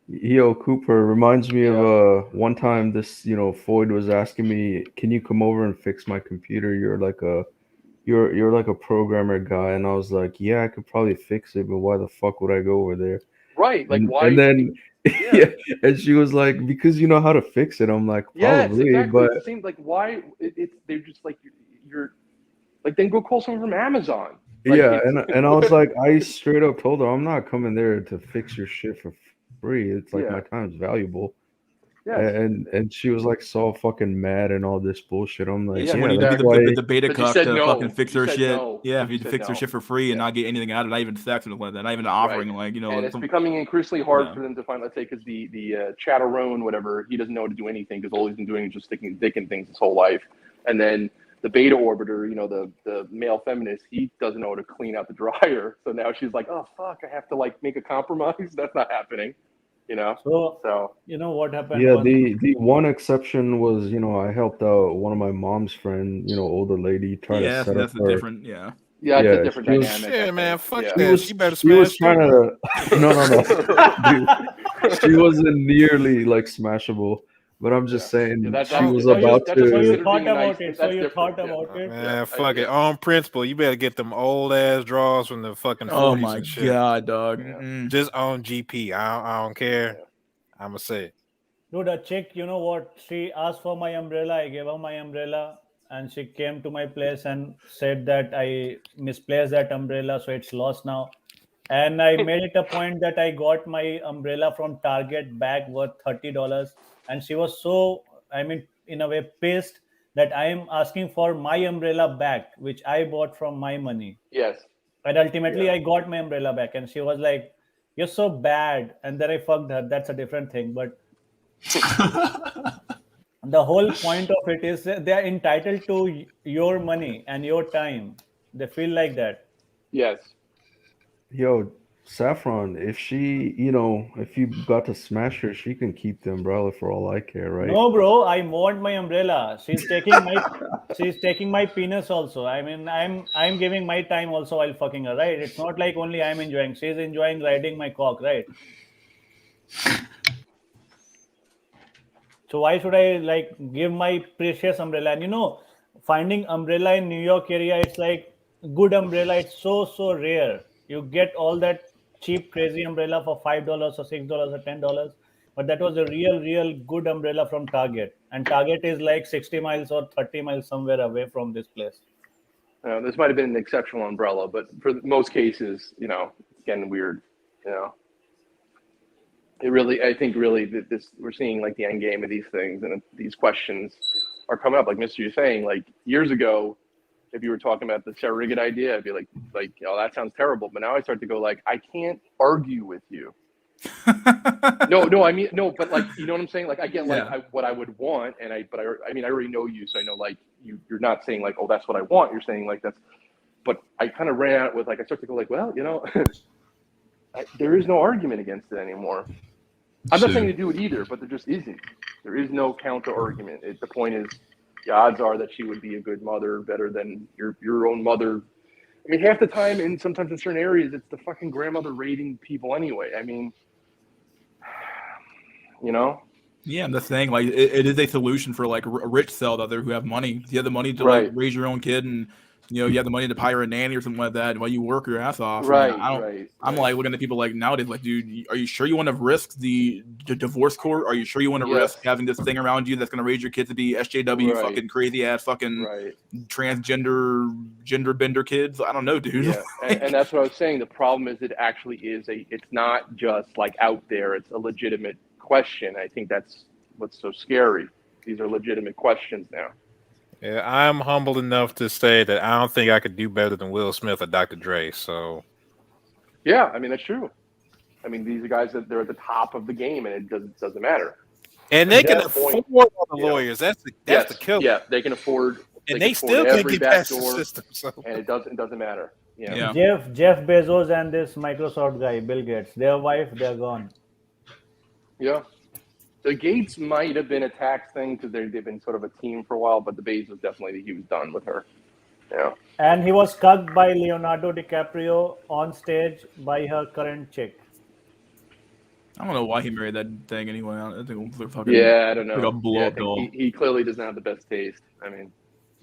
K: Yo, Cooper reminds me
L: Yeah.
K: of one time this, Floyd was asking me, "Can you come over and fix my computer? You're like a programmer guy." And I was like, "Yeah, I could probably fix it, but why the fuck would I go over there?"
L: right. Like, why?
K: And then
L: Yeah.
K: yeah, and she was like, "Because you know how to fix it." I'm like,
L: Yes,
K: "Probably,
L: exactly.
K: but
L: It seems like, why they're just like, you're like, then go call someone from Amazon. Like,
K: yeah."
L: it's-
K: And I was like, I straight up told her, "I'm not coming there to fix your shit for free. It's like
L: Yeah.
K: my time's valuable."
L: yes.
K: And she was like so fucking mad and all this bullshit. I'm like,
A: She
L: Yeah,
A: wanted you to
K: that's
A: be
K: why.
A: the beta
L: But you
A: cuck
L: said
A: to
L: no.
A: fucking fix
L: You
A: her
L: said
A: shit.
L: no.
A: Yeah, if
L: You
A: you
L: said
A: fix her
L: no.
A: shit for free and
L: Yeah.
A: not get anything out of it, not even sex or anything like that, not even offering, like, you know,
L: And it's
A: some-
L: becoming increasingly hard
A: Yeah.
L: for them to find, let's say, because the Chatterone, whatever, he doesn't know how to do anything because all he's been doing is just sticking dick in things his whole life. And then the beta orbiter, you know, the male feminist, he doesn't know how to clean out the dryer. So now she's like, oh fuck, I have to like make a compromise. That's not happening, you know.
H: So you know what happened?
K: Yeah,
H: once-
K: the one exception was, I helped out one of my mom's friend, older lady, try to
A: yeah,
K: set
A: that's
K: up
A: a
K: her.
A: different, yeah.
L: Yeah, it's
K: Yeah,
L: a different
K: she was-
L: dynamic. I
J: Yeah,
L: think.
J: man, fuck
L: Yeah.
J: that. She better
K: She was
J: smash
K: trying
J: too.
K: to no, dude, she wasn't nearly like smashable, but I'm just saying
L: Yeah, that-
K: she
L: that's-
K: was
L: that's
K: about
L: just- that's just
H: So you
K: to.
L: considered
H: thought
L: being a nice-
H: about it. So
L: that's
H: you
L: different,
H: thought
L: yeah.
H: about it.
J: Man, fuck it.
L: yeah.
J: On principle, you better get them old ass draws from the fucking 40s
A: Oh my
J: and shit.
A: god, dog.
L: Yeah.
A: Mm-mm.
J: Just on GP. I don't care. I'm gonna say it.
H: Dude, a chick, you know what? She asked for my umbrella. I gave her my umbrella, and she came to my place and said that I misplaced that umbrella, so it's lost now. And I made it a point that I got my umbrella from Target bag worth $30, and she was so, I mean, in a way, pissed that I am asking for my umbrella back, which I bought from my money.
L: Yes.
H: And ultimately,
L: Yeah.
H: I got my umbrella back, and she was like, "You're so bad," and then I fucked her. That's a different thing, but. The whole point of it is that they are entitled to your money and your time. They feel like that.
L: Yes.
K: Yo, Saffron, if she, if you got to smash her, she can keep the umbrella for all I care, right?
H: No, bro, I want my umbrella. She's taking my penis also. I mean, I'm giving my time also while fucking her, right? It's not like only I'm enjoying. She's enjoying riding my cock, right? So why should I like give my precious umbrella? And finding umbrella in New York area, it's like good umbrella. It's so rare. You get all that cheap crazy umbrella for $5 or $6 or $10, but that was a real good umbrella from Target, and Target is like 60 miles or 30 miles somewhere away from this place.
L: This might have been an exceptional umbrella, but for most cases, it's getting weird. I think this we're seeing like the end game of these things, and these questions are coming up. Like Mr. You're saying, like years ago, if you were talking about the surrogate idea, I'd be like, oh, that sounds terrible. But now I start to go like, I can't argue with you. No, I mean, no, but like, you know what I'm saying? Like, I get like what I would want, and I already know you, so I know like you're not saying like, oh, that's what I want. You're saying like that's, but I kind of ran out with like, I start to go like, well, there is no argument against it anymore. I'm not saying to do it either, but there just isn't. There is no counter argument. The point is, the odds are that she would be a good mother, better than your own mother. I mean, half the time, and sometimes in certain areas, it's the fucking grandmother raiding people anyway. I mean,
A: Yeah, I'm just saying, like, it is a solution for like a rich cell out there who have money. You have the money to like raise your own kid and You know, you have the money to hire a nanny or something like that while you work your ass off.
L: Right,
A: I don't.
L: right,
A: I'm
L: right.
A: like looking at people like nowadays, like, dude, are you sure you want to risk the divorce court? Are you sure you want to
L: Yes.
A: risk having this thing around you that's going to raise your kids to be SJW,
L: Right.
A: fucking crazy ass, fucking
L: Right.
A: transgender, gender bender kids? I don't know, dude.
L: Yeah, and that's what I was saying. The problem is it actually is it's not just like out there. It's a legitimate question. I think that's what's so scary. These are legitimate questions now.
J: Yeah, I'm humble enough to say that I don't think I could do better than Will Smith or Dr. Dre. So,
L: yeah, I mean that's true. I mean these are guys that they're at the top of the game, and it doesn't matter.
J: And they can
L: At that
J: afford
L: point,
J: all the lawyers. That's the
L: yes,
J: killer.
L: yeah, they can afford.
J: And
L: they
J: they
L: can
J: still
L: afford
J: can't
L: every
J: get past the
L: backdoor,
J: system. So.
L: and it doesn't matter. Yeah.
H: Jeff Bezos and this Microsoft guy, Bill Gates, their wife, they're gone.
L: Yeah. The Gates might have been a tax thing because they've been sort of a team for a while, but the Bezos definitely he was done with her. Yeah.
H: And he was cucked by Leonardo DiCaprio on stage by her current chick.
A: I don't know why he married that thing anyway. I think it was fucking,
L: yeah, I don't know.
A: like a blow
L: Yeah, I
A: up
L: think
A: doll.
L: he clearly doesn't have the best taste. I mean,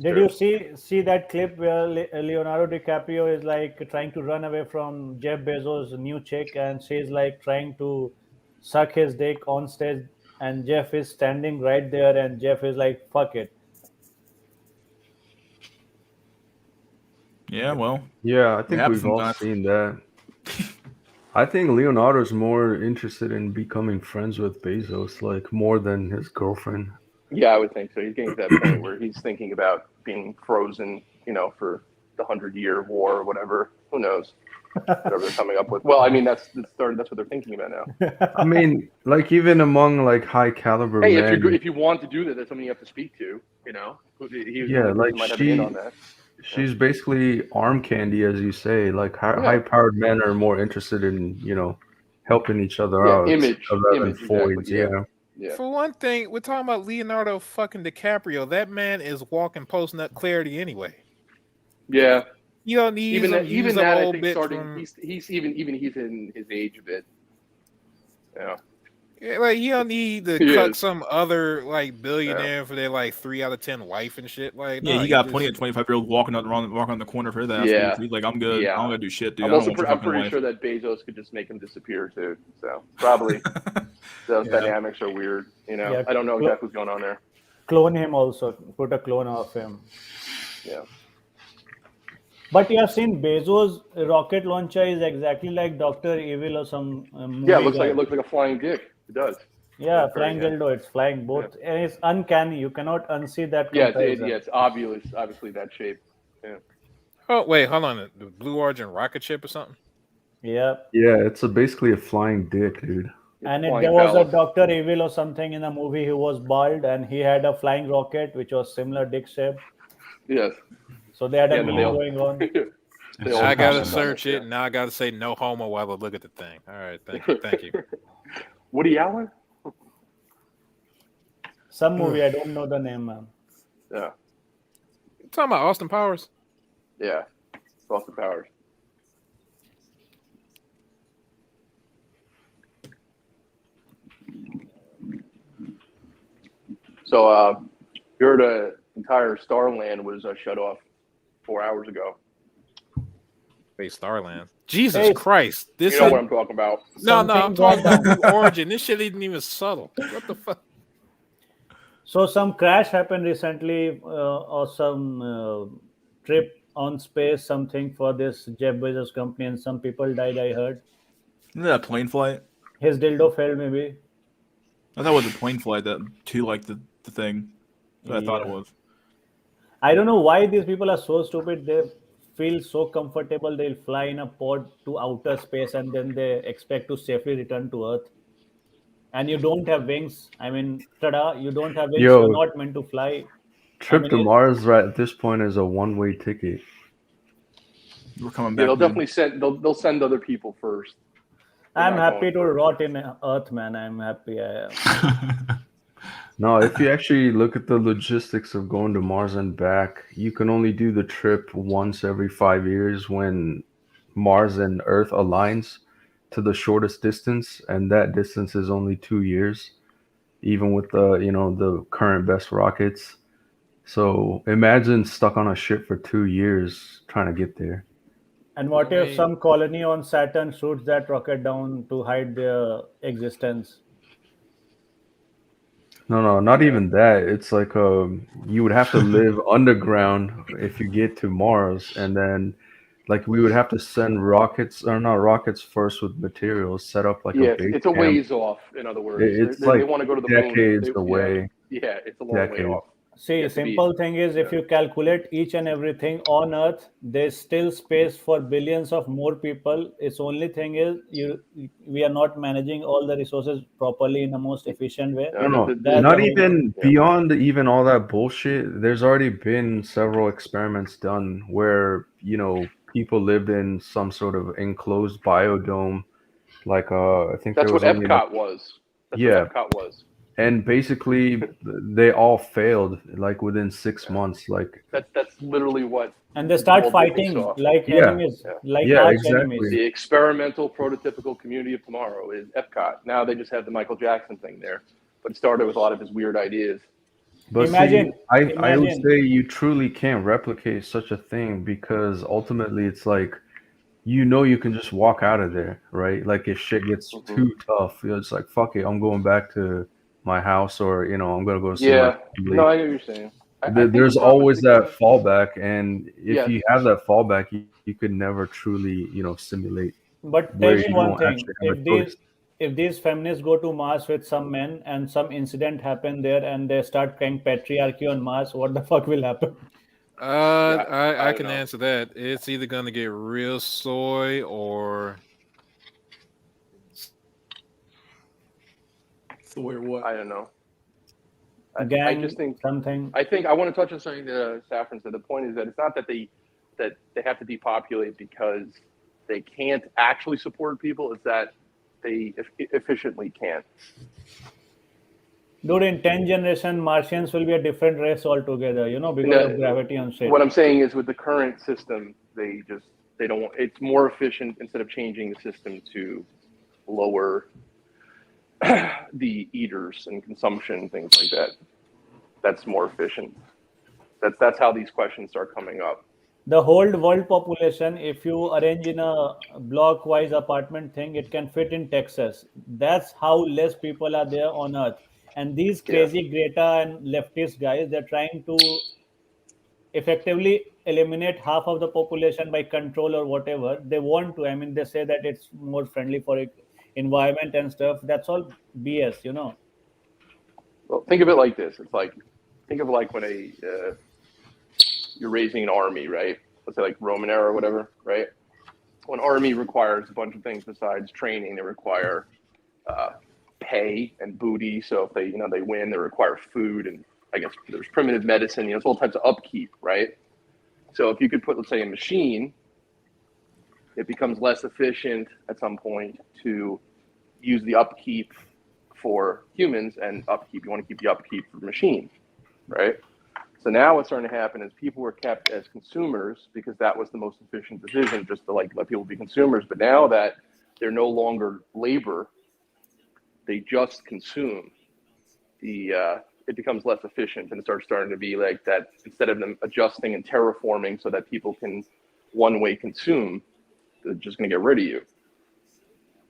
H: Did you see that clip where Leonardo DiCaprio is like trying to run away from Jeff Bezos' new chick, and she's like trying to suck his dick on stage, and Jeff is standing right there, and Jeff is like, "Fuck it."
A: Yeah, well.
K: Yeah, I
A: it
K: think
A: happens
K: we've all
A: sometimes.
K: seen that. I think Leonardo's more interested in becoming friends with Bezos, like more than his girlfriend.
L: yeah, I would think so. He's getting to that point where he's thinking about being frozen, for the 100-year war or whatever. Who knows? Whatever they're coming up with. Well, I mean, that's what they're thinking about now.
K: I mean, like even among like high caliber
L: Hey,
K: men.
L: if you want to do that, that's something you have to speak to. He was the
K: Yeah,
L: only person
K: like
L: might have an in on that.
K: she's basically arm candy, as you say. Like high-powered men are more interested in, helping each other out rather than foids.
L: Exactly,
K: Yeah.
J: For one thing, we're talking about Leonardo fucking DiCaprio. That man is walking post-nut clarity anyway.
L: Yeah.
J: You don't need
L: even that. Even that, I think, starting.
J: From...
L: He's in his age a bit. Yeah.
J: Yeah, like you don't need to cut some other like billionaire for their like 3 out of 10 wife and shit. Like,
A: yeah, he got plenty of 25-year-olds walking on the corner for his ass.
L: Yeah.
A: He's like, I'm good.
L: Yeah.
A: I don't gotta do shit, dude.
L: I'm pretty sure that Bezos could just make him disappear too. So probably those dynamics are weird.
H: Yeah.
L: I don't know exactly what's going on there.
H: Clone him also. Put a clone of him.
L: Yeah.
H: But you have seen Bezos' rocket launcher is exactly like Dr. Evil or some movie.
L: Yeah, it looks like a flying dick. It does.
H: Yeah, flying dildo. It's flying both, and it's uncanny. You cannot unsee that.
L: Yeah, it's obviously that shape. Yeah.
J: Oh wait, hold on. The Blue Origin rocket ship or something?
H: Yeah.
K: Yeah, it's basically a flying dick, dude.
H: And there was a Dr. Evil or something in the movie. He was bald and he had a flying rocket which was similar dick shape.
L: Yes.
H: So they had a meme going on.
J: I gotta search it, and now I gotta say no homo while I look at the thing. All right, thank you.
L: Woody Allen?
H: Some movie, I don't know the name, man.
L: Yeah.
J: You talking about Austin Powers?
L: Yeah, Austin Powers. So, you heard the entire Starland was shut off 4 hours ago.
J: Wait, Starland. Jesus Christ!
L: You know what I'm talking about?
J: No, I'm talking about Blue Origin. This shit isn't even subtle. What the fuck?
H: So some crash happened recently, or some trip on space, something for this Jeff Bezos company, and some people died. I heard.
A: Isn't that a plane flight?
H: His dildo fell, maybe.
A: I thought it was a plane flight that to like the thing. I thought it was.
H: I don't know why these people are so stupid. They feel so comfortable. They'll fly in a pod to outer space and then they expect to safely return to Earth. And you don't have wings. I mean, tada! You don't have wings. You're not meant to fly.
K: Trip to Mars right at this point is a one-way ticket.
A: We're coming back.
L: Yeah, they'll definitely send. They'll send other people first.
H: I'm happy to rot in Earth, man. I'm happy.
K: No, if you actually look at the logistics of going to Mars and back, you can only do the trip once every 5 years when Mars and Earth aligns to the shortest distance, and that distance is only 2 years, even with the the current best rockets. So imagine stuck on a ship for 2 years trying to get there.
H: And what
J: I
H: if
J: mean,
H: some colony on Saturn shoots that rocket down to hide their existence?
K: No, not
L: Yeah.
K: even that. It's like you would have to live underground if you get to Mars, and then like we would have to send rockets or not rockets first with materials, set up like a
L: Yeah,
K: base
L: it's a
K: camp.
L: ways off. In other words,
K: It's
L: they
K: like
L: want to go to the moon.
K: decades
L: Yeah,
K: away.
L: yeah, it's a long way
K: Decades.
L: off.
H: See,
L: Yeah, to be.
H: simple thing is if
L: Yeah.
H: you calculate each and everything on Earth, there's still space for billions of more people. Its only thing is we are not managing all the resources properly in the most efficient way.
K: No, no,
H: That's the
K: not
H: whole.
K: even beyond even all that bullshit. There's already been several experiments done where, people lived in some sort of enclosed biodome. Like, I think there
L: That's what
K: was only like,
L: Epcot was. That's what
K: yeah,
L: Epcot was.
K: and basically they all failed like within 6 months. Like,
L: That's literally what
H: And they
L: the
H: start
L: Walt Disney
H: fighting
L: saw.
H: like
K: yeah,
H: enemies,
L: Yeah.
H: like
K: yeah,
H: arch enemies.
K: exactly.
L: The experimental prototypical community of tomorrow is Epcot. Now they just have the Michael Jackson thing there, but it started with a lot of his weird ideas.
K: But see,
H: Imagine,
K: I would
H: imagine.
K: say you truly can't replicate such a thing because ultimately it's like you can just walk out of there, right? Like if shit gets
L: Hmm.
K: too tough, you're just like, fuck it, I'm going back to my house or, I'm gonna go see my
L: Yeah, no,
K: family.
L: I know what you're saying. I think the
K: There's
L: problem is
K: always that
L: because
K: fallback, and if
L: yes,
K: you have that fallback, you could never truly, simulate
H: But tell
K: where
H: me
K: you
H: one
K: don't
H: thing:
K: actually have a choice.
H: if these feminists go to Mars with some men and some incident happen there and they start crying patriarchy on Mars, what the fuck will happen?
L: yeah, I
J: I
L: don't
J: can
L: know.
J: answer that. It's either going to get real soy or
A: So where what?
L: I don't know. I just
H: Gang,
L: think
H: something.
L: I want to touch on something that Saffron said. The point is that it's not that they have to depopulate because they can't actually support people. It's that they efficiently can't.
H: Dude, in 10 generation, Martians will be a different race altogether,
L: And
H: because of gravity and shit.
L: what I'm saying is, with the current system, they don't want. It's more efficient instead of changing the system to lower the eaters and consumption, things like that. That's more efficient. That's how these questions start coming up.
H: The whole world population, if you arrange in a block-wise apartment thing, it can fit in Texas. That's how less people are there on Earth. And these
L: Yeah.
H: crazy Greta and leftist guys, they're trying to effectively eliminate half of the population by control or whatever they want to. I mean, they say that it's more friendly for environment and stuff. That's all BS.
L: Well, think of it like this. It's like think of like when you're raising an army, right? Let's say like Roman era or whatever, right? When army requires a bunch of things besides training, they require uh, pay and booty. So if they win, they require food and I guess there's primitive medicine. It's all types of upkeep, right? So if you could put, let's say, a machine, it becomes less efficient at some point to use the upkeep for humans and upkeep. You want to keep the upkeep for machine, right? So now what's starting to happen is people were kept as consumers because that was the most efficient decision, just to like let people be consumers. But now that they're no longer labor, they just consume. It becomes less efficient, and it starts starting to be like that. Instead of them adjusting and terraforming so that people can one-way consume, they're just going to get rid of you.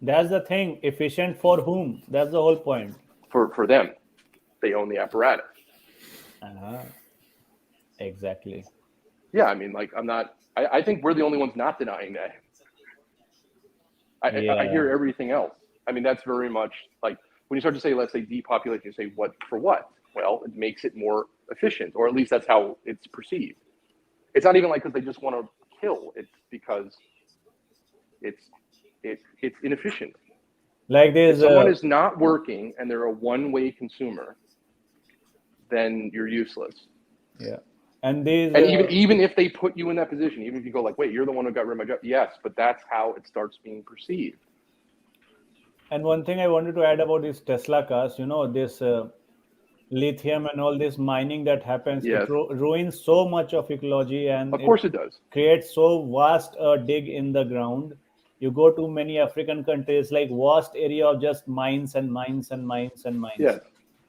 H: That's the thing. Efficient for whom? That's the whole point.
L: For them, they own the apparatus.
H: Uh-huh. Exactly.
L: Yeah, I mean, like I think we're the only ones not denying that. I
H: Yeah.
L: hear everything else. I mean, that's very much like when you start to say, let's say depopulate, you say what for what? Well, it makes it more efficient, or at least that's how it's perceived. It's not even like because they just want to kill. It's because it's inefficient.
H: Like
L: If
H: this.
L: someone is not working and they're a one-way consumer, then you're useless.
H: Yeah. And these.
L: And even if they put you in that position, even if you go like, wait, you're the one who got rid of my job. Yes, but that's how it starts being perceived.
H: And one thing I wanted to add about these Tesla cars, this lithium and all this mining that happens,
L: Yes.
H: it ruins so much of ecology, and
L: Of course it does.
H: creates so vast a dig in the ground. You go to many African countries, like vast area of just mines and mines and mines and mines.
L: Yeah.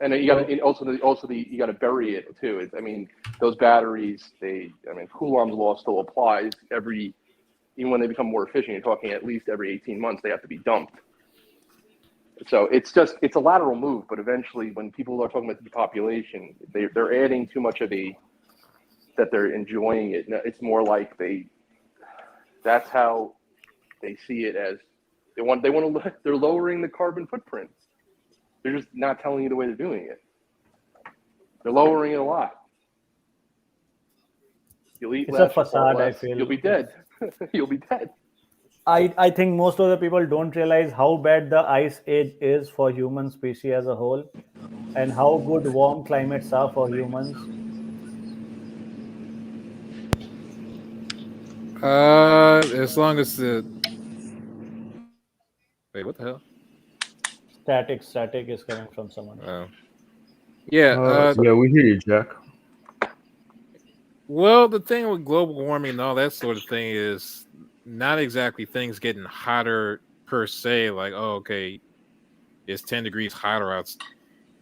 L: And then you got to also you got to bury it too. I mean, those batteries, Coulomb's law still applies even when they become more efficient. You're talking at least every 18 months they have to be dumped. So it's a lateral move, but eventually when people are talking about the population, they're adding too much of that they're enjoying it. It's more like that's how they see it as they're lowering the carbon footprint. They're just not telling you the way they're doing it. They're lowering it a lot. You'll eat
H: It's a
L: less, you'll fall
H: facade, I
L: less,
H: feel.
L: you'll be dead. You'll be dead.
H: I think most of the people don't realize how bad the ice age is for human species as a whole, and how good warm climates are for humans.
J: As long as wait, what the hell?
H: Static is coming from someone.
J: Yeah.
K: Yeah, we hear you, Jack.
J: Well, the thing with global warming and all that sort of thing is not exactly things getting hotter per se. Like, oh, okay, it's 10 degrees hotter out.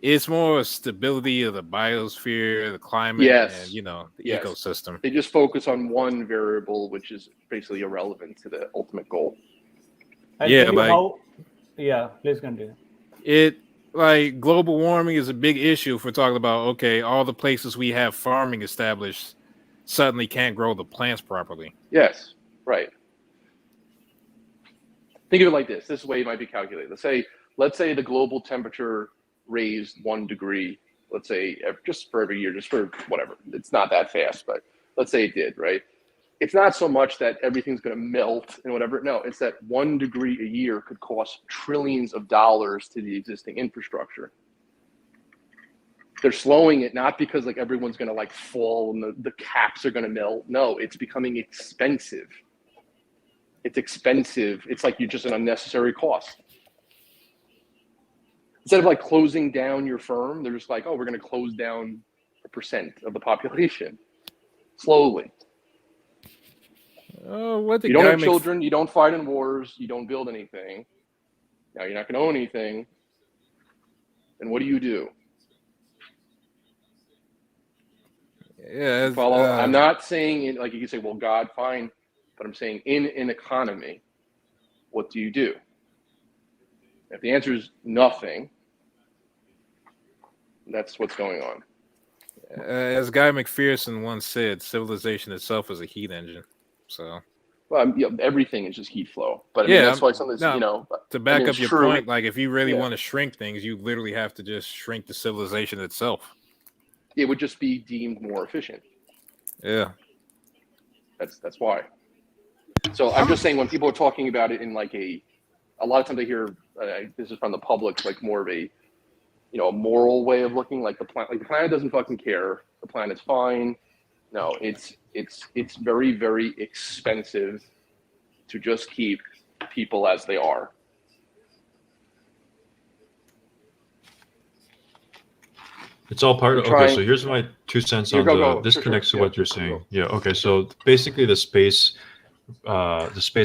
J: It's more a stability of the biosphere, the climate,
L: Yes.
J: and the
L: Yes.
J: ecosystem.
L: They just focus on one variable, which is basically irrelevant to the ultimate goal.
H: Yeah, please continue.
J: Like global warming is a big issue if we're talking about, okay, all the places we have farming established suddenly can't grow the plants properly.
L: Yes, right. Think of it like this. This way it might be calculated. Let's say the global temperature raised 1 degree, let's say just for every year, just for whatever. It's not that fast, but let's say it did, right? It's not so much that everything's going to melt and whatever. No, it's that 1 degree a year could cost trillions of dollars to the existing infrastructure. They're slowing it not because like everyone's going to like fall and the caps are going to melt. No, it's becoming expensive. It's expensive. It's like you're just an unnecessary cost. Instead of like closing down your firm, they're just like, oh, we're going to close down 1% of the population slowly. You don't have children, you don't fight in wars, you don't build anything. Now you're not going to own anything. And what do?
J: Yeah,
L: I'm not saying like you can say, well, God, fine, but I'm saying in an economy, what do you do? If the answer is nothing, that's what's going on.
J: As Guy McPherson once said, civilization itself is a heat engine. So,
L: well, everything is just heat flow. But I mean, that's why something's,
J: to back up your point, like if you really want to shrink things, you literally have to just shrink the civilization itself.
L: It would just be deemed more efficient.
J: Yeah.
L: That's why. So I'm just saying when people are talking about it in like a lot of times I hear this is from the public, like more of a a moral way of looking, like the planet doesn't fucking care. The planet's fine. No, it's very, very expensive to just keep people as they are.
I: It's all part of. Okay, so here's my 2 cents on this connects to what you're saying. Yeah. Okay. So basically, the space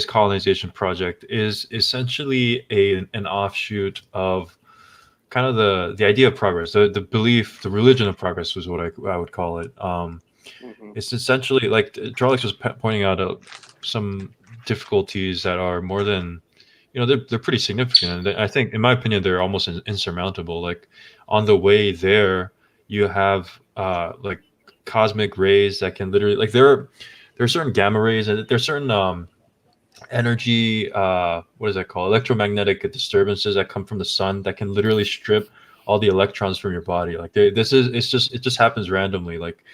I: colonization project is essentially an offshoot of kind of the idea of progress, the belief, the religion of progress was what I would call it. It's essentially like Charles was pointing out some difficulties that are more than, they're pretty significant. And I think, in my opinion, they're almost insurmountable. Like on the way there, you have like cosmic rays that can literally, like there are certain gamma rays and there's certain energy, what is that called? Electromagnetic disturbances that come from the sun that can literally strip all the electrons from your body. Like it just happens randomly, like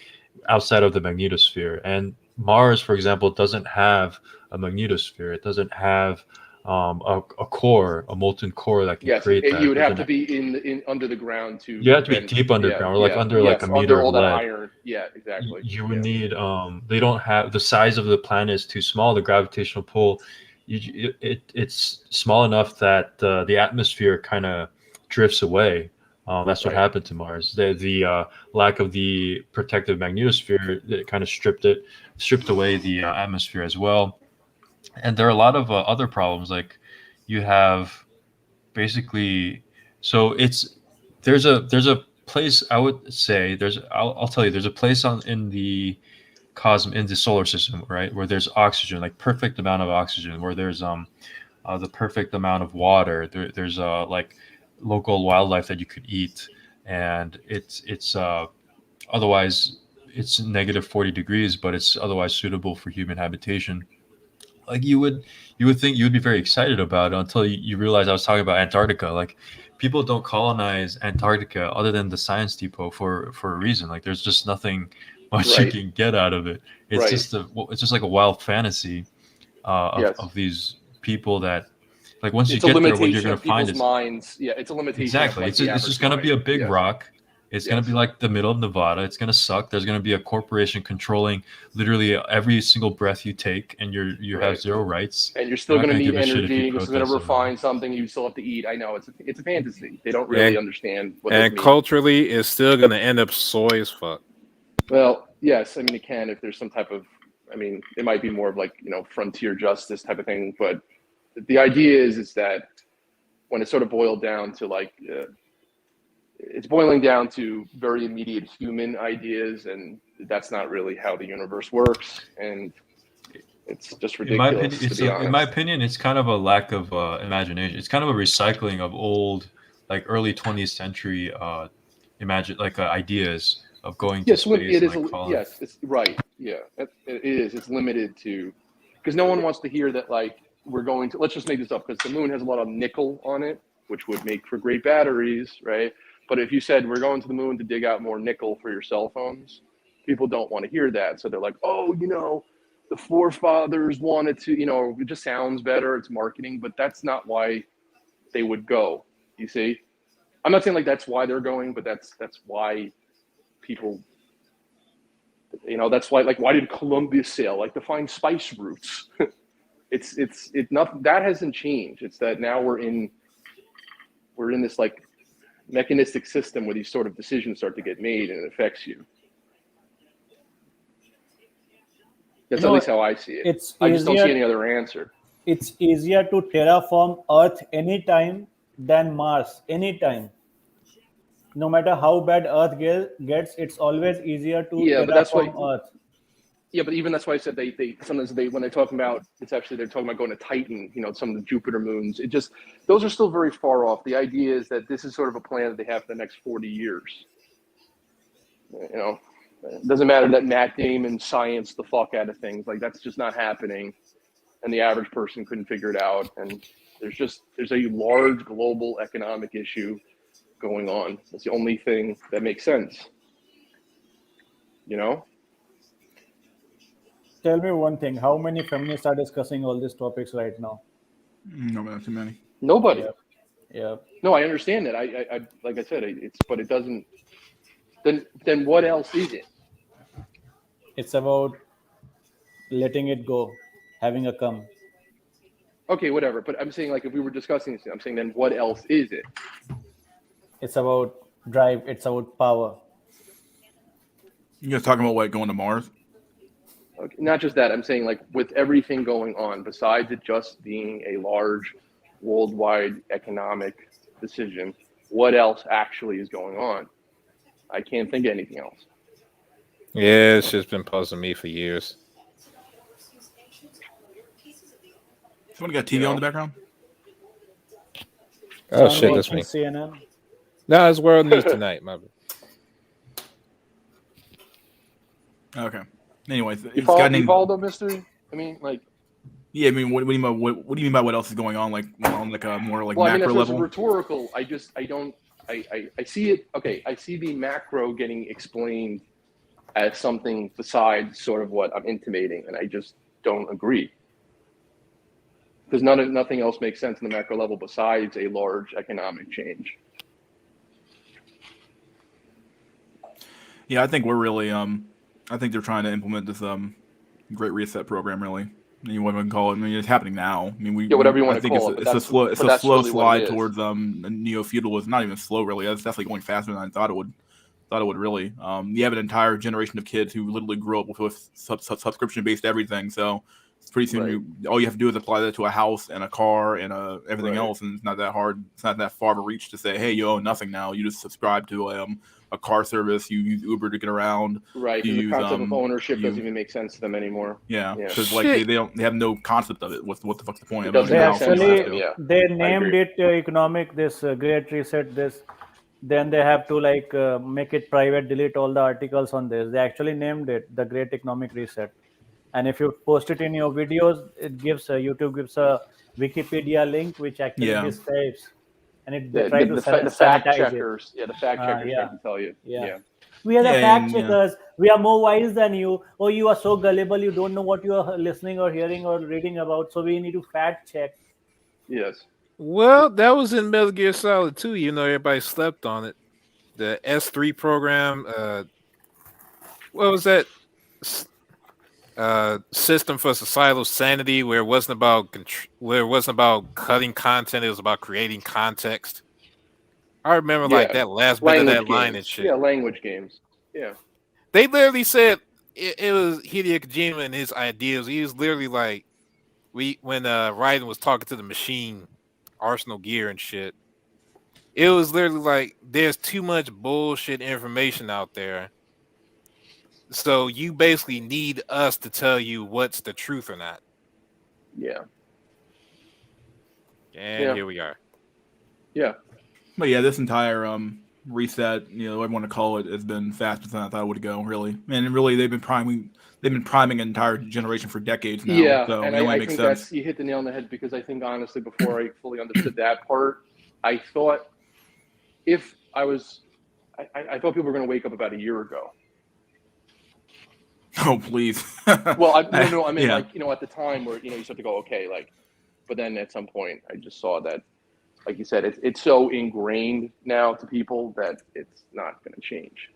I: outside of the magnetosphere. And Mars, for example, doesn't have a magnetosphere. It doesn't have a core, a molten core that can create that.
L: You would have to be in under the ground to.
I: You have to be deep underground, or like under like a meter of lead.
L: Iron. Yeah, exactly.
I: You would need. They don't have the size of the planet is too small. The gravitational pull, it's small enough that the atmosphere kind of drifts away. That's what happened to Mars. The lack of the protective magnetosphere, it kind of stripped away the atmosphere as well. And there are a lot of other problems. Like you have basically, so it's there's a place I would say I'll tell you there's a place in the in the solar system, right, where there's oxygen, like perfect amount of oxygen, where there's the perfect amount of water. There's like local wildlife that you could eat, and it's otherwise it's negative 40 degrees, but it's otherwise suitable for human habitation. Like you would think you would be very excited about it until you realize I was talking about Antarctica. Like people don't colonize Antarctica other than the science depot for a reason. Like there's just nothing much you
L: Right.
I: can get out of it. It's
L: Right.
I: it's just like a wild fantasy
L: Yes.
I: of these people that like once you
L: It's a
I: get there, what you're
L: limitation
I: going
L: of
I: to find
L: people's
I: is
L: minds. Yeah, it's a limitation of
I: exactly.
L: like
I: It's
L: the
I: it's
L: average
I: just gonna
L: mind.
I: be a big
L: Yes.
I: rock. It's gonna
L: Yes.
I: be like the middle of Nevada. It's gonna suck. There's gonna be a corporation controlling literally every single breath you take, and you have
L: Right.
I: zero rights.
L: And you're
I: They're
L: still
I: not
L: going to
I: gonna
L: need
I: give a shit if
L: energy.
I: you
L: You're still going to
I: protest.
L: refine something. You still have to eat. I know it's a fantasy. They don't really
J: And,
L: understand what it
J: and
L: means.
J: culturally, it's still gonna end up soy as fuck.
L: Well, yes, I mean it can if there's some type of. I mean, it might be more of like frontier justice type of thing, but the idea is that when it's sort of boiled down to like. It's boiling down to very immediate human ideas, and that's not really how the universe works. And it's just
I: In my opinion,
L: ridiculous, to be honest.
I: in my opinion, it's kind of a lack of imagination. It's kind of a recycling of old, like early 20th century, ideas of going to
L: Yes,
I: space.
L: it
I: And,
L: is.
I: like, calling.
L: Yes, it's right. Yeah, it is. It's limited to because no one wants to hear that. Like we're going to. Let's just make this up because the moon has a lot of nickel on it, which would make for great batteries, right? But if you said we're going to the moon to dig out more nickel for your cell phones, people don't want to hear that. So they're like, oh, the forefathers wanted to. It just sounds better. It's marketing, but that's not why they would go. You see, I'm not saying like that's why they're going, but that's why people. That's why, like, why did Columbia sail? Like to find spice roots. it's not that hasn't changed. It's that now we're in this like mechanistic system where these sort of decisions start to get made and it affects you. That's at least how I see it. I just don't see any other answer.
H: It's easier to terraform Earth anytime than Mars anytime. No matter how bad Earth gets, it's always easier to terraform Earth.
L: Yeah, but even that's why I said they sometimes when they're talking about they're talking about going to Titan, some of the Jupiter moons. Those are still very far off. The idea is that this is sort of a plan that they have for the next 40 years. It doesn't matter that Matt Damon scienced the fuck out of things. Like that's just not happening, and the average person couldn't figure it out. And there's a large global economic issue going on. That's the only thing that makes sense.
H: Tell me one thing: how many feminists are discussing all these topics right now?
A: No, not too many.
L: Nobody.
H: Yeah.
L: No, I understand that. I like I said, but it doesn't. Then what else is it?
H: It's about letting it go, having a come.
L: Okay, whatever. But I'm saying, like, if we were discussing this, I'm saying, then what else is it?
H: It's about drive. It's about power.
A: You guys talking about going to Mars?
L: Okay, not just that. I'm saying, like, with everything going on, besides it just being a large worldwide economic decision, what else actually is going on? I can't think of anything else.
J: Yeah, it's just been puzzling me for years.
A: Someone got TV on in the background?
J: Oh shit, that's me.
H: CNN.
J: No, it's World News Tonight, my bad.
A: Okay. Anyways,
L: You follow the mystery? I mean, like.
A: Yeah, I mean, what do you mean by what do you mean by what else is going on? Like on like a more like
L: Well, I mean,
A: macro
L: that's
A: level.
L: rhetorical. I see it. Okay, I see the macro getting explained as something besides sort of what I'm intimating, and I just don't agree. Because nothing else makes sense in the macro level besides a large economic change.
A: Yeah, I think we're really I think they're trying to implement this Great Reset program. Really, you want to call it? I mean, it's happening now. I mean,
L: whatever you want
A: I
L: to
A: think
L: call it.
A: it's a slow
L: really
A: slide towards neo-feudalism. Not even slow, really. That's definitely going faster than I thought it would. Really. You have an entire generation of kids who literally grew up with subscription-based everything. So pretty soon all you have to do is apply that to a house and a car and everything
L: Right.
A: else, and it's not that hard. It's not that far of a reach to say, hey, you own nothing now. You just subscribe to a car service. You use Uber to get around.
L: Right,
A: You
L: because the
A: use
L: concept of ownership
A: you-
L: doesn't even make sense to them anymore.
A: yeah,
L: Yeah.
A: because like they have no concept of it. What the fuck's the point
L: It
A: of
L: doesn't
A: owning a
H: They
L: make
A: house?
L: sense
A: You
L: to
A: have
H: actually
L: them,
A: to.
L: yeah.
H: they named it economic this great reset this. Then they have to like make it private, delete all the articles on this. They actually named it the Great Economic Reset. And if you post it in your videos, it gives YouTube gives a Wikipedia link which actually
A: Yeah.
H: describes, and they
L: The,
H: try
L: the,
H: to
L: the, fa- the fact
H: sanitize it.
L: checkers, yeah, the fact checkers
H: Yeah,
L: try to tell you.
H: yeah.
L: Yeah.
H: We are the
A: Yeah,
H: fact
A: and,
H: checkers. We are more wise than you. Oh, you are so gullible. You don't know what you are listening or hearing or reading about. So we need to fact check.
L: Yes.
J: Well, that was in Metal Gear Solid 2. Everybody slept on it. The S3 program. What was that? System for societal sanity, where it wasn't about cutting content. It was about creating context. I remember like
L: Yeah.
J: that last bit of
L: Language
J: that line and
L: games.
J: shit.
L: Yeah, language games. Yeah.
J: They literally said it was Hideo Kojima and his ideas. He was literally like, when Raiden was talking to the machine, Arsenal Gear and shit. It was literally like, there's too much bullshit information out there. So you basically need us to tell you what's the truth or not.
L: Yeah.
J: And here we are.
L: Yeah.
A: But yeah, this entire reset, whatever you want to call it, has been faster than I thought it would go. Really, and really, they've been priming an entire generation for decades now.
L: Yeah,
A: so
L: and
A: it only
L: I
A: makes
L: think
A: sense.
L: you hit the nail on the head, because I think honestly, before I fully understood that part, I thought I thought people were going to wake up about a year ago.
A: Oh please.
L: Well, I mean,
A: yeah.
L: like, at the time where you start to go, okay, like, but then at some point I just saw that, like you said, it's so ingrained now to people that it's not going to change.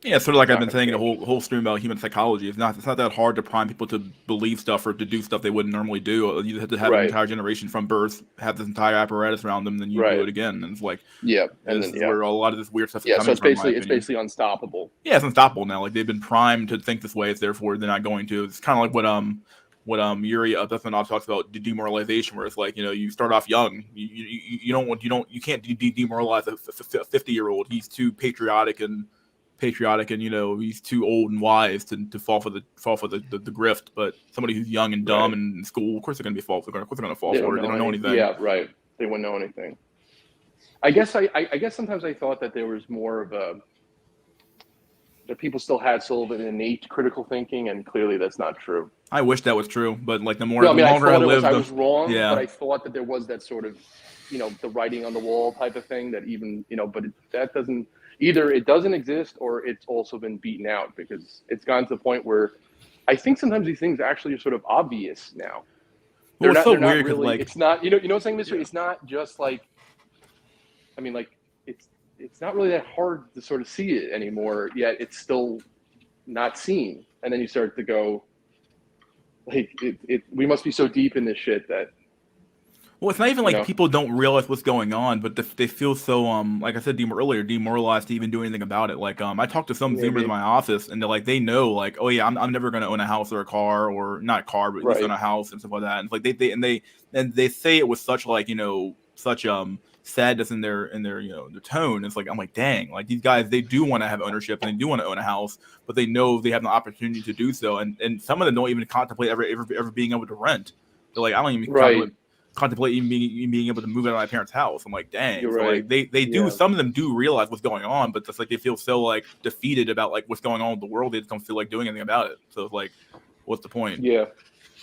A: Yeah, sort of like
L: It's
A: I've
L: not
A: been
L: gonna
A: saying the
L: change.
A: whole stream about human psychology. It's not that hard to prime people to believe stuff or to do stuff they wouldn't normally do. You have to have an
L: Right.
A: entire generation from birth have this entire apparatus around them, then you do
L: Right.
A: it again. And it's like,
L: Yeah, and
A: this
L: then
A: is where a lot of this weird stuff is
L: yeah,
A: coming
L: so it's
A: from. in my
L: basically
A: opinion.
L: unstoppable.
A: Yeah, it's unstoppable now. Like they've been primed to think this way, therefore they're not going to. It's kind of like what Yuri Dusmanov talks about demoralization, where it's like you start off young, you can't demoralize a 50-year-old. He's too patriotic and he's too old and wise to fall for the grift. But somebody who's young and dumb and in school, of course they're going to fall for it. They don't know anything.
L: Yeah, right. They wouldn't know anything. I guess I guess sometimes I thought that there was more of that people still had sort of an innate critical thinking, and clearly that's not true.
A: I wish that was true, but like the
L: I
A: longer I live,
L: I was wrong,
A: yeah.
L: but I thought that there was that sort of, the writing on the wall type of thing that even, but that doesn't, either it doesn't exist or it's also been beaten out, because it's gotten to the point where I think sometimes these things actually are sort of obvious now.
A: Well, it's so
L: they're not
A: weird 'cause,
L: really,
A: like,
L: it's not, you know what I'm saying, Mr. It's not just like, I mean, like, it's not really that hard to sort of see it anymore, yet it's still not seen. And then you start to go, like, we must be so deep in this shit that.
A: Well, it's not even like people don't realize what's going on, but they feel so like I said earlier, demoralized to even do anything about it. Like I talked to some Zoomers in my office, and they know, like, oh yeah, I'm never going to own a house or a car, or not a car, but at least own a house and stuff like that. And it's like they say it with such like such sadness in their their tone. It's like, I'm like, dang, like these guys, they do want to have ownership and they do want to own a house, but they know they have the opportunity to do so, and some of them don't even contemplate ever being able to rent. They're like, I don't even contemplate even being able to move out of my parents' house. I'm like, dang.
L: You're
A: so
L: right.
A: like they do, some of them do realize what's going on, but just like they feel so like defeated about like what's going on with the world, they just don't feel like doing anything about it. So it's like, what's the point?
L: Yeah,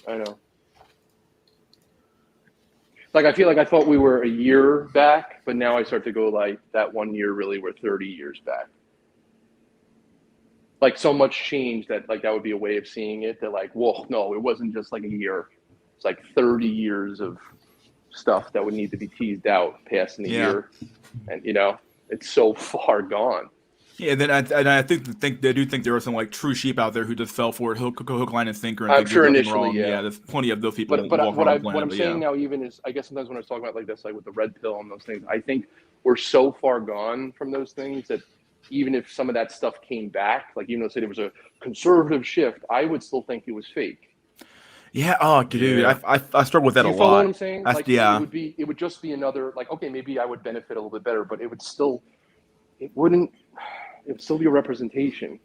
L: I know. Like, I feel like I thought we were a year back, but now I start to go like that 1 year really we're 30 years back. Like so much change that like that would be a way of seeing it, that like, whoa, no, it wasn't just like a year. It's like 30 years of stuff that would need to be teased out past in a year. And it's so far gone.
A: Yeah, then I think they do think there are some like true sheep out there who just fell for it, hook, line, and sinker. And
L: I'm
A: think
L: sure
A: there's nothing
L: initially,
A: wrong.
L: yeah.
A: There's plenty of those people.
L: But what I'm saying now even is, I guess sometimes when I was talking about like this, like with the red pill and those things, I think we're so far gone from those things that even if some of that stuff came back, like even though say there was a conservative shift, I would still think it was fake.
A: Yeah. Oh, dude,
I: Yeah.
A: I struggle with that
L: Do
A: a
L: you follow what
A: lot.
L: I'm saying?
A: That's
L: Like
A: yeah.
L: it would just be another, like, okay, maybe I would benefit a little bit better, but it would still be a representation.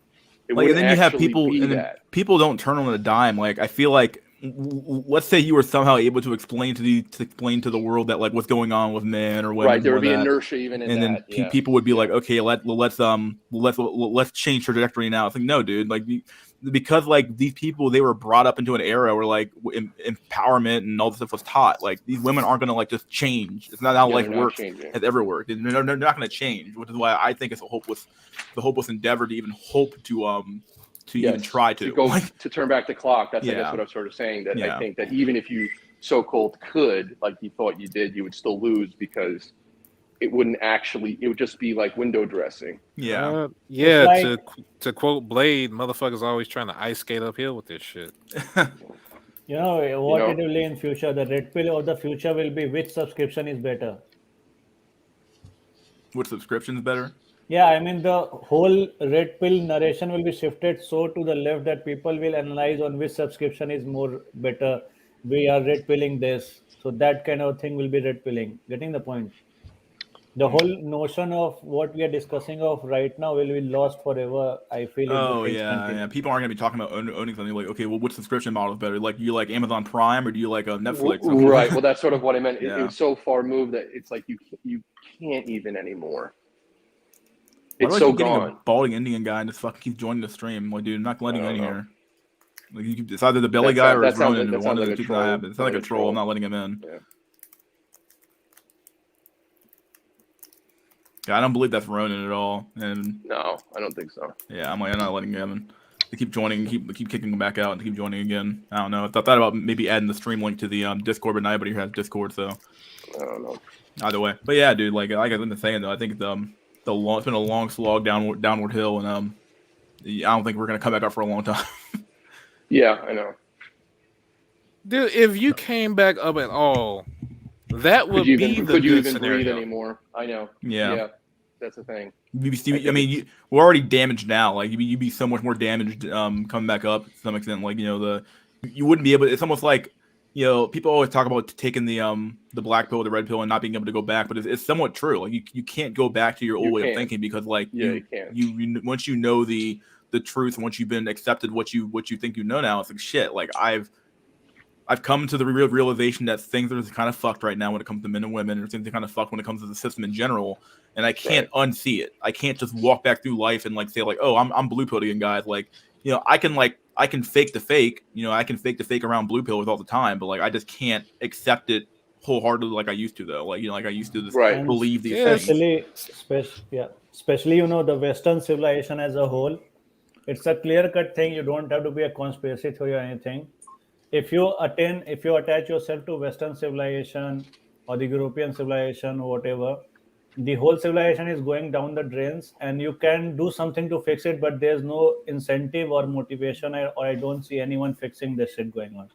L: It
A: Like, and
L: wouldn't
A: then you have
L: actually
A: people,
L: be
A: and then
L: that.
A: people don't turn on a dime. Like, I feel like, let's say you were somehow able to explain to the world that like what's going on with men or women,
L: Right. There
A: or
L: would be
A: that,
L: inertia even in
A: and then
L: that. Yeah.
A: people would be like, okay, let's change trajectory now. It's like, no, dude, like because like these people, they were brought up into an era where like empowerment and all this stuff was taught. Like, these women aren't gonna like just change. It's not how
L: Yeah,
A: life
L: they're not
A: works.
L: changing.
A: Has ever worked. They're not gonna change, which is why I think it's the hopeless endeavor to even hope to even try to
L: go
A: like,
L: to turn back the clock. That's I guess
A: yeah.
L: what I'm sort of saying. That I
A: Yeah.
L: think that even if you so-called could, like you thought you did, you would still lose because it wouldn't actually. It would just be like window dressing.
A: Yeah.
J: Yeah.
H: like-
J: To quote Blade, motherfuckers always trying to ice skate uphill with this shit.
H: You know what
L: know-
H: it will be in future. The red pill of the future will be which subscription is better.
A: Which subscription is better?
H: Yeah, I mean the whole red pill narration will be shifted so to the left that people will analyze on which subscription is more better. We are red pilling this, so that kind of thing will be red pilling. Getting the point? The whole notion of what we are discussing of right now will be lost forever. I feel if the
A: Oh
H: things
A: yeah,
H: continue.
A: yeah. People aren't gonna be talking about owning something like, okay, well, which subscription model is better? Like, do you like Amazon Prime or do you like Netflix? Okay,
L: Right. Well, that's sort of what I meant. It
A: Yeah.
L: was so far moved that it's like you can't even anymore.
A: Why
L: It's
A: do I
L: so
A: keep getting a
L: gone.
A: balding Indian guy and just fucking keep joining the stream? I'm like, dude, I'm not letting you
L: I
A: in
L: don't know.
A: here. Like, it's either the belly
L: That
A: guy
L: sound-
A: or
L: that
A: it's
L: sounds
A: Ronan.
L: like- that
A: One
L: sounds
A: of the
L: like a
A: two cannot
L: troll.
A: happen. It sounds like a troll. I'm not letting him in.
L: Yeah.
A: Yeah, I don't believe that's Ronan at all. And
L: No, I don't think so.
A: yeah, I'm like, I'm not letting him in. They keep joining, keep kicking them back out, and keep joining again. I don't know. I thought about maybe adding the stream link to the Discord, but nobody here has Discord, so
L: I don't know.
A: either way. But yeah, dude, like I've been saying though, I think it's been a long slog downward hill, and I don't think we're gonna come back up for a long time.
L: Yeah, I know.
J: Dude, if you came back up at all, that would
L: Could you
J: be
L: even
J: the
L: could you
J: good
L: even
J: scenario.
L: breathe anymore? I know.
A: Yeah.
L: That's the thing.
A: I mean, we're already damaged now. Like you'd be so much more damaged coming back up to some extent. Like, you wouldn't be able. It's almost like, people always talk about taking the black pill or the red pill and not being able to go back, but it's somewhat true. Like you can't go back to your old way of thinking because like
L: you can't.
A: You once you know the truth and once you've been accepted what you think you know now, it's like shit. Like I've come to the realization that things are kind of fucked right now when it comes to men and women, or things are kind of fucked when it comes to the system in general, and I can't unsee it. I can't just walk back through life and like say like, oh, I'm blue pilling guys. Like, I can fake the fake. I can fake the fake around blue pillers all the time, but like I just can't accept it wholeheartedly like I used to though. Like like I used to just believe these things.
H: Especially the Western civilization as a whole, it's a clear-cut thing. You don't have to be a conspiracy theory or anything. If you attach yourself to Western civilization or the European civilization or whatever, the whole civilization is going down the drains, and you can do something to fix it, but there's no incentive or motivation, or I don't see anyone fixing this shit going on.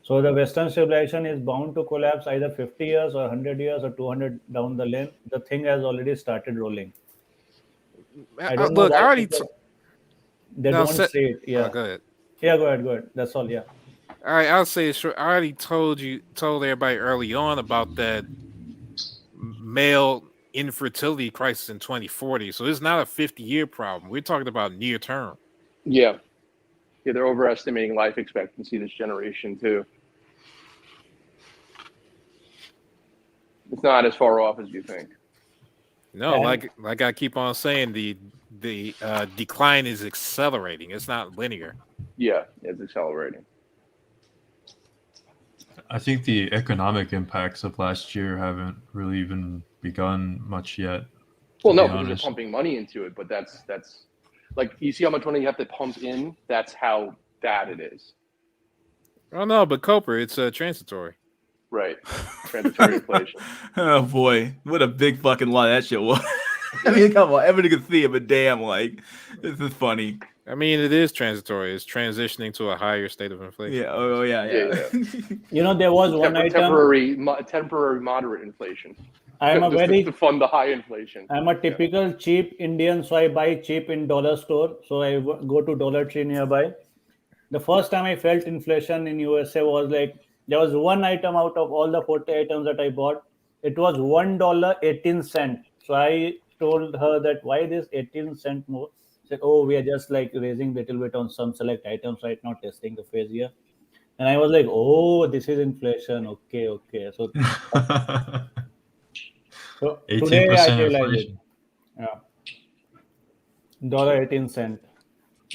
H: So the Western civilization is bound to collapse either 50 years or 100 years or 200 down the lane. The thing has already started rolling. I don't know why they don't say it. Yeah.
J: Go ahead.
H: Yeah, go ahead. That's all. Yeah.
J: All right, I'll say it short. I already told everybody early on about that male infertility crisis in 2040. So it's not a 50-year problem. We're talking about near term.
L: Yeah, they're overestimating life expectancy this generation too. It's not as far off as you think.
J: No, like I keep on saying, the decline is accelerating. It's not linear.
L: Yeah, it's accelerating.
I: I think the economic impacts of last year haven't really even begun much yet.
L: Well, no, because they're pumping money into it, but that's like, you see how much money you have to pump in? That's how bad it is.
J: Oh no, but Coper, it's transitory.
L: Right. Transitory inflation.
A: Oh boy, what a big fucking lie that shit was. I mean, come on, everybody can see it, but damn, like, this is funny.
J: I mean, it is transitory. It's transitioning to a higher state of inflation.
A: Yeah. Oh yeah.
H: There was one item.
L: Temporary moderate inflation. To fund the high inflation.
H: I'm a typical cheap Indian, so I buy cheap in dollar store. So I go to Dollar Tree nearby. The first time I felt inflation in USA was like there was one item out of all the 40 items that I bought. It was $1.18. So I told her that why this 18 cent more. She said, oh, we are just like raising little bit on some select items right now, testing the phase here. And I was like, oh, this is inflation. Okay, okay. So today I
I: 18%
H: realize it.
I: inflation.
H: Yeah. $1.18.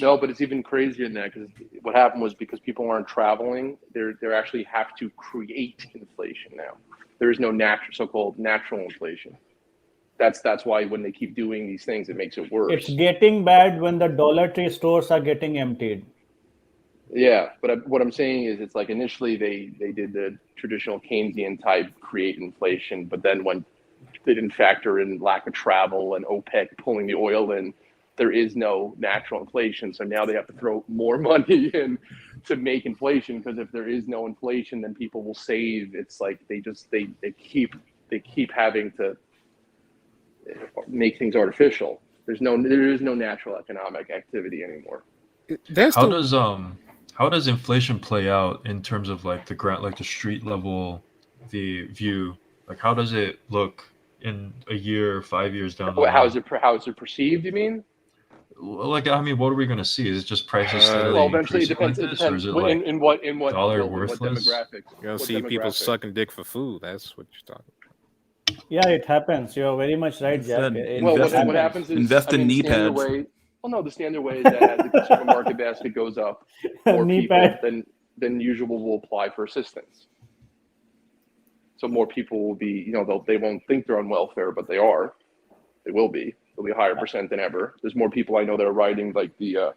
L: No, but it's even crazier than that because what happened was because people aren't traveling, they're actually have to create inflation now. There is no natural, so-called natural inflation. That's why when they keep doing these things, it makes it
H: It's
L: worse.
H: getting bad when the Dollar Tree stores are getting emptied.
L: Yeah, but what I'm saying is, it's like initially they did the traditional Keynesian type create inflation, but then when they didn't factor in lack of travel and OPEC pulling the oil in, there is no natural inflation. So now they have to throw more money in to make inflation, because if there is no inflation, then people will save. It's like they keep having to make things artificial. There is no natural economic activity anymore.
J: That's
I: How
J: the
I: does inflation play out in terms of like the street level, the view? Like how does it look in a year, 5 years down the
L: How
I: line?
L: is it perceived? You mean?
I: Like I mean, what are we going to see? Is it just prices steadily
L: Well, eventually it
I: increasing like
L: depends. It
I: this, or
L: depends
I: is it like
L: in what
I: dollar
L: Will, in what
I: worthless?
L: demographics.
J: you're gonna
L: What
J: see people
L: demographic?
J: sucking dick for food. That's what you're talking
H: Yeah, it happens. You're very much right, Jack.
A: Said
L: Well, what
H: Happens.
L: happens is,
A: invest
L: I
A: in
L: mean,
A: knee pads.
L: the standard way is that as the consumer market basket goes up, more
H: Knee
L: people
H: pad.
L: than usual will apply for assistance. So more people will be, they won't think they're on welfare, but they are. They will be. They'll be a higher percent than ever. There's more people I know that are riding like the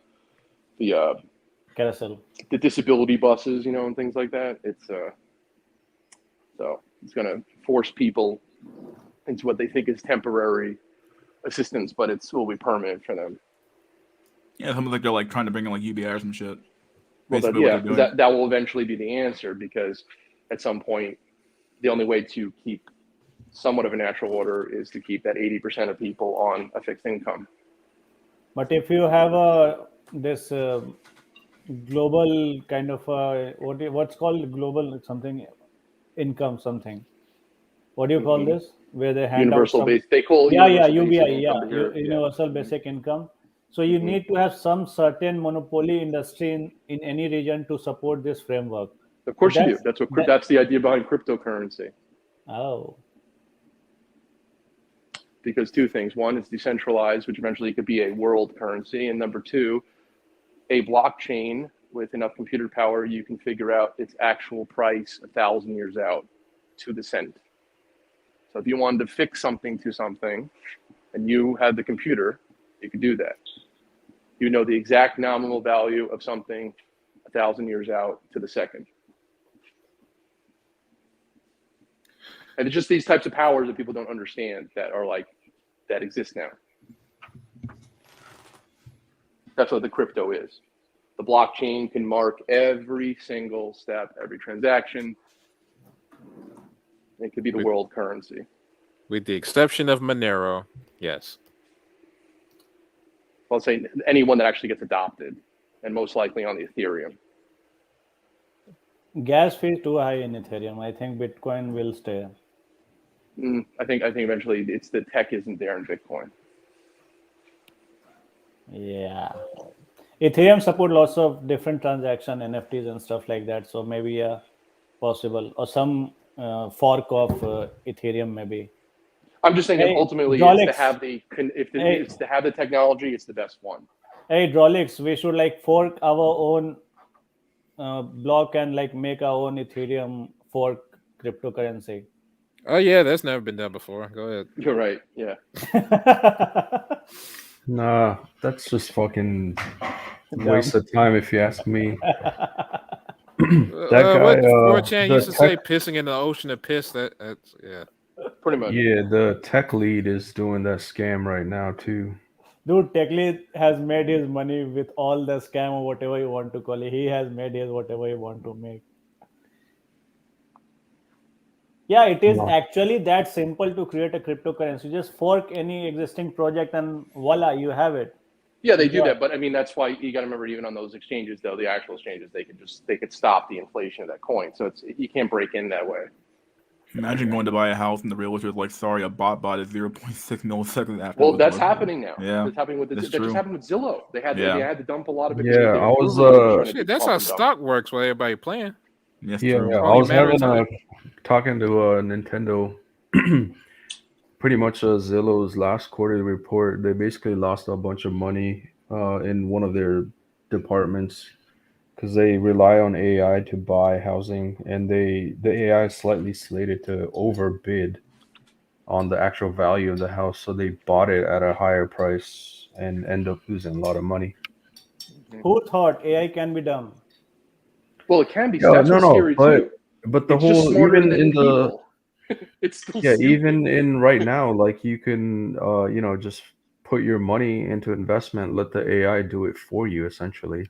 H: Carousel.
L: disability buses, and things like that. So it's going to force people into what they think is temporary assistance, but it will be permanent for them.
A: Yeah, something like they're like trying to bring in like UBI or some shit.
L: Well,
A: Basically, what they're
L: because
A: doing.
L: that will eventually be the answer, because at some point, the only way to keep somewhat of a natural order is to keep that 80% of people on a fixed income.
H: But if you have this global kind of what's called global something income something. What do you call this? Where they hand out
L: Universal
H: some.
L: base. They call it
H: Yeah,
L: universal
H: UBI.
L: basic income here.
H: Universal basic income. So you need to have some certain monopoly industry in any region to support this framework.
L: Of course you do.
H: That's
L: That's the idea behind cryptocurrency.
H: oh.
L: Because two things: one, it's decentralized, which eventually could be a world currency, and number two, a blockchain with enough computer power, you can figure out its actual price 1,000 years out to the cent. So if you wanted to fix something to something, and you had the computer, you could do that. You know the exact nominal value of something 1,000 years out to the second. And it's just these types of powers that people don't understand that exist now. That's what the crypto is. The blockchain can mark every single step, every transaction. It could be the world currency.
J: With the exception of Monero, yes.
L: I'll say anyone that actually gets adopted, and most likely on the Ethereum.
H: Gas fee is too high in Ethereum. I think Bitcoin will stay.
L: I think eventually it's the tech isn't there in Bitcoin.
H: Yeah. Ethereum support lots of different transaction, NFTs and stuff like that. So maybe possible, or some fork of Ethereum maybe.
L: I'm just saying, ultimately, it's to have it's to have the technology. It's the best one.
H: Hey, Drolix, we should like fork our own block and like make our own Ethereum fork cryptocurrency.
J: Oh yeah, that's never been done before. Go ahead.
L: You're right. Yeah.
K: Nah, that's just fucking waste of time if you ask me.
J: That guy, what 4chan used to say, pissing in the ocean of piss. That's yeah.
L: Pretty much.
K: Yeah, the tech lead is doing that scam right now too.
H: Dude, tech lead has made his money with all the scam or whatever you want to call it. He has made his whatever you want to make. Yeah, it is actually that simple to create a cryptocurrency. Just fork any existing project and voila, you have it.
L: Yeah, they do
H: Yeah.
L: that, but I mean that's why you got to remember, even on those exchanges, though, the actual exchanges, they could stop the inflation of that coin. So you can't break in that way.
A: Imagine going to buy a house and the realtor is like, "Sorry, a bot bought it 0.6 milliseconds after."
L: Well,
A: it was
L: that's
A: marked."
L: happening now.
A: Yeah,
L: That's happening with
A: that's
L: that just
A: true.
L: happened with Zillow. They had
A: Yeah.
L: to dump a lot of it because
K: Yeah,
L: they
K: I
L: were
K: was
L: really trying to
J: Shit,
L: do
J: that's
L: pump
J: how
L: and dump.
J: stock works while everybody playing.
A: That's
K: yeah,
A: true.
K: yeah. I
J: Only
K: was
J: matter of
K: having
J: time.
K: talking to Nintendo. Pretty much Zillow's last quarterly report, they basically lost a bunch of money in one of their departments because they rely on AI to buy housing, and the AI is slightly slated to overbid on the actual value of the house, so they bought it at a higher price and end up losing a lot of money.
H: Who thought AI can be dumb?
L: Well, it can be.
K: Yeah,
L: That's
K: no,
L: what's
K: no,
L: scary too.
K: but the
L: It's just
K: whole
L: smarter
K: even in
L: than
K: the
L: people. It's still
K: yeah,
L: stupid.
K: even in right now, like you can just put your money into investment, let the AI do it for you essentially.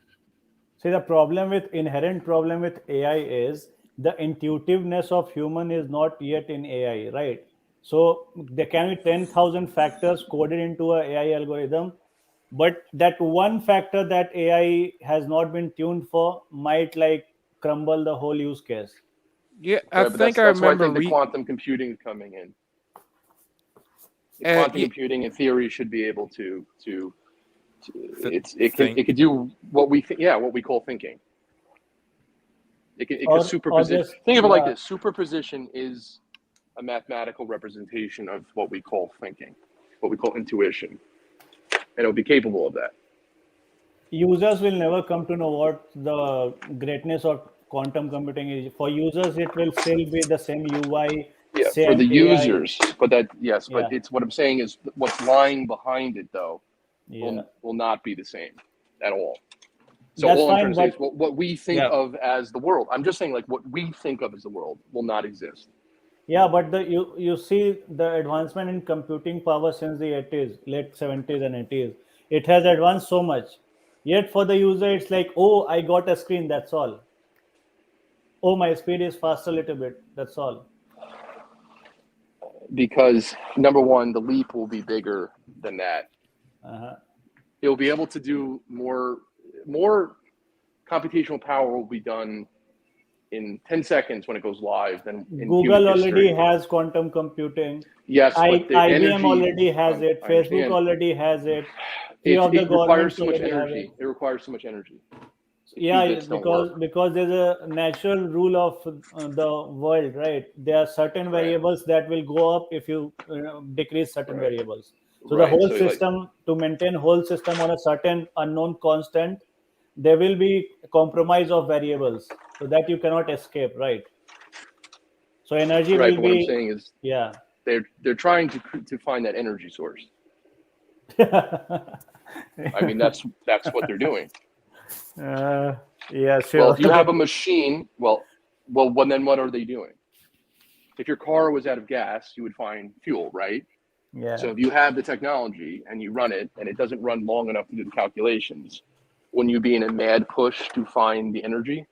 H: See, the inherent problem with AI is the intuitiveness of human is not yet in AI, right? So there can be 10,000 factors coded into a AI algorithm, but that one factor that AI has not been tuned for might like crumble the whole use case.
J: Yeah, I
L: Right, but
J: think I
L: that's why I
J: remember
L: think the quantum computing is coming in. The
J: uh,
L: quantum
J: y-
L: computing, in theory, should be able to
J: th-
L: it can do what we what we call thinking. It could
H: Or
L: superposition.
H: just,
L: Think of it like
H: yeah,
L: this: superposition is a mathematical representation of what we call thinking, what we call intuition, and it'll be capable of that.
H: users will never come to know what the greatness of quantum computing is. For users, it will still be the same UI,
L: Yeah, for
H: same
L: the
H: AI.
L: users, but but
H: Yeah,
L: it's what I'm saying is what's lying behind it though
H: yeah.
L: will not be the same at all. So
H: That's
L: all I'm trying
H: fine,
L: to say is
H: but
L: what we think
H: yeah,
L: of as the world. I'm just saying like what we think of as the world will not exist.
H: yeah, but you see the advancement in computing power since the 80s, late 70s and 80s. It has advanced so much. Yet for the user, it's like, oh, I got a screen. That's all. Oh, my speed is faster a little bit. That's all.
L: Because number one, the leap will be bigger than that.
H: Uh-huh.
L: It'll be able to do more computational power will be done in 10 seconds when it goes live than in human
H: Google already
L: history.
H: has quantum computing.
L: Yes, but the
H: IBM
L: energy,
H: already has it.
L: I
H: Facebook
L: understand,
H: already has it. Few of the
L: it requires
H: governments
L: too much
H: already have it.
L: energy. It requires too much energy. The
H: Yeah,
L: qubits don't work.
H: because there's a natural rule of the world, right? There are certain
L: Right.
H: variables that will go up if you decrease certain
L: Right.
H: variables. So the
L: Right.
H: whole
L: So like
H: system, to maintain whole system on a certain unknown constant, there will be compromise of variables so that you cannot escape, right? So energy
L: right,
H: will
L: but what I'm
H: be,
L: saying is
H: yeah.
L: they're trying to find that energy source. I mean that's what they're doing.
H: Yeah,
L: Well,
H: sure.
L: if you have a machine, then what are they doing? If your car was out of gas, you would find fuel, right?
H: Yeah.
L: So if you have the technology and you run it and it doesn't run long enough to do the calculations, wouldn't you be in a mad push to find the energy?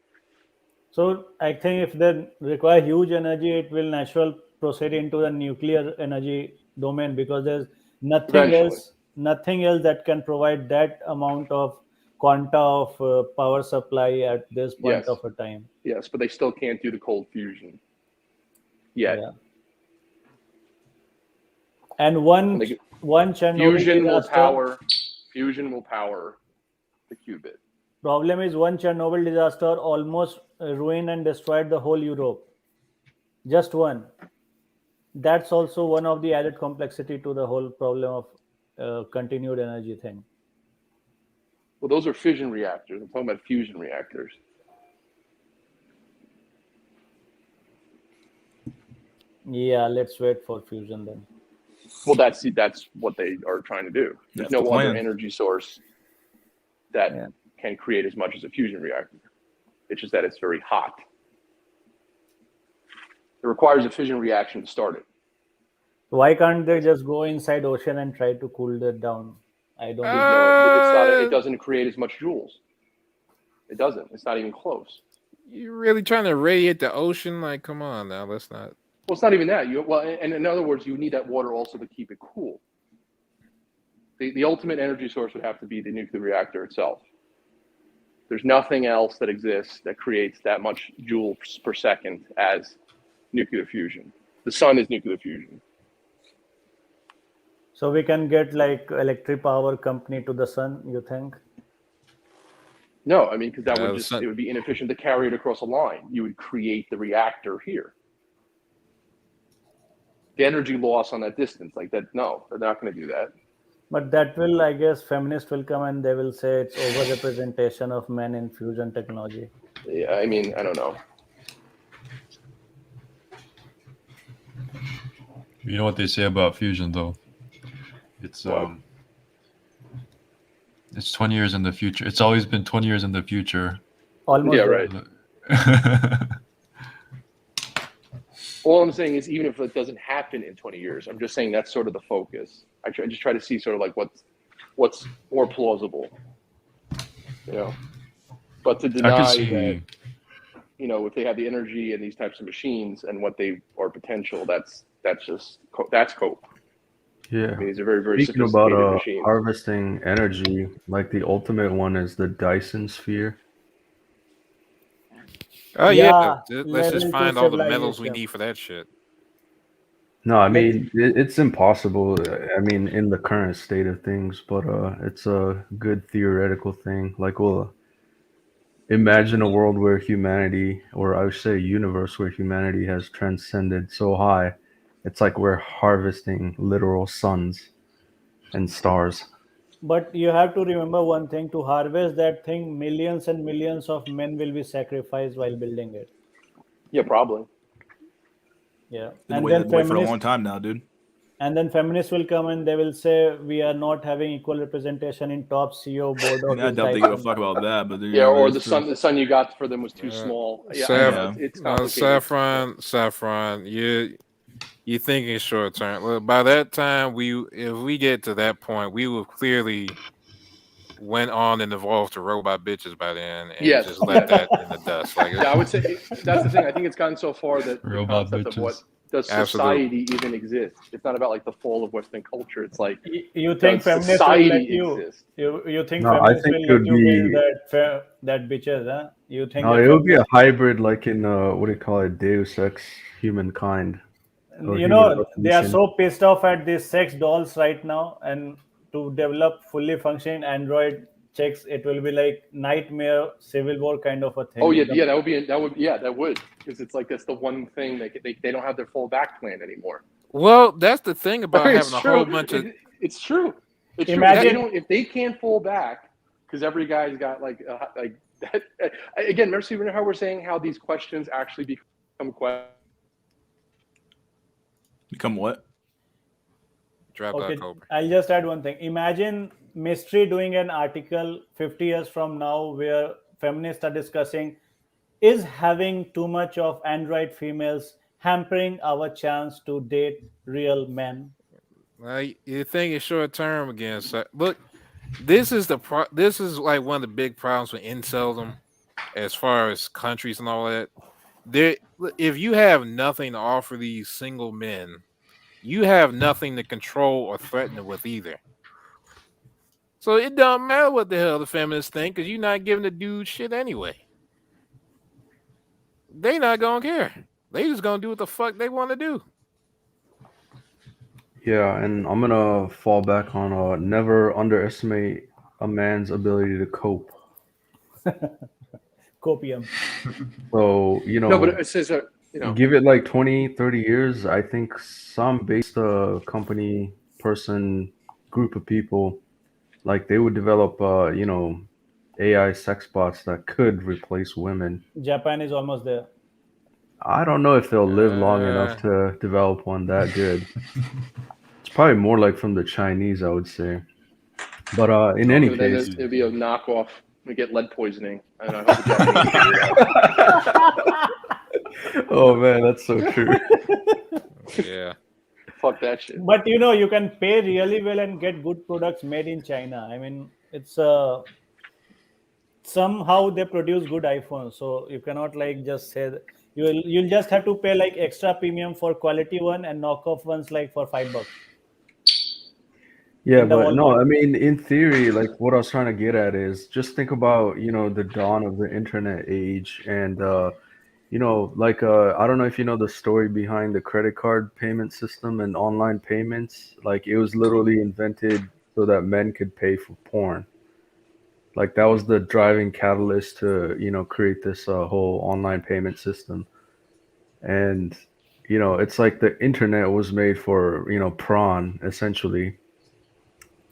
H: So I think if they require huge energy, it will natural proceed into the nuclear energy domain because there's
L: Eventually.
H: nothing else that can provide that amount of quanta of power supply at this point
L: Yes.
H: of a time.
L: Yes, but they still can't do the cold fusion yet.
H: Yeah. And
L: And they,
H: one Chernobyl
L: fusion will
H: disaster.
L: power the qubit.
H: Problem is one Chernobyl disaster almost ruined and destroyed the whole Europe. Just one. That's also one of the added complexity to the whole problem of continued energy thing.
L: Well, those are fission reactors. I'm talking about fusion reactors.
H: Yeah, let's wait for fusion then.
L: Well, that's what they are trying to do. There's
A: That's the
L: no other
A: plan.
L: energy source that
H: Yeah.
L: can create as much as a fusion reactor. It's just that it's very hot. It requires a fission reaction to start it.
H: Why can't they just go inside ocean and try to cool that down? I don't.
L: No, it's not. It
J: uh,
L: doesn't create as much joules. It doesn't. It's not even close.
J: you really trying to radiate the ocean? Like, come on now, let's not.
L: Well, it's not even that. And in other words, you need that water also to keep it cool. The ultimate energy source would have to be the nuclear reactor itself. There's nothing else that exists that creates that much joules per second as nuclear fusion. The sun is nuclear fusion.
H: So we can get like electric power company to the sun, you think?
L: No, I mean, because that
J: Yeah,
L: would
J: the
L: just,
J: sun-
L: it would be inefficient to carry it across a line. You would create the reactor here. The energy loss on that distance, like that, no, they're not going to do that.
H: But that will, I guess, feminists will come and they will say it's overrepresentation of men in fusion technology.
L: Yeah, I mean, I don't know.
I: You know what they say about fusion, though? It's
L: What?
I: it's 20 years in the future. It's always been 20 years in the future.
H: Almost
L: Yeah,
H: there.
L: right. All I'm saying is, even if it doesn't happen in 20 years, I'm just saying that's sort of the focus. I just try to see sort of like what's more plausible, you know. But to
I: I can
L: deny
I: see.
L: that, you know, if they have the energy and these types of machines and what they are potential, that's cope.
K: Yeah.
L: I mean, these are very, very
K: Speaking about
L: sophisticated machines.
K: harvesting energy, like the ultimate one is the Dyson sphere.
J: Oh yeah,
H: Yeah,
J: let's just
H: level two
J: find all the metals we
H: civilization.
J: need for that shit.
K: No, I
H: Like,
K: mean it's impossible. I mean, in the current state of things, but it's a good theoretical thing. Like, well, imagine a world where humanity, or I would say a universe where humanity has transcended so high, it's like we're harvesting literal suns and stars.
H: but you have to remember one thing: to harvest that thing, millions and millions of men will be sacrificed while building it.
L: Yeah, probably.
H: Yeah,
A: Been waiting that way for a long time now, dude.
H: and then feminists will come and they will say we are not having equal representation in top CEO board of
A: I
H: this
A: doubt they give a
H: Dyson.
A: fuck about that, but
L: Yeah, or the sun you got for them was too small. Yeah, I know, it's complicated.
J: Saffron, you're thinking short term. Well, by that time, if we get to that point, we will clearly went on and evolved to robot bitches by then, and
L: Yes,
J: just left that in the dust. Like,
L: yeah, I would say that's the thing. I think it's gotten so far that the
I: Robot
L: concept of what
I: bitches.
L: does society even exist? It's not about like the fall of Western culture. It's like,
H: You think
L: does
H: feminists will let
L: society
H: you?
L: exist?
H: You think
K: No, I
H: feminists
K: think
H: will
K: it
H: let
K: would
H: you build
K: be
H: that bitches? Huh? You think
K: no,
H: that
K: it would be a
H: feminists?
K: hybrid, like in what do you call it, Deus Ex Humankind or
H: You
K: Human
H: know, they are
K: Revolution.
H: so pissed off at these sex dolls right now, and to develop fully functioning Android checks, it will be like nightmare civil war kind of a thing.
L: Oh yeah, that would because it's like that's the one thing they don't have their full back plan anymore.
J: well, that's the thing about
L: It's
J: having a
L: true.
J: whole bunch of.
L: It's true. It's
H: Imagine-
L: true. If they can't fall back, because every guy's got like that. Again, remember how we're saying how these questions actually become questions.
A: Become what?
H: Okay, I'll just add one thing. Imagine Mystery doing an article 50 years from now where feminists are discussing, is having too much of Android females hampering our chance to date real men?
J: You think it's short term again. So look, this is this is like one of the big problems with inceldom, as far as countries and all that. If you have nothing to offer these single men, you have nothing to control or threaten it with either. So it don't matter what the hell the feminists think, because you're not giving the dude shit anyway. They not gonna care. They just gonna do what the fuck they want to do.
K: Yeah, and I'm gonna fall back on never underestimate a man's ability to cope.
H: Copium.
K: So, you know,
L: No, but it says you know,
K: give it like 20, 30 years, I think some based company, person, group of people, like they would develop, you know, AI sex bots that could replace women.
H: Japan is almost there.
K: I don't know if they'll live long enough to develop one that good. It's probably more like from the Chinese, I would say. But in any
L: then
K: case,
L: it'll be a knockoff. We get lead poisoning, and I hope the Japanese figure it out.
K: oh man, that's so true.
J: Yeah.
L: Fuck that shit.
H: But you know, you can pay really well and get good products made in China. I mean, it's somehow they produce good iPhones, so you cannot like just say that. You'll just have to pay like extra premium for quality one and knockoff ones like for $5.
K: Yeah,
H: in the
K: but no,
H: Walmart.
K: I mean, in theory, like what I was trying to get at is just think about, the dawn of the internet age and like I don't know if you know the story behind the credit card payment system and online payments. Like it was literally invented so that men could pay for porn. Like that was the driving catalyst to, create this whole online payment system. And it's like the internet was made for, prawn essentially.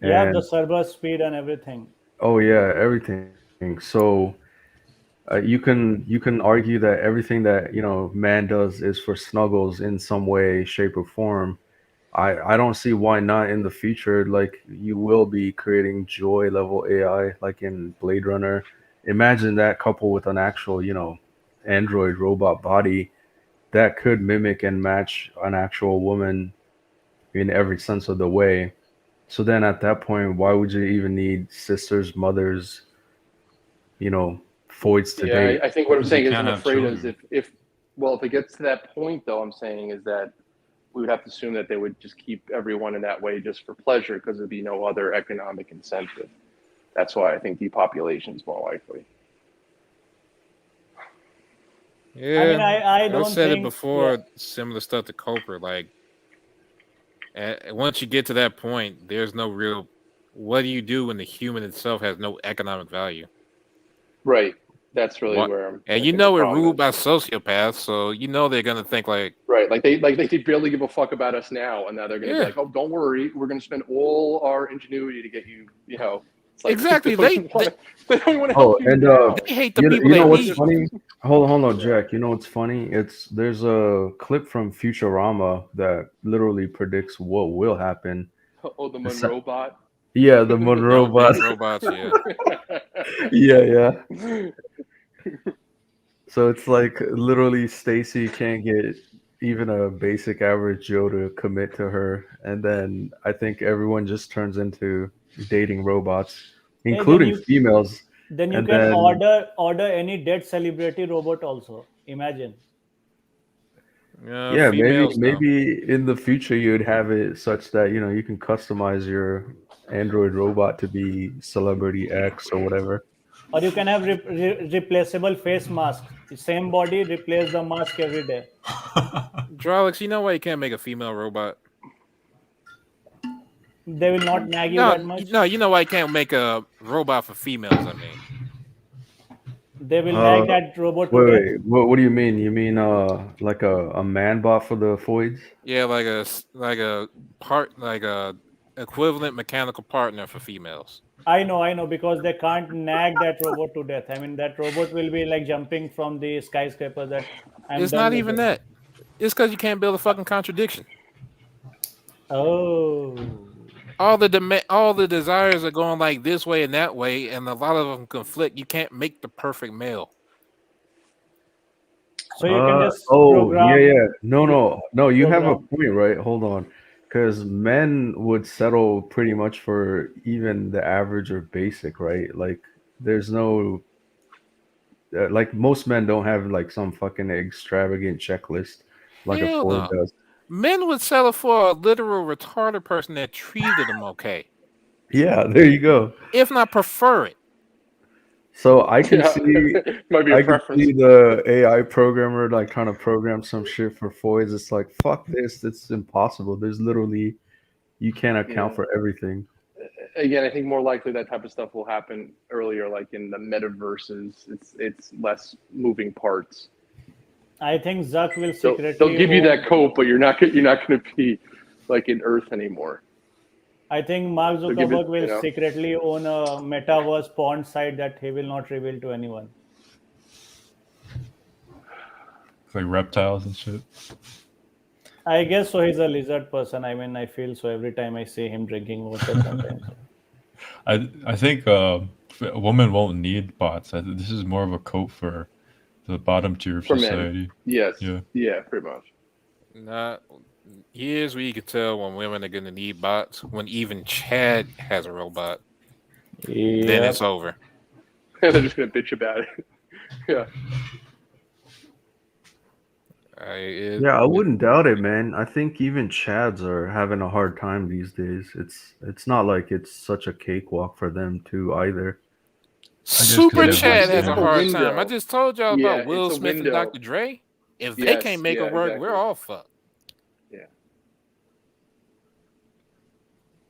H: Yeah, the
K: And
H: server speed and everything.
K: oh yeah, everything. So you can argue that everything that man does is for snuggles in some way, shape, or form. I don't see why not in the future. Like you will be creating joy level AI, like in Blade Runner. Imagine that coupled with an actual, android robot body that could mimic and match an actual woman in every sense of the way. So then at that point, why would you even need sisters, mothers, you know, Foids to
L: Yeah,
K: date?
L: I think what I'm
I: Because you
L: saying is
I: can't
L: I'm
I: have
L: afraid is
I: children.
L: if it gets to that point though, I'm saying is that we would have to assume that they would just keep everyone in that way just for pleasure because there'd be no other economic incentive. That's why I think depopulation is more likely.
H: I mean,
J: Yeah,
H: I
J: I've
H: don't
J: said it
H: think. Yeah,
J: before. Similar stuff to Coper. Like, once you get to that point, there's no real. What do you do when the human itself has no economic value?
L: Right. That's really
J: What?
L: where
J: And
L: I
J: you
L: think the
J: know we're
L: problem
J: ruled
L: is.
J: by sociopaths, so you know they're gonna think like,
L: Right. Like they barely give a fuck about us now, and now they're gonna be
J: yeah,
L: like, oh, don't worry, we're gonna spend all our ingenuity to get you. It's like they
J: exactly.
L: don't
J: They
L: even
J: they,
L: want to. They don't even want to
K: Oh,
L: help you
K: and
L: now.
J: they hate the
K: you
J: people
K: you
J: they
K: know what's
J: meet.
K: funny? Hold on,
L: Yeah.
K: Jack. You know what's funny? There's a clip from Futurama that literally predicts what will happen.
L: Oh, the
K: It's-
L: Monroe bot.
K: Yeah, the Monroe
J: Oh, big
K: bus.
J: robots. Yeah.
K: Yeah, yeah. So it's like literally Stacy can't get even a basic average Joe to commit to her, and then I think everyone just turns into dating robots,
H: hey, then
K: including
H: you
K: females.
H: then you
K: And
H: can
K: then
H: order any dead celebrity robot also. Imagine.
K: yeah, maybe
J: Females no.
K: maybe in the future you'd have it such that you can customize your Android robot to be celebrity X or whatever.
H: Or you can have replaceable face mask. Same body, replace the mask every day.
J: Drolix, you know why you can't make a female robot?
H: They will not nag you
J: No,
H: that much.
J: no, you know why you can't make a robot for females. I mean,
H: They will
K: Uh,
H: nag that robot to
K: wait,
H: death.
K: wait. What do you mean? You mean like a man bot for the Foids?
J: yeah, like a part like a equivalent mechanical partner for females.
H: I know, because they can't nag that robot to death. I mean, that robot will be like jumping from the skyscraper. That I'm
J: It's
H: done
J: not
H: with
J: even
H: it.
J: that. It's because you can't build a fucking contradiction.
H: Oh,
J: All the desires are going like this way and that way, and a lot of them conflict. You can't make the perfect male.
H: so you can just
K: Oh, yeah,
H: program,
K: yeah. No,
H: pro-
K: no, no, you have a
H: program.
K: point, right? Hold on. Because men would settle pretty much for even the average or basic, right? Like, there's no, like, most men don't have like some fucking extravagant checklist like a
J: Hell
K: Ford
J: no.
K: does.
J: Men would settle for a literal retarded person that treated them okay,
K: Yeah, there you go.
J: if not prefer it.
K: So I can
L: Yeah.
K: see,
L: Might be a
K: I can
L: preference.
K: see the AI programmer like trying to program some shit for Foids. It's like, fuck this, it's impossible. There's literally, you can't account
L: Yeah.
K: for everything.
L: Again, I think more likely that type of stuff will happen earlier, like in the metaverses. It's less moving parts.
H: I think Zuck will
L: They'll
H: secretly
L: give you that
H: own.
L: cope, but you're not going to be like in Earth anymore.
H: I think Mark
L: They'll give it,
H: Zuckerberg will secretly own a metaverse porn site that he will not reveal to anyone.
I: It's like reptiles and shit.
H: I guess so. He's a lizard person. I mean, I feel so every time I see him drinking water sometimes.
I: I think a woman won't need bots. This is more of a cope for the bottom tier of
L: for men.
I: society.
L: Yes.
I: Yeah.
L: Yeah, pretty much.
J: Not here's where you can tell when women are going to need bots. When even Chad has a robot, then
H: Yeah.
J: it's over.
L: They're just going to bitch about it. Yeah.
K: Yeah, I wouldn't doubt it, man. I think even Chads are having a hard time these days. It's not like it's such a cakewalk for them too either.
J: Super
L: It's
J: Chad has
L: it's
J: a
L: a
J: hard time. I
L: window.
J: just told y'all
L: Yeah,
J: about
L: it's
J: Will
L: a
J: Smith and
L: window.
J: Dr. Dre. If they can't
L: Yes,
J: make
L: yeah,
J: it work,
L: exactly.
J: we're all fucked.
L: Yeah.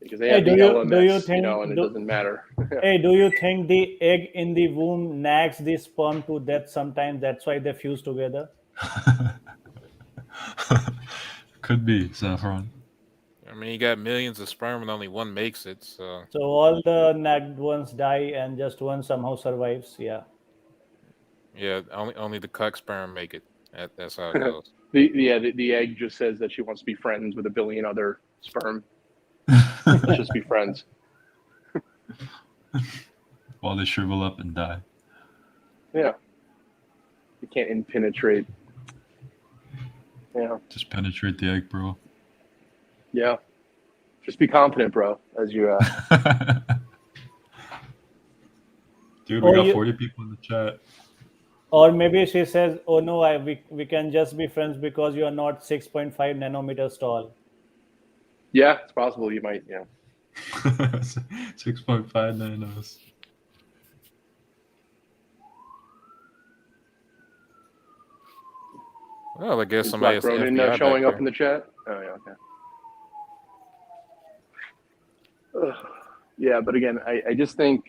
L: Because they
H: Hey,
L: have the
H: do you
L: elements,
H: think
L: and it doesn't matter.
H: Hey, do you think the egg in the womb nags the sperm to death sometimes? That's why they fuse together.
I: Could be Saffron.
J: I mean, you got millions of sperm and only one makes it. So
H: So all the nagged ones die and just one somehow survives. Yeah.
J: yeah, only the cuck sperm make it. That's how it goes.
L: The egg just says that she wants to be friends with a billion other sperm. Let's just be friends.
I: While they shrivel up and die.
L: Yeah. You can't impenetrate. Yeah.
I: Just penetrate the egg, bro.
L: Yeah. Just be confident, bro, as you
I: Dude,
H: Or
I: we got
H: you-
I: 40 people in the chat.
H: Or maybe she says, "Oh no, we can just be friends because you are not 6.5 nanometers tall."
L: Yeah, it's possible you might, yeah.
I: 6.5 nanos.
J: Well, I guess
L: Is
J: somebody
L: Black
J: has the
L: Ronin
J: FBI
L: showing
J: back
L: up in the chat? Oh yeah, okay. Ugh. Yeah, but again, I just think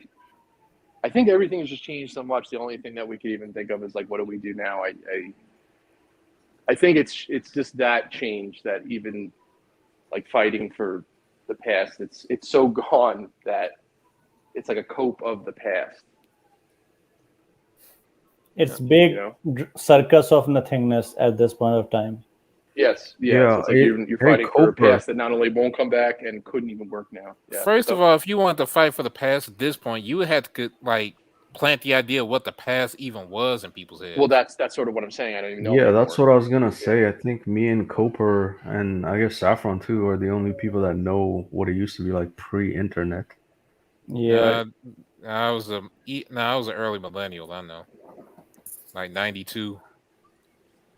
L: everything has just changed so much. The only thing that we could even think of is like, what do we do now? I think it's just that change that even like fighting for the past, it's so gone that it's like a cope of the past.
H: It's big
L: You know?
H: circus of nothingness at this point of time.
L: Yes,
K: Yeah,
L: so it's like you're
K: hey,
L: fighting for a
K: Cobra.
L: past that not only won't come back and couldn't even work now. Yeah.
J: First
L: So-
J: of all, if you want to fight for the past at this point, you would have to like plant the idea of what the past even was in people's heads.
L: well, that's sort of what I'm saying. I don't even know.
K: Yeah, that's what
L: anymore.
K: I was gonna say. I think me and Coper and I guess Saffron too are the only people that know what it used to be like pre-internet.
H: Yeah.
J: I was an early millennial. I know, like 92.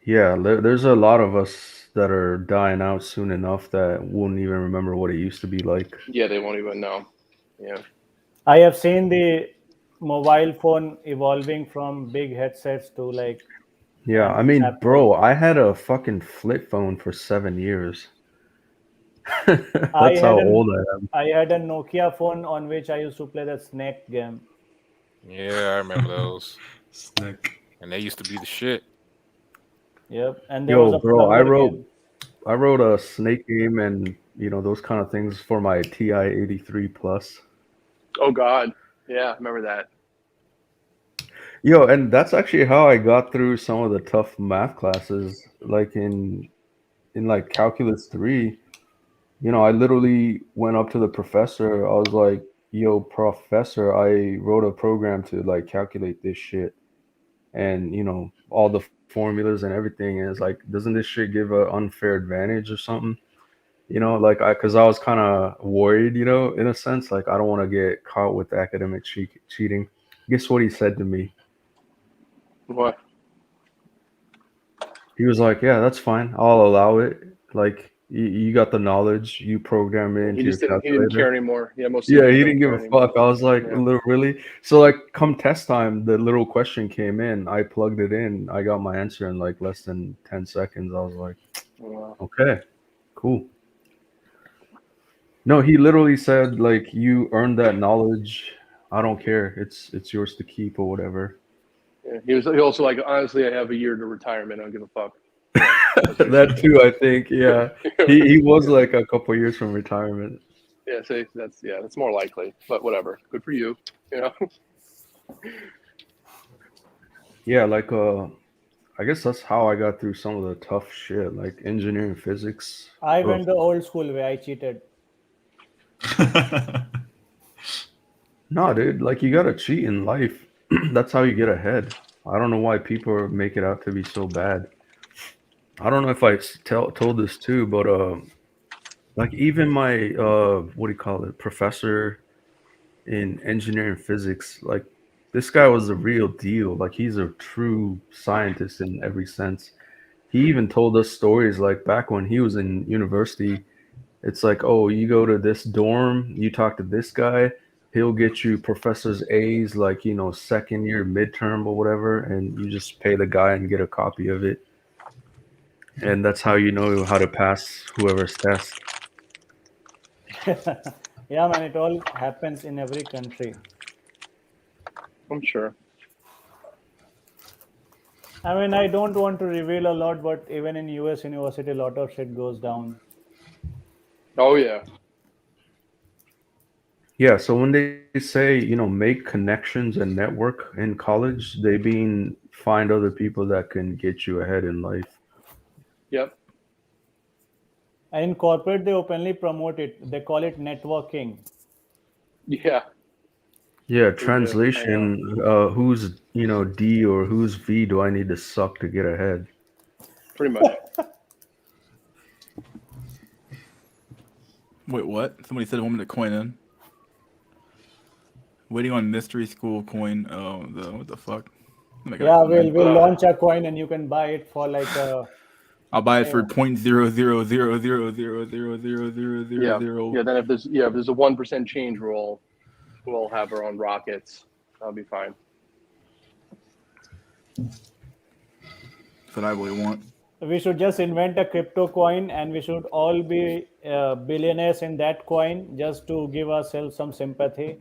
K: Yeah, there's a lot of us that are dying out soon enough that won't even remember what it used to be like.
L: Yeah, they won't even know. Yeah.
H: I have seen the mobile phone evolving from big headsets to like
K: Yeah, I
H: an
K: mean,
H: Apple.
K: bro, I had a fucking flip phone for 7 years.
H: I
K: That's how
H: had an
K: old I am.
H: I had a Nokia phone on which I used to play the Snake game.
J: Yeah, I remember those.
I: Snake.
J: And they used to be the shit.
H: Yep, and there was
K: Yo,
H: a
K: bro,
H: plugger game.
K: I wrote a Snake game and those kind of things for my TI 83 Plus.
L: Oh God. Yeah, I remember that.
K: Yo, and that's actually how I got through some of the tough math classes, like in like calculus 3. I literally went up to the professor. I was like, "Yo, professor, I wrote a program to like calculate this shit." And, all the formulas and everything, and it's like, doesn't this shit give an unfair advantage or something? Like because I was kind of worried, in a sense, like I don't want to get caught with academic cheating. Guess what he said to me?
L: What?
K: He was like, "Yeah, that's fine. I'll allow it. Like, you got the knowledge. You program it
L: He
K: into your
L: just didn't. He didn't
K: calculator."
L: care anymore. Yeah, most.
K: Yeah,
L: CEOs
K: he
L: don't
K: didn't give
L: care
K: a
L: anymore.
K: fuck. I was like,
L: Yeah.
K: really? So, like, come test time, the little question came in. I plugged it in. I got my answer in like less than 10 seconds. I was like,
L: Wow.
K: okay, cool. No, he literally said, like, you earned that knowledge. I don't care. It's yours to keep or whatever.
L: Yeah. He also like, honestly, I have a year to retirement. I don't give a fuck.
K: That too, I think. Yeah, he was like a couple years from retirement.
L: Yeah, see, that's more likely. But whatever. Good for you.
K: Yeah, like I guess that's how I got through some of the tough shit, like engineering, physics.
H: I
K: Ugh.
H: went the old school way. I cheated.
K: No, dude, like you gotta cheat in life. That's how you get ahead. I don't know why people make it out to be so bad. I don't know if I told this too, but like even my what do you call it, professor in engineering physics, like this guy was the real deal. Like he's a true scientist in every sense. he even told us stories like back when he was in university. It's like, oh, you go to this dorm, you talk to this guy, he'll get you professor's A's, like, second year midterm or whatever, and you just pay the guy and get a copy of it. And that's how you know how to pass whoever's test.
H: Yeah, man, it all happens in every country.
L: I'm sure.
H: I mean, I don't want to reveal a lot, but even in US university, a lot of shit goes down.
L: Oh yeah.
K: Yeah, so when they say, make connections and network in college, they mean find other people that can get you ahead in life.
L: Yep.
H: And in corporate, they openly promote it. They call it networking.
L: Yeah.
K: Yeah,
L: They do. I know.
K: translation, who's, D or who's V do I need to suck to get ahead?
L: Pretty much.
A: Wait, what? Somebody said a woman to coin in. Waiting on mystery school coin. Oh, what the fuck?
H: Yeah, we'll launch a coin and you can buy it for like
A: I'll buy it for 0.000000000.
L: Yeah. Then if there's a 1% change rule, we'll have our own rockets. That'll be fine.
A: That's what I really want.
H: We should just invent a crypto coin and we should all be billionaires in that coin just to give ourselves some sympathy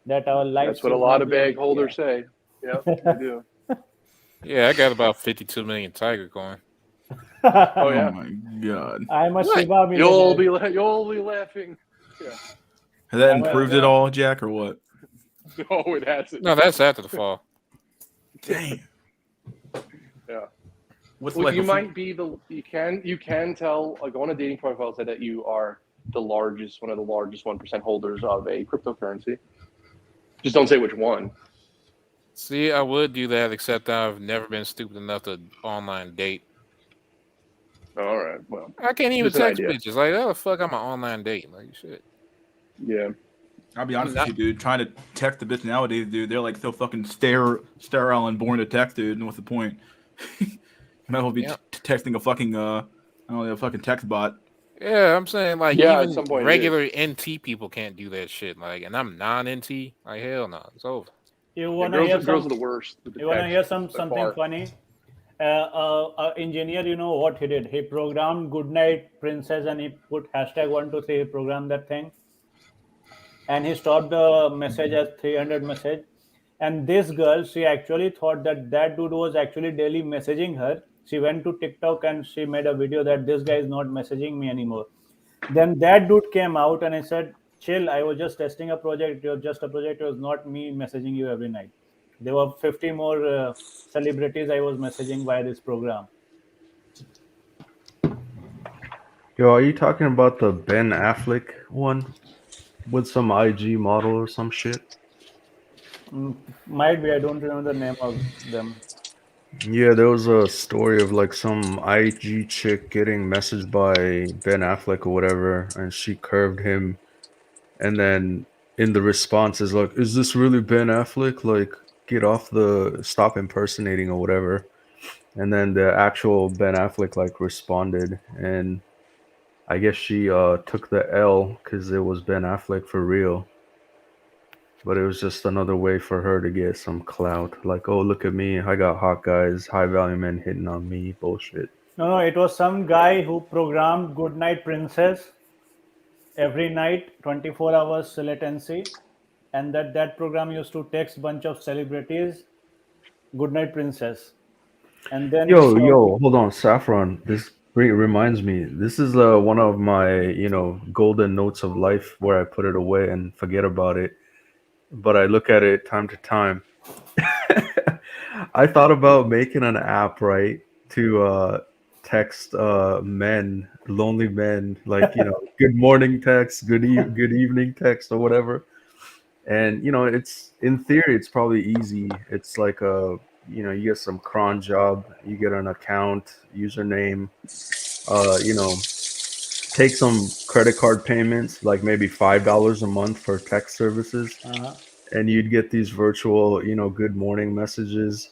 H: that our life.
L: That's what a lot of bag holders say. Yeah, they do.
J: Yeah, I got about 52 million Tiger coin.
L: Oh yeah.
A: Oh my god.
H: I'm a Shiba
L: You'll
H: millionaire.
L: be laughing. Yeah.
A: Has that improved at all, Jack, or what?
L: No, it hasn't.
J: No, that's after the fall.
A: Damn.
L: Yeah.
A: What's
L: Well,
A: like
L: you might be you can tell, like, on a dating profile said that you are one of the largest 1% holders of a cryptocurrency. Just don't say which one.
J: See, I would do that, except I've never been stupid enough to online date.
L: All right. Well,
J: I can't even
L: just an
J: text
L: idea.
J: bitches. Like, how the fuck I'm an online date? Like, shit.
L: Yeah.
A: I'll be honest with you, dude. Trying to text the bitch nowadays, dude, they're like so fucking sterile and boring to text, dude. And what's the point? You might as well be texting a fucking a fucking text bot.
J: Yeah, I'm saying, like,
L: Yeah, at
J: even
L: some point,
J: regular NT people can't do that shit. Like, and I'm non-NT. Like, hell no, it's over.
H: You wanna hear
L: girls are the worst. With the
H: You wanna
L: text
H: hear
L: by
H: something
L: far.
H: funny? Engineer, you know what he did? He programmed "Goodnight Princess" and he put #123. He programmed that thing, and he stopped the message at 300 message. And this girl, she actually thought that dude was actually daily messaging her. She went to TikTok and she made a video that this guy is not messaging me anymore. Then that dude came out and I said, chill, I was just testing a project. It was just a project. It was not me messaging you every night. There were 50 more celebrities I was messaging via this program.
K: Yo, are you talking about the Ben Affleck one with some IG model or some shit?
H: Might be, I don't remember the name of them.
K: Yeah, there was a story of like some IG chick getting messaged by Ben Affleck or whatever, and she curved him, and then in the response is like, "Is this really Ben Affleck? Like, stop impersonating or whatever." And then the actual Ben Affleck like responded, and I guess she took the L because it was Ben Affleck for real. But it was just another way for her to get some clout. Like, oh, look at me. I got hot guys, high value men hitting on me. Bullshit.
H: No, it was some guy who programmed Goodnight Princess every night, 24 hours latency. And that program used to text bunch of celebrities, Goodnight Princess. And then
K: Yo, hold on, Saffron. This reminds me. This is one of my, golden notes of life where I put it away and forget about it. But I look at it time to time. I thought about making an app, right, to text men, lonely men, like, good morning text, good evening text or whatever. And it's in theory it's probably easy. It's like you get some cron job, you get an account, username, take some credit card payments, like maybe $5 a month for text services. And you'd get these virtual, good morning messages.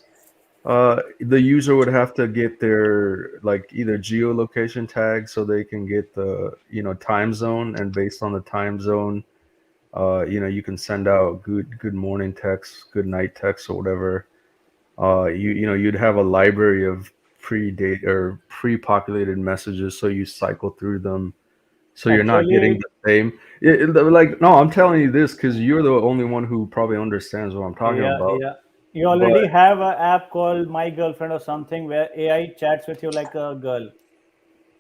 K: The user would have to get their like either geolocation tag so they can get the time zone, and based on the time zone, you can send out good morning texts, good night texts, or whatever. You'd have a library of pre-date or pre-populated messages, so you cycle through them, so you're not getting
H: Actually,
K: the same. Like, no, I'm telling you this because you're the only one who probably understands what I'm talking
H: yeah,
K: about.
H: yeah. You
K: But
H: already have an app called My Girlfriend or something where AI chats with you like a girl.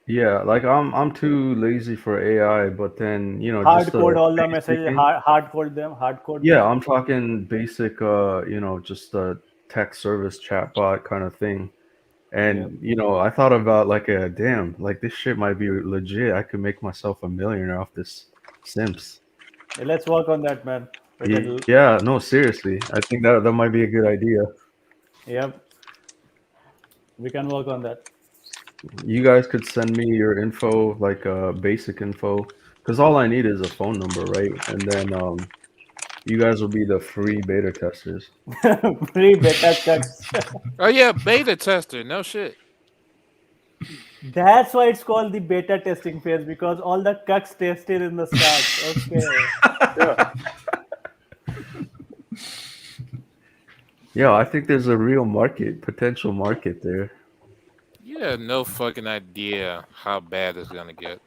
K: yeah, like I'm too lazy for AI, but then just
H: Hard
K: a
H: code all the
K: basic
H: messages,
K: thing.
H: hard code
K: Yeah,
H: them.
K: I'm talking basic, just a tech service chatbot kind of thing.
H: Yeah.
K: And I thought about like a damn, like this shit might be legit. I could make myself a millionaire off this Sims.
H: Yeah, let's work on that, man. We can.
K: Yeah, no, seriously. I think that might be a good idea.
H: Yep, we can work on that.
K: You guys could send me your info, like basic info, because all I need is a phone number, right? And then you guys will be the free beta testers.
H: Free beta cuts.
J: Oh yeah, beta tester. No shit.
H: That's why it's called the beta testing phase because all the cucks tested in the start. Okay.
L: Yeah.
K: Yeah, I think there's a real potential market there.
J: You have no fucking idea how bad it's gonna get.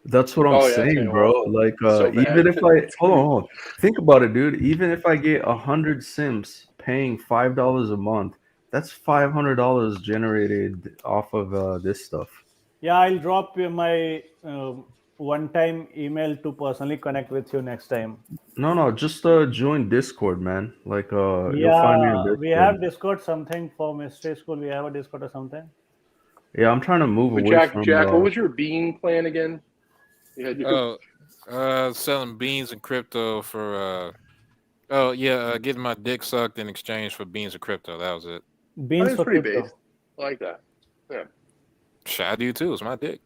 K: That's what I'm
L: Oh yeah, it's
K: saying,
L: gonna
K: bro.
L: go
K: Like,
L: so
K: even
L: bad.
K: if I hold on, think about it, dude. Even if I get 100 Sims paying $5 a month, that's $500 generated off of this stuff.
H: Yeah, I'll drop you my one-time email to personally connect with you next time.
K: No, no, just join Discord, man. Like, you'll find me on
H: Yeah, we
K: Discord.
H: have Discord something for mystery school. We have a Discord or something.
K: Yeah, I'm trying to move
L: But
K: away
L: Jack,
K: from.
L: Jack, what was your bean plan again? You had your
J: Oh, selling beans and crypto for oh yeah, getting my dick sucked in exchange for beans and crypto. That was it.
L: I
H: Beans
L: think it's
H: for
L: pretty
H: crypto.
L: based. I like that. Yeah.
J: Shit, I do too. It's my dick.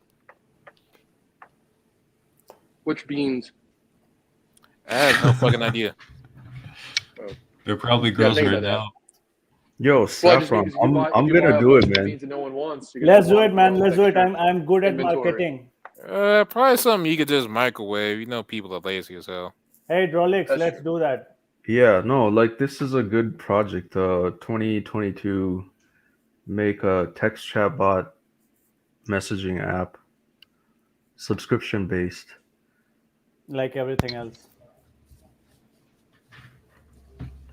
L: Which beans?
J: I have no fucking idea.
L: Oh.
I: They're probably
L: You gotta
I: girls
L: think
I: right
L: about that.
I: now.
K: Yo,
L: Well, I just mean
K: Saffron,
L: because if you buy
K: I'm gonna
L: a
K: do it,
L: bunch of
K: man.
L: beans that no one wants, you're gonna
H: Let's
L: have
H: do
L: a
H: it, man.
L: lot of
H: Let's do it.
L: extra
H: I'm good at
L: inventory.
H: marketing.
J: Probably something you could just microwave. You know, people are lazy as hell.
H: Hey, Drolix,
L: That's
H: let's
L: true.
H: do that.
K: Yeah, no, like this is a good project. 2022, make a text chatbot messaging app, subscription based.
H: Like everything else.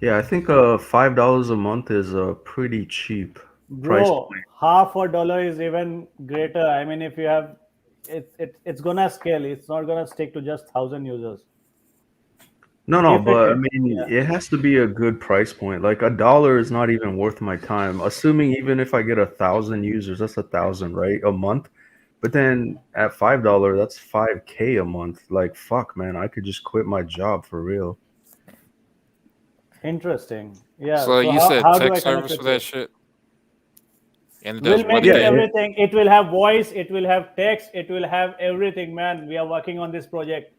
K: Yeah, I think $5 a month is a pretty cheap price
H: Bro,
K: point.
H: half a dollar is even greater. I mean, if you have, it's gonna scale. It's not gonna stick to just 1,000 users.
K: No, no,
H: If it
K: but I
H: hits,
K: mean,
H: yeah.
K: it has to be a good price point. Like $1 is not even worth my time. Assuming even if I get 1,000 users, that's 1,000, right? A month. But then at $5, that's 5K a month. Like, fuck, man, I could just quit my job for real.
H: Interesting. Yeah.
J: So
H: So
J: you
H: how,
J: said
H: how do I
J: text
H: connect
J: service for
H: with
J: that
H: you?
J: shit, and it does
H: We'll
J: what
H: make
K: Yeah,
H: it
J: again?
H: everything. It will have voice. It will have text. It will have everything, man. We are working on this project.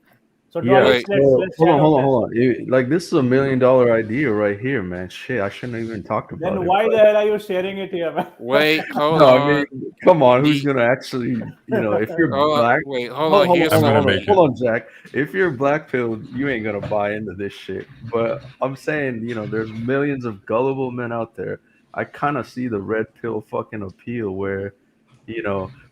H: So
K: yeah.
H: Drolix,
J: Wait,
K: So
H: let's
K: hold
H: chat
K: on,
H: on
K: hold on,
H: this.
K: hold on. Like this is $1 million idea right here, man. Shit, I shouldn't have even talked about
H: Then
K: it.
H: why
K: But
H: the hell are you sharing it here, man?
J: wait, hold
K: no, I mean,
J: on.
K: come on, who's
J: The
K: gonna actually, if you're
J: hold on,
K: black,
J: wait, hold
K: hold,
J: on.
K: hold on,
J: Here's
I: I'm
K: hold on,
I: gonna
K: hold
J: something.
K: on,
I: make it.
K: hold on, Jack. If you're black pilled, you ain't gonna buy into this shit. But I'm saying, there's millions of gullible men out there. I kind of see the red pill fucking appeal where,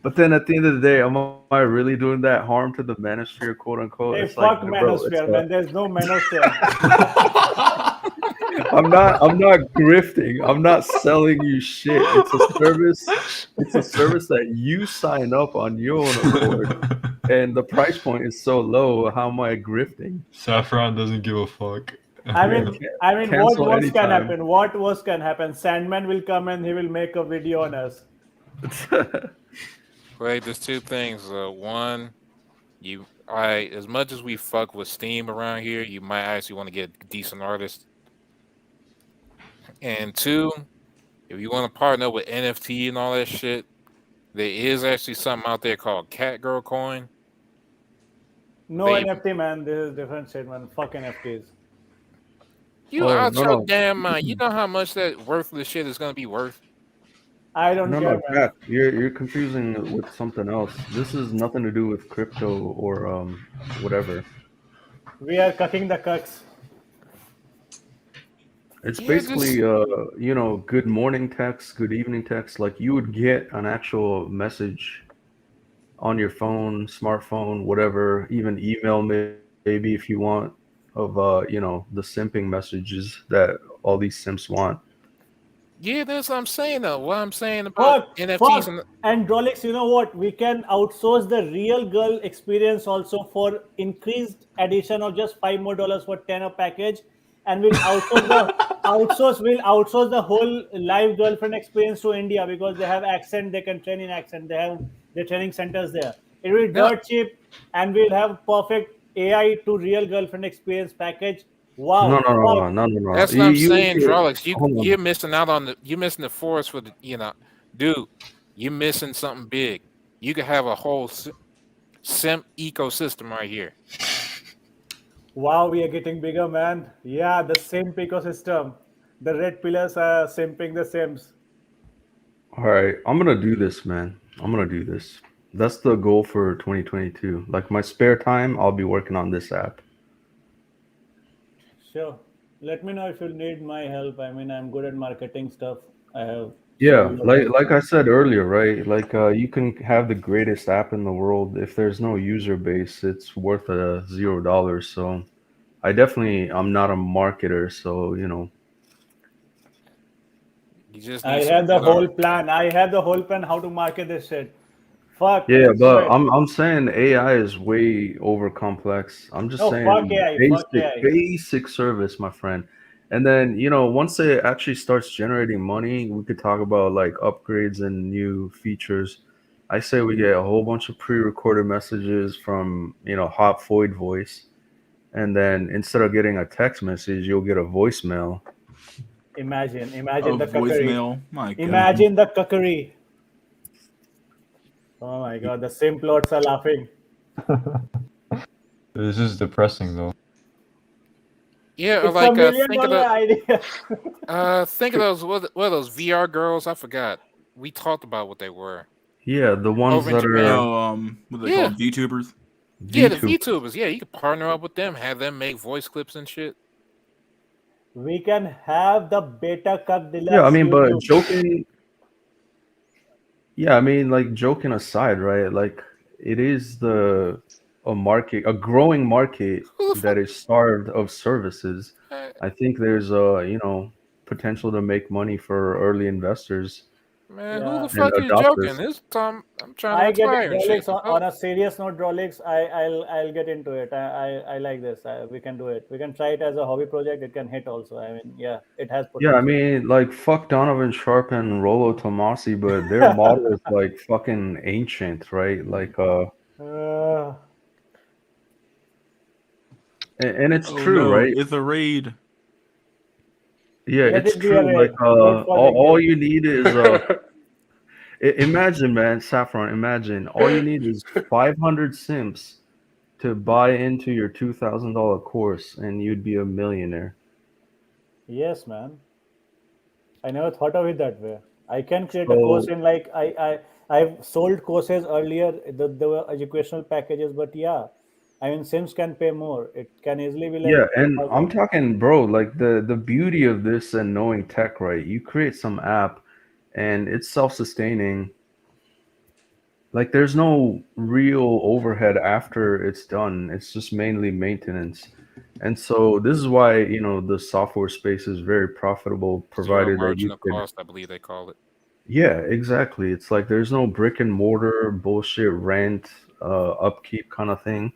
K: but then at the end of the day, am I really doing that harm to the manosphere, quote unquote? It's
H: Hey,
K: like,
H: fuck
K: bro, it's
H: manosphere, man. There's no manosphere.
K: I'm not grifting. I'm not selling you shit. It's a service. It's a service that you sign up on your own accord, and the price point is so low. How am I grifting?
I: Saffron doesn't give a fuck.
H: I
K: Yeah,
H: mean, I mean, what
K: cancel
H: worse can
K: anytime.
H: happen? What worse can happen? Sandman will come and he will make a video on us.
J: Wait, there's two things. One, I as much as we fuck with Steam around here, you might actually want to get decent artists. And two, if you want to partner with NFT and all that shit, there is actually something out there called Catgirl Coin.
H: No
J: They
H: NFT, man. This is different shit, man. Fuck NFTs.
J: You
K: Oh
J: out
K: no
J: your
K: no
J: damn mind. You know how much that worthless shit is gonna be worth?
H: I don't
K: no
H: care,
K: no,
H: man.
K: Jack, you're confusing it with something else. This is nothing to do with crypto or whatever.
H: We are cucking the cucks.
K: It's
J: Yeah,
K: basically
J: just
K: good morning text, good evening text. Like you would get an actual message on your phone, smartphone, whatever, even email maybe if you want of the simping messages that all these simps want.
J: yeah, that's what I'm saying though. What I'm saying about
H: Fuck,
J: NFTs
H: fuck.
J: and
H: And Rolex, you know what? We can outsource the real girl experience also for increased addition of just $5 more for 10 a package, and we'll outsource the whole live girlfriend experience to India because they have accent. They can train in accent. They have the training centers there. It will be
J: no,
H: dirt cheap, and we'll have perfect AI to real girlfriend experience package.
K: No,
H: Wow,
K: no, no,
H: fuck.
K: no, no, no, no.
J: that's what I'm
K: You
J: saying,
K: okay,
J: Drolix.
K: hold
J: You're
K: on.
J: missing out on you're missing the forest for dude. You're missing something big. You could have a whole sim ecosystem right here.
H: Wow, we are getting bigger, man. Yeah, the simp ecosystem. The red pillars are simping the Sims.
K: All right, I'm gonna do this, man. I'm gonna do this. That's the goal for 2022. Like my spare time, I'll be working on this app.
H: Sure. Let me know if you need my help. I mean, I'm good at marketing stuff. I have
K: Yeah,
H: sold a lot.
K: like I said earlier, right? Like you can have the greatest app in the world. If there's no user base, it's worth a $0. So I'm not a marketer, so
J: You just
H: I
J: need some
H: have the
J: good
H: whole
J: art.
H: plan. I have the whole plan how to market this shit. Fuck,
K: yeah,
H: let's do
K: but
H: it.
K: I'm saying AI is way over complex. I'm just
H: No, fuck
K: saying
H: AI. Fuck AI.
K: basic service, my friend. And then, once it actually starts generating money, we could talk about like upgrades and new features. I say we get a whole bunch of pre-recorded messages from, hot void voice. And then instead of getting a text message, you'll get a voicemail.
H: Imagine
A: A
H: the cuckery.
A: voicemail. My God.
H: Imagine the cuckery. Oh my god, the simp plots are laughing.
I: This is depressing though.
J: Yeah, or
H: It's a
J: like
H: million dollar idea.
J: think of those what are those VR girls? I forgot. We talked about what they were
K: Yeah, the ones
J: over in
K: that
J: Japan.
K: are
A: Oh, what are they
J: Yeah,
A: called? VTubers.
J: yeah, the
K: VTubers.
J: VTubers. Yeah, you could partner up with them, have them make voice clips and shit.
H: We can have the beta cuck
K: Yeah, I
H: deluxe
K: mean, but
H: YouTube.
K: joking Yeah, I mean, like joking aside, right? Like it is a growing market
J: Who the
K: that
J: fuck,
K: is starved of services.
J: uh,
K: I think there's potential to make money for early investors
J: man? Who the
H: Yeah.
K: and
J: fuck is joking?
K: adopters.
J: This time I'm trying to
H: I get it,
J: retire and shit.
H: Rolex.
J: The
H: On
J: fuck?
H: a serious note, Rolex, I'll get into it. I like this. We can do it. We can try it as a hobby project. It can hit also. I mean, yeah, it has
K: Yeah, I
H: potential.
K: mean, like fuck Donovan Sharp and Rollo Tomasi, but their model is like fucking ancient, right? Like
H: Uh,
K: and it's
A: Oh
K: true,
A: no,
K: right?
A: it's a raid.
K: Yeah,
H: Let
K: it's
H: it be a
K: true. Like
H: raid. Good for the
K: all
H: game.
K: you need is imagine, man, Saffron, imagine all you need is 500 simps to buy into your $2,000 course and you'd be a millionaire.
H: Yes, man. I never thought of it that way. I can create a course
K: So,
H: in like I've sold courses earlier. The were educational packages, but yeah, I mean Sims can pay more. It can easily be
K: yeah,
H: like
K: and I'm
H: 10,000.
K: talking, bro, like the beauty of this and knowing tech, right? You create some app and it's self-sustaining. Like there's no real overhead after it's done. It's just mainly maintenance. And so this is why, the software space is very profitable,
J: Zero
K: provided that you
J: marginal
K: could.
J: cost, I believe they call it.
K: Yeah, exactly. It's like there's no brick and mortar bullshit rent, upkeep kind of thing.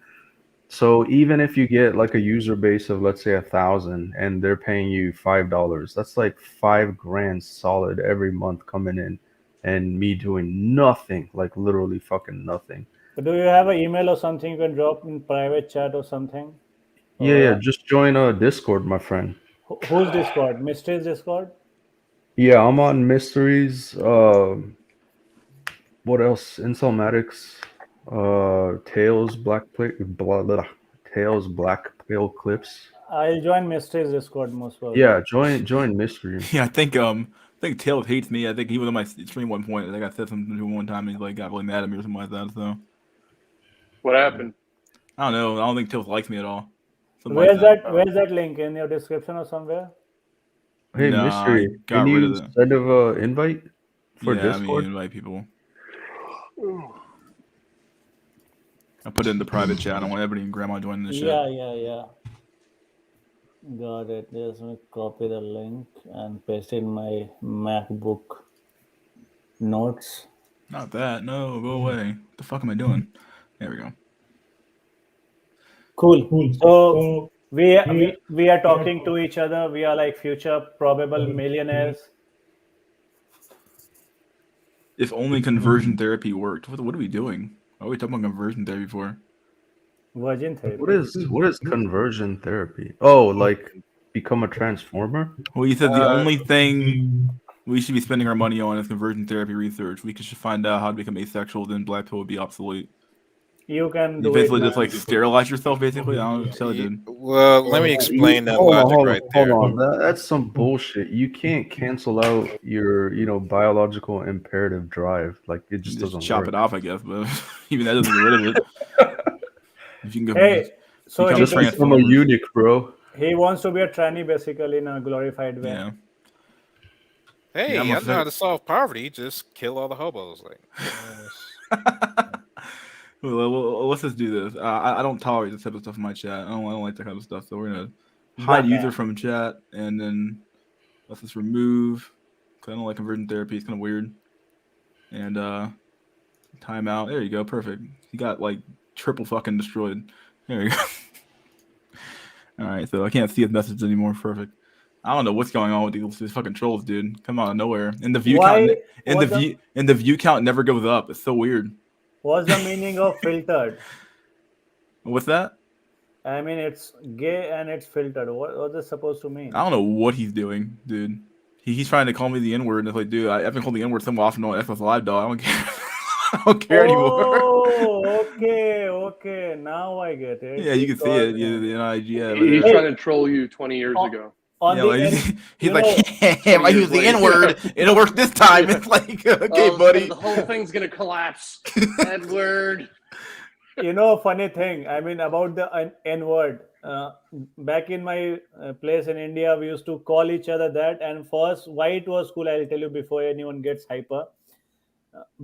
K: So even if you get like a user base of let's say 1,000 and they're paying you $5, that's like 5 grand solid every month coming in, and me doing nothing, like literally fucking nothing.
H: So do you have an email or something you can drop in private chat or something?
K: Yeah, yeah.
H: Or
K: Just join a Discord, my friend.
H: who's Discord? Mysteries Discord?
K: Yeah, I'm on Mysteries. What else? Insolmatics, Tails, Black Play, blah, blah, Tails, Black Pill Clips.
H: I'll join Mystery's Discord most probably.
K: Yeah, join Mystery.
A: Yeah, I think Tails hates me. I think he was on my stream one point. I think I said something to him one time, and he like got really mad at me or something like that. So
L: What happened?
A: I don't know. I don't think Tails likes me at all. Something
H: Where's
A: like
H: that? Where's that link in your description or somewhere?
K: Hey,
A: Nah,
K: Mystery,
A: I got
K: can
A: rid
K: you
A: of it.
K: send a invite for
A: Yeah, I
K: Discord?
A: mean, invite people. I put it in the private chat. I want everybody and grandma joining the shit.
H: Yeah. Got it. Just copy the link and paste it in my MacBook notes.
A: Not that. No, go away. What the fuck am I doing? There we go.
H: Cool. So we are talking to each other. We are like future probable millionaires.
A: If only conversion therapy worked. What are we doing? What are we talking about conversion therapy for?
H: Virgin therapy.
K: What is conversion therapy? Oh, like become a transformer?
A: Well, you said the only thing we should be spending our money on is conversion therapy research. We should find out how to become asexual, then black pill would be obsolete.
H: You can
A: You
H: do
A: basically
H: it.
A: just like sterilize yourself, basically. I don't know, tell you, dude.
J: Well, let me explain that
K: Hold
J: logic
K: on,
J: right there.
K: hold on. That's some bullshit. You can't cancel out your, biological imperative drive. Like it just doesn't
A: chop
K: work.
A: it off, I guess, but even that doesn't get rid of it. If you can go,
H: Hey, so
A: become
H: he
K: Just become a
A: transformers.
K: eunuch, bro.
H: He wants to be a tranny basically in a glorified way.
A: Yeah.
J: Hey,
A: Yeah, I'm a
J: I know how to solve poverty. Just kill all the hobos.
A: Well, let's just do this. I don't tolerate this type of stuff in my chat. I don't like that kind of stuff. So we're gonna hide user from chat, and then let's just remove. Cause I don't like conversion therapy. It's kind of weird. And timeout. There you go. Perfect. You got like triple fucking destroyed. There you go. All right. So I can't see his message anymore. Perfect. I don't know what's going on with these fucking trolls, dude. Come out of nowhere. And the view count the view count never goes up. It's so weird.
H: What's the meaning of filtered?
A: What's that?
H: I mean, it's gay and it's filtered. What is supposed to mean?
A: I don't know what he's doing, dude. He's trying to call me the N-word, and it's like, dude, I've been called the N-word so often on FS Live, dog. I don't care. I don't care anymore.
H: Oh, okay. Now I get it.
A: Yeah, you can see it. Yeah,
L: He's trying to troll you 20 years ago.
A: He's like, if I use the N-word, it'll work this time. It's like, okay, buddy.
L: The whole thing's gonna collapse. N-word.
H: Funny thing. I mean, about the N-word. Back in my place in India, we used to call each other that. And first, why it was cool, I'll tell you before anyone gets hyper.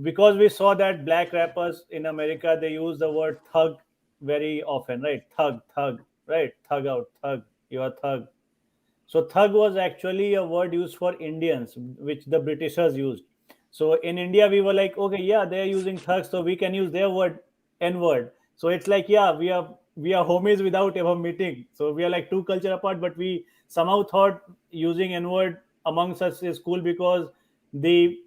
H: Because we saw that black rappers in America, they use the word thug very often, right? Thug, right? Thug out, thug. You're a thug. So thug was actually a word used for Indians, which the Britishers used. So in India, we were like, okay, yeah, they're using thugs, so we can use their word, N-word. So it's like, yeah, we are homies without ever meeting. So we are like two culture apart, but we somehow thought using N-word amongst us is cool because the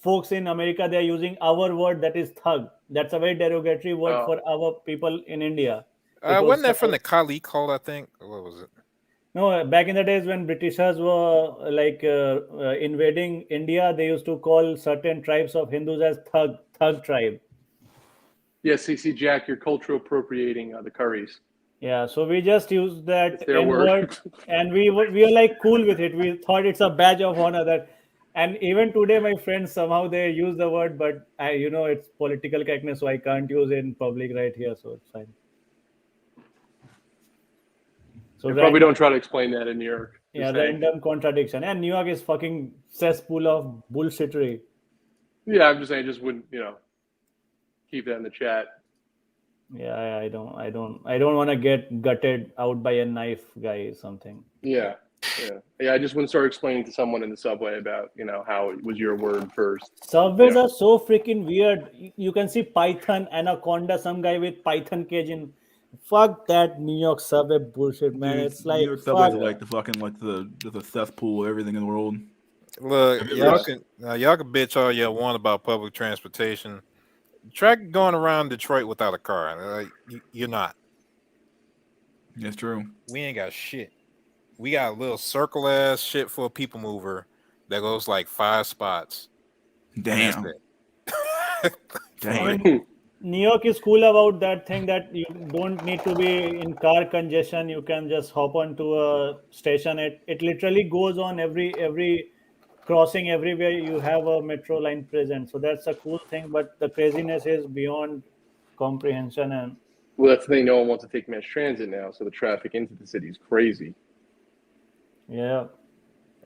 H: folks in America, they're using our word that is thug. That's a very derogatory word for our people in India.
J: Wasn't that from the Kali cult, I think? Or what was it?
H: No, back in the days when Britishers were like invading India, they used to call certain tribes of Hindus as thug tribe.
L: Yeah, see, Jack, you're cultural appropriating the Currys.
H: Yeah, so we just used that
L: word,
H: and we are like cool with it. We thought it's a badge of honor that, and even today, my friends somehow they use the word, but it's political correctness, so I can't use it in public right here, so it's fine. So
L: probably don't try to explain that in New York.
H: Yeah, random contradiction. And New York is fucking cesspool of bullshittery.
L: Yeah, I'm just saying, just wouldn't keep that in the chat.
H: Yeah, I don't want to get gutted out by a knife guy or something.
L: Yeah. I just wouldn't start explaining to someone in the subway about how it was your word first.
H: Subways are so freaking weird. You can see Python, Anaconda, some guy with Python cage in. Fuck that New York subway bullshit, man.
A: Dude,
H: it's like
A: New York subways are like the fucking the cesspool of everything in the world.
J: Look, y'all can bitch all you want about public transportation. Try going around Detroit without a car. You're not.
A: That's true.
J: We ain't got shit. We got a little circle ass shit for a people mover that goes like 5 spots.
A: Damn.
J: Damn.
H: New York is cool about that thing that you don't need to be in car congestion. You can just hop onto a station. It literally goes on every crossing everywhere. You have a metro line present, so that's a cool thing. But the craziness is beyond comprehension. And
L: Well, that's the thing. No one wants to take mass transit now, so the traffic into the city is crazy.
H: yeah,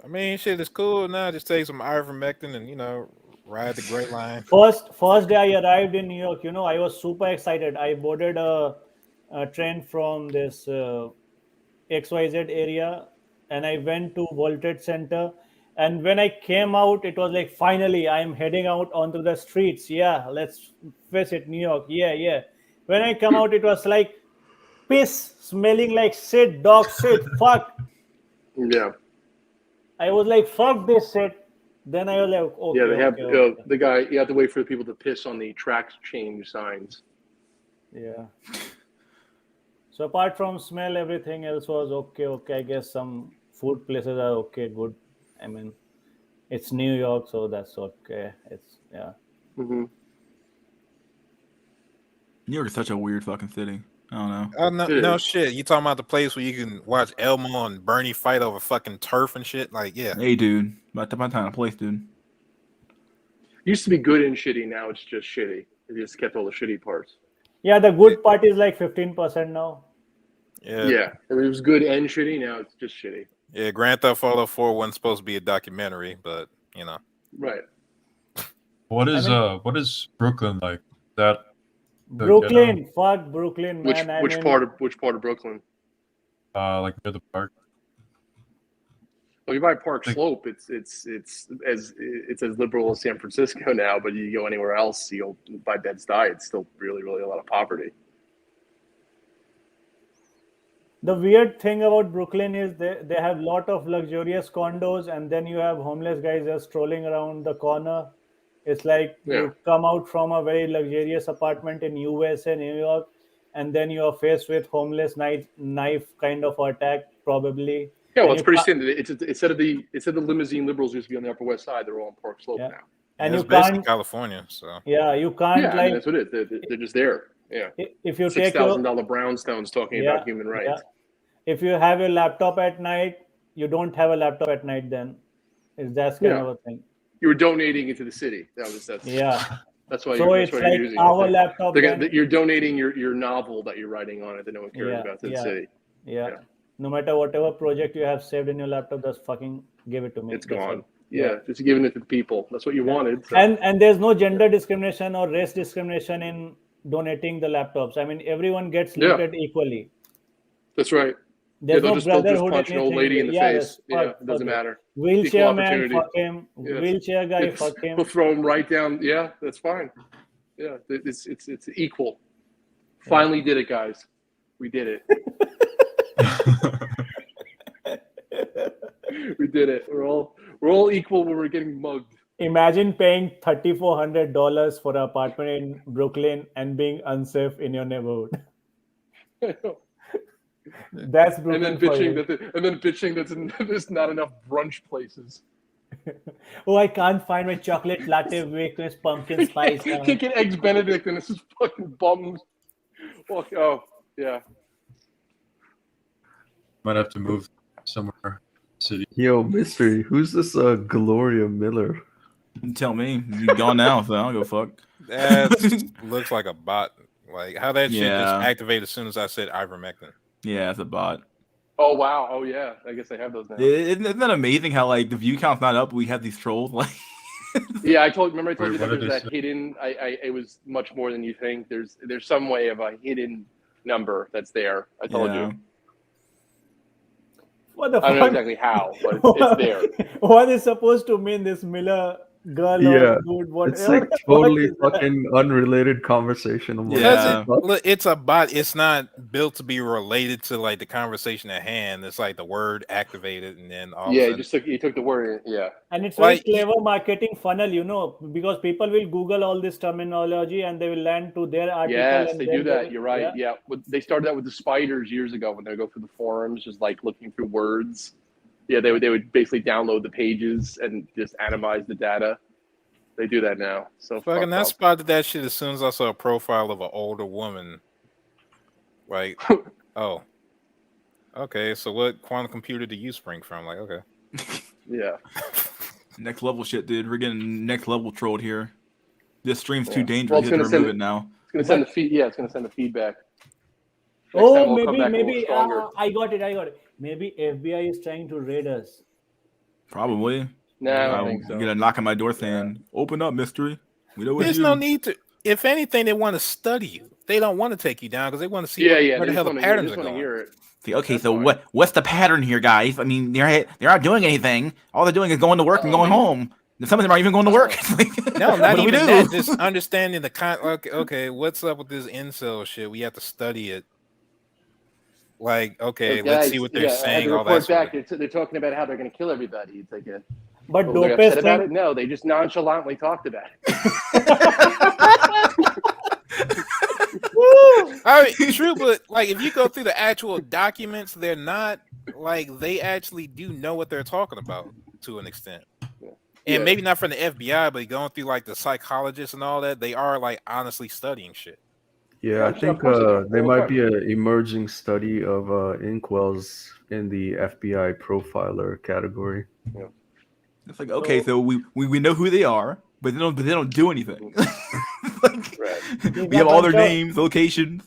J: I mean, shit is cool now. Just take some ivermectin and ride the Great Line.
H: first day I arrived in New York, I was super excited. I boarded a train from this XYZ area, and I went to World Trade Center. And when I came out, it was like, finally, I'm heading out onto the streets. Yeah, let's visit New York. Yeah, yeah. When I come out, it was like piss, smelling like shit, dog shit, fuck.
L: Yeah.
H: I was like, fuck this shit. Then I was like, okay,
L: Yeah, they have
H: okay.
L: the guy. You have to wait for the people to piss on the track change signs.
H: Yeah. So apart from smell, everything else was okay. Okay, I guess some food places are okay, good. I mean, it's New York, so that's okay. It's yeah.
L: Mm-hmm.
A: New York is such a weird fucking city. I don't know.
J: Oh no shit! You talking about the place where you can watch Elmo and Bernie fight over fucking turf and shit? Like, yeah.
A: Hey, dude, about my time of place, dude.
L: Used to be good and shitty. Now it's just shitty. They just kept all the shitty parts.
H: Yeah, the good part is like 15% now.
L: Yeah. It was good and shitty. Now it's just shitty.
J: Yeah, Grand Theft Auto 4 wasn't supposed to be a documentary, but
L: Right.
I: What is Brooklyn like? That
H: Brooklyn, fuck Brooklyn,
L: Which
H: man.
L: which part of Brooklyn?
I: like near the park.
L: Well, you buy Park Slope, it's as liberal as San Francisco now. But you go anywhere else, you go by Bed-Stuy, it's still really, really a lot of poverty.
H: The weird thing about Brooklyn is they have lot of luxurious condos, and then you have homeless guys just strolling around the corner. It's like you come out from a very luxurious apartment in USA, New York, and then you are faced with homeless knife kind of attack, probably.
L: Yeah, well,
H: And
L: it's
H: you
L: pretty
H: ca-
L: standard. It's instead of the limousine liberals used to be on the Upper West Side, they're all on Park Slope now.
H: And
J: it's
H: you
J: basically
H: can't.
J: California, so
H: Yeah, you can't
L: Yeah, I
H: like.
L: mean, that's what it is. They're just there. Yeah.
H: If you take your
L: $6,000 brownstones talking about human rights.
H: if you have your laptop at night, you don't have a laptop at night. Then it's that kind of a thing.
L: You were donating it to the city. That's
H: Yeah.
L: That's why.
H: So
L: That's
H: it's
L: why
H: like
L: you're using
H: our
L: it.
H: laptop.
L: You're donating your novel that you're writing on it that no one cares about to the city.
H: Yeah. No matter whatever project you have saved in your laptop, just fucking give it to me.
L: It's
H: That's
L: gone.
H: it.
L: Yeah, just giving it to the people. That's what you wanted. So.
H: And there's no gender discrimination or race discrimination in donating the laptops. I mean, everyone gets looted equally.
L: That's right.
H: There's
L: they'll
H: no
L: just
H: brotherhood.
L: punch an old lady in the face. Yeah, it doesn't matter.
H: Wheelchair
L: Equal
H: man,
L: opportunity.
H: fuck him.
L: Yeah.
H: Wheelchair guy, fuck him.
L: We'll throw him right down. Yeah, that's fine. Yeah, it's equal. Finally did it, guys. We did it. We did it. We're all equal when we're getting mugged.
H: Imagine paying $3,400 for an apartment in Brooklyn and being unsafe in your neighborhood. That's Brooklyn.
L: And then bitching that there's not enough brunch places.
H: Oh, I can't find my chocolate latte with pumpkin spice.
L: Can't get eggs Benedict and this is fucking bums. Oh, yeah.
I: Might have to move somewhere. City.
K: Yo, mystery. Who's this Gloria Miller?
A: Tell me. You gone now, so I don't go fuck.
J: That looks like a bot. Like how that shit just
A: Yeah.
J: activated as soon as I said ivermectin.
A: Yeah, it's a bot.
L: Oh wow. Oh yeah. I guess they have those now.
A: Isn't that amazing how like the view count's not up, but we have these trolls like
L: Yeah, I told you that
I: what
L: there's
I: did
L: that
I: they say?
L: hidden. It was much more than you think. There's some way of a hidden number that's there. I told
A: Yeah.
L: you.
H: What the
L: I don't know
H: fuck?
L: exactly how, but it's there.
H: What is supposed to mean this Miller girl
K: Yeah,
H: or dude? Whatever.
K: It's like
H: What
K: totally
H: is that?
K: fucking unrelated conversation. I'm like,
A: Yeah.
K: what the fuck?
J: It's a bot. It's not built to be related to like the conversation at hand. It's like the word activated, and then all
L: Yeah,
J: of a sudden,
L: he took the word. Yeah.
H: And it's very
J: Like-
H: clever marketing funnel, because people will Google all this terminology and they will land to their article.
L: Yes,
H: and
L: they
H: then
L: do that.
H: will-
L: You're right. Yeah. They started that with the spiders years ago when they would go through the forums, just like looking through words. Yeah, they would basically download the pages and just atomize the data. They do that now. So
J: Fucking, I
L: fucked up.
J: spotted that shit as soon as I saw a profile of an older woman. Like, oh, okay. So what quantum computer do you spring from? Like, okay.
L: Yeah.
A: Next level shit, dude. We're getting next level trolled here. This stream's too
L: Yeah.
A: dangerous.
L: Well,
A: You
L: it's
A: have to
L: gonna send
A: remove it now.
L: It's gonna send the feed. Yeah, it's gonna send the feedback. Next time
H: Oh,
L: we'll come back a little
H: maybe
L: stronger.
H: I got it. Maybe FBI is trying to raid us.
A: Probably.
L: No, I don't think so.
A: You're gonna knock on my door saying, "Open up, mystery. We know it's
J: There's
A: you."
J: no need to. If anything, they want to study you. They don't want to take you down because they want to see
L: Yeah,
J: where
L: they
J: the hell
L: just
J: the
L: wanna-
J: patterns
L: just
J: are
L: wanna
J: going.
L: hear it.
A: See, okay,
L: That's
A: so
L: fine.
A: what's the pattern here, guys? I mean, they're not doing anything. All they're doing is going to work and going home. Some of them aren't even going to work.
J: No,
A: What
J: not
A: do we
J: even
A: do?
J: that. Just understanding the okay, what's up with this incel shit? We have to study it. Like, okay,
L: But
J: let's
L: guys,
J: see what they're
L: yeah, I had
J: saying.
L: to
J: All
L: report
J: that.
L: back. They're talking about how they're going to kill everybody. It's like a.
H: But
L: they're
H: dopest
L: upset about
H: thing-
L: it? No, they just nonchalantly talked about it.
J: I mean, true, but like if you go through the actual documents, they're not like they actually do know what they're talking about to an extent. And
L: Yeah.
J: maybe not from the FBI, but going through like the psychologists and all that, they are like honestly studying shit.
K: Yeah,
L: Yeah,
K: I
L: I'm sure,
K: think
L: of course they do.
K: there
L: All the
K: might
L: time.
K: be an emerging study of inkwells in the FBI profiler category.
L: Yeah.
A: It's like, okay, so we know who they are, but they don't do anything.
L: Right.
A: We have all their names, locations.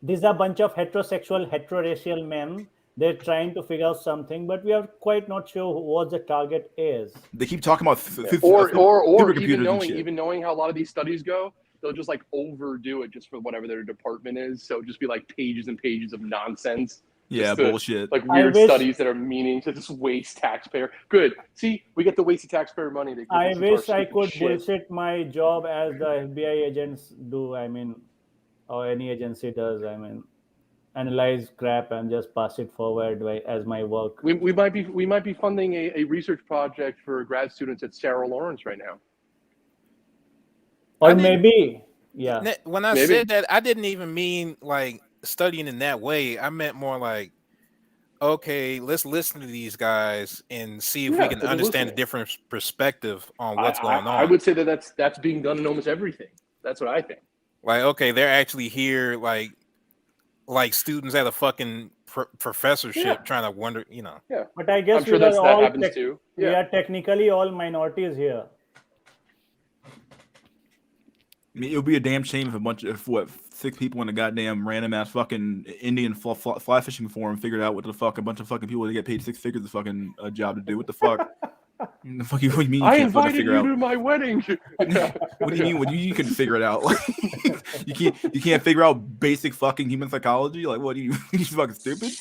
H: These are a bunch of heterosexual men. They're trying to figure out something, but we are quite not sure what the target is.
A: They keep talking about
L: Or
A: supercomputers and
L: even knowing how a lot of these studies go, they'll just like overdo it just for whatever their department is. So just be like pages and pages of nonsense.
A: Yeah,
L: Just
A: bullshit.
L: Like
H: I
L: weird
H: wish-
L: studies that are meaning to just waste taxpayer. Good. See, we get the wasted taxpayer money. That
H: I
L: goes into our
H: wish I
L: stupid
H: could
L: shit.
H: bullshit my job as the FBI agents do. I mean, or any agency does. I mean, analyze crap and just pass it forward as my work.
L: We might be funding a research project for grad students at Sarah Lawrence right now.
H: Or
J: I didn't-
H: maybe, yeah.
J: When I
L: Maybe.
J: said that, I didn't even mean like studying in that way. I meant more like, okay, let's listen to these guys and see if
L: Yeah,
J: we can
L: they're
J: understand a
L: listening.
J: different perspective on what's going on.
L: I would say that's being done in almost everything. That's what I think.
J: Like, okay, they're actually here, like students at a fucking professorship
L: Yeah.
J: trying to wonder, you know.
L: Yeah.
H: But I guess
L: I'm sure
H: we are
L: that
H: all
L: happens too.
H: we
L: Yeah.
H: are technically all minorities here.
A: I mean, it would be a damn shame if 6 people in a goddamn random ass fucking Indian fly fishing forum figured out what the fuck a bunch of fucking people that get paid 6 figures a fucking job to do. What the fuck? The fuck what do you mean? You
L: I
A: can't fucking
L: invited
A: figure
L: you
A: out?
L: to my wedding.
A: What do you mean? What you can figure it out? Like, you can't figure out basic fucking human psychology? Like, what are you fucking stupid?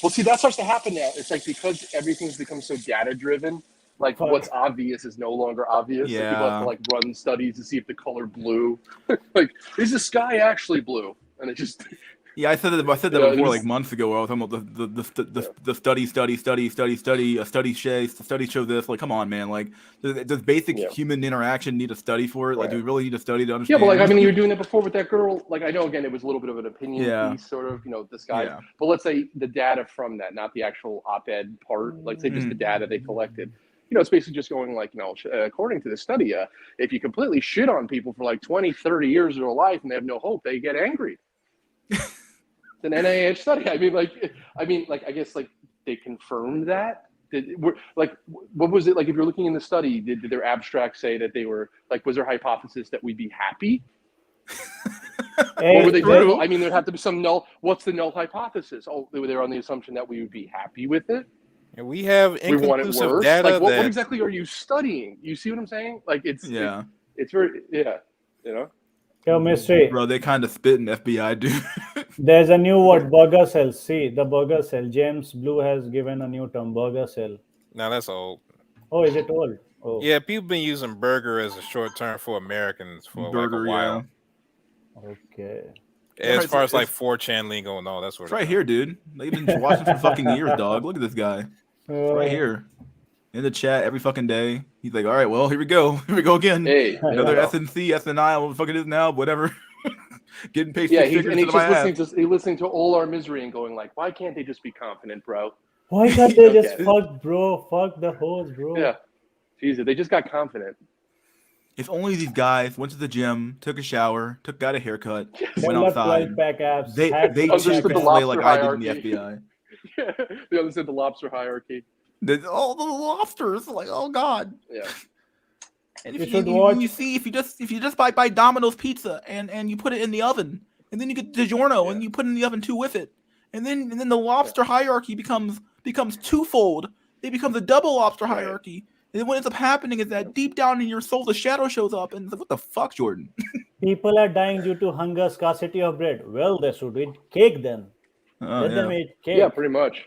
L: Well, see, that starts to happen now. It's like because everything's become so data driven, like what's obvious is no longer obvious. So people have to like run studies to see if the color blue, like is the sky actually blue? And it just
A: Yeah, I said that
L: You know,
A: before,
L: it's-
A: like months ago. Where I was talking about the study show this. Like, come on, man. Like, does basic human interaction need a study for it? Like, do we really need a study to
L: yeah,
A: understand?
L: but like I mean, you were doing it before with that girl. Like I know again, it was a little bit of an opinion
A: Yeah.
L: piece, sort of. You know, this guy.
A: Yeah.
L: But let's say the data from that, not the actual op-ed part. Let's say just the data they collected. You know, it's basically just going like, you know, according to the study, if you completely shit on people for like 20, 30 years of their life and they have no hope, they get angry. It's an NIH study. I mean, I guess like they confirmed that. What was it like? If you're looking in the study, did their abstract say that they were like? Was their hypothesis that we'd be happy? Or were they? I mean, there'd have to be some null. What's the null hypothesis? Oh, they were on the assumption that we would be happy with it.
J: And we have
L: We want it
J: inconclusive
L: worse.
J: data
L: Like, what
J: that
L: exactly are you studying? You see what I'm saying? Like, it's
A: Yeah.
L: it's very you know.
H: Yo, mystery.
A: Bro, they kind of spit in FBI, dude.
H: There's a new word, burger cell. See, the burger cell. James Blue has given a new term, burger cell.
J: now that's old.
H: Oh, is it old? Oh.
J: Yeah, people been using burger as a short term for Americans for
A: Burger,
J: like a while.
H: Okay.
J: As far as like 4chan lingo and all that sort
A: It's
J: of
A: right
J: stuff.
A: here, dude. They've been watching for fucking years, dog. Look at this guy. It's right here. In the chat every fucking day. He's like, all right, well, here we go. Here we go again.
L: Hey,
A: another
L: yeah.
A: SNC, SNI, what the fuck it is now, whatever. Getting paid
L: Yeah,
A: 6
L: he's
A: figures into my ass.
L: listening to all our misery and going like, why can't they just be confident, bro?
H: Why can't they just
L: Okay.
H: fuck, bro? Fuck the hoes, bro.
L: Yeah, Jesus, they just got confident.
A: If only these guys went to the gym, took a shower, got a haircut, went
H: Develop
A: outside.
H: 12-pack apps,
A: They
H: had
A: they
H: 12-pack
A: cheat
L: Understood the
A: this
H: apps.
A: way like
L: lobster
A: I did in the
L: hierarchy.
A: FBI.
L: Yeah, they understood the lobster hierarchy.
A: All the lobsters, like, oh god.
L: Yeah.
A: And
H: You
A: if
H: should
A: you
H: watch.
A: see if you just buy Domino's pizza and you put it in the oven, and then you get DiGiorno and you put it in the oven too with it, and then the lobster hierarchy becomes twofold. It becomes a double lobster
L: Right.
A: hierarchy. And then what ends up happening is that deep down in your soul, the shadow shows up, and it's like, what the fuck, Jordan?
H: People are dying due to hunger, scarcity of bread. Well, they should eat cake then. Let them eat cake.
L: Yeah, pretty much.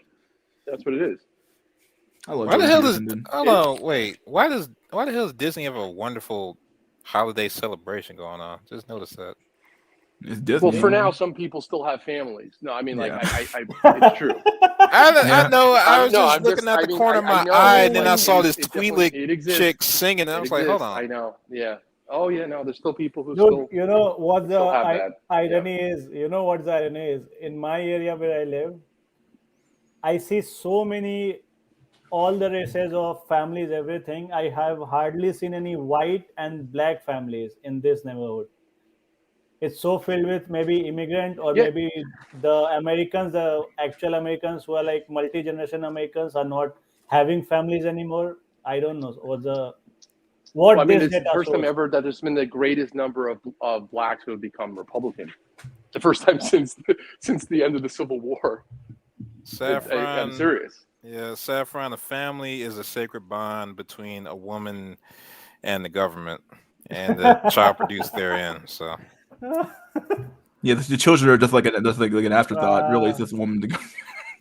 L: That's what it is.
A: I love
J: Why the
A: Jordan
J: hell is?
A: Peterson, dude.
J: Hold on, wait. Why the hell does Disney have a wonderful holiday celebration going on? Just noticed that.
A: It's Disney.
L: Well, for now, some people still have families. No, I mean, like,
A: Yeah.
L: it's true.
J: I know. I was
L: No,
J: just
L: I'm
J: looking
L: just-
J: at
L: I
J: the
L: mean,
J: corner of
L: I
J: my
L: know,
J: eye, and then
L: like,
J: I saw this
L: it definitely- exists.
J: chick singing, and I was like, hold
L: exists.
J: on.
L: I know. Yeah. Oh, yeah. No, there's still people who
H: Dude,
L: still.
H: you know what the
L: still have that.
H: irony is? You know what the irony is? In my area where I live, I see so many, all the races of families, everything. I have hardly seen any white and black families in this neighborhood. It's so filled with maybe immigrant or
L: Yeah.
H: maybe the Americans, the actual Americans who are like multi-generation Americans are not having families anymore. I don't know what
L: Well, I mean,
H: this
L: it's the
H: data
L: first time
H: shows.
L: ever that there's been the greatest number of blacks who have become Republican. It's the first time since the end of the Civil War. I'm
J: Saffron.
L: serious.
J: Yeah, Saffron. The family is a sacred bond between a woman and the government, and the child produced therein. So.
A: Yeah, the children are just like an afterthought. Really, it's this woman to go.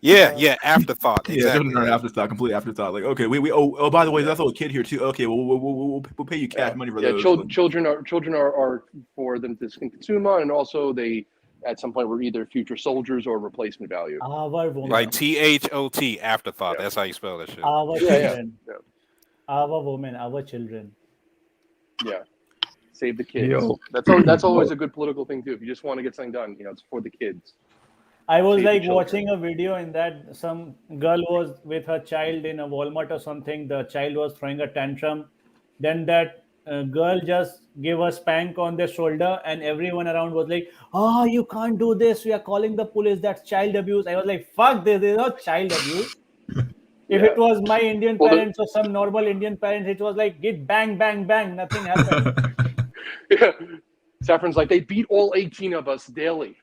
J: Yeah, afterthought.
A: Yeah,
J: Exactly.
A: children are an afterthought, complete afterthought. Like, okay, we oh by the way, that's a kid here too. Okay, we'll pay you cash money for those.
L: Children are for them to consume on, and also they at some point were either future soldiers or replacement value.
H: Our women,
J: Like THOT, afterthought. That's how you spell that shit.
H: our
L: Yeah,
H: children, our women, our children.
L: Yeah. Save the kids.
K: Yo.
L: That's always a good political thing too. If you just want to get something done, it's for the kids.
H: I was
L: Save the
H: like
L: children.
H: watching a video in that some girl was with her child in a Walmart or something. The child was throwing a tantrum. Then that girl just gave a spank on the shoulder, and everyone around was like, "Oh, you can't do this. We are calling the police. That's child abuse." I was like, "Fuck this! This is not child abuse." If
L: Yeah.
H: it was my Indian
L: Well,
H: parents or some normal Indian parents, it was like, "Get bang, bang, bang." Nothing happened.
L: Yeah. Saffron's like, they beat all 18 of us daily.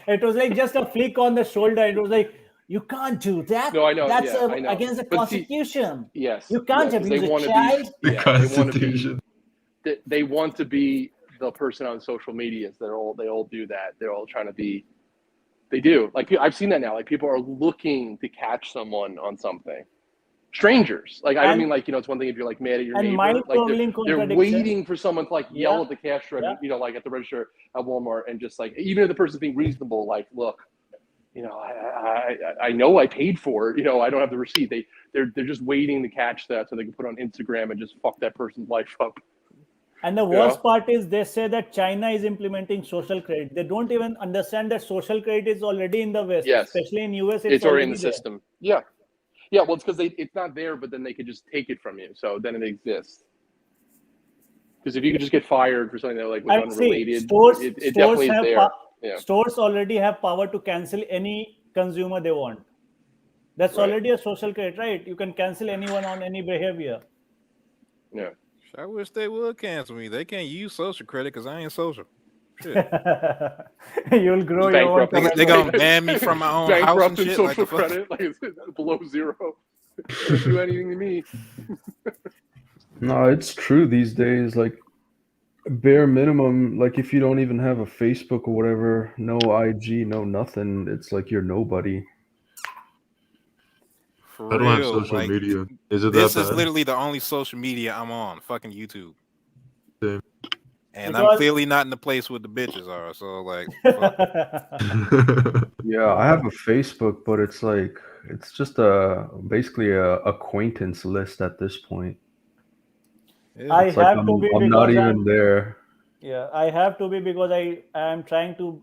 H: It was like just a flick on the shoulder. It was like, you can't do that.
L: No, I know.
H: That's
L: I know.
H: against the
L: But see-
H: Constitution.
L: Yes.
H: You can't
L: yeah, 'cause
H: abuse a
L: wanna
H: child.
L: Be, yeah, they want to be the person on social media. So they all do that. They're all trying to be. They do. Like, I've seen that now. Like, people are looking to catch someone on something. Strangers. Like, I don't
H: And-
L: mean like, it's one thing if you're like mad at your
H: and
L: neighbor.
H: mind-boggling
L: Like, they're
H: contradiction.
L: waiting for someone to like yell
H: Yeah.
L: at the cash register,
H: Yeah.
L: like at the register at Walmart, and just like, even if the person's being reasonable, like, look, I know I paid for it. I don't have the receipt. They're just waiting to catch that so they can put it on Instagram and just fuck that person's life up.
H: And the worst part is they say that China is implementing social credit. They don't even understand that social credit is already in the West,
L: Yes.
H: especially in US.
L: It's already in the
H: there.
L: system. Yeah. Yeah, well, it's because it's not there, but then they could just take it from you. So then it exists. Because if you could just get fired for something that was
H: And see,
L: unrelated,
H: stores
L: it definitely is
H: have
L: there. Yeah.
H: stores already have power to cancel any consumer they want. That's
L: Right.
H: already a social credit, right? You can cancel anyone on any behavior.
L: Yeah.
J: I wish they would cancel me. They can't use social credit because I ain't social. Shit.
H: You'll grow your own.
L: Bankrupt.
J: They gonna ban me from my own house and
L: Bankrupt in
J: shit. Like
L: social
J: the fuck?
L: credit, like it's below zero. Can't do anything to me.
K: No, it's true these days. Like, bare minimum, like if you don't even have a Facebook or whatever, no IG, no nothing, it's like you're nobody.
J: For
I: I don't have
J: real,
I: social
J: like,
I: media. Is it
J: This
I: that
J: is
I: bad?
J: literally the only social media I'm on. Fucking YouTube.
I: Same.
J: And
H: Because-
J: I'm clearly not in the place where the bitches are. So like, fuck.
K: Yeah, I have a Facebook, but it's like it's just basically a acquaintance list at this point.
J: Yeah.
H: I
K: It's like
H: have to be
K: I'm not
H: because
K: even there.
H: Yeah, I have to be because I am trying to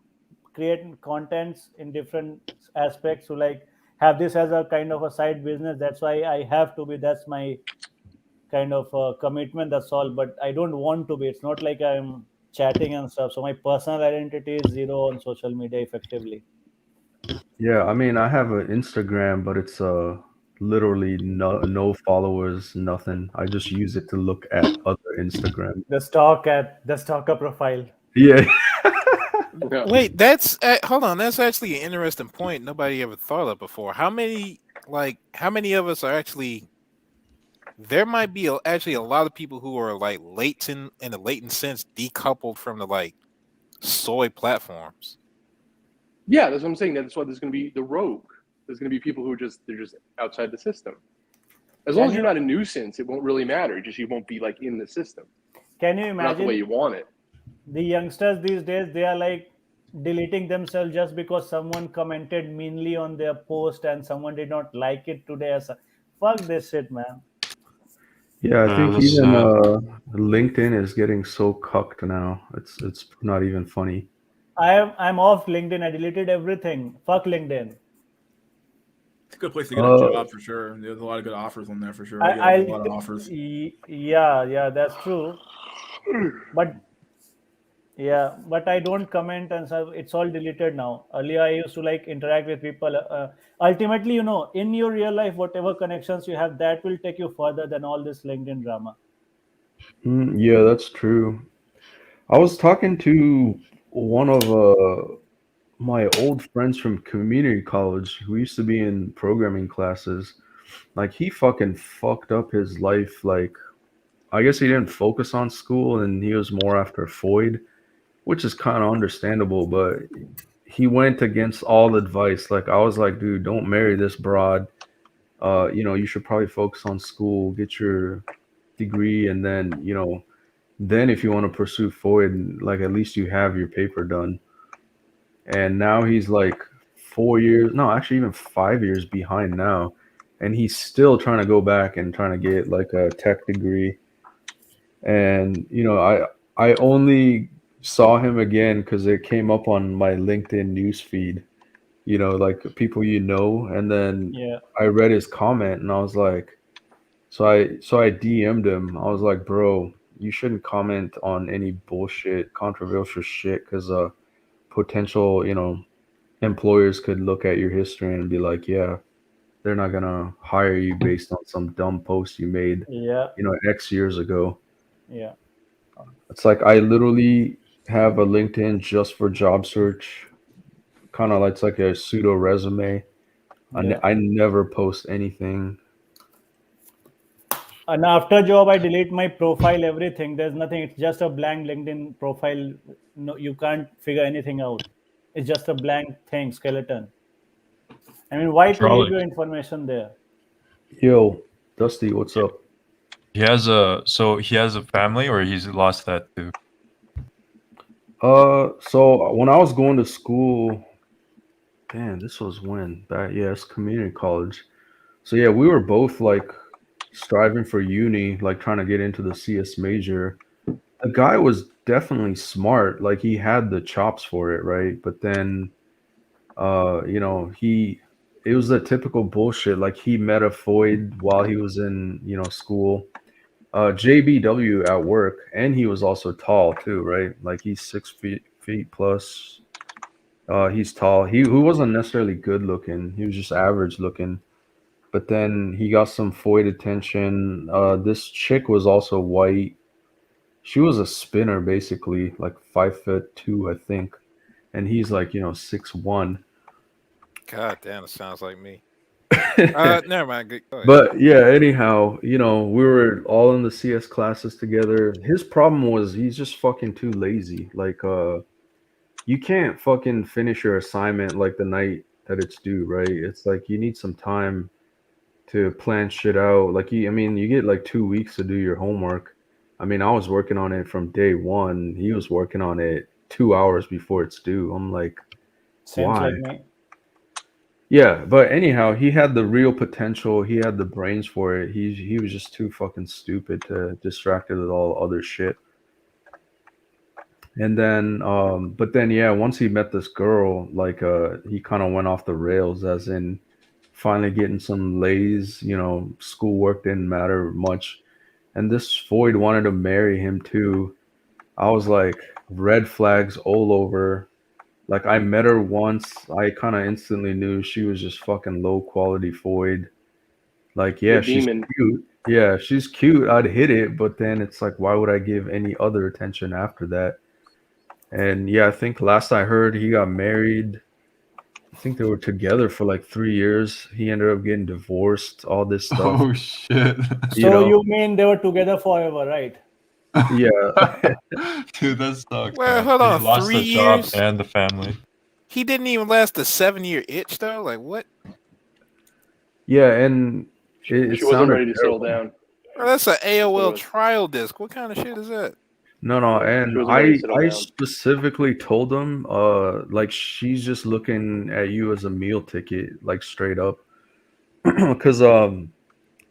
H: create contents in different aspects to like have this as a kind of a side business. That's why I have to be. That's my kind of commitment. That's all. But I don't want to be. It's not like I'm chatting and stuff. So my personal identity is zero on social media effectively.
K: Yeah, I mean, I have an Instagram, but it's literally no followers, nothing. I just use it to look at other Instagram.
H: The stalker profile.
K: Yeah.
L: Yeah.
J: Wait, that's hold on. That's actually an interesting point. Nobody ever thought of before. How many of us are actually? There might be actually a lot of people who are like latent in a latent sense, decoupled from the like soy platforms.
L: Yeah, that's what I'm saying. That's why there's going to be the rogue. There's going to be people who they're just outside the system. As long
H: Can
L: as you're
H: you
L: not a nuisance, it won't really matter. Just you won't be like in the system,
H: can you
L: not the way you
H: imagine
L: want it.
H: the youngsters these days? They are like deleting themselves just because someone commented meanly on their post and someone did not like it today. Fuck this shit, man.
K: Yeah, I think
I: That's
K: even
I: sad.
K: LinkedIn is getting so cucked now. It's not even funny.
H: I'm off LinkedIn. I deleted everything. Fuck LinkedIn.
A: It's a good place to get a
K: Uh,
A: job for sure. There's a lot of good offers on there for sure.
H: I,
A: I get like a
H: I'll
A: lot of offers.
H: yeah, that's true. But yeah, but I don't comment and so it's all deleted now. Earlier, I used to like interact with people. Ultimately, in your real life, whatever connections you have, that will take you further than all this LinkedIn drama.
K: yeah, that's true. I was talking to one of my old friends from community college who used to be in programming classes. Like he fucking fucked up his life. Like I guess he didn't focus on school and he was more after Foyd, which is kind of understandable, but he went against all advice. Like I was like, dude, don't marry this broad. You should probably focus on school, get your degree, and then if you want to pursue Foyd, like at least you have your paper done. And now he's like 4 years, no, actually even 5 years behind now, and he's still trying to go back and trying to get like a tech degree. And I only saw him again because it came up on my LinkedIn news feed. Like people and then
H: Yeah,
K: I read his comment and I was like, so I DM'd him. I was like, bro, you shouldn't comment on any bullshit, controversial shit, because potential, employers could look at your history and be like, yeah, they're not gonna hire you based on some dumb post you made,
H: yeah,
K: X years ago.
H: yeah.
K: It's like I literally have a LinkedIn just for job search, kind of like it's like a pseudo resume.
H: Yeah.
K: I never post anything.
H: And after job, I delete my profile, everything. There's nothing. It's just a blank LinkedIn profile. No, you can't figure anything out. It's just a blank thing, skeleton. I mean, why to leave
I: Probably.
H: your information there?
K: Yo, Dusty, what's up?
I: He has a family, or he's lost that too.
K: So when I was going to school, damn, this was when back, yeah, it's community college. So yeah, we were both like striving for uni, like trying to get into the CS major. The guy was definitely smart, like he had the chops for it, right? But then, he it was the typical bullshit. Like he met a Foyd while he was in, school. JBW at work, and he was also tall too, right? Like he's 6 feet plus. He's tall. He who wasn't necessarily good looking. He was just average looking. But then he got some Foyd attention. This chick was also white. She was a spinner, basically, like 5'2", I think, and he's like 6'1".
J: God damn, it sounds like me. Never mind. Go ahead.
K: But yeah, anyhow, we were all in the CS classes together. His problem was he's just fucking too lazy. Like, you can't fucking finish your assignment like the night that it's due, right? It's like you need some time to plan shit out. Like, you get like 2 weeks to do your homework. I mean, I was working on it from day one. He was working on it 2 hours before it's due. I'm like,
H: Seems
K: why?
H: like me.
K: Yeah, but anyhow, he had the real potential. He had the brains for it. He was just too fucking stupid to distracted with all other shit. And then, but then, yeah, once he met this girl, like, he kind of went off the rails, as in finally getting some lays. Schoolwork didn't matter much. and this void wanted to marry him too. I was like, red flags all over. Like I met her once, I kind of instantly knew she was just fucking low quality void. Like,
L: The
K: yeah, she's
L: demon.
K: cute. Yeah, she's cute. I'd hit it, but then it's like, why would I give any other attention after that? And yeah, I think last I heard, he got married. I think they were together for like 3 years. He ended up getting divorced, all this stuff,
I: Oh shit.
K: you
H: So
K: know?
H: you mean they were together forever, right?
K: Yeah.
I: Dude, that sucks,
J: Well,
I: man.
J: hold
I: He
J: on,
I: lost
J: three
I: the job
J: years.
I: and the family.
J: He didn't even last a 7-year itch though. Like what?
K: Yeah, and it
L: She wasn't
K: sounded
L: ready to settle
K: terrible.
L: down.
J: Bro, that's an
L: That's what it
J: AOL
L: was.
J: trial disc. What kind of shit is that?
K: No,
L: Yeah, she
K: and
L: wasn't ready to
K: I
L: settle
K: I
L: down.
K: specifically told him, like she's just looking at you as a meal ticket, like straight up, because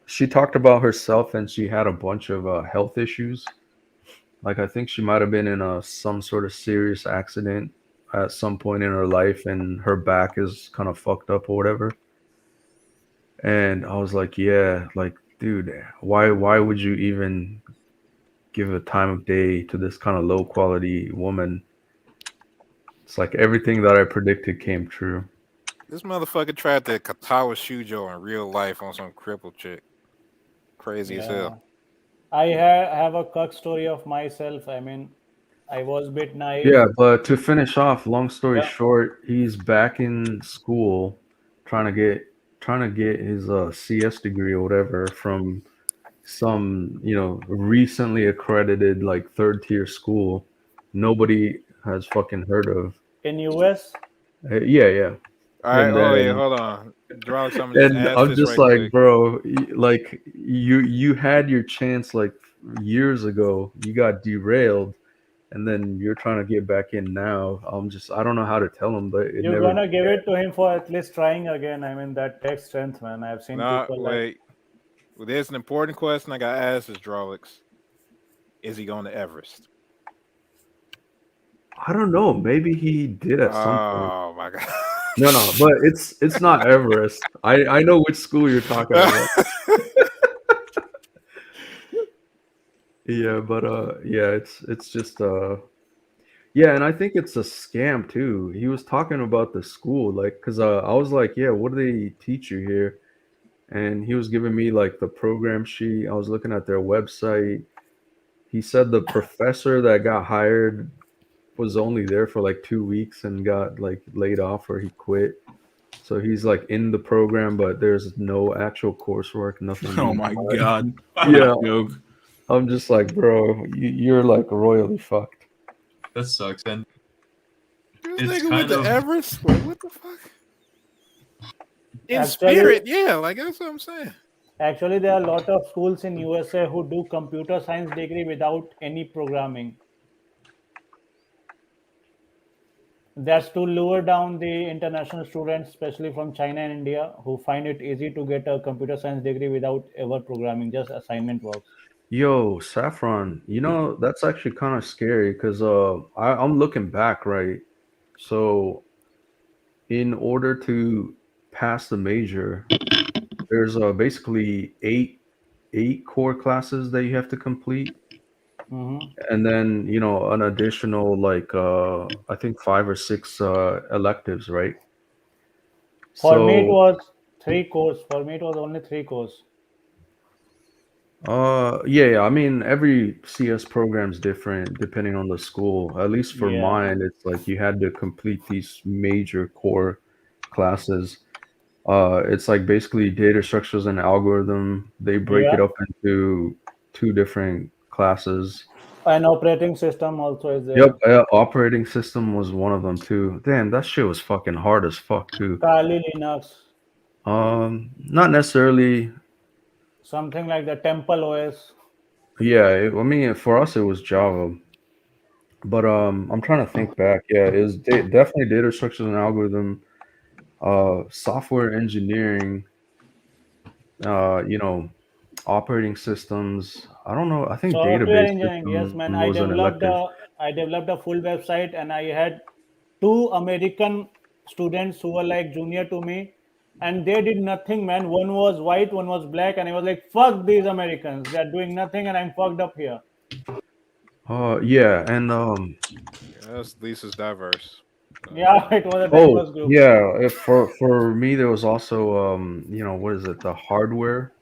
K: she talked about herself and she had a bunch of health issues. Like I think she might have been in a some sort of serious accident at some point in her life, and her back is kind of fucked up or whatever. And I was like, yeah, like, dude, why would you even give a time of day to this kind of low quality woman? It's like everything that I predicted came true.
J: This motherfucker tried to Katawa Shujo in real life on some crippled chick. Crazy as
H: Yeah.
J: hell.
H: I have a cuck story of myself. I mean, I was a bit naive.
K: Yeah, but to finish off, long story
H: Yeah.
K: short, he's back in school trying to get his CS degree or whatever from some, recently accredited like third tier school nobody has fucking heard of.
H: In US,
K: Yeah, yeah.
J: All right.
K: And
J: Oh yeah.
K: then
J: Hold on. Drunk. I'm gonna just
K: and
J: ask
K: I'm
J: this
K: just
J: right
K: like,
J: quick.
K: bro, like you had your chance like years ago. You got derailed and then you're trying to get back in now. I don't know how to tell him, but it
H: you're
K: never.
H: gonna give it to him for at least trying again. I mean, that takes strength, man. I've seen
J: Nah.
H: people like
J: Wait. Well, there's an important question I gotta ask this Drawlix. Is he going to Everest?
K: I don't know. Maybe he did at some point.
J: Oh my god.
K: No, but it's not Everest. I know which school you're talking about. Yeah, but yeah, it's just yeah, and I think it's a scam too. He was talking about the school, like, cause I was like, yeah, what do they teach you here? And he was giving me like the program sheet. I was looking at their website. He said the professor that got hired was only there for like 2 weeks and got like laid off or he quit. So he's like in the program, but there's no actual coursework, nothing
A: Oh
K: being
A: my
K: taught.
A: god. What
K: Yeah,
A: a joke.
K: I'm just like, bro, you're like royally fucked.
I: That sucks. And
J: This
I: it's
J: nigga went
I: kind
J: to
I: of
J: Everest. Like, what the fuck? In
H: actually
J: spirit, yeah. Like that's what I'm saying.
H: actually there are a lot of schools in USA who do computer science degree without any programming. That's to lure down the international students, especially from China and India, who find it easy to get a computer science degree without ever programming, just assignment works.
K: Yo, Saffron, that's actually kind of scary because I'm looking back, right? So in order to pass the major, there's basically eight core classes that you have to complete,
H: Hmm.
K: and then an additional like I think 5 or 6 electives, right?
H: For me, it
K: So
H: was three course. For me, it was only three course.
K: yeah, I mean every CS program's different depending on the school. At least for
H: Yeah,
K: mine, it's like you had to complete these major core classes. It's like basically data structures and algorithm. They break it
H: yeah.
K: up into two different classes.
H: An operating system also is
K: Yep,
H: there.
K: operating system was one of them too. Damn, that shit was fucking hard as fuck too.
H: Kali Linux,
K: Not necessarily.
H: something like the Temple OS.
K: Yeah, I mean, for us it was Java, but I'm trying to think back. Yeah, it was definitely data structures and algorithm, software engineering, you know, operating systems. I don't know. I think
H: Software
K: database
H: engineering, yes,
K: system
H: man.
K: was an elective.
H: I developed a full website, and I had two American students who were like junior to me. and they did nothing, man. One was white, one was black, and I was like, "Fuck these Americans! They're doing nothing, and I'm fucked up here."
K: Yeah, and
J: Yes, at least it's diverse.
H: Yeah, it was a
K: oh
H: diverse group.
K: yeah, for me there was also what is it, the hardware.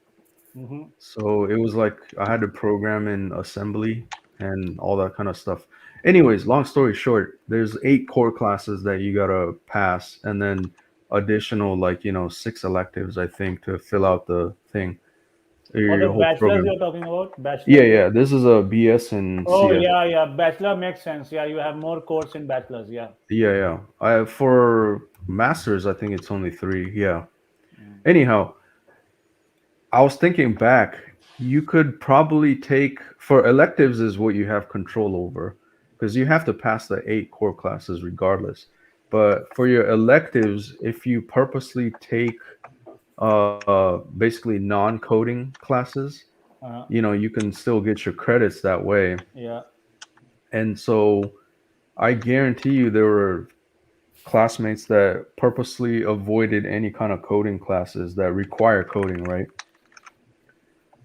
H: Hmm.
K: So it was like I had to program in assembly and all that kind of stuff. Anyways, long story short, there's 8 core classes that you gotta pass, and then additional like 6 electives I think to fill out the thing,
H: Or the
K: your whole
H: bachelors
K: program.
H: you're talking about,
K: Yeah,
H: bachelors.
K: yeah. This is a BS in
H: Oh
K: CS.
H: yeah, yeah. Bachelor makes sense. Yeah, you have more course in bachelors. Yeah.
K: Yeah, yeah. I for masters I think it's only 3. Yeah.
H: Mm.
K: Anyhow, I was thinking back, you could probably take for electives is what you have control over because you have to pass the 8 core classes regardless. But for your electives, if you purposely take basically non-coding classes,
H: Uh,
K: you can still get your credits that way.
H: yeah.
K: And so I guarantee you there were classmates that purposely avoided any kind of coding classes that require coding, right?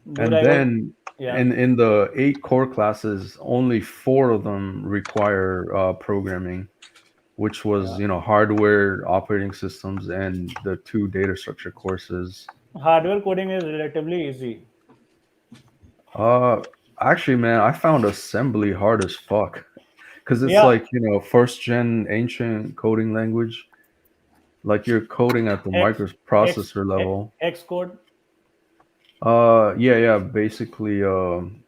H: Dude,
K: And
H: I was.
K: then
H: Yeah.
K: in the 8 core classes, only 4 of them require programming, which was,
H: Yeah.
K: hardware, operating systems, and the 2 data structure courses.
H: Hardware coding is relatively easy.
K: Uh, Actually, man, I found assembly hard as fuck because it's
H: Yeah.
K: like, first gen ancient coding language. Like you're coding at the
H: Hex, hex,
K: microprocessor level.
H: hex code.
K: Yeah, yeah, basically, 1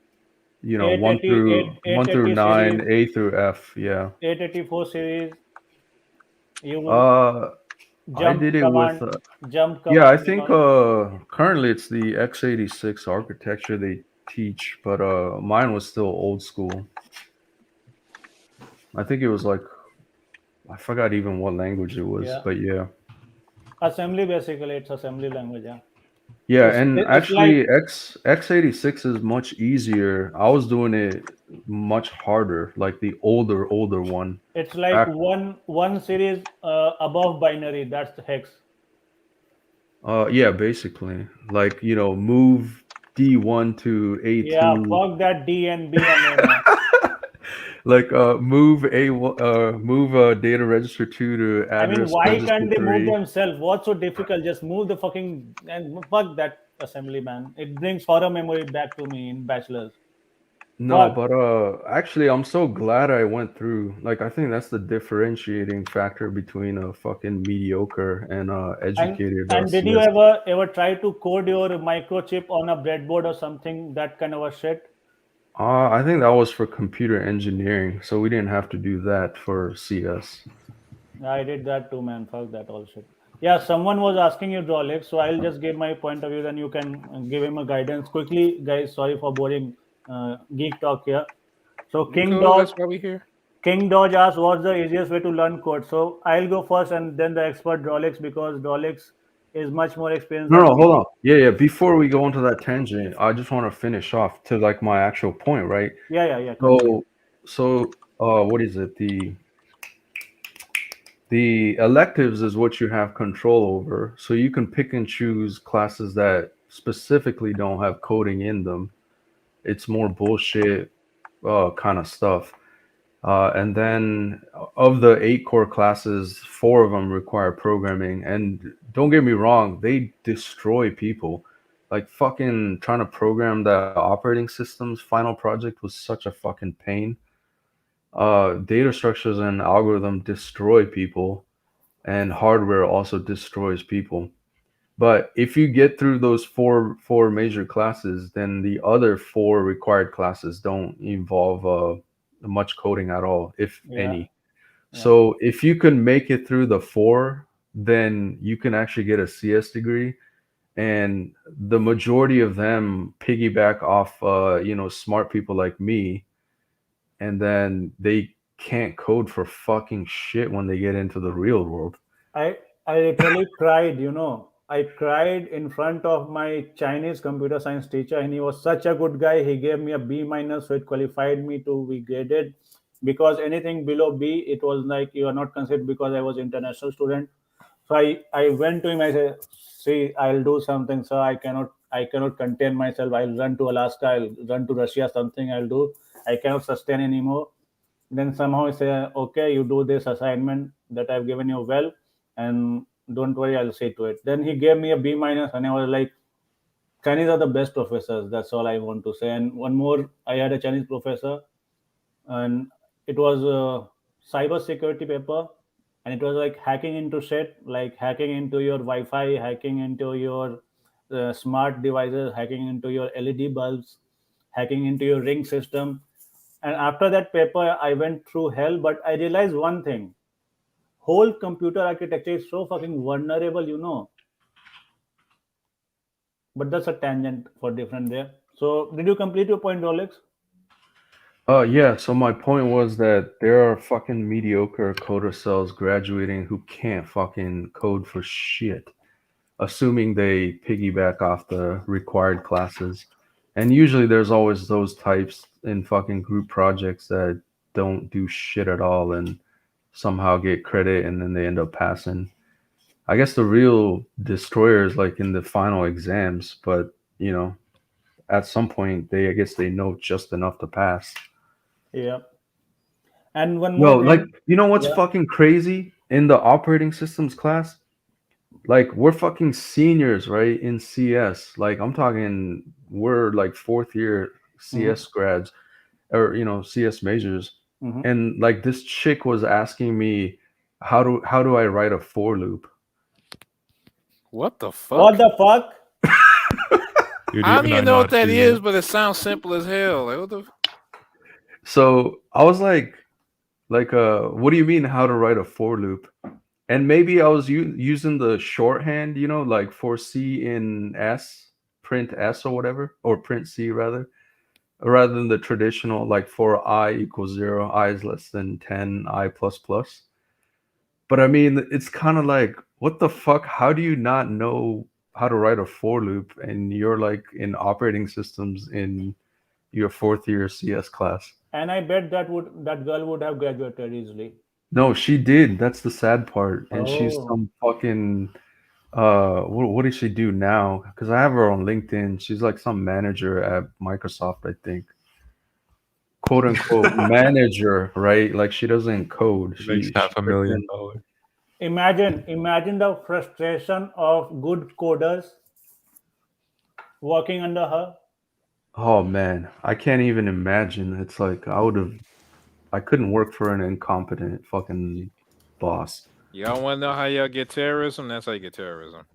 K: through
H: 880
K: 9,
H: series,
K: A through F. Yeah.
H: 884 series. You
K: Uh, I
H: jump
K: did it with,
H: command, jump
K: yeah, I
H: command, and
K: think
H: all.
K: currently it's the x86 architecture they teach, but mine was still old school. I think it was like I forgot even what language it was,
H: Yeah.
K: but yeah.
H: Assembly basically, it's assembly language. Yeah.
K: Yeah, and
H: It's like
K: actually x86 is much easier. I was doing it much harder, like the older one.
H: it's like
K: Back
H: one series above binary. That's the hex.
K: yeah, basically. Like, move D1 to
H: Yeah.
K: A2.
H: Fuck that D and B and A, man.
K: Like move data register 2 to
H: I mean,
K: address
H: why
K: register
H: can't they move
K: 3.
H: themselves? What's so difficult? Just move the fucking and fuck that assembly, man. It brings horror memory back to me in bachelors.
K: No,
H: Fuck.
K: but actually I'm so glad I went through. Like I think that's the differentiating factor between a fucking mediocre and
H: And
K: educated
H: and did you
K: CS.
H: ever try to code your microchip on a breadboard or something that kind of a shit?
K: I think that was for computer engineering, so we didn't have to do that for CS.
H: I did that too, man. Fuck that all shit. Yeah, someone was asking you, Drolex, so I'll just give my point of view, then you can give him a guidance quickly, guys. Sorry for boring geek talk here. So
J: You cool? That's why we here.
H: King Dodge asked, "What's the easiest way to learn code?" So I'll go first, and then the expert Drolex, because Drolex is much more experienced
K: No,
H: than
K: no,
H: me.
K: hold on. Yeah, yeah. Before we go into that tangent, I just want to finish off to like my actual point, right?
H: Yeah, yeah, yeah. Continue.
K: So, what is it? The electives is what you have control over. So you can pick and choose classes that specifically don't have coding in them. It's more bullshit kind of stuff. And then of the 8 core classes, 4 of them require programming. And don't get me wrong, they destroy people. Like fucking trying to program the operating system's final project was such a fucking pain. Data structures and algorithm destroy people, and hardware also destroys people. But if you get through those four major classes, then the other 4 required classes don't involve much coding at all, if
H: Yeah,
K: any.
H: yeah.
K: So if you can make it through the 4, then you can actually get a CS degree, and the majority of them piggyback off smart people like me, and then they can't code for fucking shit when they get into the real world.
H: I I literally cried, you know. I cried in front of my Chinese computer science teacher, and he was such a good guy. He gave me a B minus, so it qualified me to be graded. Because anything below B, it was like you are not considered, because I was international student. So I went to him. I said, see, I'll do something, sir. I cannot contain myself. I'll run to Alaska. I'll run to Russia. Something I'll do. I cannot sustain anymore. Then somehow he say, okay, you do this assignment that I've given you well, and don't worry, I'll see to it. Then he gave me a B minus, and I was like, Chinese are the best professors. That's all I want to say. And one more, I had a Chinese professor, and it was a cyber security paper, and it was like hacking into shit, like hacking into your Wi-Fi, hacking into your smart devices, hacking into your LED bulbs, hacking into your ring system. And after that paper, I went through hell, but I realized one thing: whole computer architecture is so fucking vulnerable, But that's a tangent for different there. So, did you complete your point, Rolex?
K: Yeah, so my point was that there are fucking mediocre coder cells graduating who can't fucking code for shit, assuming they piggyback off the required classes. And usually there's always those types in fucking group projects that don't do shit at all and somehow get credit and then they end up passing. I guess the real destroyer is like in the final exams, but at some point I guess they know just enough to pass.
H: Yeah. And one
K: No,
H: more
K: like
H: thing.
K: what's
H: Yeah.
K: fucking crazy in the operating systems class? Like we're fucking seniors, right? In CS. Like I'm talking we're like fourth year
H: Mhm.
K: CS grads or CS majors.
H: Mhm.
K: And like this chick was asking me how do I write a for loop?
J: What the
H: What
J: fuck?
H: the fuck?
I: Dude,
J: I don't
I: even I
J: even know what
I: not
J: that
I: do
J: is,
I: that.
J: but it sounds simple as hell. Like, what the?
K: So I was like what do you mean how to write a for loop? And maybe I was using the shorthand, like for C in S, print S or whatever, or print C rather than the traditional like for I equals 0, I is less than 10, I plus plus. But I mean, it's kind of like, what the fuck? How do you not know how to write a for loop and you're like in operating systems in your fourth year CS class?
H: And I bet that girl would have graduated easily.
K: No, she did. That's the sad part. And she's
H: Oh.
K: some fucking what does she do now? Because I have her on LinkedIn. She's like some manager at Microsoft, I think. Quote unquote manager, right? Like she doesn't code.
I: It makes
K: She
I: half a
K: puts
I: million
K: in.
I: dollars.
H: Imagine the frustration of good coders working under her.
K: Oh man, I can't even imagine. It's like I couldn't work for an incompetent fucking boss.
J: Y'all want to know how y'all get terrorism? That's how you get terrorism.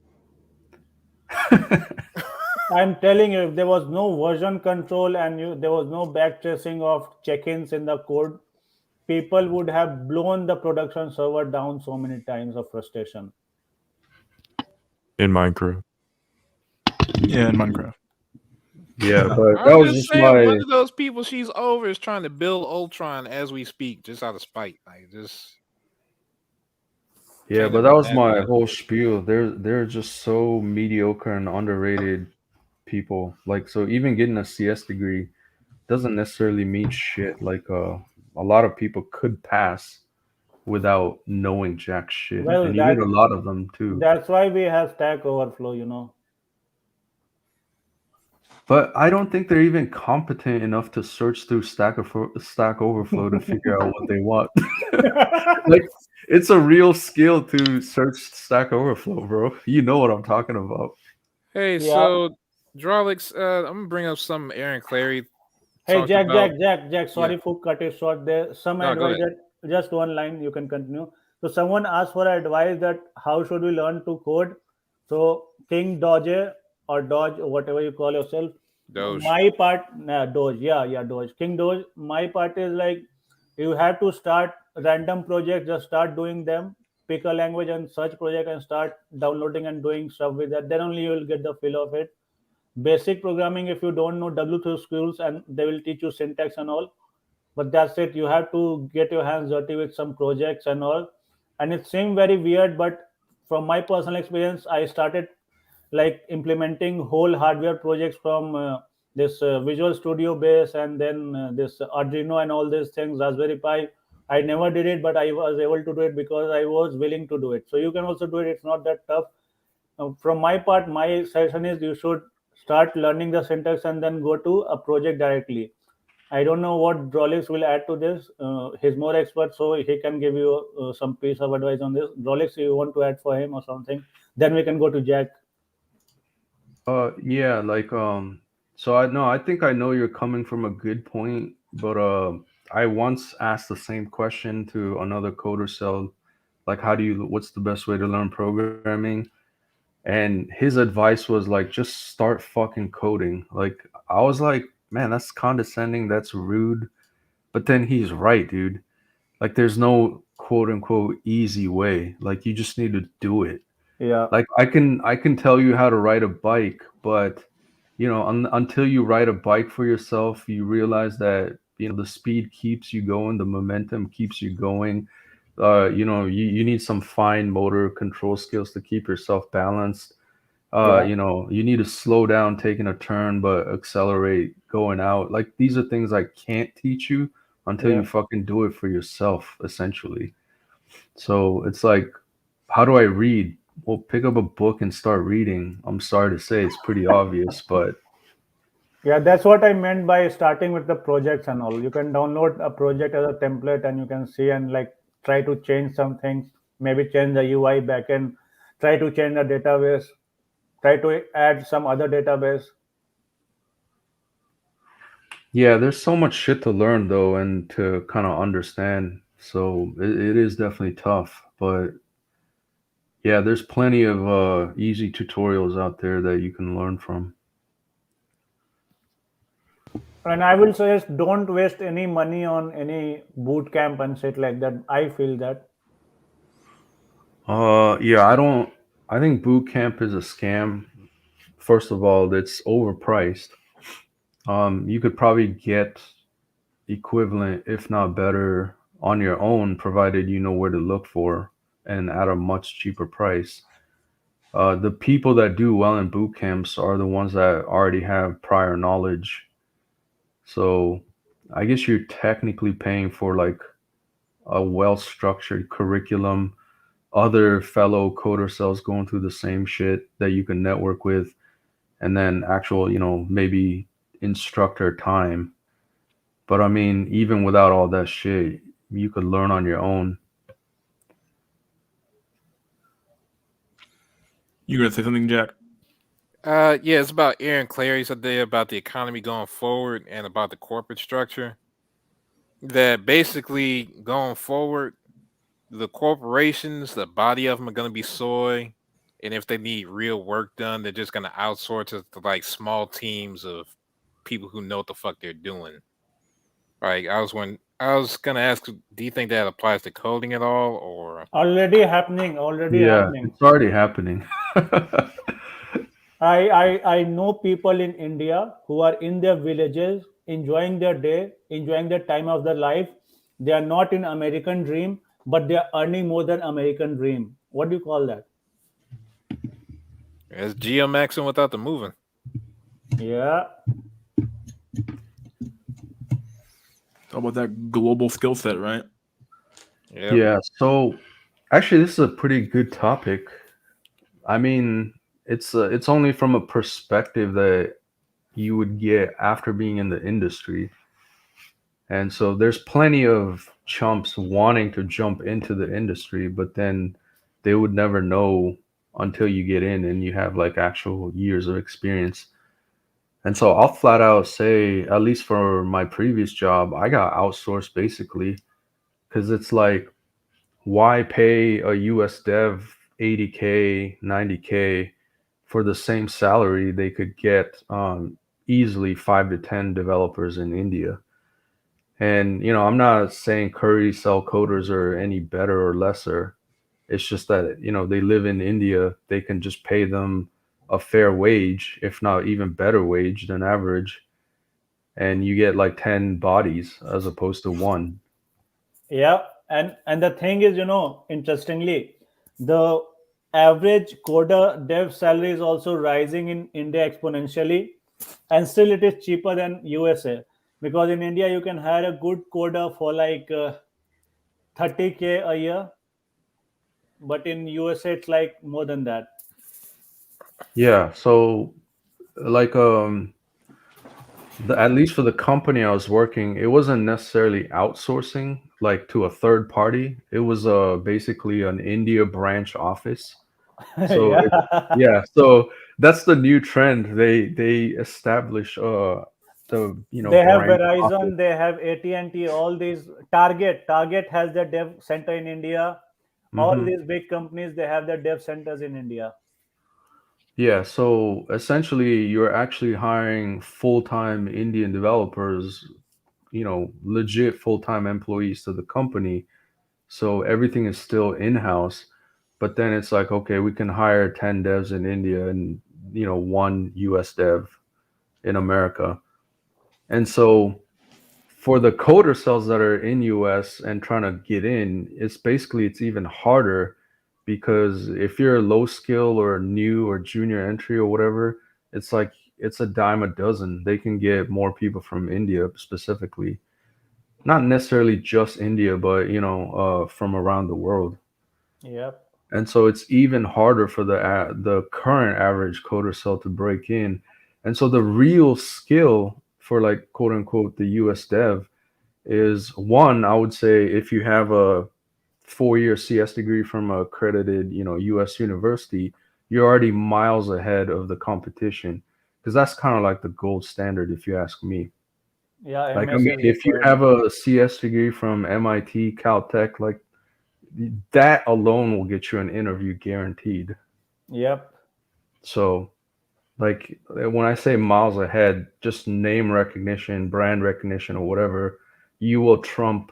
H: I'm telling you, if there was no version control and there was no backtracing of check-ins in the code, people would have blown the production server down so many times of frustration.
I: In Minecraft.
A: Yeah, in Minecraft.
K: Yeah, but that
J: I'm
K: was
J: just
K: just
J: saying,
K: my
J: one of those people she's over is trying to build Ultron as we speak, just out of spite. Like, just
K: yeah,
J: can't
K: but that was
J: imagine
K: my
J: that.
K: whole spiel. They're just so mediocre and underrated people. Like so, even getting a CS degree doesn't necessarily mean shit. Like a lot of people could pass without knowing jack shit,
H: Well,
K: and you get a lot of them too.
H: that's why we have Stack Overflow.
K: But I don't think they're even competent enough to search through Stack Overflow to figure out what they want. Like it's a real skill to search Stack Overflow, bro. You know what I'm talking about.
J: Hey,
H: Yeah.
J: so Drolix, I'm gonna bring up something Aaron Clary
H: Hey,
J: talked
H: Jack,
J: about.
H: Jack, Jack, Jack.
J: Yeah,
H: Sorry for cut it short. There, some
J: no, go
H: advice
J: ahead.
H: that just one line you can continue. So, someone asked for advice that how should we learn to code. So, King Doge or Dodge, or whatever you call yourself.
J: Doge.
H: My part, nah, Doge, yeah, Doge, King Doge. My part is like you have to start random projects. Just start doing them. Pick a language and search project and start downloading and doing stuff with that. Then only you will get the feel of it. Basic programming, if you don't know w3 skills, and they will teach you syntax and all, but that's it. You have to get your hands dirty with some projects and all. And it seemed very weird, but from my personal experience, I started like implementing whole hardware projects from this Visual Studio base, and then this Arduino and all these things, Raspberry Pi. I never did it, but I was able to do it because I was willing to do it. So you can also do it. It's not that tough. from my part, my suggestion is you should start learning the syntax and then go to a project directly. I don't know what Drolix will add to this. He's more expert, so he can give you some piece of advice on this. Drolix, you want to add for him or something? Then we can go to Jack.
K: Yeah, like so I know I think I know you're coming from a good point, but I once asked the same question to another coder cell, like what's the best way to learn programming? And his advice was like just start fucking coding. Like I was like, man, that's condescending, that's rude. But then he's right, dude. Like there's no quote unquote easy way. Like you just need to do it.
H: Yeah,
K: Like I can tell you how to ride a bike, but until you ride a bike for yourself, you realize that the speed keeps you going, the momentum keeps you going. You need some fine motor control skills to keep yourself balanced.
H: yeah,
K: You need to slow down taking a turn, but accelerate going out. Like these are things I can't teach you until you
H: yeah.
K: fucking do it for yourself, essentially. So it's like, how do I read? Well, pick up a book and start reading. I'm sorry to say it's pretty obvious, but
H: Yeah, that's what I meant by starting with the projects and all. You can download a project as a template and you can see and like try to change some things, maybe change the UI backend, try to change the database, try to add some other database.
K: yeah, there's so much shit to learn though and to kind of understand. So it is definitely tough, but yeah, there's plenty of easy tutorials out there that you can learn from.
H: And I will suggest don't waste any money on any boot camp and shit like that. I feel that.
K: Yeah, I think boot camp is a scam. First of all, it's overpriced. You could probably get equivalent, if not better, on your own, provided you know where to look for and at a much cheaper price. The people that do well in boot camps are the ones that already have prior knowledge. So I guess you're technically paying for like a well structured curriculum, other fellow coder cells going through the same shit that you can network with, and then actual, maybe instructor time. But I mean, even without all that shit, you could learn on your own.
A: You gonna say something, Jack?
J: Yeah, it's about Aaron Clary's idea about the economy going forward and about the corporate structure. That basically going forward, the corporations, the body of them are going to be soy, and if they need real work done, they're just going to outsource it to like small teams of people who know what the fuck they're doing. Like I was going to ask, do you think that applies to coding at all, or
H: Already happening, already
K: Yeah,
H: happening.
K: it's already happening.
H: I know people in India who are in their villages, enjoying their day, enjoying the time of their life. They are not in American dream, but they are earning more than American dream. What do you call that?
J: it's geomaxing without the moving?
H: Yeah,
A: Talk about that global skill set, right?
J: Yeah.
K: Yeah, so actually, this is a pretty good topic. I mean, it's only from a perspective that you would get after being in the industry. And so there's plenty of chumps wanting to jump into the industry, but then they would never know until you get in and you have like actual years of experience. And so I'll flat out say, at least for my previous job, I got outsourced basically because it's like, why pay a US dev 80K, 90K for the same salary they could get easily 5 to 10 developers in India? And I'm not saying Curry cell coders are any better or lesser. It's just that they live in India. They can just pay them a fair wage, if not even better wage than average, and you get like 10 bodies as opposed to one.
H: yeah. And the thing is, interestingly, the average coder dev salary is also rising in India exponentially, and still it is cheaper than USA, because in India you can hire a good coder for like 30K a year, but in USA it's like more than that.
K: Yeah, so like at least for the company I was working, it wasn't necessarily outsourcing like to a third party. It was basically an India branch office. So
H: Yeah.
K: yeah, so that's the new trend. They establish the
H: They have
K: branch office.
H: Verizon, they have AT&T, all these. Target has their dev center in India. All
K: Hmm.
H: these big companies, they have their dev centers in India.
K: Yeah, so essentially you're actually hiring full-time Indian developers, legit full-time employees to the company. So everything is still in-house, but then it's like, okay, we can hire 10 devs in India and, one US dev in America. And so for the coder cells that are in US and trying to get in, it's even harder because if you're low skill or new or junior entry or whatever, it's like it's a dime a dozen. They can get more people from India specifically. Not necessarily just India, but from around the world.
H: Yep.
K: And so it's even harder for the current average coder cell to break in. And so the real skill for like quote unquote the US dev is one, I would say if you have a 4-year CS degree from a accredited, US university, you're already miles ahead of the competition because that's kind of like the gold standard if you ask me.
H: Yeah,
K: Like I
H: MS
K: mean,
H: is
K: if you
H: required.
K: have a CS degree from MIT, Caltech, like that alone will get you an interview guaranteed.
H: Yep.
K: So, like when I say miles ahead, just name recognition, brand recognition, or whatever, you will trump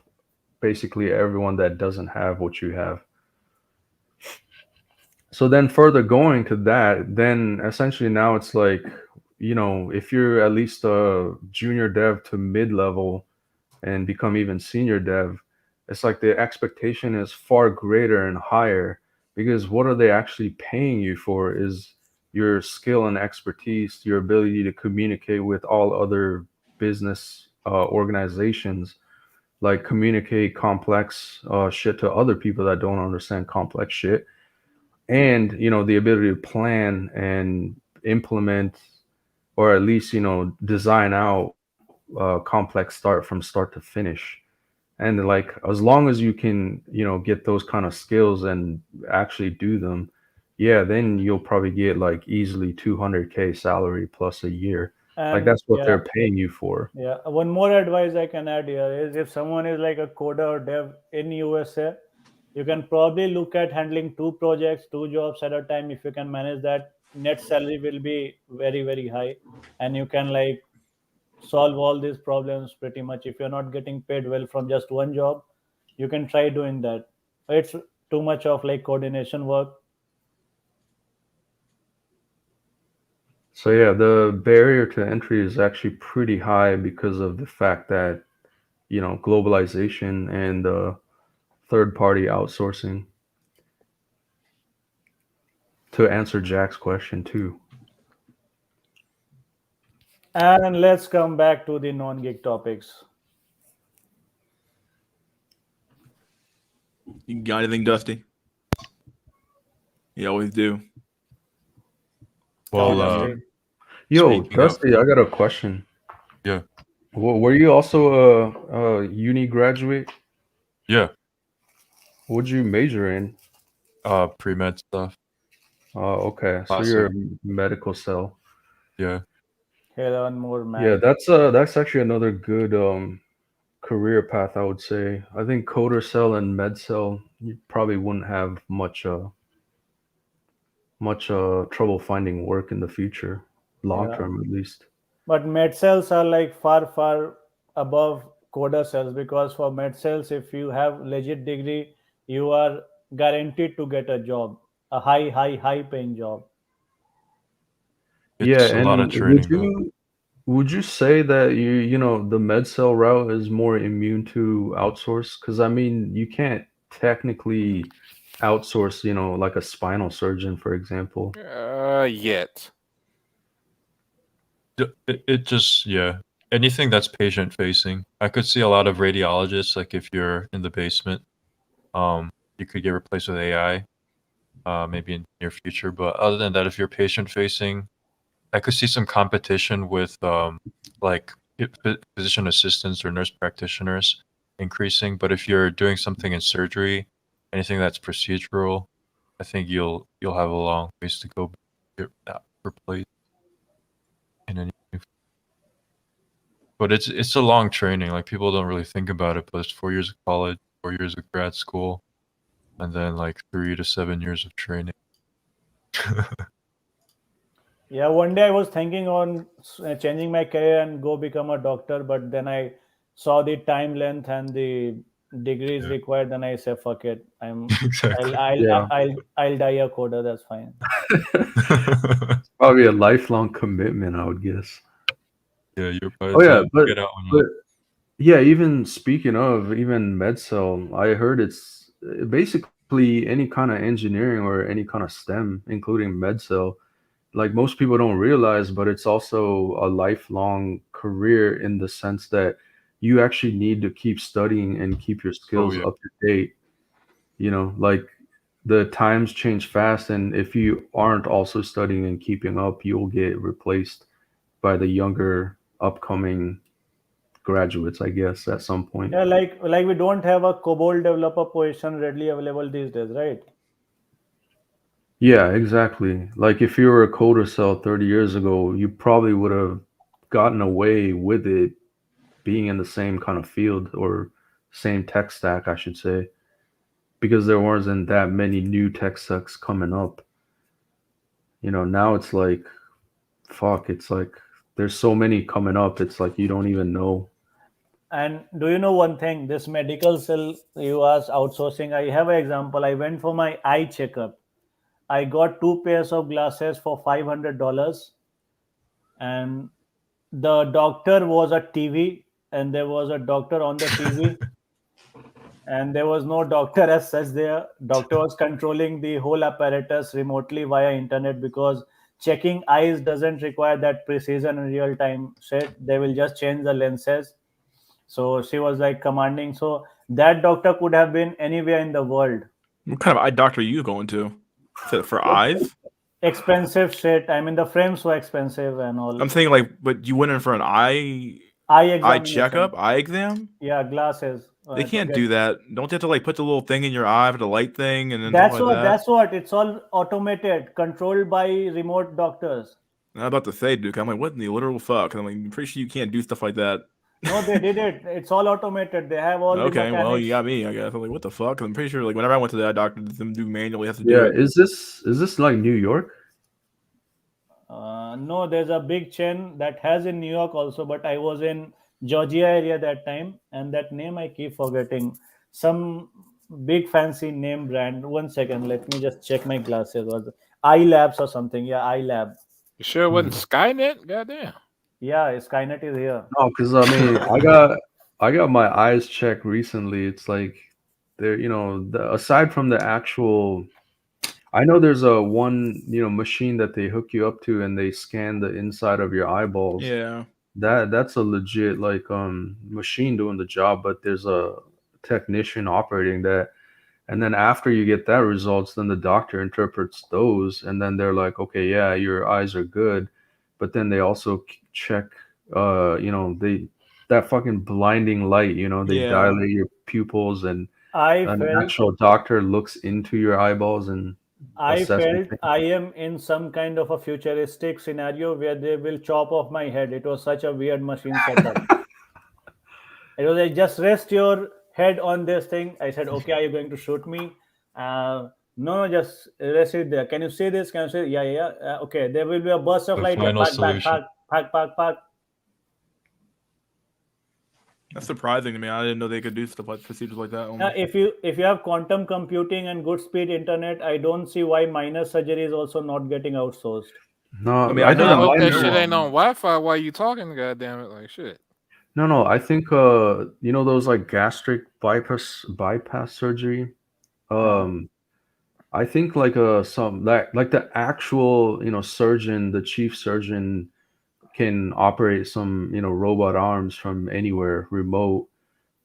K: basically everyone that doesn't have what you have. So then further going to that, then essentially now it's like, if you're at least a junior dev to mid level and become even senior dev, it's like the expectation is far greater and higher because what are they actually paying you for is your skill and expertise, your ability to communicate with all other business organizations, like communicate complex shit to other people that don't understand complex shit, and the ability to plan and implement or at least design out complex from start to finish. And like as long as you can get those kind of skills and actually do them, yeah, then you'll probably get like easily 200K salary plus a year. Like
H: And
K: that's what
H: yeah,
K: they're paying you for.
H: yeah. One more advice I can add here is if someone is like a coder or dev in USA, you can probably look at handling two projects, two jobs at a time. If you can manage that, net salary will be very, very high. And you can like solve all these problems pretty much. If you're not getting paid well from just one job, you can try doing that. It's too much of like coordination work.
K: So yeah, the barrier to entry is actually pretty high because of the fact that globalization and third party outsourcing. To answer Jack's question too.
H: And let's come back to the non-gig topics.
A: You got anything, Dusty? You always do.
H: Come on,
I: Well,
H: Dusty.
K: Yo,
I: speaking of,
K: Dusty, I got a question.
I: yeah,
K: Were you also a uni graduate?
I: yeah,
K: What'd you major in?
I: pre-med stuff,
K: Okay, so you're
I: classic,
K: a medical cell.
I: yeah.
H: Here on more
K: Yeah,
H: math.
K: that's actually another good career path, I would say. I think coder cell and med cell, you probably wouldn't have much trouble finding work in the future, long
H: Yeah.
K: term at least.
H: But med cells are like far, far above coder cells because for med cells, if you have legit degree, you are guaranteed to get a job, a high, high, high paying job.
K: Yeah,
I: It's a lot of
K: and would
I: training though.
K: you would you say that the med cell route is more immune to outsource? Because I mean, you can't technically outsource, like a spinal surgeon, for example.
J: Yet.
I: It just, yeah, anything that's patient facing. I could see a lot of radiologists, like if you're in the basement, you could get replaced with AI. maybe in the near future. But other than that, if you're patient facing, I could see some competition with like physician assistants or nurse practitioners increasing. But if you're doing something in surgery, anything that's procedural, I think you'll have a long ways to go to get that replaced in any. But it's a long training. Like people don't really think about it, but it's 4 years of college, 4 years of grad school, and then like 3 to 7 years of training.
H: Yeah, one day I was thinking on changing my career and go become a doctor, but then I saw the time length and the degrees
I: Yeah.
H: required. Then I say, "Fuck it,
I: Exactly.
H: I'll die a coder. That's fine."
K: Probably a lifelong commitment, I would guess.
I: Yeah, you're by
K: Oh
I: the
K: yeah,
I: time you get out on
K: but yeah, even speaking of even MedCell, I heard it's basically any kind of engineering or any kind of STEM, including MedCell. Like most people don't realize, but it's also a lifelong career in the sense that you actually need to keep studying and keep your
I: Oh
K: skills
I: yeah.
K: up to date. Like the times change fast, and if you aren't also studying and keeping up, you'll get replaced by the younger upcoming graduates, I guess, at some point.
H: Yeah, like we don't have a COBOL developer position readily available these days, right?
K: Yeah, exactly. Like if you were a coder cell 30 years ago, you probably would have gotten away with it being in the same kind of field or same tech stack, I should say, because there wasn't that many new tech stacks coming up. Now it's like, fuck, it's like there's so many coming up, it's like you don't even know.
H: And do you know one thing? This medical cell you asked outsourcing. I have an example. I went for my eye checkup. I got two pairs of glasses for $500, and the doctor was a TV, and there was a doctor on the TV, and there was no doctor as such there. Doctor was controlling the whole apparatus remotely via internet because checking eyes doesn't require that precision in real time. Shit, they will just change the lenses. So she was like commanding. So that doctor could have been anywhere in the world.
A: What kind of eye doctor are you going to? For eyes?
H: Expensive shit. I mean, the frames were expensive and all.
A: I'm thinking like, but you went in for an eye
H: Eye
A: checkup,
H: examination.
A: eye exam?
H: Yeah, glasses.
A: They
H: To
A: can't
H: get.
A: do that. Don't they have to like put the little thing in your eye for the light thing and then stuff
H: That's
A: like
H: what.
A: that?
H: That's what. It's all automated, controlled by remote doctors.
A: I'm about to say, Duke. I'm like, what in the literal fuck? And I'm like, I'm pretty sure you can't do stuff like that.
H: No, they did it. It's all automated. They have all the
A: Okay, well, you
H: mechanics.
A: got me, I guess. I'm like, what the fuck? I'm pretty sure, like, whenever I went to the eye doctor, them do manually have to do
K: Yeah,
A: it.
K: is this like New York?
H: No, there's a big chain that has in New York also, but I was in Georgia area that time, and that name I keep forgetting. Some big fancy name brand. One second, let me just check my glasses. Was Eye Labs or something? Yeah, Eye Lab.
J: You sure it wasn't Skynet? Goddamn.
H: Yeah, Skynet is here.
K: No, because I mean, I got my eyes checked recently. It's like there, aside from the actual, I know there's a one, machine that they hook you up to and they scan the inside of your eyeballs.
A: Yeah.
K: That's a legit like machine doing the job, but there's a technician operating that. And then after you get that results, then the doctor interprets those, and then they're like, okay, yeah, your eyes are good. But then they also check, they that fucking blinding light, they
A: Yeah.
K: dilate your pupils, and
H: I
K: an
H: felt
K: actual doctor looks into your eyeballs and
H: I
K: assesses
H: felt I am in some kind of a futuristic scenario where they will chop off my head. It was such a weird machine setup. It was like, just rest your head on this thing. I said, okay, are you going to shoot me? No, just rest it there. Can you see this? Can you see? Yeah, yeah. Okay, there will be a burst of
I: The
H: light. Yeah,
I: final
H: pack, back,
I: solution.
H: pack, pack, pack, pack.
A: That's surprising to me. I didn't know they could do stuff like procedures like that. Almost.
H: If you have quantum computing and good speed internet, I don't see why minor surgery is also not getting outsourced.
K: No,
A: I mean,
K: I
A: I
K: think
J: I
A: know
K: a
J: hope that
K: minor
J: shit ain't
K: one.
J: on Wi-Fi while you talking. Goddamn it, like shit.
K: No, I think those like gastric bypass surgery. Um, I think like some like the actual surgeon, the chief surgeon can operate some robot arms from anywhere remote,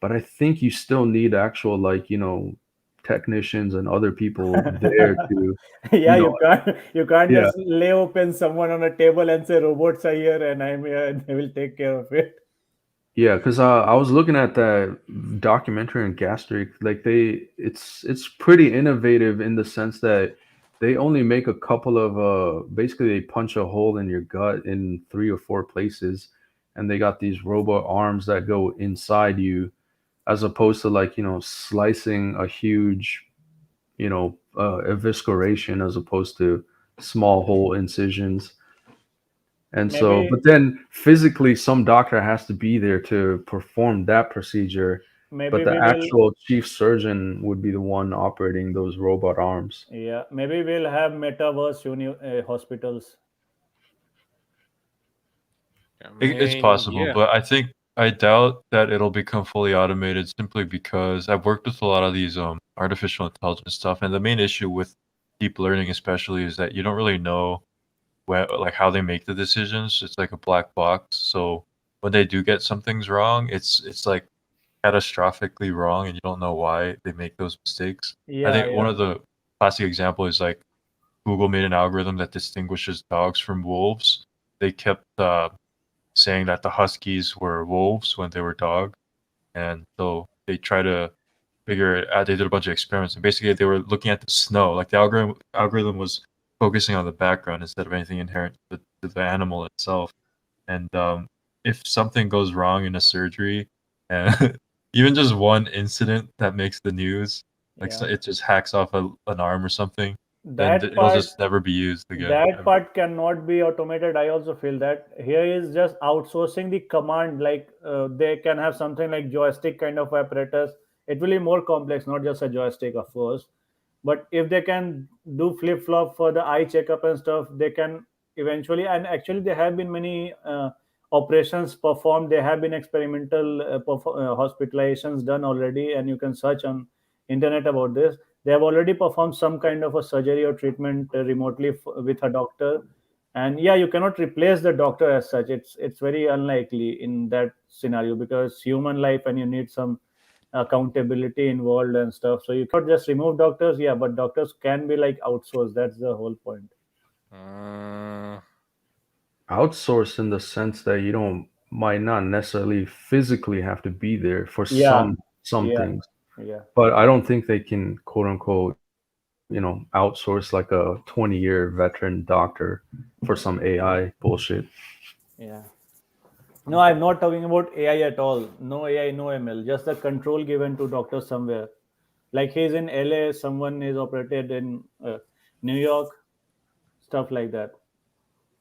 K: but I think you still need actual like technicians and other people there to,
H: Yeah,
K: you know,
H: you can't
K: yeah,
H: just lay open someone on a table and say robots are here and I'm here and they will take care of it.
K: yeah. Because I was looking at that documentary on gastric. Like it's pretty innovative in the sense that they only make a couple of basically they punch a hole in your gut in 3 or 4 places, and they got these robot arms that go inside you, as opposed to like slicing a huge evisceration, as opposed to small hole incisions. And so,
H: Maybe
K: but then physically, some doctor has to be there to perform that procedure. But
H: maybe
K: the
H: we will
K: actual chief surgeon would be the one operating those robot arms.
H: yeah, maybe we'll have metaverse hospitals.
J: I
I: It's
J: mean,
I: possible,
J: yeah.
I: but I doubt that it'll become fully automated simply because I've worked with a lot of these artificial intelligence stuff, and the main issue with deep learning especially is that you don't really know where like how they make the decisions. It's like a black box. So when they do get some things wrong, it's like catastrophically wrong and you don't know why they make those mistakes. I
H: Yeah,
I: think one
H: yeah,
I: of the classic example is like Google made an algorithm that distinguishes dogs from wolves. They kept saying that the huskies were wolves when they were dogs, and so they try to figure it out. They did a bunch of experiments, and basically they were looking at the snow. Like the algorithm was focusing on the background instead of anything inherent to the animal itself. And if something goes wrong in a surgery, and even just one incident that makes the news, like so
H: yeah.
I: it just hacks off an arm or something, then
H: That
I: it'll
H: part
I: just never be used again.
H: that part cannot be automated. I also feel that here is just outsourcing the command. Like they can have something like joystick kind of apparatus. It will be more complex, not just a joystick, of course. But if they can do flip flop for the eye checkup and stuff, they can eventually. And actually, there have been many operations performed. There have been experimental hospitalizations done already, and you can search on internet about this. They have already performed some kind of a surgery or treatment remotely with a doctor. And yeah, you cannot replace the doctor as such. It's very unlikely in that scenario because human life and you need some accountability involved and stuff. So you cannot just remove doctors. Yeah, but doctors can be like outsourced. That's the whole point.
J: Uh,
K: Outsource in the sense that you don't might not necessarily physically have to be there for
H: Yeah,
K: some
H: yeah,
K: things.
H: yeah,
K: But I don't think they can quote unquote, outsource like a 20-year veteran doctor for some AI bullshit.
H: yeah. No, I'm not talking about AI at all. No AI, no ML. Just the control given to doctors somewhere. Like he's in LA, someone is operated in New York, stuff like that.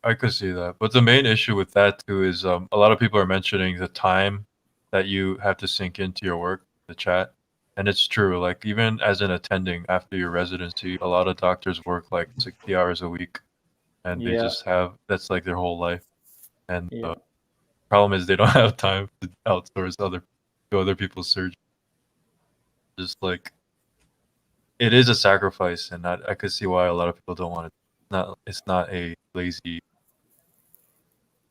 I: I could see that. But the main issue with that too is a lot of people are mentioning the time that you have to sink into your work, the chat. And it's true. Like even as an attending after your residency, a lot of doctors work like 60 hours a week and they
H: Yeah,
I: just have that's like their whole life. And
H: yeah.
I: problem is they don't have time to outsource to other people's surgery. Just like it is a sacrifice and I could see why a lot of people don't want it. It's not a lazy.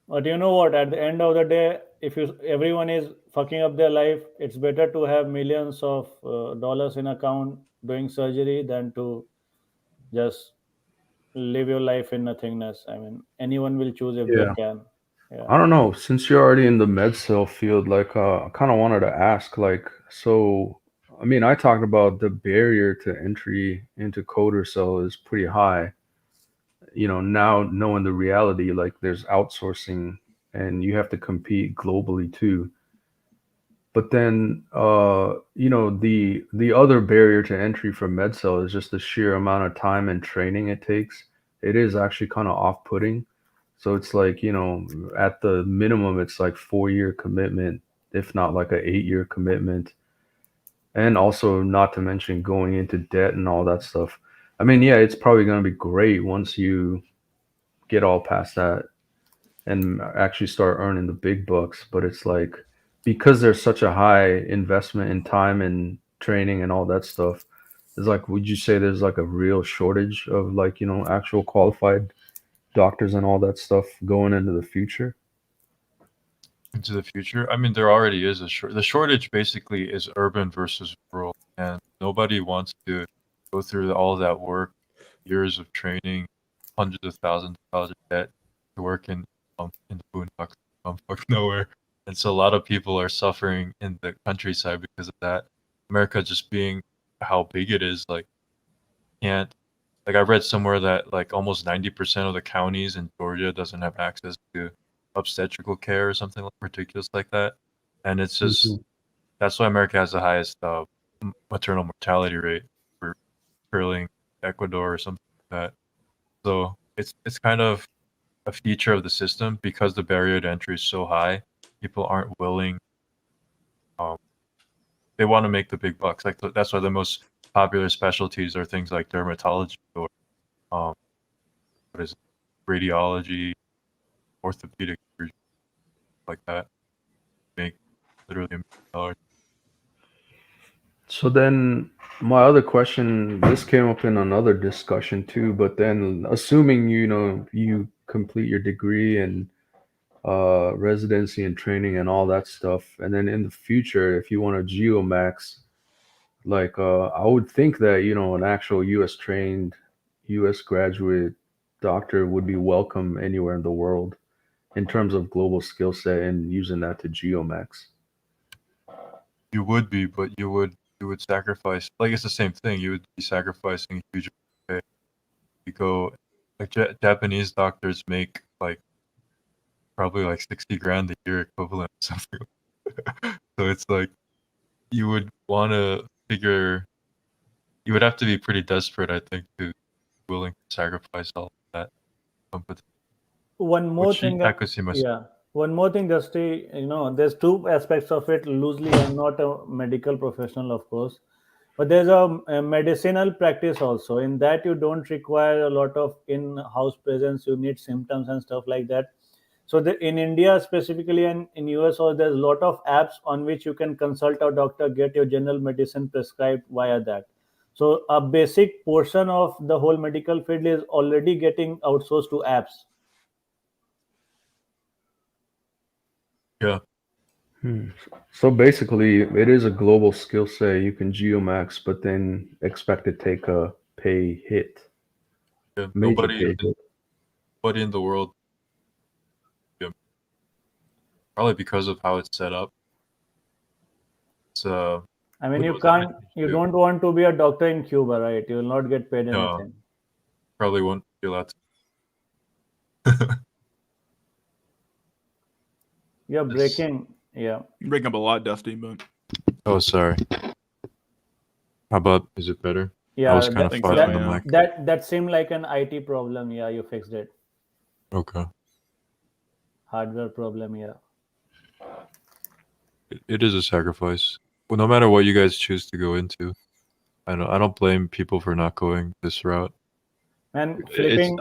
H: But you know what? At the end of the day, if you everyone is fucking up their life, it's better to have millions of dollars in account doing surgery than to just live your life in nothingness. I mean, anyone will choose if they
K: Yeah.
H: can. Yeah.
K: I don't know. Since you're already in the med cell field, like I kind of wanted to ask, like, so I mean, I talked about the barrier to entry into coder cell is pretty high. Now knowing the reality, like there's outsourcing and you have to compete globally too. But then, the other barrier to entry for MedCell is just the sheer amount of time and training it takes. It is actually kind of off-putting. So it's like, at the minimum, it's like 4-year commitment, if not like a 8-year commitment. And also, not to mention going into debt and all that stuff. I mean, yeah, it's probably going to be great once you get all past that and actually start earning the big bucks. But it's like because there's such a high investment in time and training and all that stuff, it's like, would you say there's like a real shortage of like, actual qualified doctors and all that stuff going into the future?
I: Into the future. I mean, there already is the shortage basically is urban versus rural, and Nobody wants to go through all that work, years of training, hundreds of thousands of dollars of debt to work in the boondocks, fuck nowhere. And so a lot of people are suffering in the countryside because of that. America just being how big it is, like can't like I read somewhere that like almost 90% of the counties in Georgia doesn't have access to obstetrical care or something like ridiculous like that. And it's just that's why America has the highest maternal mortality rate for trailing Ecuador or something like that. So it's kind of a feature of the system because the barrier to entry is so high. People aren't willing. They want to make the big bucks. Like that's why the most popular specialties are things like dermatology or what is it, radiology, orthopedic surgery, like that. Make literally $1 million.
K: So then my other question, this came up in another discussion too, but then assuming you complete your degree and residency and training and all that stuff, and then in the future if you want to geomax, like I would think that an actual US trained US graduate doctor would be welcome anywhere in the world in terms of global skill set and using that to geomax.
I: You would be, but you would sacrifice, like it's the same thing. You would be sacrificing huge pay. You go like Japanese doctors make like probably like 60 grand a year equivalent or something. So it's like you would want to figure. You would have to be pretty desperate, I think, to be willing to sacrifice all of that.
H: One more thing,
I: Takushima.
H: yeah. One more thing, Dusty. There's two aspects of it. Loosely, I'm not a medical professional, of course, but there's a medicinal practice also. In that, you don't require a lot of in-house presence. You need symptoms and stuff like that. So in India specifically and in US, or there's a lot of apps on which you can consult a doctor, get your general medicine prescribed via that. So a basic portion of the whole medical field is already getting outsourced to apps.
I: Yeah.
K: So basically, it is a global skill set. You can geomax, but then expect to take a pay hit.
I: Yeah,
K: Major pay hit.
I: Nobody in the world. Yeah, probably because of how it's set up. It's
H: I mean, you don't want to be a doctor in Cuba, right? You will not get paid anything.
I: Probably won't be allowed to.
H: You're breaking, yeah.
A: You're breaking up a lot, Dusty, but.
I: Oh, sorry. How about, is it better?
H: Yeah,
I: I was kind of far from the mic.
H: That seemed like an IT problem. Yeah, you fixed it.
I: Okay.
H: Hardware problem, yeah.
I: It is a sacrifice. Well, no matter what you guys choose to go into, I don't blame people for not going this route.
H: And flipping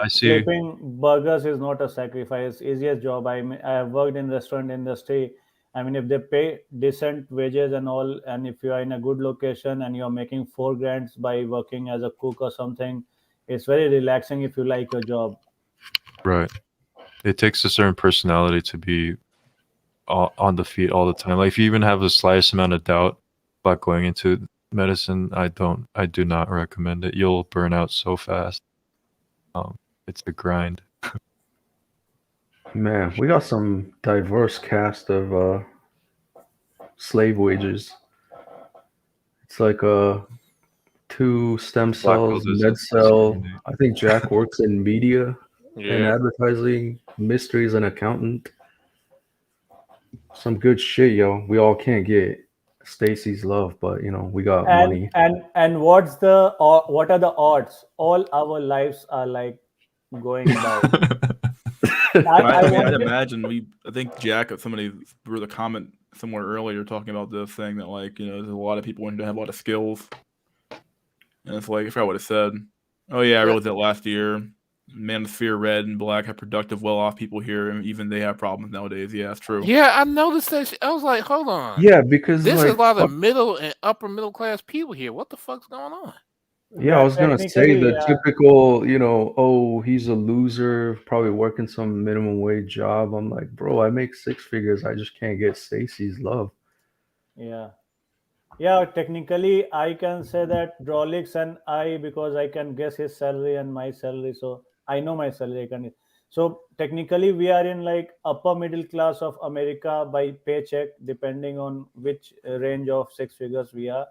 H: burgers is not a sacrifice. Easiest job. I have worked in restaurant industry. I mean, if they pay decent wages and all, and if you are in a good location and you're making $4 grand by working as a cook or something, it's very relaxing if you like your job.
I: Right. It takes a certain personality to be on the feet all the time. Like if you even have the slightest amount of doubt about going into medicine, I do not recommend it. You'll burn out so fast. It's a grind.
K: Man, we got some diverse cast of slave wages. It's like 2 stem cells, med cell. I think Jack works in media and advertising, mysteries and accountant. Some good shit, yo. We all can't get Stacy's love, but we got money.
H: And what are the odds? All our lives are like going by.
A: I'd imagine I think Jack, somebody wrote a comment somewhere earlier talking about this, saying that there's a lot of people wanting to have a lot of skills, and it's like I forgot what it said. Oh yeah, I realized that last year. Manosphere Red and Black have productive, well-off people here, and even they have problems nowadays. Yeah, that's true.
J: Yeah, I noticed that. I was like, hold on.
K: Yeah, because
J: this is a lot of middle and upper middle class people here. What the fuck's going on?
K: Yeah, I was gonna say the typical, oh, he's a loser, probably working some minimum wage job. I'm like, bro, I make 6 figures. I just can't get Stacy's love.
H: Yeah. Yeah, technically, I can say that Drolix and I, because I can guess his salary and my salary, so I know my salary. I can. So technically, we are in like upper middle class of America by paycheck, depending on which range of six figures we are.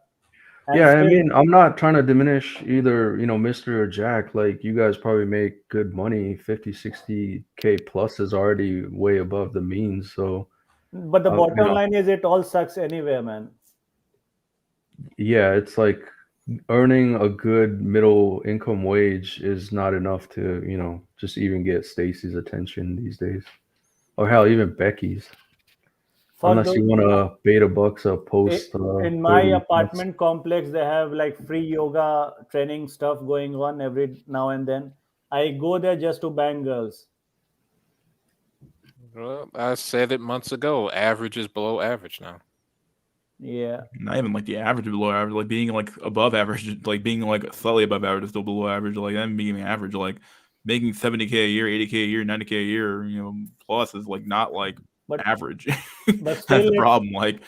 H: And
K: Yeah, I
H: still,
K: mean, I'm not trying to diminish either, Mr. or Jack. Like, you guys probably make good money. 50, 60K plus is already way above the means. So,
H: but the bottom line is it all sucks anyway, man.
K: yeah, it's like earning a good middle income wage is not enough to, just even get Stacy's attention these days. Or hell, even Becky's.
H: For
K: Unless you
H: those,
K: want to beta bucks a
H: i-
K: post
H: in my
K: 30 bucks.
H: apartment complex, they have like free yoga training stuff going on every now and then. I go there just to bang girls.
J: Well, I said it months ago. Average is below average now.
H: Yeah.
A: Not even like the average or below average, like being like above average, like being like slightly above average is still below average. Like that being average, like making 70K a year, 80K a year, 90K a year, plus is like not like
H: But
A: average.
H: but
A: That's
H: still
A: the
H: it's
A: problem. Like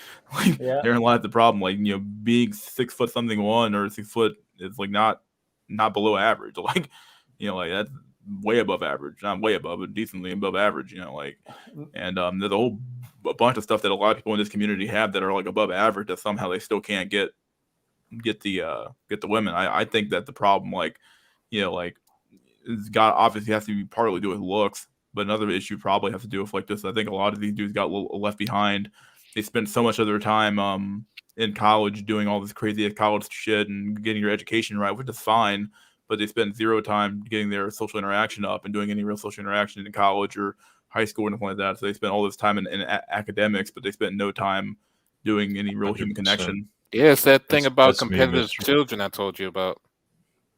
H: yeah.
A: therein lies the problem. Like being 6 foot something one or 6 foot is like not below average. Like like that's way above average, not way above, but decently above average. And there's a bunch of stuff that a lot of people in this community have that are like above average that somehow they still can't get the women. I think that the problem, like it's got obviously has to be partly to do with looks, but another issue probably has to do with like this. I think a lot of these dudes got left behind. They spent so much of their time in college doing all this crazy college shit and getting your education right, which is fine, but they spent zero time getting their social interaction up and doing any real social interaction in college or high school or anything like that. So they spent all this time in academics, but they spent no time doing any real human
I: 100%.
A: connection.
J: Yeah, it's that thing about
I: That's me,
J: competitive
I: Mr.
J: children I told you about.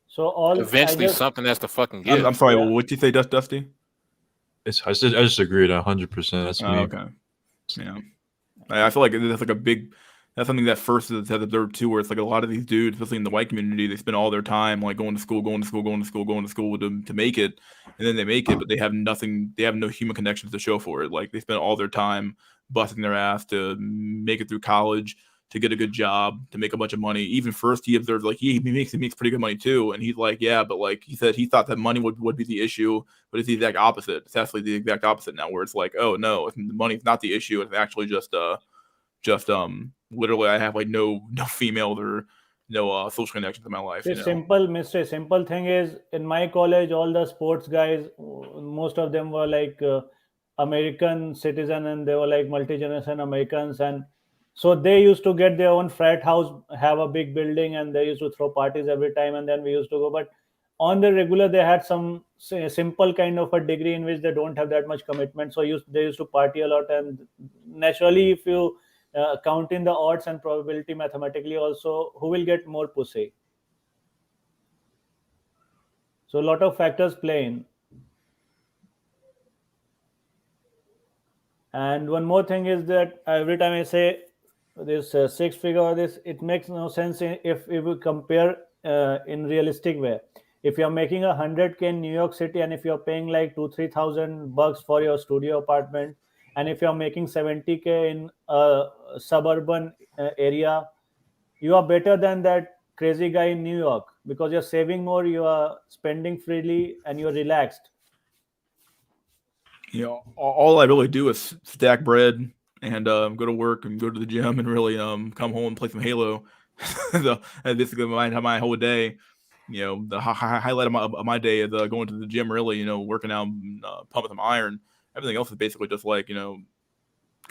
H: So all I
J: Eventually,
H: just
J: something has to fucking
A: I'm,
J: give.
A: I'm sorry,
H: yeah.
A: what did you say, Dusty?
I: I just agreed 100%. That's me.
A: Okay. Yeah. I feel like that's like that's something that first is observed too, where it's like a lot of these dudes, especially in the white community, they spend all their time like going to school to make it, and then they make it, but they have nothing, they have no human connections to show for it. Like they spend all their time busting their ass to make it through college, to get a good job, to make a bunch of money. Even first, he observed like he makes pretty good money too, and he's like, yeah, but like he said, he thought that money would be the issue, but it's the exact opposite. It's actually the exact opposite now, where it's like, oh no, money's not the issue. It's actually just literally I have like no females or no social connections in my life.
H: The simple Mr. Simple thing is in my college, all the sports guys, most of them were like American citizen, and they were like multi-generation Americans, and so they used to get their own frat house, have a big building, and they used to throw parties every time, and then we used to go. But on the regular, they had some simple kind of a degree in which they don't have that much commitment. So they used to party a lot, and naturally, if you count in the odds and probability mathematically, also who will get more pussy. So a lot of factors play in. And one more thing is that every time I say this six figure or this, it makes no sense if we compare in realistic way. If you're making 100K in New York City, and if you're paying like 2-3 thousand bucks for your studio apartment, and if you're making 70K in a suburban area, you are better than that crazy guy in New York, because you're saving more, you are spending freely, and you're relaxed.
A: All I really do is stack bread and go to work and go to the gym and really come home and play some Halo. And basically my whole day. The highlight of my day is going to the gym, really, working out, pumping some iron. Everything else is basically just like, kind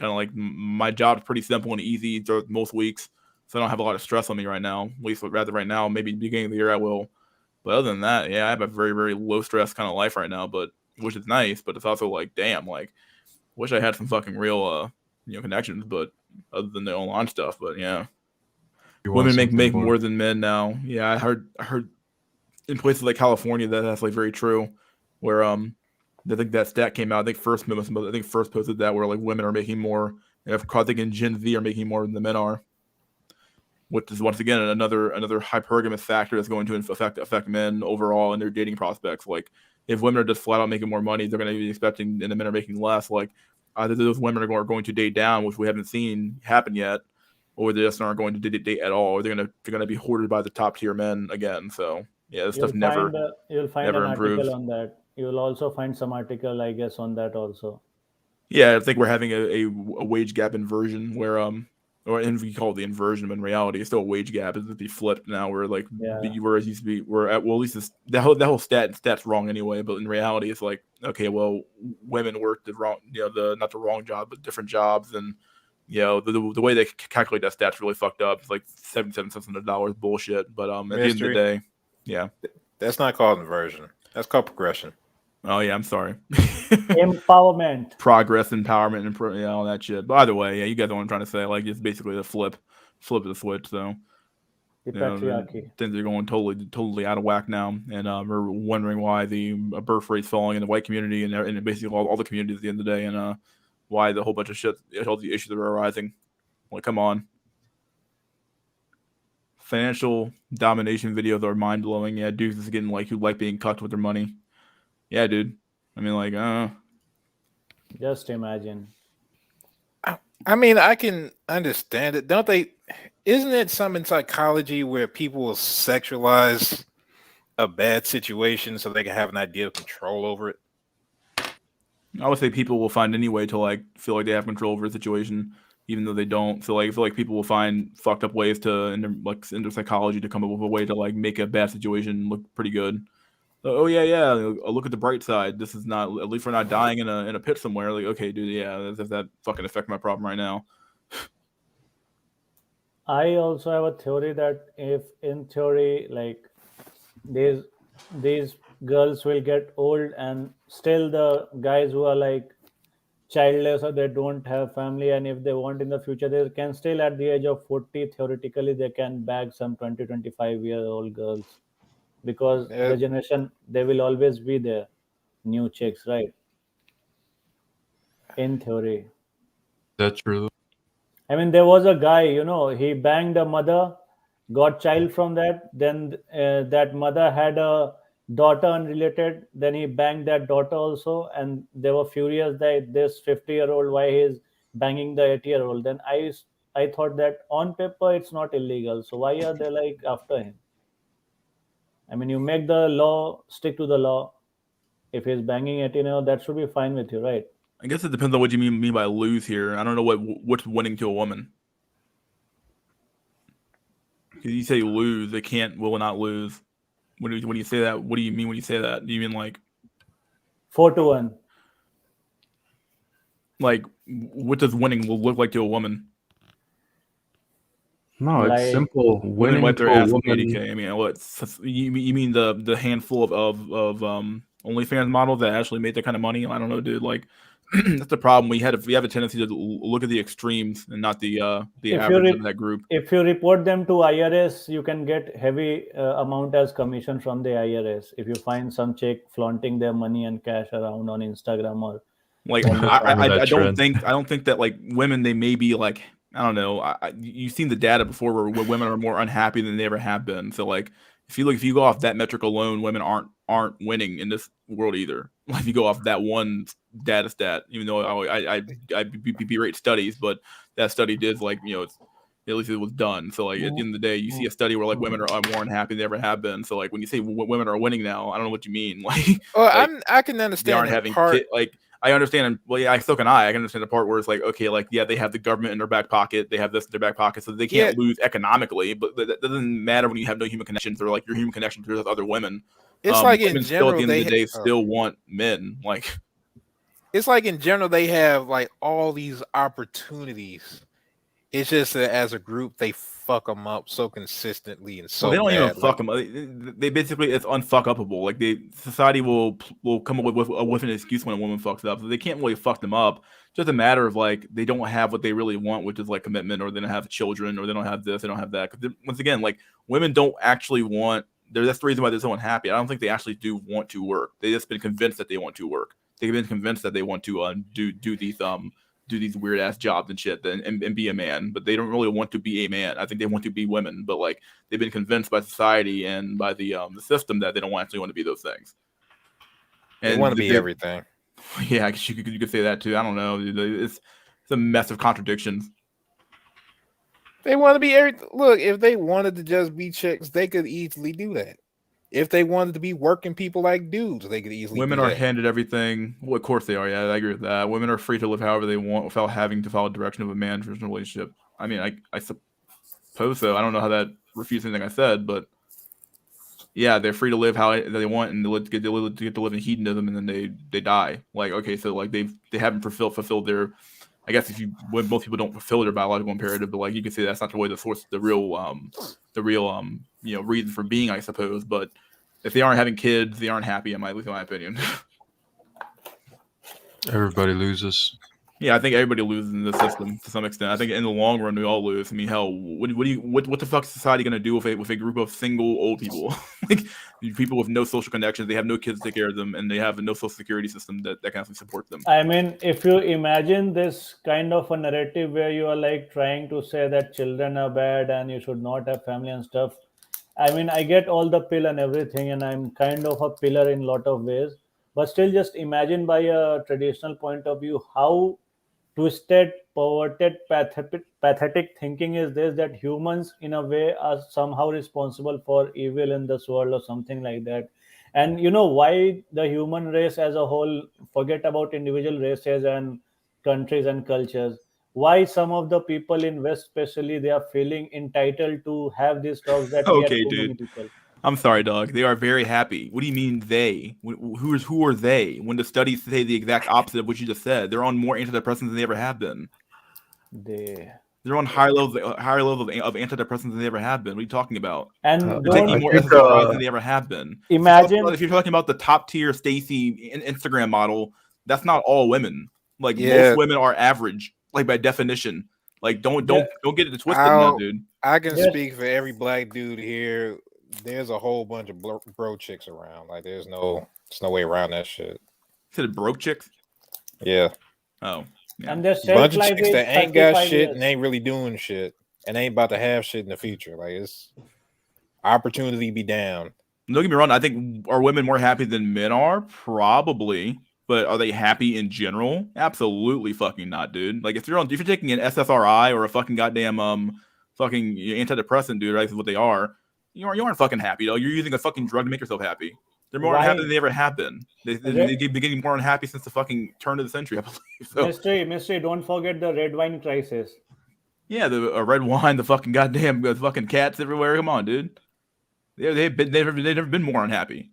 A: of like my job's pretty simple and easy throughout most weeks. So I don't have a lot of stress on me right now, at least rather right now. Maybe beginning of the year I will. But other than that, yeah, I have a very, very low stress kind of life right now, but which is nice, but it's also like, damn, like wish I had some fucking real connections, but other than the online stuff. But yeah.
I: You want
A: Women make
I: something
A: more than men now. Yeah, I heard in places like California that's like very true. Where I think that stat came out. I think first posted that where like women are making more. I think in Gen Z are making more than the men are, which is once again another hypergamous factor that's going to affect men overall in their dating prospects. Like if women are just flat out making more money, they're going to be expecting, and the men are making less. Like either those women are going to date down, which we haven't seen happen yet, or they just aren't going to date at all, or they're gonna be hoarded by the top tier men again. So yeah, this stuff
H: You'll find
A: never
H: an
A: improves.
H: article on that. You will also find some article, I guess, on that also.
A: Yeah, I think we're having a wage gap inversion where or we call it the inversion, but in reality, it's still a wage gap. It's be flipped now. Where like
H: Yeah.
A: whereas used to be, we're at well, at least that whole stat's wrong anyway. But in reality, it's like okay, well, women work the wrong, not the wrong job, but different jobs, and the way they calculate that stat's really fucked up. It's like 77 cents on the dollar is bullshit. But at the end of the
J: Mystery.
A: day, yeah,
J: That's not called inversion. That's called progression.
A: oh yeah, I'm sorry.
H: Empowerment.
A: Progress, empowerment, and all that shit. But either way, yeah, you guys know what I'm trying to say. Like it's basically the flip of the switch. So
H: The patriarchy.
A: things are going totally out of whack now, and we're wondering why the birth rate's falling in the white community and basically all the communities at the end of the day, and why the whole bunch of shit, all the issues that are arising. Like, come on. Financial domination videos are mind blowing. Yeah, dudes is getting who like being cucked with their money. Yeah, dude. I mean,
H: Just imagine.
J: I mean, I can understand it. Don't they? Isn't it some in psychology where people will sexualize a bad situation so they can have an idea of control over it?
A: I would say people will find any way to feel like they have control over a situation, even though they don't. So I feel like people will find fucked up ways to into psychology to come up with a way to make a bad situation look pretty good. Oh yeah. Look at the bright side. This is not. At least we're not dying in a pit somewhere. Like, okay, dude, yeah, does that fucking affect my problem right now?
H: I also have a theory that if in theory these girls will get old and still the guys who are childless or they don't have family, and if they want in the future they can still at the age of 40 theoretically they can bag some 20-25-year-old girls, because the generation they will always be there, new chicks, right? In theory.
I: That's true.
H: I mean, there was a guy, he banged a mother, got child from that. Then that mother had a daughter unrelated. Then he banged that daughter also, and they were furious that this 50-year-old, why he's banging the 80-year-old. Then I thought that on paper it's not illegal, so why are they after him? I mean, you make the law, stick to the law. If he's banging 18, that should be fine with you, right?
A: I guess it depends on what you mean by lose here. I don't know what's winning to a woman. Because you say lose, they will not lose. When you say that, what do you mean when you say that? Do you mean
H: 4-1?
A: What does winning will look like to a woman?
K: No, it's simple.
A: Women
K: Winning
A: wipe their
K: to a
A: ass with
K: woman.
A: 80K. I mean, what you mean the handful of OnlyFans models that actually made that kind of money? I don't know, dude. That's the problem. We have a tendency to look at the extremes and not the average of that group.
H: If you report them to IRS, you can get heavy amount as commission from the IRS. If you find some chick flaunting their money and cash around on Instagram or
A: I don't think that women, they may be I don't know. You've seen the data before where women are more unhappy than they ever have been. So if you go off that metric alone, women aren't winning in this world either. If you go off that one data stat, even though I berate studies, but that study did at least it was done. So at the end of the day, you see a study where women are more unhappy than they ever have been. So when you say women are winning now, I don't know what you mean.
J: I can understand
A: they aren't having I understand. Well, yeah, so can I. I can understand the part where it's yeah, they have the government in their back pocket. They have this in their back pocket, so they can't lose economically. But that doesn't matter when you have no human connections or your human connection to other women.
J: It's
A: women still at the end of the day still want men.
J: It's in general they have all these opportunities. It's just that as a group they fuck them up so consistently and so.
A: Well, they don't
J: bad.
A: even fuck them. They basically, it's unfuckupable. Society will come up with an excuse when a woman fucks up. So they can't really fuck them up. It's just a matter of they don't have what they really want, which is commitment, or they don't have children, or they don't have this, they don't have that. Because once again, women don't actually want. That's the reason why they're so unhappy. I don't think they actually do want to work. They've just been convinced that they want to work. They've been convinced that they want to do these weird ass jobs and shit and be a man, but they don't really want to be a man. I think they want to be women, but they've been convinced by society and by the system that they don't actually want to be those things.
J: And they want to be everything.
A: Yeah, I guess you could say that too. I don't know. It's a mess of contradictions.
J: They want to be every look. If they wanted to just be chicks, they could easily do that. If they wanted to be working people like dudes, they could easily
A: Women
J: do
A: are
J: that.
A: handed everything. Well, of course they are. Yeah, I agree with that. Women are free to live however they want without having to follow the direction of a man in a relationship. I mean, I suppose so. I don't know how that refutes anything I said, but yeah, they're free to live how they want and get to live in hedonism, and then they die. Like, okay, so like they haven't fulfilled their. I guess when most people don't fulfill their biological imperative, but like you can say that's not the way the real reason for being, I suppose. But if they aren't having kids, they aren't happy. At least in my opinion.
I: Everybody loses.
A: Yeah, I think everybody loses in this system to some extent. I think in the long run we all lose. I mean, hell, what the fuck is society gonna do with a group of single old people, like people with no social connections? They have no kids to take care of them, and they have no social security system that can actually support them.
H: I mean, if you imagine this kind of a narrative where you are like trying to say that children are bad and you should not have family and stuff. I mean, I get all the pill and everything, and I'm kind of a pillar in a lot of ways. But still, just imagine by a traditional point of view how twisted, perverted, pathetic thinking is this, that humans, in a way, are somehow responsible for evil in this world or something like that. And you know why the human race as a whole, forget about individual races and countries and cultures, why some of the people in West, especially, they are feeling entitled to have these talks that we are
A: Okay,
H: too many
A: dude.
H: people.
A: I'm sorry, dog. They are very happy. What do you mean they? Who are they? When the studies say the exact opposite of what you just said, they're on more antidepressants than they ever have been.
H: They
A: They're on higher levels of antidepressants than they ever have been. What are you talking about?
H: and
A: They're taking
K: I
H: don't
A: more
K: think
A: SSRIs than they ever have been.
H: imagine.
A: If you're talking about the top tier Stacy Instagram model, that's not all women. Like most
J: Yeah,
A: women are average, like by definition. Like
H: There,
A: don't get it twisted now,
J: I'll
A: dude.
J: I can
H: there's
J: speak for every black dude here. There's a whole bunch of bro chicks around. Like there's no way around that shit.
A: Said it broke chicks.
J: Yeah,
A: Oh, yeah.
H: and their shelf
J: bunch of
H: life
J: chicks
H: is
J: that ain't got
H: 35
J: shit and
H: years.
J: ain't really doing shit and ain't about to have shit in the future. Like it's opportunity be down.
A: Don't get me wrong. I think are women more happy than men are? Probably. But are they happy in general? Absolutely fucking not, dude. Like if you're taking an SSRI or a fucking goddamn fucking antidepressant, dude, right? Is what they are. You aren't fucking happy though. You're using a fucking drug to make yourself happy. They're more unhappy
H: Why?
A: than they ever have been. They've been getting more unhappy since the fucking turn of the century, I believe. So
H: Mystery, don't forget the red wine crisis.
A: yeah, the red wine, the fucking goddamn the fucking cats everywhere. Come on, dude. They've never been more unhappy.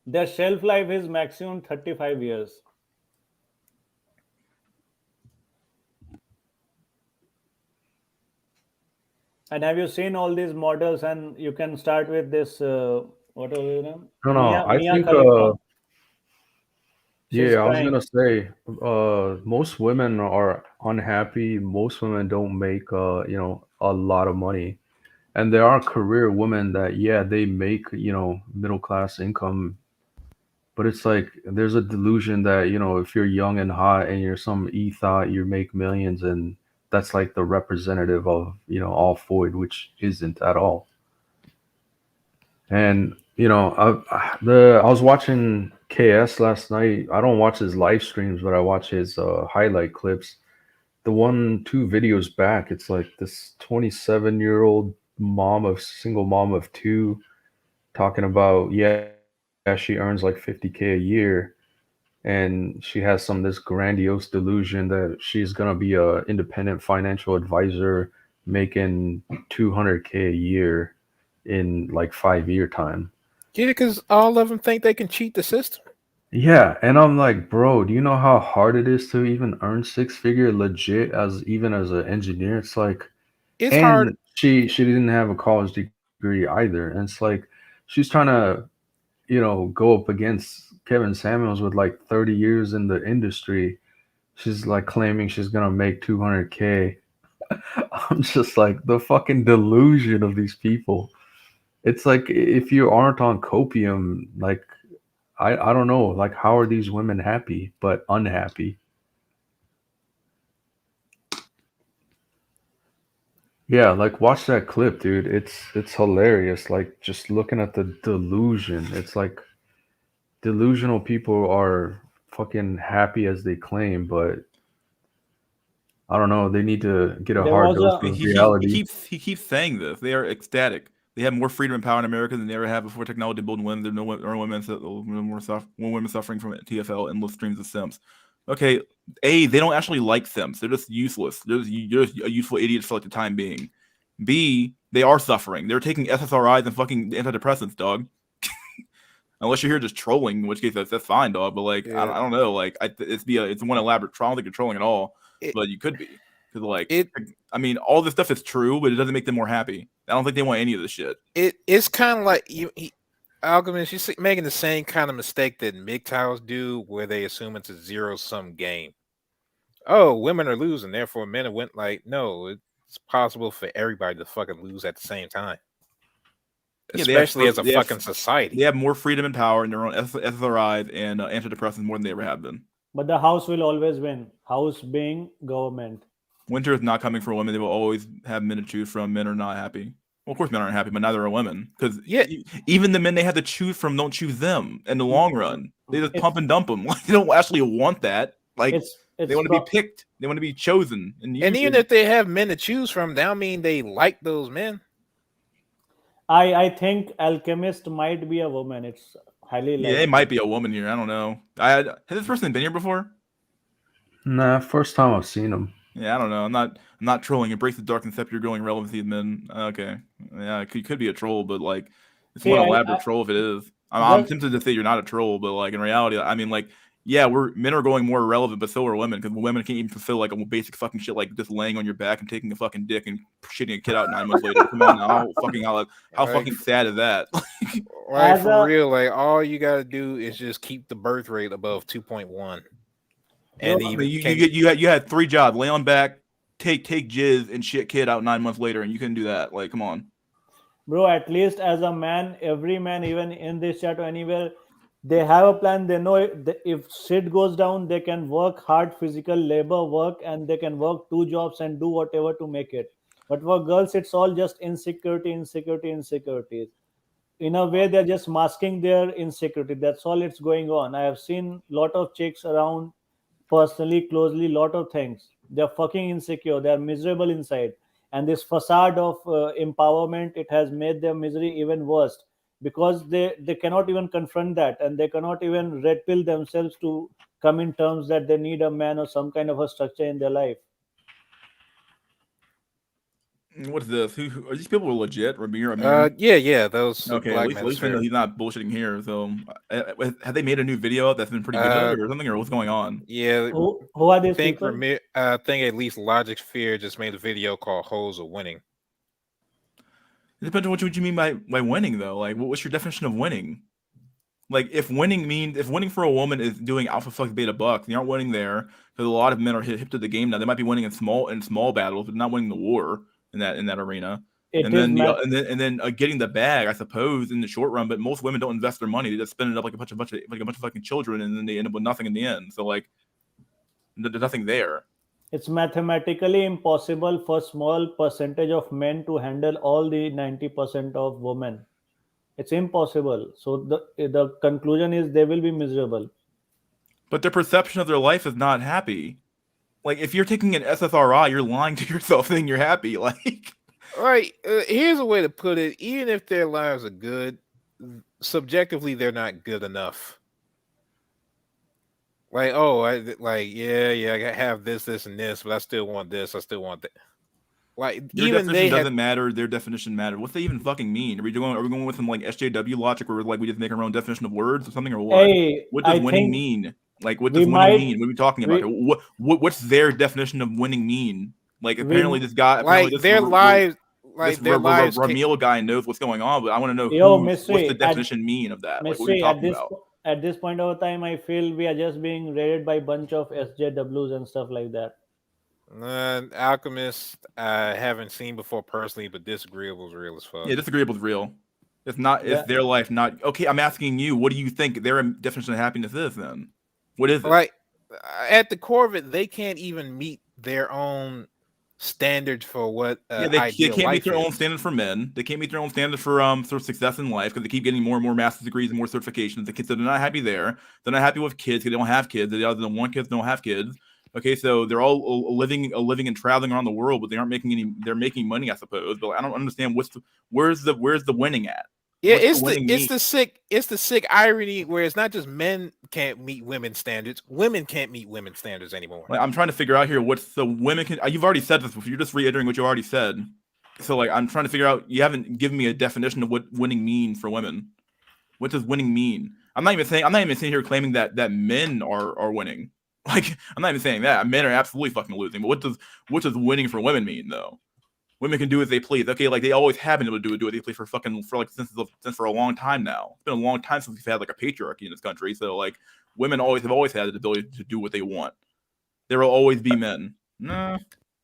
H: Their shelf life is maximum 35 years. And have you seen all these models? And you can start with this, what was her name?
K: no, no. I
H: Mia
K: think
H: Khalifa. She's
K: yeah, I was
H: crying.
K: gonna say most women are unhappy. Most women don't make a lot of money, and there are career women that yeah they make middle class income, but it's like there's a delusion that if you're young and hot and you're some thought you make millions, and that's like the representative of all Floyd, which isn't at all. And I was watching KS last night. I don't watch his live streams, but I watch his highlight clips. The one, two videos back, it's like this 27-year-old single mom of two talking about, yeah, she earns like 50K a year, and she has this grandiose delusion that she's gonna be a independent financial advisor making 200K a year in like 5 year time.
J: Yeah, because all of them think they can cheat the system.
K: Yeah, and I'm like, bro, do you know how hard it is to even earn six figure legit as an engineer? It's like,
J: It's hard.
K: and she didn't have a college degree either, and it's like she's trying to go up against Kevin Samuels with like 30 years in the industry. She's like claiming she's gonna make 200K. I'm just like the fucking delusion of these people. It's like if you aren't on copium, like I don't know, like how are these women happy but unhappy? Yeah, like watch that clip, dude. It's hilarious. Like just looking at the delusion. It's like delusional people are fucking happy as they claim, but I don't know. They need to get a
H: There
K: hard
H: was
K: dose
H: a
K: of
A: He
K: reality.
A: keeps saying this. They are ecstatic. They have more freedom and power in America than they ever have before technology building women. There are no women, more women suffering from TFL, endless streams of simps. Okay, A, they don't actually like simps. They're just useless. You're just useful idiots for like the time being. B, they are suffering. They're taking SSRIs and fucking antidepressants, dog. Unless you're here just trolling, in which case that's fine, dog. But like, I don't know. Like, it's one elaborate trial. I don't think you're trolling at all, but you could be because like, I mean, all this stuff is true, but it doesn't make them more happy. I don't think they want any of this shit.
J: It's kind of like Alchemist, you're making the same kind of mistake that MGTOWs do, where they assume it's a zero-sum game. Oh, women are losing, therefore men are win. Like, no, it's possible for everybody to fucking lose at the same time.
A: Yeah,
J: Especially as a fucking society.
A: They have more freedom and power in their own SSRIs and antidepressants more than they ever have been.
H: But the house will always win. House being government.
A: Winter is not coming for women. They will always have men to choose from. Men are not happy. Well, of course, men aren't happy, but neither are women. Because even the men they have to choose from don't choose them in the long run. They just pump and dump them. Like, they don't actually want that. Like, they want to be picked. They want to be chosen. And
J: even if they have men to choose from, that don't mean they like those men.
H: I think Alchemist might be a woman. It's highly likely.
A: Yeah, it might be a woman here. I don't know. Has this person been here before?
K: Nah, first time I've seen him.
A: Yeah, I don't know. I'm not trolling. Embrace the dark and accept your growing relevancy of men. Okay. Yeah, it could be a troll, but like it's one elaborate troll if it is. I'm tempted to say you're not a troll, but like in reality, I mean, like, yeah, men are going more irrelevant, but so are women, because women can't even fulfill like a basic fucking shit like just laying on your back and taking a fucking dick and shitting a kid out 9 months later. Come on now, how fucking sad is that?
J: Like, for real, like all you gotta do is just keep the birth rate above 2.1. And
A: you had 3 jobs: lay on back, take jizz, and shit kid out 9 months later, and you couldn't do that. Like, come on,
H: bro. At least as a man, every man, even in this chat or anywhere, they have a plan. They know if shit goes down, they can work hard, physical labor work, and they can work 2 jobs and do whatever to make it. But for girls, it's all just insecurities. In a way, they're just masking their insecurity. That's all it's going on. I have seen a lot of chicks around personally, closely, lot of things. They're fucking insecure. They're miserable inside. And this facade of empowerment, it has made their misery even worse, because they cannot even confront that, and they cannot even red pill themselves to come in terms that they need a man or some kind of a structure in their life.
A: What's this? Who are these people legit? Ramir?
J: Yeah, those.
A: Okay, at least we know he's not bullshitting here. So, have they made a new video that's been pretty good or something, or what's going on?
J: Yeah,
H: who are these
J: people?
H: Ramir,
J: I think at least Logic Fear just made a video called "Hoes Are Winning."
A: It depends on what you mean by winning, though. Like, what's your definition of winning? Like, if winning for a woman is doing alpha fuck beta bucks, you aren't winning there, because a lot of men are hip to the game now. They might be winning in small battles, but not winning the war in that arena. And then getting the bag, I suppose, in the short run. But most women don't invest their money; they just spend it up like a bunch of fucking children, and then they end up with nothing in the end. So like, there's nothing there.
H: It's mathematically impossible for small percentage of men to handle all the 90% of women. It's impossible. So the conclusion is they will be miserable.
A: But their perception of their life is not happy. Like, if you're taking an SSRI, you're lying to yourself saying you're happy. Like,
J: right. Here's a way to put it. Even if their lives are good, subjectively, they're not good enough. Like, oh, I have this, and this, but I still want this. I still want that. Like,
A: your even definition doesn't matter. Their definition matter. What's they even fucking mean? Are we going with some like SJW logic, where like we just make our own definition of words or something, or what?
H: Hey,
A: what does winning mean? Like, what does winning mean? What are we talking about? What's their definition of winning mean? Like, apparently this guy,
J: like their lives. Like
A: this Ramil guy knows what's going on, but I want to know what's the definition mean of that? Like, what are you talking about?
H: At this point of time, I feel we are just being raided by a bunch of SJWs and stuff like that.
J: Alchemist, I haven't seen before personally, but Disagreeable is real as fuck.
A: Yeah, Disagreeable is real. It's not. It's their life. Not okay. I'm asking you. What do you think their definition of happiness is? Then, what is it?
J: Like, at the core of it, they can't even meet their own standards for what
A: they can't meet their own standard for men. They can't meet their own standard for sort of success in life, because they keep getting more and more master's degrees and more certifications. The kids, they're not happy there. They're not happy with kids because they don't have kids. They either don't want kids, don't have kids. Okay, so they're all living and traveling around the world, but they aren't making any. They're making money, I suppose. But I don't understand where's the winning at?
J: Yeah,
A: What's the winning mean?
J: it's the sick irony where it's not just men can't meet women's standards, women can't meet women's standards anymore.
A: Like, I'm trying to figure out here what's the women can. You've already said this before. You're just reiterating what you already said. So like, I'm trying to figure out. You haven't given me a definition of what winning means for women. What does winning mean? I'm not even sitting here claiming that men are winning. Like, I'm not even saying that men are absolutely fucking losing. But what does winning for women mean though? Women can do as they please. Okay, like they always have been able to do what they please since for a long time now. It's been a long time since we've had like a patriarchy in this country. So like women have always had the ability to do what they want. There will always be men. Nah,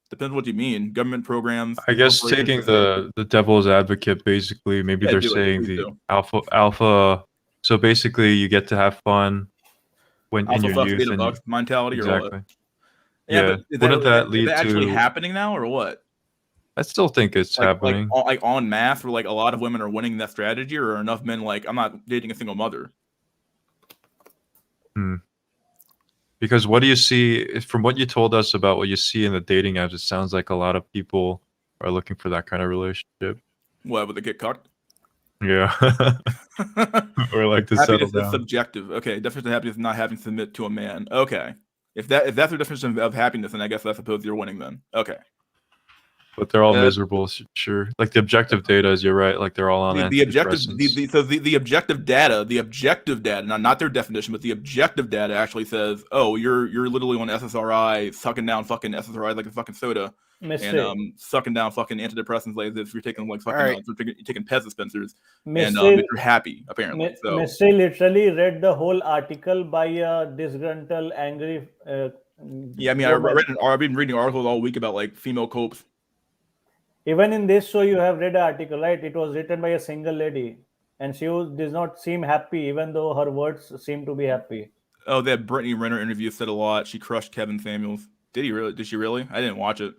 A: depends what you mean. Government programs.
I: I guess taking the devil's advocate, basically, maybe they're saying the alpha. So basically, you get to have fun when in your youth and
A: mentality,
I: exactly.
A: Or what?
I: Yeah, wouldn't that lead to
A: actually happening now, or what?
I: I still think it's happening.
A: Like en masse, where like a lot of women are winning that strategy, or enough men like I'm not dating a single mother.
I: Because what do you see from what you told us about what you see in the dating apps? It sounds like a lot of people are looking for that kind of relationship.
A: What, would they get cucked?
I: Yeah. Or like to settle down.
A: Is subjective. Okay, definition of happiness is not having to submit to a man. Okay, if that's your definition of happiness, then I guess I suppose you're winning then. Okay.
I: But they're all miserable, sure. Like the objective data is, you're right. Like they're all on
A: the objective, the objective data, not their definition, but the objective data actually says, oh, you're literally on SSRI, sucking down fucking SSRI like a fucking soda, and sucking down fucking antidepressants like if you're taking like fucking you're taking Pez dispensers, and if you're happy apparently. So
H: Mr. literally read the whole article by a disgruntled, angry.
A: Yeah, I mean, I've been reading articles all week about like female copes.
H: Even in this show, you have read an article, right? It was written by a single lady, and she does not seem happy, even though her words seem to be happy.
A: Oh, that Brittany Renner interview said a lot. She crushed Kevin Samuels. Did he really? Did she really? I didn't watch it.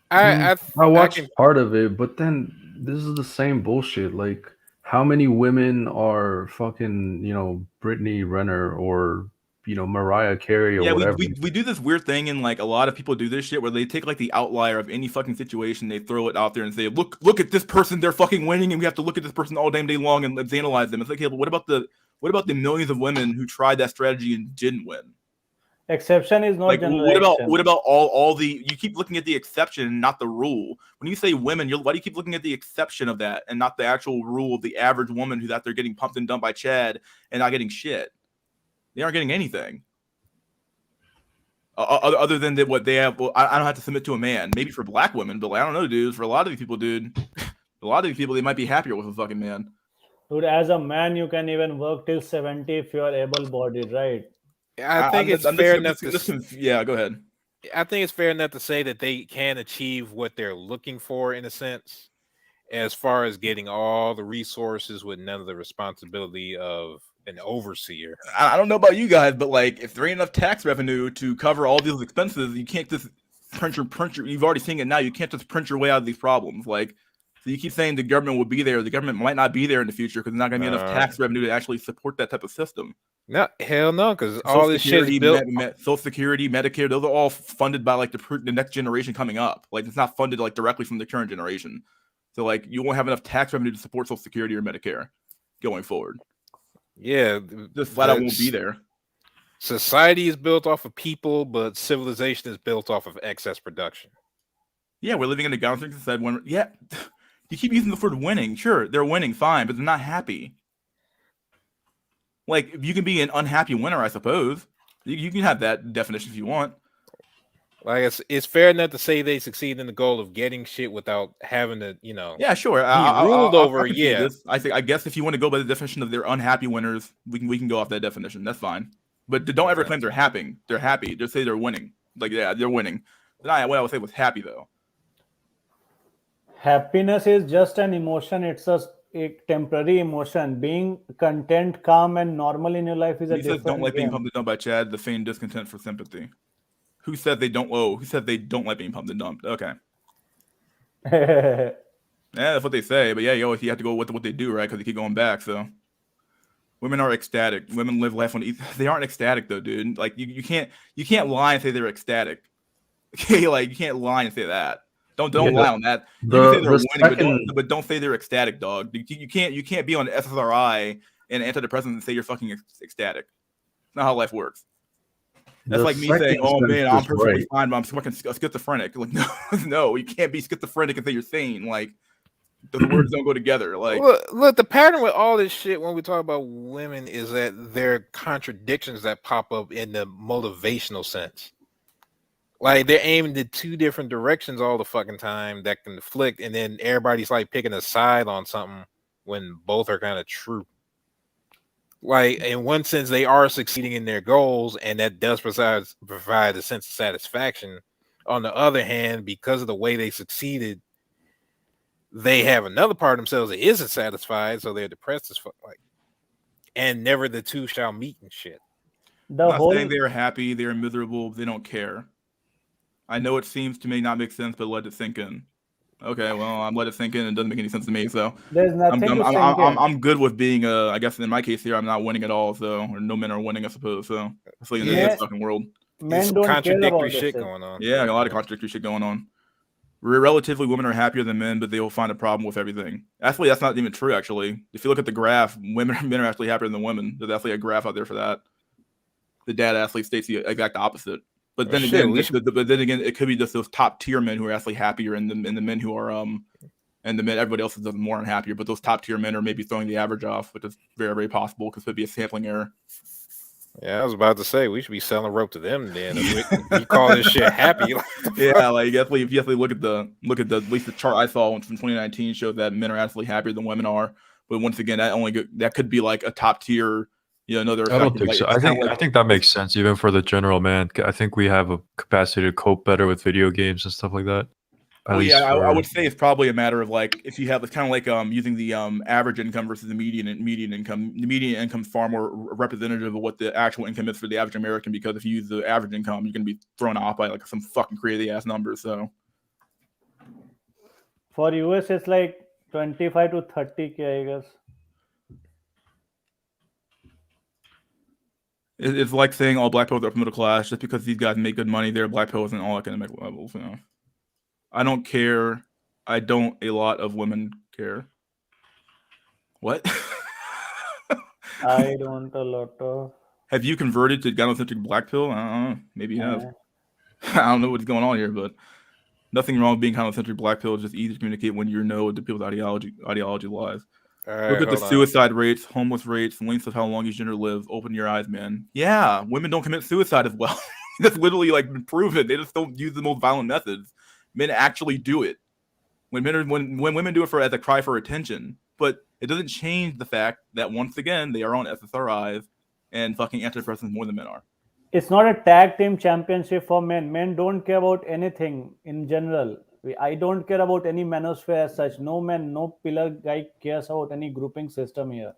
K: I watched part of it, but then this is the same bullshit. Like, how many women are fucking, Brittany Renner or Mariah Carey or whatever?
A: We do this weird thing, and like a lot of people do this shit where they take like the outlier of any fucking situation, they throw it out there and say, look at this person, they're fucking winning, and we have to look at this person all damn day long and let's analyze them. It's like, hey, but what about the millions of women who tried that strategy and didn't win?
H: Exception is not
A: like
H: generalization.
A: What about all the, you keep looking at the exception, not the rule. When you say women, why do you keep looking at the exception of that and not the actual rule of the average woman who's out there getting pumped and dumped by Chad and not getting shit? They aren't getting anything other than that what they have. Well, I don't have to submit to a man. Maybe for black women, but I don't know, dude. For a lot of these people, dude, they might be happier with a fucking man.
H: Dude, as a man, you can even work till 70 if you are able-bodied, right?
J: I think it's fair enough to.
A: Yeah, go ahead.
J: I think it's fair enough to say that they can achieve what they're looking for in a sense, as far as getting all the resources with none of the responsibility of an overseer.
A: I don't know about you guys, but like if there ain't enough tax revenue to cover all these expenses, you can't just print your you've already seen it now. You can't just print your way out of these problems. Like, so you keep saying the government will be there. The government might not be there in the future because there's not going to be enough tax revenue to actually support that type of system.
J: No, hell no, because all this shit is built.
A: Social Security, Medicare, those are all funded by like the next generation coming up. Like it's not funded like directly from the current generation. So like you won't have enough tax revenue to support Social Security or Medicare going forward.
J: Yeah,
A: just flat out won't be there.
J: Society is built off of people, but civilization is built off of excess production.
A: Yeah, we're living in a galaxy society. You keep using the word winning. Sure, they're winning, fine, but they're not happy. Like, you can be an unhappy winner, I suppose. You can have that definition if you want.
J: Like, it's fair enough to say they succeed in the goal of getting shit without having to,
A: Yeah, sure.
J: Be ruled over. Yeah,
A: I guess if you want to go by the definition of they're unhappy winners, we can go off that definition. That's fine. But don't ever claim they're happy. They're happy. Just say they're winning. Like, yeah, they're winning. What I would say was happy though.
H: Happiness is just an emotion. It's a temporary emotion. Being content, calm, and normal in your life is a different
A: don't like
H: game.
A: being pumped and dumped by Chad. The feigned discontent for sympathy. Who said they don't? Oh, who said they don't like being pumped and dumped? Okay. Yeah, that's what they say. But yeah, you have to go with what they do, right? Because they keep going back. So. Women are ecstatic. Women live life on. They aren't ecstatic though, dude. Like you can't lie and say they're ecstatic. Okay, like you can't lie and say that. Don't lie on that. You can say they're winning, but don't say they're ecstatic, dog. You can't be on SSRI and antidepressants and say you're fucking ecstatic. It's not how life works. That's like me saying, "Oh man, I'm perfectly fine, but I'm fucking schizophrenic." Like, no, you can't be schizophrenic and say you're sane. Like, the words don't go together. Like,
J: look, the pattern with all this shit when we talk about women is that there are contradictions that pop up in the motivational sense. Like they're aiming in two different directions all the fucking time that conflict, and then everybody's like picking a side on something when both are kind of true. Like in one sense, they are succeeding in their goals, and that does provide a sense of satisfaction. On the other hand, because of the way they succeeded, they have another part of themselves that isn't satisfied, so they're depressed as fuck. Like, and never the two shall meet and shit.
A: I'm not saying they are happy, they are miserable, they don't care. I know it seems to me not make sense, but let it sink in. Okay, well, I'm let it sink in. It doesn't make any sense to me. So
H: there's nothing
A: I'm good with being I guess in my case here, I'm not winning at all. So or no men are winning, I suppose. So especially in this fucking world,
H: men don't
J: contradictory shit going on.
A: Yeah, a lot of contradictory shit going on. Relatively, women are happier than men, but they will find a problem with everything. Actually, that's not even true. Actually, if you look at the graph, men are actually happier than women. There's actually a graph out there for that. The data actually states the exact opposite. But then again, it could be just those top tier men who are actually happier, and the men who are and the men everybody else is more unhappier. But those top tier men are maybe throwing the average off, which is very, very possible because it could be a sampling error.
J: Yeah, I was about to say we should be selling rope to them then. If we call this shit happy.
A: Yeah, like definitely if you definitely look at the at least the chart I saw from 2019 showed that men are actually happier than women are. But once again, that could be like a top tier. I
I: don't think so. I think that makes sense even for the general man. I think we have a capacity to cope better with video games and stuff like that.
A: I would say it's probably a matter of like if you have it's kind of like using the average income versus the median income. The median income is far more representative of what the actual income is for the average American, because if you use the average income, you're gonna be thrown off by like some fucking crazy ass numbers. So
H: for US, it's like 25 to 30K, I guess.
A: It's like saying all black people are upper middle class just because these guys make good money. They're black people in all academic levels. I don't care. I don't. A lot of women care. What?
H: I don't a lot of.
A: Have you converted to gynocentric black pill? I don't know. Maybe you have. I don't know what's going on here, but nothing wrong with being gynocentric black pill. It's just easy to communicate when you know what the people's ideology lies. Look at the suicide rates, homeless rates, lengths of how long each gender lives. Open your eyes, man. Yeah, women don't commit suicide as well. That's literally like been proven. They just don't use the most violent methods. Men actually do it. When women do it as a cry for attention, but it doesn't change the fact that once again they are on SSRIs and fucking antidepressants more than men are.
H: It's not a tag team championship for men. Men don't care about anything in general. I don't care about any manosphere as such. No man, no pillar guy cares about any grouping system here.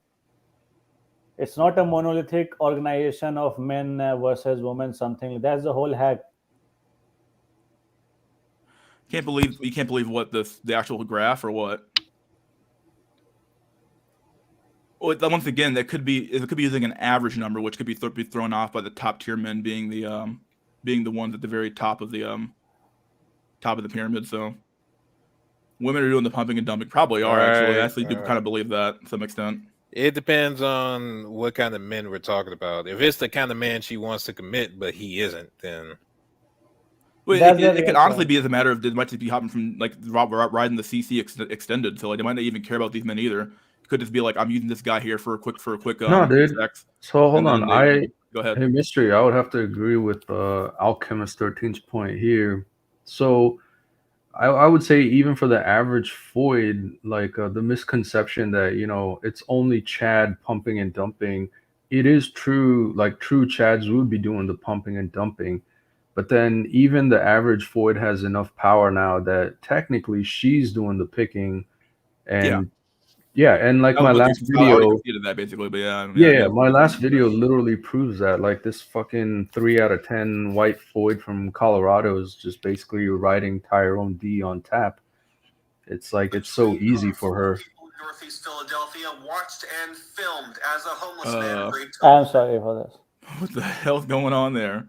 H: It's not a monolithic organization of men versus women, something. That's the whole hack.
A: You can't believe what the actual graph or what? Well, once again, it could be using an average number, which could be thrown off by the top tier men being the ones at the very top of the pyramid. So women are doing the pumping and dumping. Probably are actually. I actually do kind of believe that to some extent.
J: It depends on what kind of men we're talking about. If it's the kind of man she wants to commit, but he isn't, then.
A: Well, it could honestly be as a matter of they might just be hopping from like riding the CC extended, so like they might not even care about these men either. It could just be like I'm using this guy here for a quick.
K: No, dude.
A: Sex,
K: so hold on,
A: go ahead.
K: Hey, Mystery, I would have to agree with Alchemist 13's point here. So I would say even for the average Foid, like the misconception that it's only Chad pumping and dumping, it is true. Like true Chads would be doing the pumping and dumping. But then even the average Foid has enough power now that technically she's doing the picking. And and like my last video,
A: that basically, but
K: my last video literally proves that. Like this fucking 3 out of 10 white Foid from Colorado is just basically riding Tyrone D on tap. It's like it's so easy for her.
M: Northeast Philadelphia, watched and filmed as a homeless man raped.
H: I'm sorry for this.
A: What the hell's going on there?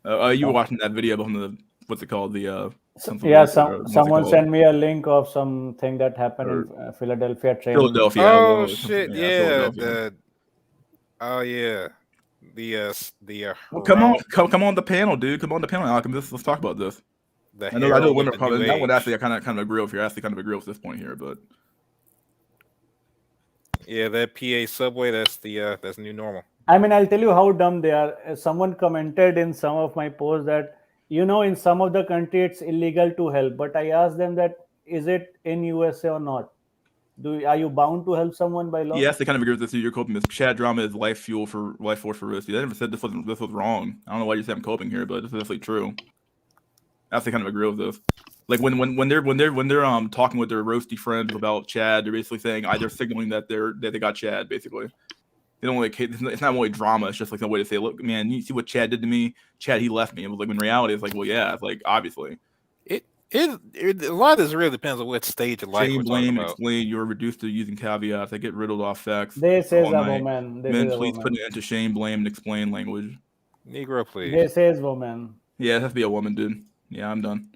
A: You were watching that video on the what's it called? The
H: Yeah, someone sent me a link of something that happened in Philadelphia train.
A: Philadelphia.
J: Oh shit! Yeah.
A: Well, come on the panel, dude. Come on the panel, Alchemist. Let's talk about this. I know one probably that one actually I kind of agree with. You're actually kind of agree with this point here, but
J: yeah, that PA subway. That's new normal.
H: I mean, I'll tell you how dumb they are. Someone commented in some of my posts that, in some of the country it's illegal to help. But I asked them that, is it in USA or not? Are you bound to help someone by law?
A: Yes, they kind of agree with this. You're coping. This chat drama is life force for risk. They never said this was wrong. I don't know why you say I'm coping here, but it's definitely true. I actually kind of agree with this. Like when they're talking with their roasty friends about Chad, they're basically saying either signaling that they got Chad basically. They don't like it's not really drama. It's just like a way to say, look, man, you see what Chad did to me? Chad, he left me. It was like in reality, it's like, well, yeah, it's like obviously.
J: A lot of this really depends on what stage of life
A: Shame,
J: we're
A: blame,
J: talking about.
A: Explain. You're reduced to using caveats. They get riddled off facts.
H: This is a woman.
A: Men, please put it into shame, blame, and explain language.
J: Negro, please.
H: This is woman.
A: Yeah, it has to be a woman, dude. Yeah, I'm done.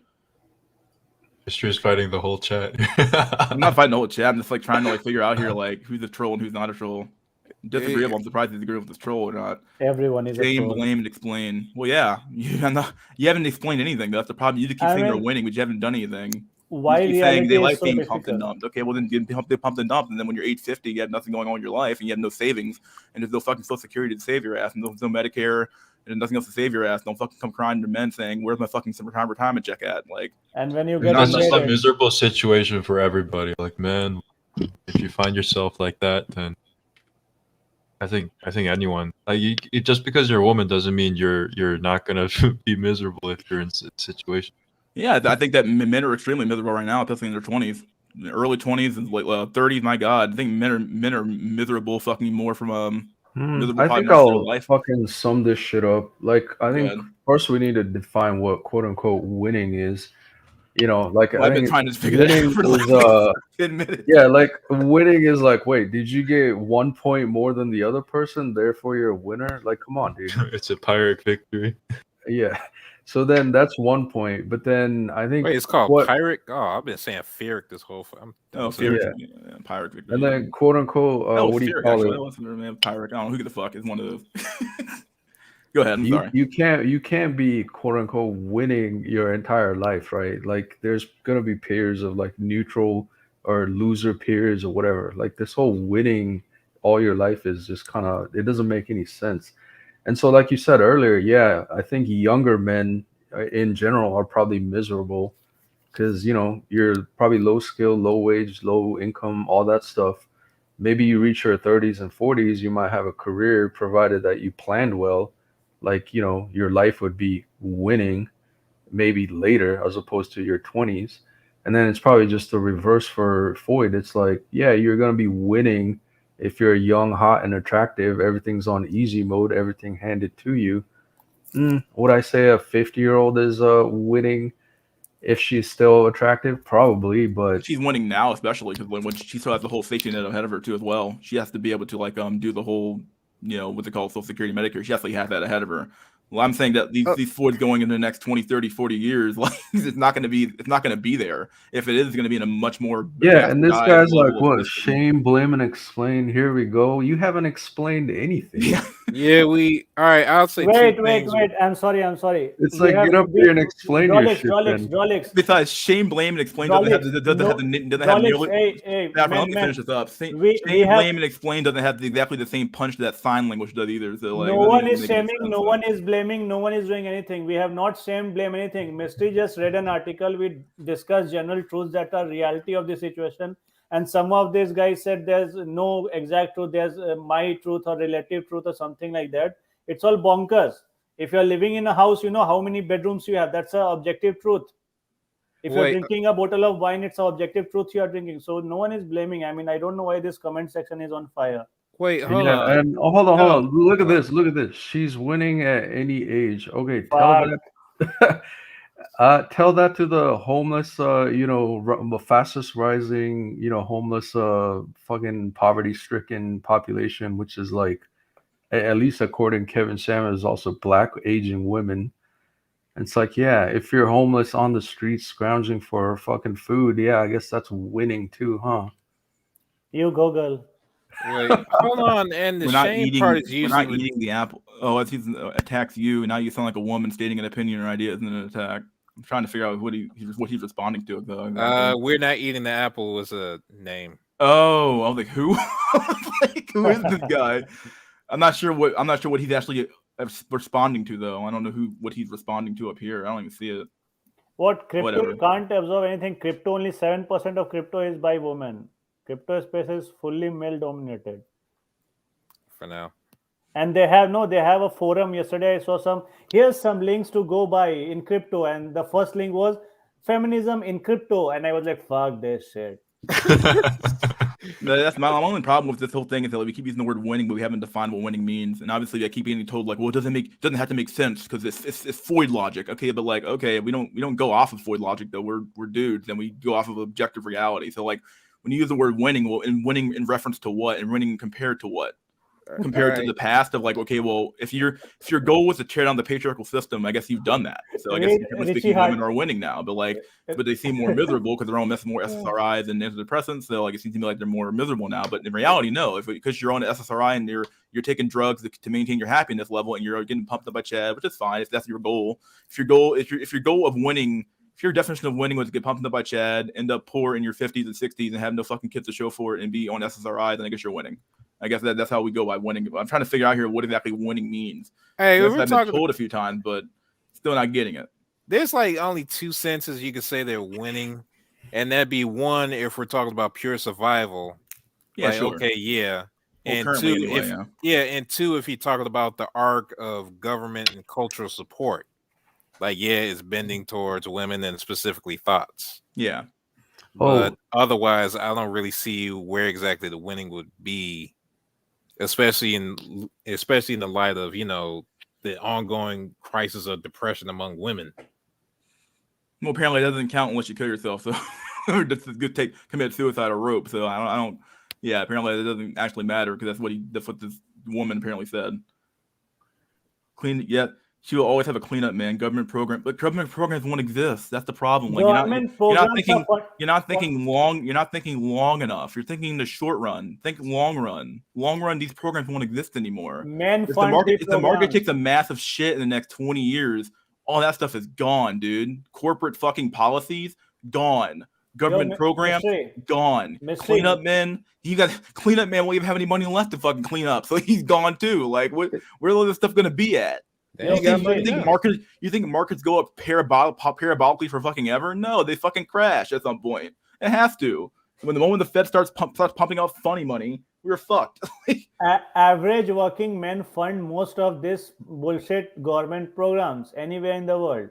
I: Mystery's fighting the whole chat.
A: I'm not fighting the whole chat. I'm just like trying to figure out here like who's a troll and who's not a troll. Disagreeable. I'm surprised he's agreeing with this troll or not.
H: Everyone is
A: shame,
H: a troll.
A: blame, and explain. Well, yeah, you haven't explained anything. That's the problem. You just keep saying they're winning, but you haven't done anything.
H: Why
A: you keep saying they like
H: so
A: being
H: difficult?
A: pumped and dumped. Okay, well then they pumped and dumped, and then when you're 850, you have nothing going on in your life, and you have no savings, and there's no fucking Social Security to save your ass, and there's no Medicare, and nothing else to save your ass. Don't fucking come crying to men saying, "Where's my fucking retirement check at?" Like,
H: and when you get
I: that's just a miserable situation for everybody. Like, man, if you find yourself like that, then I think anyone just because you're a woman doesn't mean you're not gonna be miserable if you're in a situation.
A: Yeah, I think that men are extremely miserable right now, especially in their 20s, early 20s and like 30s. My God, I think men are miserable fucking more from
K: I think I'll fucking sum this shit up. Like, I think first we need to define what quote unquote winning is. Like
A: I've been trying to figure that out for like 10 minutes.
K: Yeah, like winning is like, wait, did you get 1 point more than the other person? Therefore, you're a winner. Like, come on, dude.
I: It's a Pyrrhic victory.
K: Yeah. So then that's 1 point. But then I think
J: it's called Pyrrhic. Oh, I've been saying Pyrrhic this whole.
A: Pyrrhic, yeah, Pyrrhic victory.
K: And then quote unquote, what do you call it?
A: That wasn't Pyrrhic. I don't know who the fuck is one of those. Go ahead. I'm sorry.
K: You can't be quote unquote winning your entire life, right? Like there's gonna be periods of like neutral or loser periods or whatever. Like this whole winning all your life is just kind of, it doesn't make any sense. And so, like you said earlier, yeah, I think younger men in general are probably miserable because you're probably low skill, low wage, low income, all that stuff. Maybe you reach your 30s and 40s, you might have a career provided that you planned well. Like, your life would be winning maybe later as opposed to your 20s. And then it's probably just the reverse for Foyd. It's like, yeah, you're going to be winning if you're young, hot, and attractive. Everything's on easy mode, everything handed to you. Would I say a 50-year-old is winning if she's still attractive? Probably, but
A: she's winning now, especially because when she still has the whole safety net ahead of her too as well. She has to be able to like do the whole what's it called, Social Security, Medicare. She actually has that ahead of her. Well, I'm saying that these Fords going in the next 20, 30, 40 years, like it's not going to be there. If it is, it's going to be in a much more
K: and this guy's like, what, shame, blame, and explain. Here we go. You haven't explained anything.
J: Yeah, all right. I'll say.
H: Wait. I'm sorry.
K: It's like get up here and explain your shit.
H: Rolex.
A: Besides, shame, blame, and explain doesn't have nearly. Let me finish this up. Shame, blame, and explain doesn't have exactly the same punch that sign language does either. So like,
H: no one is shaming, no one is blaming, no one is doing anything. We have not shamed, blame anything. Mystery just read an article. We discussed general truths that are reality of the situation. And some of these guys said there's no exact truth. There's my truth or relative truth or something like that. It's all bonkers. If you're living in a house, you know how many bedrooms you have. That's an objective truth. If you're drinking a bottle of wine, it's an objective truth you are drinking. So no one is blaming. I mean, I don't know why this comment section is on fire.
J: Wait, hold on.
K: And hold on. Look at this. She's winning at any age. Okay, tell that. Tell that to the homeless, the fastest rising, homeless, fucking poverty-stricken population, which is like, at least according to Kevin Samuels, is also black aging women. And it's like, yeah, if you're homeless on the streets scrounging for fucking food, yeah, I guess that's winning too, huh?
H: You go, girl.
J: Wait, hold on. And the shame part is
A: We're
J: usually
A: not eating the apple. Oh, it's he attacks you, and now you sound like a woman stating an opinion or idea isn't an attack. I'm trying to figure out what he's responding to. Though, exactly.
J: we're not eating the apple was a name.
A: Oh, I was like, who? Like, who is this guy? I'm not sure what he's actually responding to though. I don't know what he's responding to up here. I don't even see it.
H: What crypto
A: Whatever.
H: can't absorb anything. Crypto only 7% of crypto is by women. Crypto space is fully male dominated.
J: For now.
H: And they have a forum. Yesterday I saw here's some links to go by in crypto, and the first link was feminism in crypto, and I was like, fuck this shit.
A: That's my only problem with this whole thing is that we keep using the word winning, but we haven't defined what winning means. And obviously, I keep getting told like, well, it doesn't have to make sense because it's Freud logic. Okay, but like, okay, we don't go off of Freud logic though. We're dudes, and we go off of objective reality. So like, when you use the word winning, well, and winning in reference to what, and winning compared to what? Compared to the past of like, okay, well, if your goal was to tear down the patriarchal system, I guess you've done that. So I guess speaking, women are winning now, but they seem more miserable because they're all messing more SSRIs and antidepressants. So like it seems to me like they're more miserable now. But in reality, no, because you're on SSRI and you're taking drugs to maintain your happiness level and you're getting pumped up by Chad, which is fine if that's your goal. If your goal of winning, if your definition of winning was to get pumped up by Chad, end up poor in your 50s and 60s and have no fucking kids to show for it and be on SSRI, then I guess you're winning. I guess that's how we go by winning. I'm trying to figure out here what exactly winning means.
J: Hey,
A: I've been told a few times, but still not getting it.
J: There's like only two senses you could say they're winning, and that'd be one if we're talking about pure survival.
A: Yeah,
J: like,
A: sure.
J: Okay, yeah.
A: Well,
J: and
A: currently
J: two,
A: anyway,
J: and two, if you're talking about the arc of government and cultural support, like it's bending towards women and specifically thoughts.
A: Yeah.
J: But otherwise, I don't really see where exactly the winning would be. Especially in the light of the ongoing crisis of depression among women.
A: Well, apparently it doesn't count unless you kill yourself. So that's a good commit suicide or rope. So I don't. Yeah, apparently it doesn't actually matter because that's what this woman apparently said. She will always have a cleanup, man. Government program, but government programs won't exist. That's the problem. Like you're not thinking long. You're not thinking long enough. You're thinking the short run. Think long run. Long run. These programs won't exist anymore. If the market takes a massive shit in the next 20 years, all that stuff is gone, dude. Corporate fucking policies gone. Government programs gone. Cleanup men. You got cleanup man. Won't even have any money left to fucking clean up, so he's gone too. Like where's all this stuff gonna be at? You think markets go up parabolically for fucking ever? No, they fucking crash at some point. It has to. When the moment the Fed starts pumping out funny money, we're fucked.
H: Average working men fund most of this bullshit government programs anywhere in the world.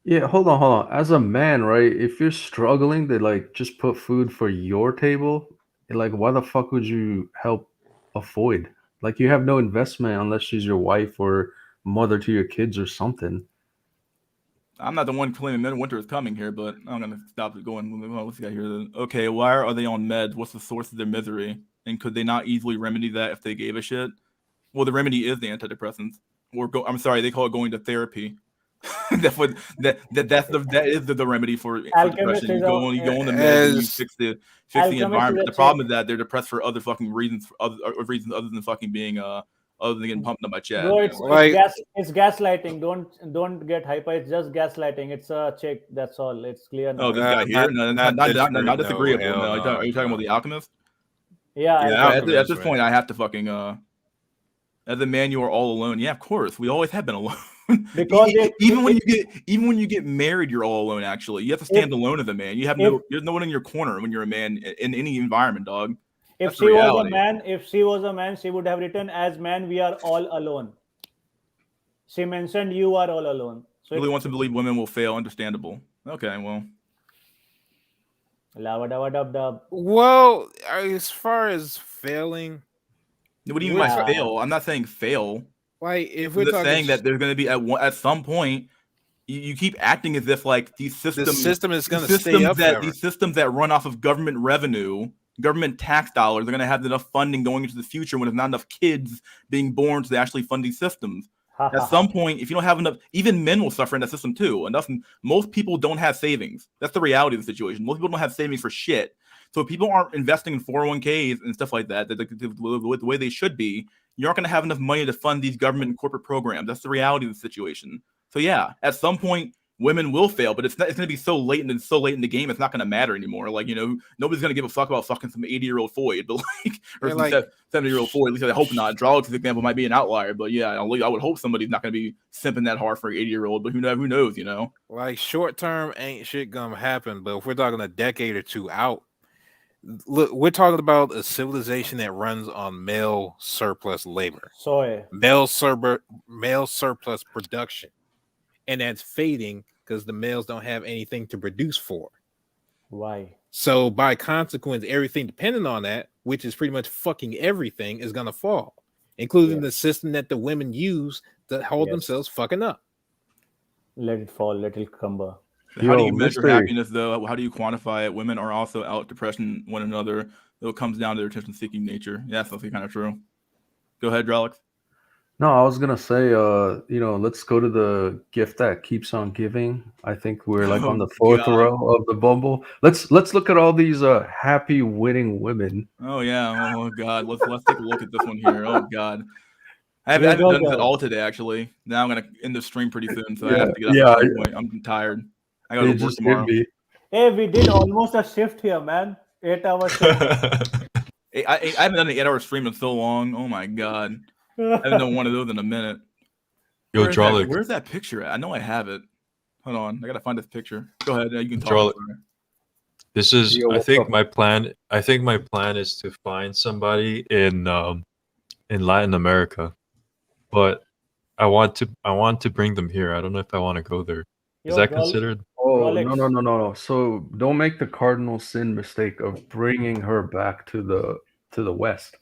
K: Yeah, hold on. As a man, right? If you're struggling to like just put food for your table, like why the fuck would you help avoid? Like you have no investment unless she's your wife or mother to your kids or something.
A: I'm not the one claiming winter is coming here, but I'm gonna stop it going. What's the guy here? Okay, why are they on meds? What's the source of their misery? And could they not easily remedy that if they gave a shit? Well, the remedy is the antidepressants. They call it going to therapy. That's that is the remedy for depression. You go on the meds and you fix the environment. The problem is that they're depressed for other fucking reasons, other than fucking being other than getting pumped up by Chad.
H: Bro, it's gaslighting. Don't get hyper. It's just gaslighting. It's a chick. That's all. It's clear now.
A: Oh, this guy here? Not disagreeable. No, are you talking about the Alchemist?
H: Yeah.
A: At this point, I have to fucking as a man, you are all alone. Yeah, of course. We always have been alone. Because even when you get married, you're all alone. Actually, you have to stand alone as a man. There's no one in your corner when you're a man in any environment, dog.
H: If she was a man, she would have written, "As man, we are all alone." She mentioned you are all alone.
A: So really wants to believe women will fail. Understandable. Okay, well.
J: Well, as far as failing,
A: what do you mean by fail? I'm not saying fail.
J: Like if we're
A: saying that there's going to be at some point, you keep acting as if like these
J: The
A: systems,
J: system is going to stay up
A: that
J: forever.
A: these systems that run off of government revenue, government tax dollars, are going to have enough funding going into the future when there's not enough kids being born to actually fund these systems. At some point, if you don't have enough, even men will suffer in that system too. Most people don't have savings. That's the reality of the situation. Most people don't have savings for shit. So if people aren't investing in 401ks and stuff like that, the way they should be, you aren't going to have enough money to fund these government and corporate programs. That's the reality of the situation. So yeah, at some point, women will fail, but it's going to be so late in the game, it's not going to matter anymore. Like, nobody's going to give a fuck about fucking some 80-year-old Floyd, but or some 70-year-old Floyd. At least I hope not. Drawlix's example might be an outlier, but yeah, I would hope somebody's not going to be simping that hard for an 80-year-old. But who knows?
J: Like, short term ain't shit gonna happen, but if we're talking a decade or two out, look, we're talking about a civilization that runs on male surplus labor, male surplus production, and that's fading because the males don't have anything to produce for.
H: Why?
J: So by consequence, everything dependent on that, which is pretty much fucking everything, is gonna fall, including the system that the women use to hold themselves fucking up.
H: Let it fall, let it crumble.
A: How do you measure happiness, though? How do you quantify it? Women are also out depressing one another. It comes down to their attention-seeking nature. Yeah, that's also kind of true. Go ahead, Drolix.
K: No, I was gonna say, let's go to the gift that keeps on giving. I think we're like on the fourth row of the bubble. Let's look at all these happy winning women.
A: Oh yeah. Oh god. Let's take a look at this one here. Oh god. I haven't done this at all today, actually. Now I'm gonna end the stream pretty soon, so I have to get up at some point. I'm tired. I gotta work tomorrow.
H: Hey, we did almost a shift here, man. 8 hours shift.
A: I haven't done an 8-hour stream in so long. Oh my god. I haven't done one of those in a minute.
I: Yo, Drolix.
A: Where's that picture at? I know I have it. Hold on. I gotta find this picture. Go ahead. You can talk.
I: This is I think my plan is to find somebody in Latin America. But I want to bring them here. I don't know if I want to go there. Is that considered?
K: Oh, no. So don't make the cardinal sin mistake of bringing her back to the West.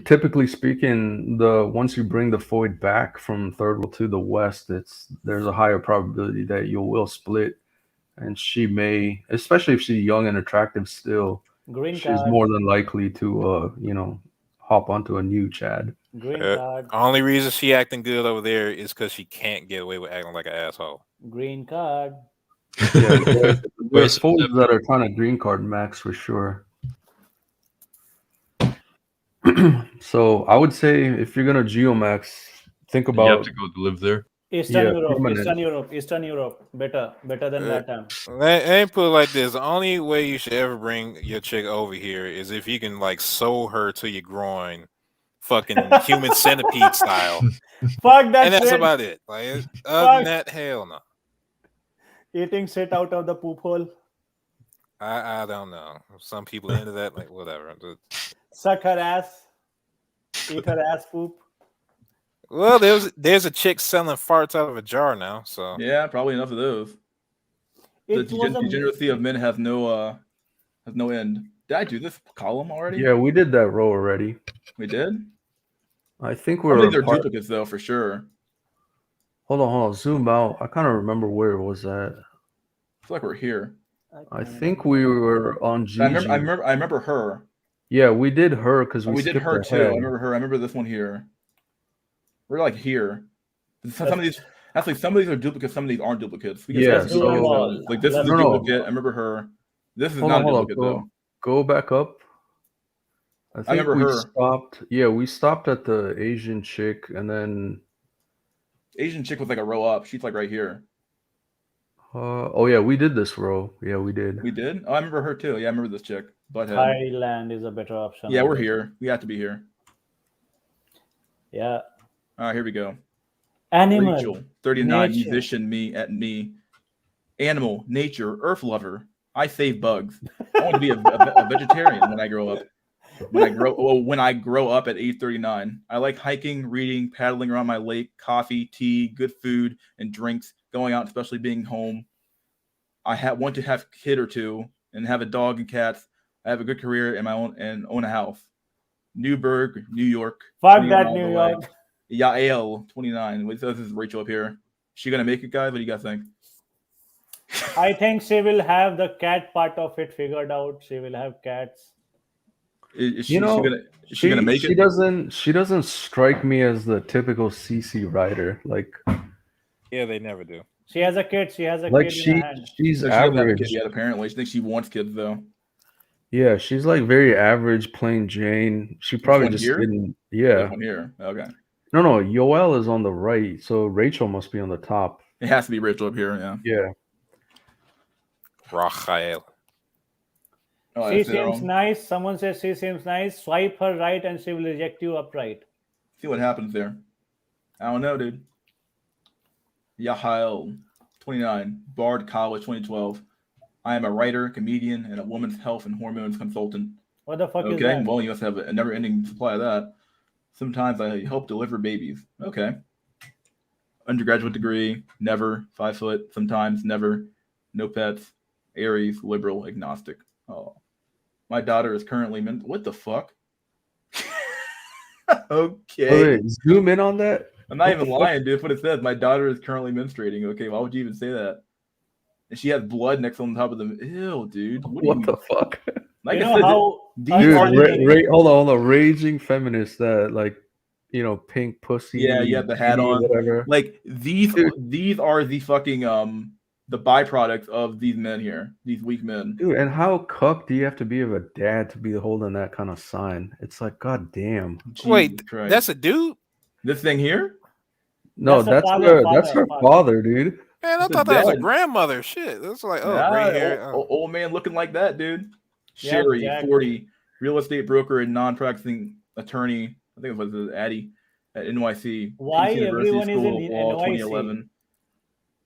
K: Typically speaking, once you bring the Floyd back from third world to the West, there's a higher probability that you will split, and she may, especially if she's young and attractive still, she's more than likely to hop onto a new Chad.
H: Green card.
J: Only reason she acting good over there is because she can't get away with acting like an asshole.
H: Green card.
K: Yeah, there's Folds that are trying to green card Max for sure. So I would say if you're gonna geomax, think about.
I: You have to go live there.
H: Eastern Europe, better than LATAM.
J: Let me put it like this: the only way you should ever bring your chick over here is if you can like sew her to your groin, fucking human centipede style.
H: Fuck that.
J: And that's
H: shit.
J: about it. Like other than that, hell no.
H: Eating shit out of the poop hole.
J: I don't know. Some people into that, like whatever.
H: Suck her ass. Eat her ass poop.
J: Well, there's a chick selling farts out of a jar now, so
A: yeah, probably enough of those. The degeneracy of men has no end. Did I do this column already?
K: Yeah, we did that row already.
A: We did.
K: I think we're.
A: I think they're duplicates though, for sure.
K: Hold on. Zoom out. I kind of remember where it was at.
A: I feel like we're here.
K: I think we were on Gigi.
A: I remember her.
K: Yeah, we did her because
A: we did her too. I remember her. I remember this one here. We're like here. Some of these are duplicates. Some of these aren't duplicates.
K: Yeah.
A: So like this is a duplicate. I remember her. This is not a duplicate though.
K: Go back up.
A: I remember her.
K: Stopped. Yeah, we stopped at the Asian chick, and then
A: Asian chick was like a row up. She's like right here.
K: Oh yeah, we did this row. Yeah, we did.
A: We did. Oh, I remember her too. Yeah, I remember this chick. Butthead.
H: Thailand is a better option.
A: Yeah, we're here. We have to be here.
H: Yeah.
A: All right, here we go.
H: Animal.
A: Rachel, 39, nature. Musician, me. Animal, nature, earth lover. I save bugs. I want to be a vegetarian when I grow up. When I grow up at age 39. I like hiking, reading, paddling around my lake, coffee, tea, good food, and drinks, going out, especially being home. I want to have a kid or two and have a dog and cats. I have a good career in my own and own a house. Newburgh, New York.
H: Fuck that New York.
A: Yael, 29. This is Rachel up here. She gonna make it, guys? What do you guys think?
H: I think she will have the cat part of it figured out. She will have cats.
A: Is
K: You know,
A: she gonna make
K: she
A: it?
K: doesn't strike me as the typical CC writer. Like
J: Yeah, they never do.
H: She has a kid. She has a
K: like
H: kid in her hand.
K: she's
A: No, she doesn't have a
K: average.
A: kid yet. Apparently, she thinks she wants kids though.
K: Yeah, she's like very average, plain Jane. She
A: Which
K: probably
A: one
K: just
A: here?
K: didn't.
A: This
K: Yeah.
A: one here. Okay.
K: No, Yoel is on the right, so Rachel must be on the top.
A: It has to be Rachel up here. Yeah.
K: Yeah.
J: Rachael.
A: Oh,
H: She
A: that's their
H: seems
A: own.
H: nice. Someone says she seems nice. Swipe her right and she will reject you upright.
A: See what happens there. I don't know, dude. Yahael, 29, Bard College, 2012. I am a writer, comedian, and a women's health and hormones consultant.
H: What the fuck is
A: Okay,
H: that?
A: well, you must have a never-ending supply of that. Sometimes I help deliver babies. Okay. Undergraduate degree, never. 5 foot, sometimes, never. No pets. Aries, liberal, agnostic. Oh. My daughter is currently what the fuck? Okay.
K: Wait, zoom in on that.
A: I'm not
K: What
A: even
K: the fuck?
A: lying, dude. That's what it says. My daughter is currently menstruating. Okay, why would you even say that? And she has blood next on top of them. Ew, dude.
K: What the fuck?
A: Like
H: You
A: I
H: know
A: said,
H: how
A: these are
K: Dude, hold on. Raging feminist that like, pink pussy.
A: yeah, you have the hat
K: bikini,
A: on.
K: whatever.
A: Like these are the fucking the byproducts of these men here. These weak men.
K: Dude, and how cucked do you have to be of a dad to be holding that kind of sign? It's like, god damn.
J: Wait,
A: Jesus Christ.
J: that's a dude?
A: This thing here?
K: No,
H: That's
K: that's
H: her
K: her father, dude.
J: Man, I
A: It's
J: thought that was a
A: dad.
J: grandmother. Shit. That's like, oh,
A: Nah,
J: gray hair.
A: old man looking like that, dude.
H: Yeah,
A: Sherry,
H: Jack.
A: 40, real estate broker and non-practicing attorney. I think it was Addy at NYC.
H: Why
A: Peace University
H: everyone is
A: School
H: in
A: of Law,
H: NYC?
A: 2011.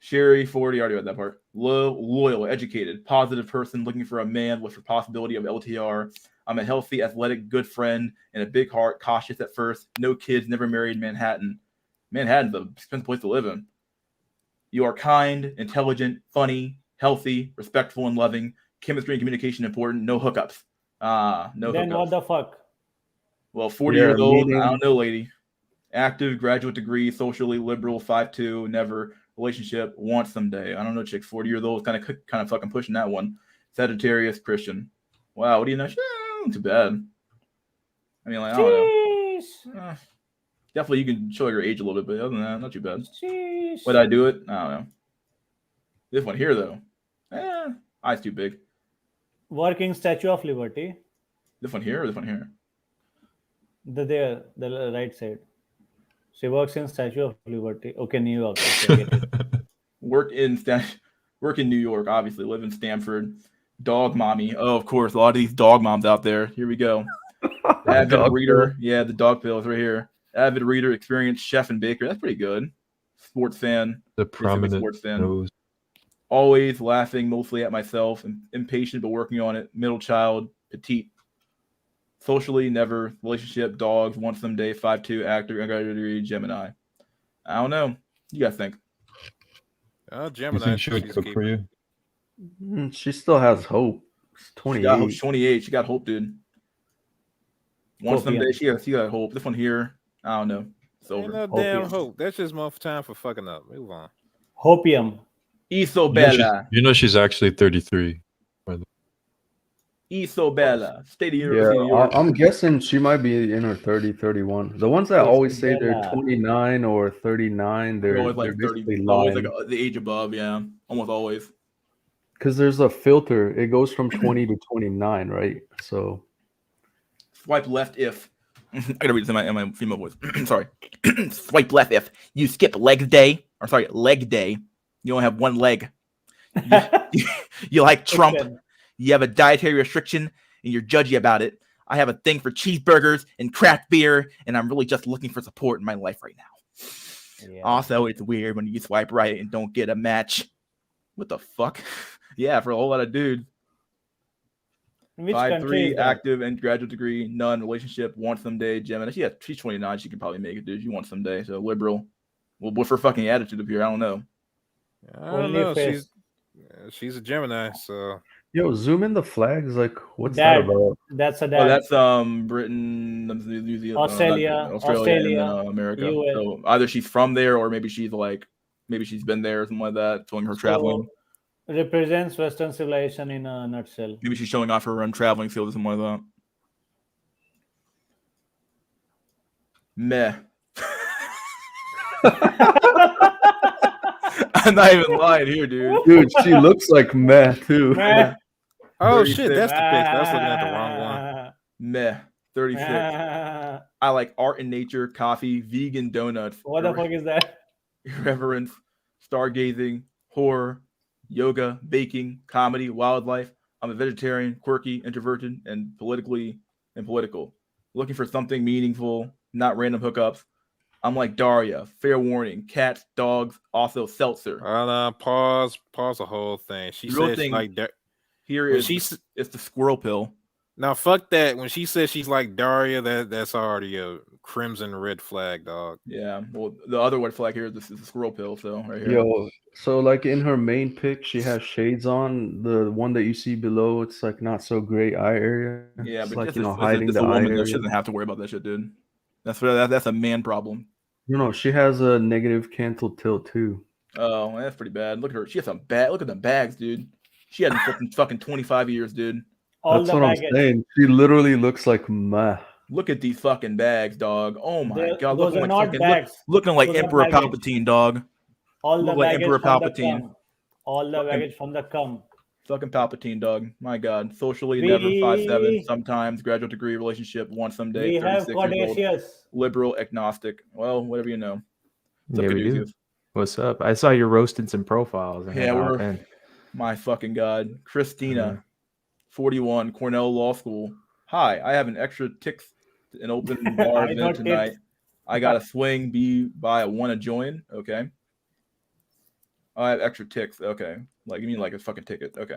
A: Sherry, 40, already read that part. Loyal, educated, positive person looking for a man with the possibility of LTR. I'm a healthy, athletic, good friend, and a big heart, cautious at first. No kids, never married, Manhattan. Manhattan's an expensive place to live in. You are kind, intelligent, funny, healthy, respectful, and loving. Chemistry and communication important. No hookups. No
H: Then
A: hookups.
H: what the fuck?
A: Well, 40 years old. I don't know, lady. Active, graduate degree, socially liberal, 5'2", never. Relationship, want someday. I don't know, chick. 40 years old, kind of fucking pushing that one. Sagittarius, Christian. Wow, what do you know? Not too bad. I mean, like, I don't know. Definitely, you can show your age a little bit, but other than that, not too bad.
H: Sheesh.
A: Would I do it? I don't know. This one here, though. Eyes too big.
H: Working Statue of Liberty.
A: This one here or this one here?
H: The right side. She works in Statue of Liberty. Okay, New York. Okay, get it.
A: Work in New York, obviously. Live in Stanford. Dog mommy. Oh, of course. A lot of these dog moms out there. Here we go. Avid
K: Dog
A: reader.
K: pill.
A: Yeah, the dog pill is right here. Avid reader, experienced chef and baker. That's pretty good. Sports fan.
I: The
A: Basically
I: prominent
A: sports fan.
I: nose.
A: Always laughing, mostly at myself. Impatient, but working on it. Middle child. Petite. Socially, never. Relationship, dogs, want someday. 5'2", actor, undergraduate, Gemini. I don't know. You guys think?
I: You
J: Gemini.
I: think she would cook for you?
K: She still has hope. It's 28.
A: She's 28. She got hope, dude. Want someday. She got hope. This one here, I don't know. It's over.
J: Ain't no damn hope. That's just more time for fucking up. Move on.
H: Hopium.
A: Isobella.
I: You know she's actually 33.
A: Isobella. State of
K: Yeah,
A: York.
K: I'm guessing she might be in her 30, 31. The ones that always say they're
H: Isabella.
K: 29 or 39,
A: They're
K: they're
A: always like 30.
K: basically
A: Always
K: lying.
A: like the age above, yeah. Almost always.
K: Because there's a filter. It goes from 20 to 29, right? So
A: Swipe left if. I gotta read this in my female voice. Sorry. Swipe left if you skip leg day. You only have one leg. You like Trump. You have a dietary restriction and you're judgy about it. I have a thing for cheeseburgers and craft beer, and I'm really just looking for support in my life right now.
H: Yeah.
A: Also, it's weird when you swipe right and don't get a match. What the fuck? Yeah, for a whole lot of dudes.
H: Which country
A: 5'3",
H: is that?
A: active and graduate degree, none, relationship, want someday, Gemini. She's 29. She could probably make it, dude. She wants someday. So liberal. Well, what's her fucking attitude up here? I don't know.
J: I don't know. She's a Gemini, so.
K: yo, zoom in the flags. Like, what's that about?
H: That's a
A: Oh,
H: dad.
A: that's Britain, New Zealand,
H: Australia,
A: and America.
H: US.
A: So either she's from there or maybe she's like Maybe she's been there or something like that, showing her
H: So
A: traveling.
H: represents Western civilization in a nutshell.
A: Maybe she's showing off her traveling skills or something like that. Meh. I'm not even lying here, dude.
K: Dude, she looks like meh too.
H: Meh.
J: Oh shit,
A: 36.
J: that's the pic. I was looking at the wrong one.
A: Meh. 36. I like art and nature, coffee, vegan donuts.
H: What the fuck is that?
A: Irreverence, stargazing, horror, yoga, baking, comedy, wildlife. I'm a vegetarian, quirky, introverted, and political. Looking for something meaningful, not random hookups. I'm like Daria. Fair warning. Cats, dogs, also seltzer.
J: Pause the whole thing. She
A: The real
J: said she
A: thing
J: like that.
A: Here
J: When
A: is it's the squirrel pill.
J: Now fuck that. When she says she's like Daria, that's already a crimson red flag, dog.
A: Yeah. Well, the other red flag here is the squirrel pill. So right here.
K: Yo, so like in her main pic, she has shades on. The one that you see below, it's like not so great eye area.
A: Yeah,
K: it's
A: but
K: like
A: it's,
K: you know
A: it's,
K: hiding
A: it's
K: the
A: a
K: eye
A: woman
K: area.
A: that shouldn't have to worry about that shit, dude. That's a man problem.
K: No, she has a negative canthal tilt too.
A: Oh, that's pretty bad. Look at her. She has some bad. Look at the bags, dude. She had them fucking 25 years, dude.
K: That's what I'm saying. She literally looks like meh.
A: Look at these fucking bags, dog. Oh my god,
H: those
A: looking
H: are
A: like
H: not
A: fucking
H: bags.
A: looking like
H: Those are
A: Emperor
H: baggage.
A: Palpatine, dog.
H: All the
A: Look like
H: baggage
A: Emperor
H: from the
A: Palpatine.
H: cum. All the baggage from the cum.
A: Fucking Palpatine, dog. My god. Socially,
H: We-
A: never 5'7", sometimes graduate degree relationship, once someday.
H: We have
A: 36 years old,
H: Kardashians.
A: liberal, agnostic. Well, whatever you know. What's up,
N: Yeah, we do.
A: Caduceus?
N: What's up? I saw you roasting some profiles.
A: Yeah, we're my fucking god. Christina, 41, Cornell Law School. Hi, I have an extra ticks an open bar
H: I
A: event
H: got
A: tonight.
H: tips.
A: I got a swing by a want to join. Okay. I have extra ticks. Okay. Like you mean like a fucking ticket. Okay.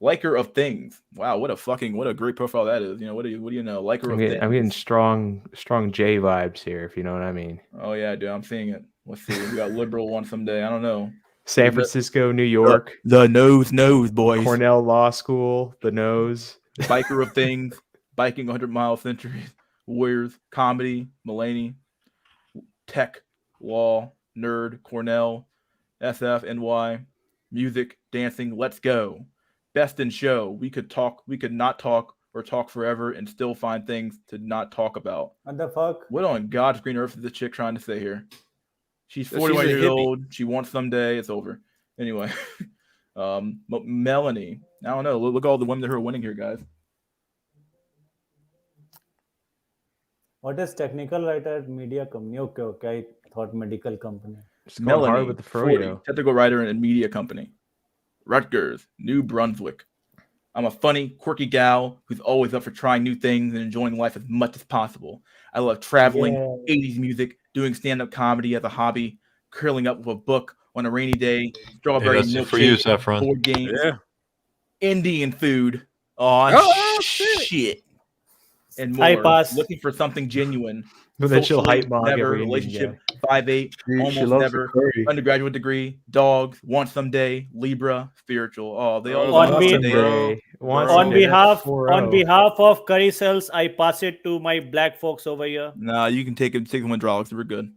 A: Liker of things. Wow, what a great profile that is. You know, what do you know? Liker of things.
N: I'm getting strong J vibes here, if you know what I mean.
A: Oh yeah, dude, I'm seeing it. Let's see. We got liberal one someday. I don't know.
N: San Francisco, New York.
A: The nose, boys.
N: Cornell Law School, the nose.
A: Biker of things, biking 100-mile centuries, warriors, comedy, Mulaney, tech, law, nerd, Cornell, SF, NY, music, dancing, let's go. Best in show. We could not talk or talk forever and still find things to not talk about.
H: What the fuck?
A: What on God's green earth is this chick trying to say here? She's
J: She's
A: 41
J: a
A: years
J: hippie.
A: old. She wants someday. It's over. Anyway, Melanie. I don't know. Look at all the women who are winning here, guys.
H: What is technical writer at media company? Okay. I thought medical company.
N: Just going hard
A: Melanie,
N: with the
A: 40,
N: froyo.
A: technical writer and media company. Rutgers, New Brunswick. I'm a funny, quirky gal who's always up for trying new things and enjoying life as much as possible. I love traveling,
H: Yeah.
A: 80s music, doing stand-up comedy as a hobby, curling up with a book on a rainy day, strawberry
I: that's it for you,
A: milkshake,
I: Saffron.
A: board games,
J: Yeah.
A: Indian food, oh,
J: Oh,
A: shit, and more.
H: I pass.
A: Looking for something genuine.
N: But then she'll
A: Socially,
N: hype mog
A: never,
N: every Indian
A: relationship,
N: guy.
A: 5'8",
K: She
A: almost
K: loves the
A: never,
K: curry.
A: undergraduate degree, dogs, want someday, Libra, spiritual. Oh, they all
J: On
A: want
H: be-
A: someday.
J: bro.
N: Once
H: On
N: a day,
H: behalf
N: 4-0.
H: on behalf of curry cells, I pass it to my black folks over here.
A: Nah, you can take the hydraulics. We're good.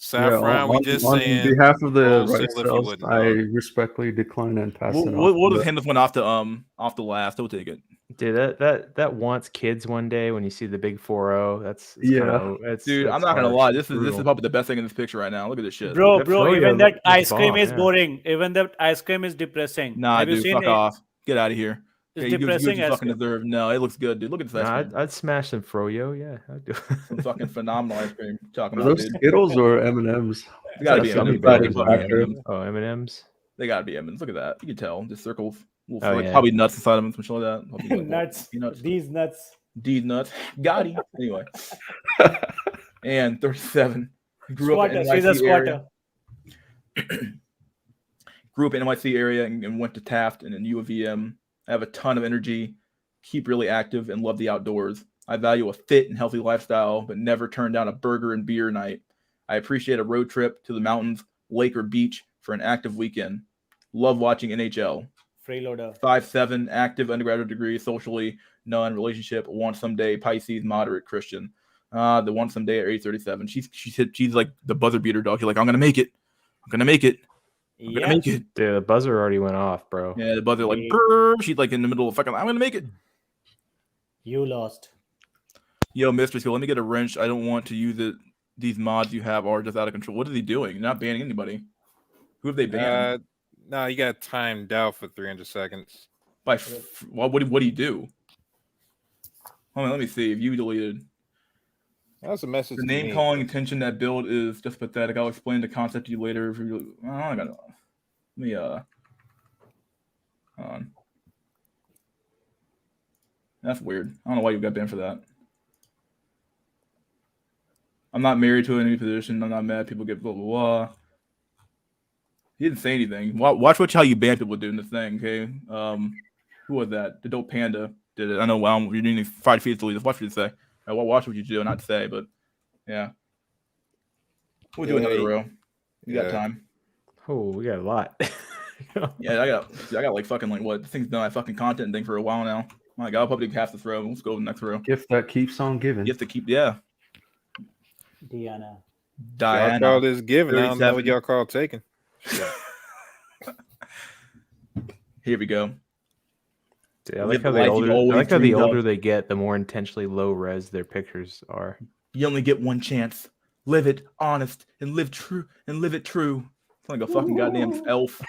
J: Saffron, we just
K: on
J: saying.
K: behalf of the
J: roll
K: right
J: seal if you
K: cells,
J: wouldn't,
K: I
J: dog.
K: respectfully decline and pass it
A: We'll
K: off.
A: just hand this one off the last. We'll take it.
N: Dude, that wants kids one day when you see the big 4-0. That's
K: Yeah.
A: Dude, I'm not gonna lie. This is probably the best thing in this picture right now. Look at this shit.
H: Bro,
N: That
H: bro,
N: froyo
H: even that
N: looks
H: ice cream
N: bomb,
H: is
N: yeah.
H: boring. Even that ice cream is depressing.
A: Nah,
H: Have you
A: dude,
H: seen
A: fuck
H: it?
A: off. Get out of here.
H: It's
A: Okay, you give what
H: depressing
A: you
H: as
A: fucking
H: fuck.
A: deserve. No, it looks good, dude. Look at this ice
N: Nah,
A: cream.
N: I'd smash some froyo. Yeah, I'd do.
A: Some fucking phenomenal ice cream. You're talking
K: Are
A: about,
K: those
A: dude.
K: Skittles or M&Ms?
A: They gotta be
N: That's gummy
A: M&Ms.
N: bears,
A: They gotta be
K: man.
A: M&Ms.
N: Oh, M&Ms.
A: They gotta be M&Ms. Look at that. You can tell. Just circles. Little,
N: Oh,
A: like,
N: yeah.
A: probably nuts inside them. Some shit like that. Probably like
H: Nuts.
A: peanuts.
H: These nuts.
A: These nuts. Got him. Anyway. And 37. Grew up in
H: Squatter. She's a
A: NYC area.
H: squatter.
A: Grew up in NYC area and went to Taft and then U of EM. I have a ton of energy, keep really active, and love the outdoors. I value a fit and healthy lifestyle, but never turn down a burger and beer night. I appreciate a road trip to the mountains, lake, or beach for an active weekend. Love watching NHL.
H: Freeloader.
A: 5'7", active undergraduate degree, socially, none, relationship, want someday, Pisces, moderate, Christian. The one someday at age 37. She's like the buzzer beater dog. She's like, I'm gonna make it. I'm gonna make it. I'm gonna make it.
N: Dude, the buzzer already went off, bro.
A: Yeah, the buzzer like
H: Yeah.
A: brrr, she's like in the middle of fucking. I'm gonna make it.
H: You lost.
A: Yo, Mistress, let me get a wrench. I don't want to use it. These mods you have are just out of control. What are they doing? You're not banning anybody. Who have they banned?
J: No, you got timed out for 300 seconds.
A: What do you do? Hold on, let me see. If you deleted.
J: That was a message.
A: The
J: to
A: name
J: me.
A: calling attention that build is just pathetic. I'll explain the concept to you later. If you, I gotta, let me hold on. That's weird. I don't know why you got banned for that. I'm not married to any position. I'm not mad. People get blah blah blah. He didn't say anything. Watch how you ban people doing the thing. Okay. Who was that? The dope panda did it. I know. Wow, you're doing 5 feet to lead. Watch what you say. Watch what you do, not say. But yeah, we'll do another row. We got time.
N: Oh, we got a lot.
A: Yeah, I got like fucking like what? This thing's done my fucking content thing for a while now. My God, I'll probably half this row. Let's go to the next row.
K: Gift that keeps on giving.
A: You have to keep, yeah.
H: Diana.
J: Y'all call this giving. I don't know what y'all call taking.
A: Here we go.
N: Dude, I like how the older they get, the more intentionally low res their pictures are.
A: You only get one chance. Live it honest and live true and live it true. It's like a fucking goddamn elf.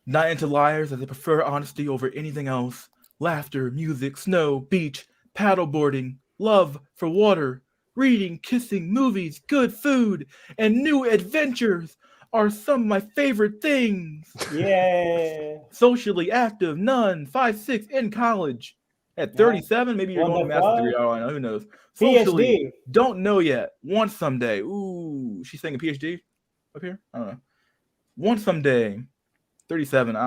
A: Not into liars, as they prefer honesty over anything else. Laughter, music, snow, beach, paddleboarding, love for water, reading, kissing, movies, good food, and new adventures are some of my favorite things.
H: Yeah.
A: Socially active, none, 5'6", in college. At 37, maybe you're going to master's degree. I don't know. Who knows? Socially, don't know yet. Want someday. Ooh, she's saying a PhD up here? I don't know. Want someday. 37.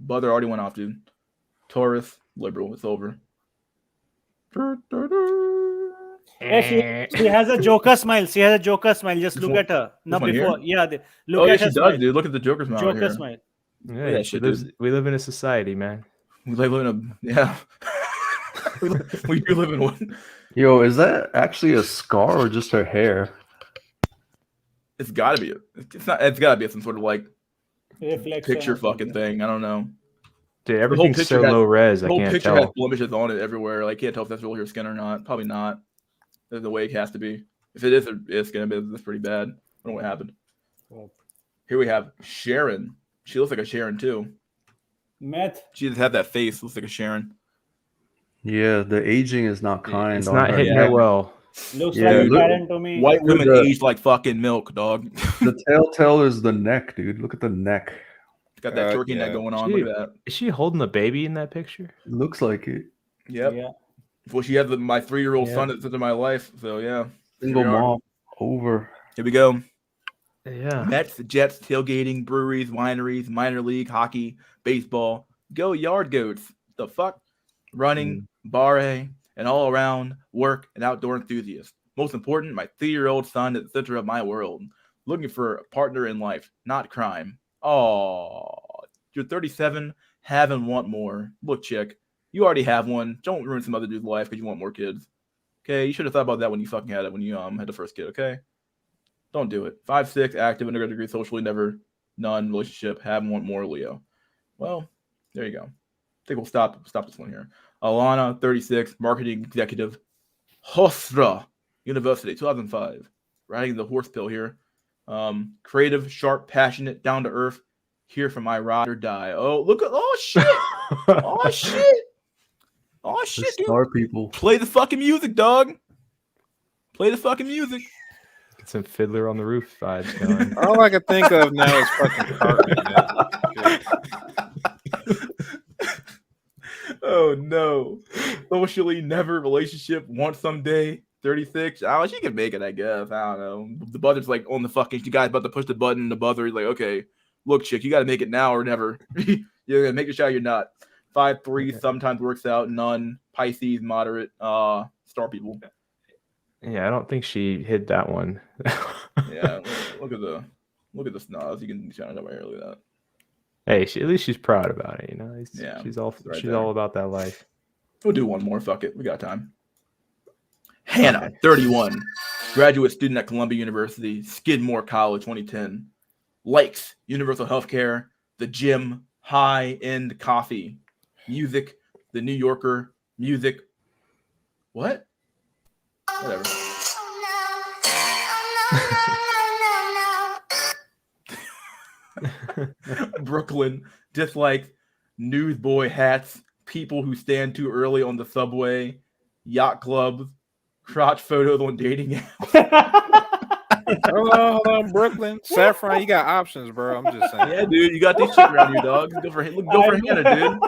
A: Buzzer already went off, dude. Taurus, liberal. It's over.
H: Yeah, she has a Joker smile. She has a Joker smile. Just look at her. Not before. Yeah. Look at her
A: she
H: smile.
A: does, dude. Look at the Joker smile.
H: Joker
A: right here.
H: smile.
N: Yeah, we live in a society, man.
A: We live in a we do live in one.
K: Yo, is that actually a scar or just her hair?
A: It's gotta be. It's not. It's gotta be some sort of like
H: reflection
A: picture fucking thing. I don't know.
N: Dude, everything's so low res. I can't tell.
A: The whole picture has blemishes on it everywhere. Like, can't tell if that's really her skin or not. Probably not. That's the way it has to be. If it is, it's gonna be. That's pretty bad. I don't know what happened. Here we have Sharon. She looks like a Sharon too.
H: Meth.
A: She just had that face. Looks like a Sharon.
K: Yeah, the aging is not kind.
N: It's not hitting her well.
H: Looks like a Karen to me.
A: White women age like fucking milk, dog.
K: The telltale is the neck, dude. Look at the neck.
A: Got that turkey neck going on. Look at that.
N: Is she holding the baby in that picture?
K: It looks like it.
A: Yep. Yeah. Well, she had my 3-year-old son that's into my life. So yeah.
K: Single mom. Over.
A: Here we go.
N: Yeah.
A: Mets, Jets, tailgating, breweries, wineries, minor league, hockey, baseball. Go yard goats. The fuck? Running, bar A, and all around work and outdoor enthusiast. Most important, my 3-year-old son at the center of my world. Looking for a partner in life, not crime. Oh, you're 37, have and want more. Look, chick, you already have one. Don't ruin some other dude's life because you want more kids. Okay, you should have thought about that when you fucking had it, when you had the first kid, okay? Don't do it. 5'6", active, undergrad degree, socially never, none, relationship, have and want more, Leo. Well, there you go. I think we'll stop this one here. Alana, 36, marketing executive, Hofstra University, 2005. Riding the horse pill here. Creative, sharp, passionate, down to earth. Here for my ride or die. Oh, look at shit. Oh shit. Oh shit, dude.
K: Star people.
A: Play the fucking music, dog. Play the fucking music.
N: Get some Fiddler on the Roof vibes going.
J: All I can think of now is fucking Cartman.
A: Oh no. Socially never, relationship, want someday. 36. Oh, she can make it, I guess. I don't know. The buzzer's like on the fucking. You guys about to push the button. The buzzer is like, okay, look, chick, you got to make it now or never. You're gonna make a shot. You're not. 5'3", sometimes works out. None. Pisces, moderate. Star people.
N: Yeah, I don't think she hit that one.
A: Yeah, look at the snaz. You can shine it up right here. Look at that.
N: Hey, at least she's proud about it. You know.
A: Yeah,
N: she's all about that life.
A: We'll do one more. Fuck it. We got time. Hannah, 31, graduate student at Columbia University, Skidmore College, 2010. likes universal healthcare, the gym, high-end coffee, music, the New Yorker, music. What? Whatever. Brooklyn, dislikes newsboy hats, people who stand too early on the subway, yacht clubs, crotch photos on dating apps.
J: Hold on, Brooklyn. Saffron, you got options, bro. I'm just saying.
A: Yeah, dude, you got these chicks around you, dog. Go for Hannah, dude.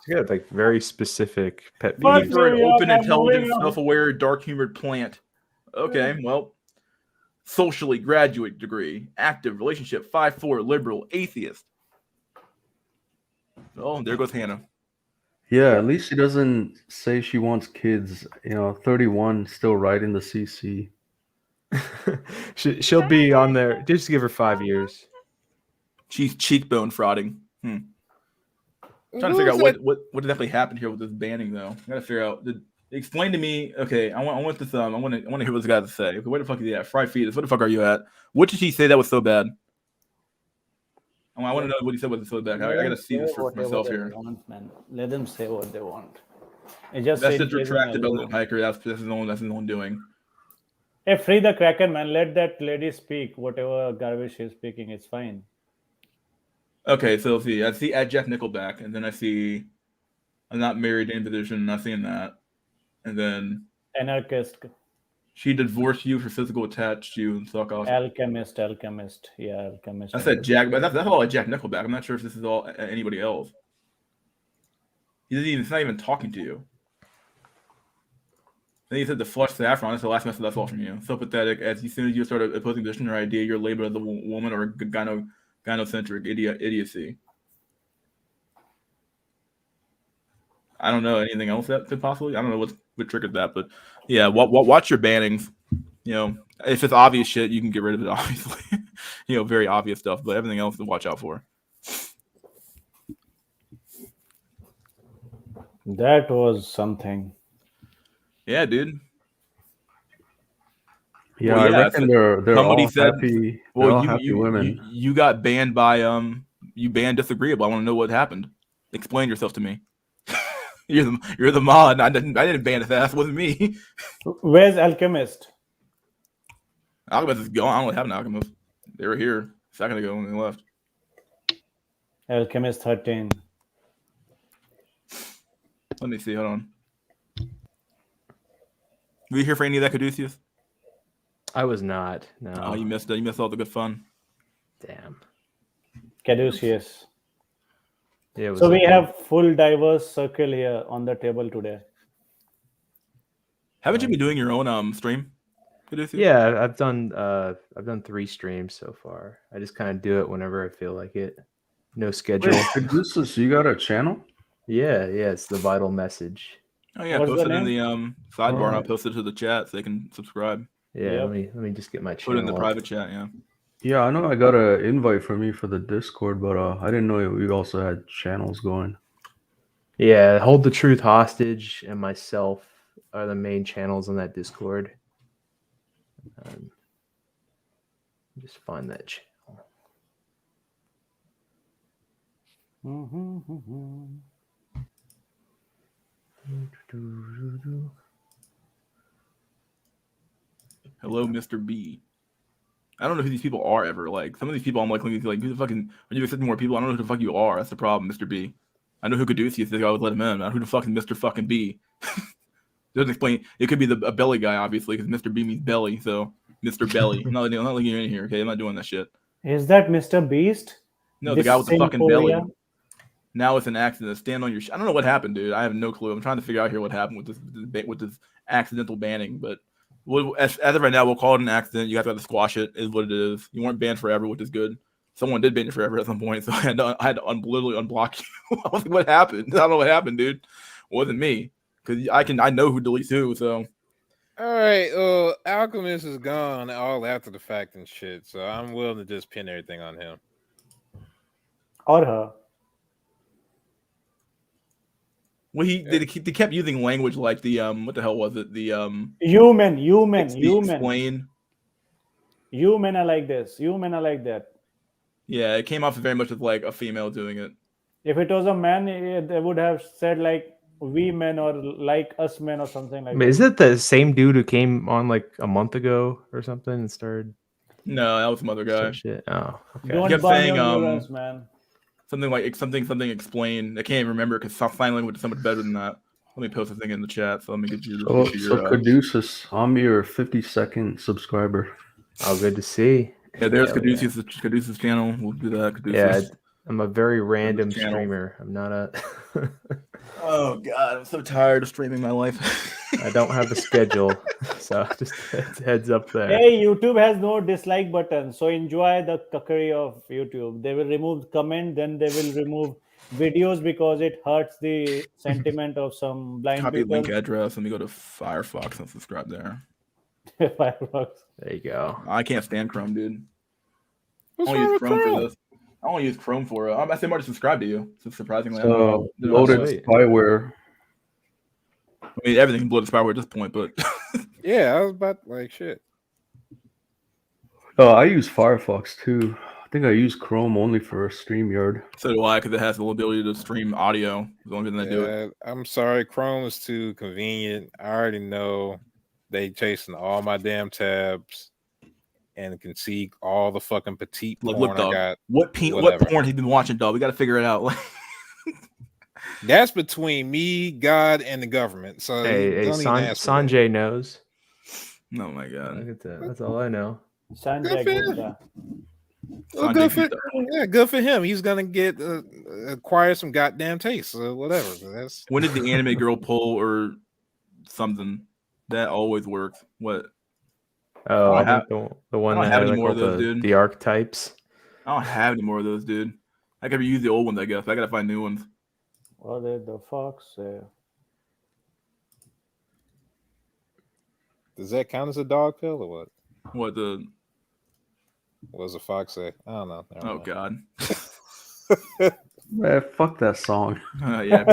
N: She's got like very specific pet
A: Need
N: peeves.
A: for an open, intelligent, self-aware, dark-humored plant. Okay, well, socially graduate degree, active relationship, 5'4", liberal, atheist. Oh, there goes Hannah.
K: Yeah, at least she doesn't say she wants kids. 31, still riding the CC.
N: She'll be on there. Just give her 5 years.
A: She's cheekbone frauding. Trying to figure out what exactly happened here with this banning, though. I gotta figure out. Explain to me. Okay, I want this. I want to hear what this guy has to say. Okay, where the fuck is he at? Fried fetus. Where the fuck are you at? What did he say that was so bad? I want to know what he said was so bad. I gotta see this for myself here.
H: Man. Let them say what they want. That's
A: just retracted by Little Hiker. That's the one doing.
H: Hey, free the Kraken, man. Let that lady speak. Whatever garbage she's speaking, it's fine.
A: Okay, so see, I see at Jeff Nickelback, and then I see I'm not married in position, not seeing that. And then
H: anarchist.
A: She divorced you for physical attached to you and fuck off.
H: Alchemist. Yeah, alchemist.
A: I said Jack, but that's all like Jack Nickelback. I'm not sure if this is all anybody else. He's not even talking to you. Then he said the flush saffron. That's the last message I saw from you. So pathetic. As soon as you start opposing position or idea, you're labeled as a woman or gynocentric idiocy. I don't know anything else that could possibly. I don't know what triggered that, but yeah, watch your bannings. If it's obvious shit, you can get rid of it. Obviously, very obvious stuff. But everything else to watch out for.
H: That was something.
A: Yeah, dude.
K: Yeah, I reckon they're all happy.
A: Well,
K: happy women.
A: You got banned by you banned disagreeable. I want to know what happened. Explain yourself to me. You're the mod. I didn't ban his ass. It wasn't me.
H: Where's Alchemist?
A: Alchemist is gone. I don't have an Alchemist. They were here a second ago when they left.
H: Alchemist 13.
A: Let me see. Hold on. Were you here for any of that, Caduceus?
N: I was not. No.
A: Oh, you missed it. You missed all the good fun.
N: Damn.
H: Caduceus.
N: Yeah,
H: so we have full diverse circle here on the table today.
A: Haven't you been doing your own stream?
N: Yeah, I've done 3 streams so far. I just kind of do it whenever I feel like it. No schedule.
K: Caduceus, you got a channel?
N: Yeah, it's the Vital Message.
A: Oh yeah, post it in the sidebar and I'll post it to the chat so they can subscribe.
N: Yeah, let me just get my channel.
A: Put it in the private chat, yeah.
K: Yeah, I know I got an invite from you for the Discord, but I didn't know you also had channels going.
N: Yeah, Hold the Truth Hostage and myself are the main channels on that Discord. Just find that channel.
A: Hello, Mr. B. I don't know who these people are ever. Like some of these people, I'm like who the fucking when you accept more people, I don't know who the fuck you are. That's the problem, Mr. B. I know who Caduceus is. I would let him in. Who the fuck is Mr. fucking B? Doesn't explain. It could be a belly guy, obviously, because Mr. B means belly. So Mr. Belly. I'm not letting you in here. Okay, I'm not doing that shit.
H: Is that Mr. Beast?
A: No, the guy with the fucking belly. Now it's an accident. Stand on your. I don't know what happened, dude. I have no clue. I'm trying to figure out here what happened with this accidental banning, but. As of right now, we'll call it an accident. You guys got to squash it. Is what it is. You weren't banned forever, which is good. Someone did ban you forever at some point, so I had to literally unblock you. I was like, "What happened? I don't know what happened, dude. It wasn't me because I know who deletes who." So,
J: all right. Alchemist is gone all after the fact and shit. So I'm willing to just pin everything on him
H: or her.
A: Well, they kept using language like the what the hell was it? The
H: human.
A: Explain.
H: You men are like this. You men are like that.
A: Yeah, it came off very much with like a female doing it.
H: If it was a man, they would have said like we men or like us men or something like
N: Is
H: that.
N: it the same dude who came on like a month ago or something and started?
A: No, that was some other guy.
N: Shit. Oh, okay.
H: Don't
A: He kept
H: burn
A: saying
H: your neurons, man.
A: something like something explain. I can't even remember because Silent Language is so much better than that. Let me post a thing in the chat. So let me get you.
K: So Caduceus, I'm your 52nd subscriber.
N: Oh, good to see.
A: Yeah, there's
N: Hell
A: Caduceus channel. We'll do that. Caduceus.
N: Yeah, I'm a very random
A: channel.
N: streamer. I'm not a.
A: Oh God, I'm so tired of streaming my life.
N: I don't have a schedule, so just heads up there.
H: Hey, YouTube has no dislike button, so enjoy the cuckery of YouTube. They will remove comment, then they will remove videos because it hurts the sentiment of some blind
A: Copy
H: people.
A: link address. Let me go to Firefox and subscribe there.
H: Firefox.
N: There you go.
A: I can't stand Chrome, dude.
J: What's
A: I only
J: wrong
A: use
J: with
A: Chrome
J: Chrome?
A: for this. I only use Chrome for it. I say already subscribed to you. So surprisingly,
K: So loaded spyware.
A: I mean, everything bloated spyware at this point, but
J: Yeah, I was about like shit.
K: Oh, I use Firefox too. I think I use Chrome only for StreamYard.
A: so do I, because it has the ability to stream audio. As long as they do it.
J: I'm sorry, Chrome is too convenient. I already know they chasing all my damn tabs and can see all the fucking petite
A: Look,
J: porn
A: dog.
J: I got.
A: What
J: whatever.
A: porn he's been watching, dog? We got to figure it out.
J: That's between me, God, and the government. So
N: Hey,
J: don't even ask me that.
N: Sanjay knows.
A: Oh my God,
N: Look at that. That's all I know.
H: Sanjay Gupta.
J: Well, good for him. He's gonna get acquire some goddamn taste or whatever. That's
A: when did the anime girl pull or something? That always works. What?
N: Oh,
A: I
N: I
A: don't
N: think the one
A: I don't
N: that
A: have
N: had
A: any
N: like
A: more
N: all
A: of those, dude.
N: the archetypes.
A: I don't have any more of those, dude. I could use the old ones, I guess. I gotta find new ones.
H: What did the fox say?
J: Does that count as a dog pill or what?
A: What the?
J: What does a fox say? I don't know. Never
A: Oh
J: mind.
A: God.
K: Man, fuck that song.
A: Yeah.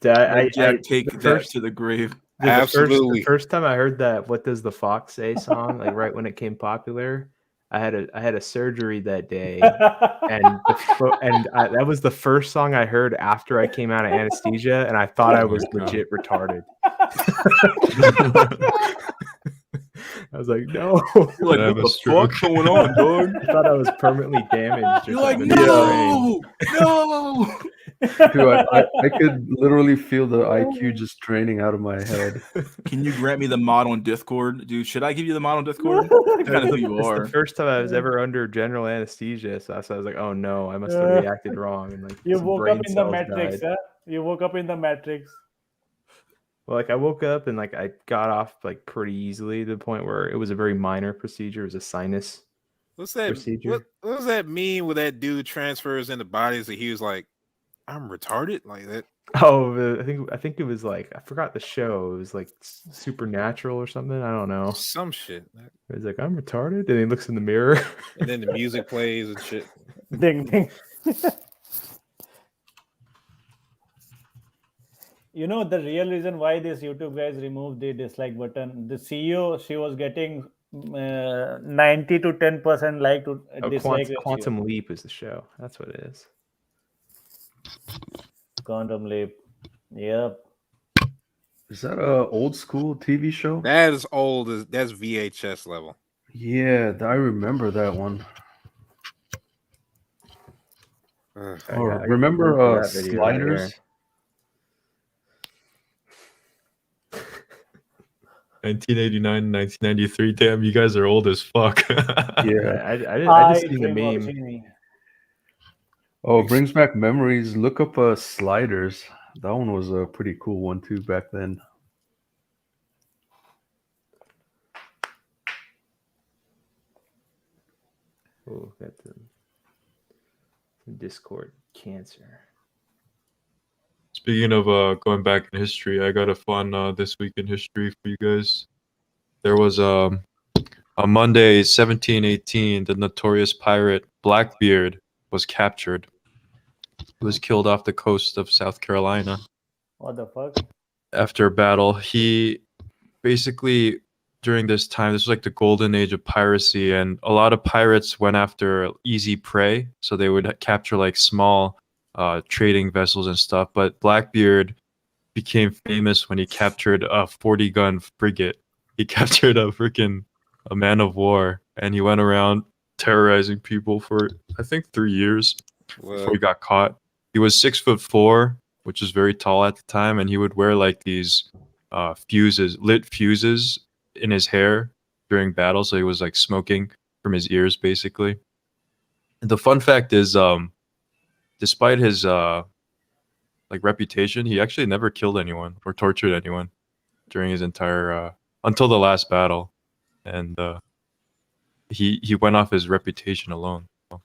A: Jack, take that to the grave.
J: Absolutely.
N: The first time I heard that "What Does the Fox Say" song, like right when it came popular, I had a surgery that day, and that was the first song I heard after I came out of anesthesia, and I thought I was legit retarded. I was like, no.
A: You're like, what the fuck's going on, dog?
N: I thought I was permanently damaged.
A: You're like, no.
K: Dude, I could literally feel the IQ just draining out of my head.
A: Can you grant me the mod on Discord? Dude, should I give you the mod on Discord? That's kind of who you
N: It's
A: are.
N: the first time I was ever under general anesthesia, so I was like, "Oh no, I must have reacted wrong." And like,
H: You
N: some
H: woke
N: brain
H: up in the
N: cells
H: Matrix,
N: died.
H: huh? You woke up in the Matrix.
N: Well, like I woke up and like I got off like pretty easily to the point where it was a very minor procedure. It was a sinus
J: What's that?
N: procedure.
J: What does that mean when that dude transfers into bodies that he was like, I'm retarded like that?
N: Oh, I think it was like I forgot the show. It was like Supernatural or something. I don't know.
J: Some shit.
N: It was like I'm retarded, and he looks in the mirror.
J: And then the music plays and shit.
H: Ding ding. You know the real reason why this YouTube guys removed the dislike button. The CEO, she was getting 90 to 10% like to dislike ratio.
N: Quantum Leap is the show. That's what it is.
H: Quantum Leap. Yep.
K: Is that a old school TV show?
J: That is old. That's VHS level.
K: Yeah, I remember that one. Remember Sliders?
I: 1989, 1993. Damn, you guys are old as fuck.
K: Yeah,
N: I just seen the meme.
K: Oh, it brings back memories. Look up Sliders. That one was a pretty cool one too back then.
N: Oh, got some Discord cancer.
I: Speaking of going back in history, I got a fun this week in history for you guys. There was on Monday, 1718, the notorious pirate Blackbeard was captured. He was killed off the coast of South Carolina.
H: What the fuck?
I: After a battle, he basically during this time. This was like the golden age of piracy, and a lot of pirates went after easy prey, so they would capture like small trading vessels and stuff. But Blackbeard became famous when he captured a 40-gun frigate. He captured a man of war, and he went around terrorizing people for I think 3 years before he got caught. He was 6'4", which is very tall at the time, and he would wear like these lit fuses in his hair during battle, so he was like smoking from his ears basically. And the fun fact is, despite his like reputation, he actually never killed anyone or tortured anyone during his entire until the last battle, and he went off his reputation alone. So,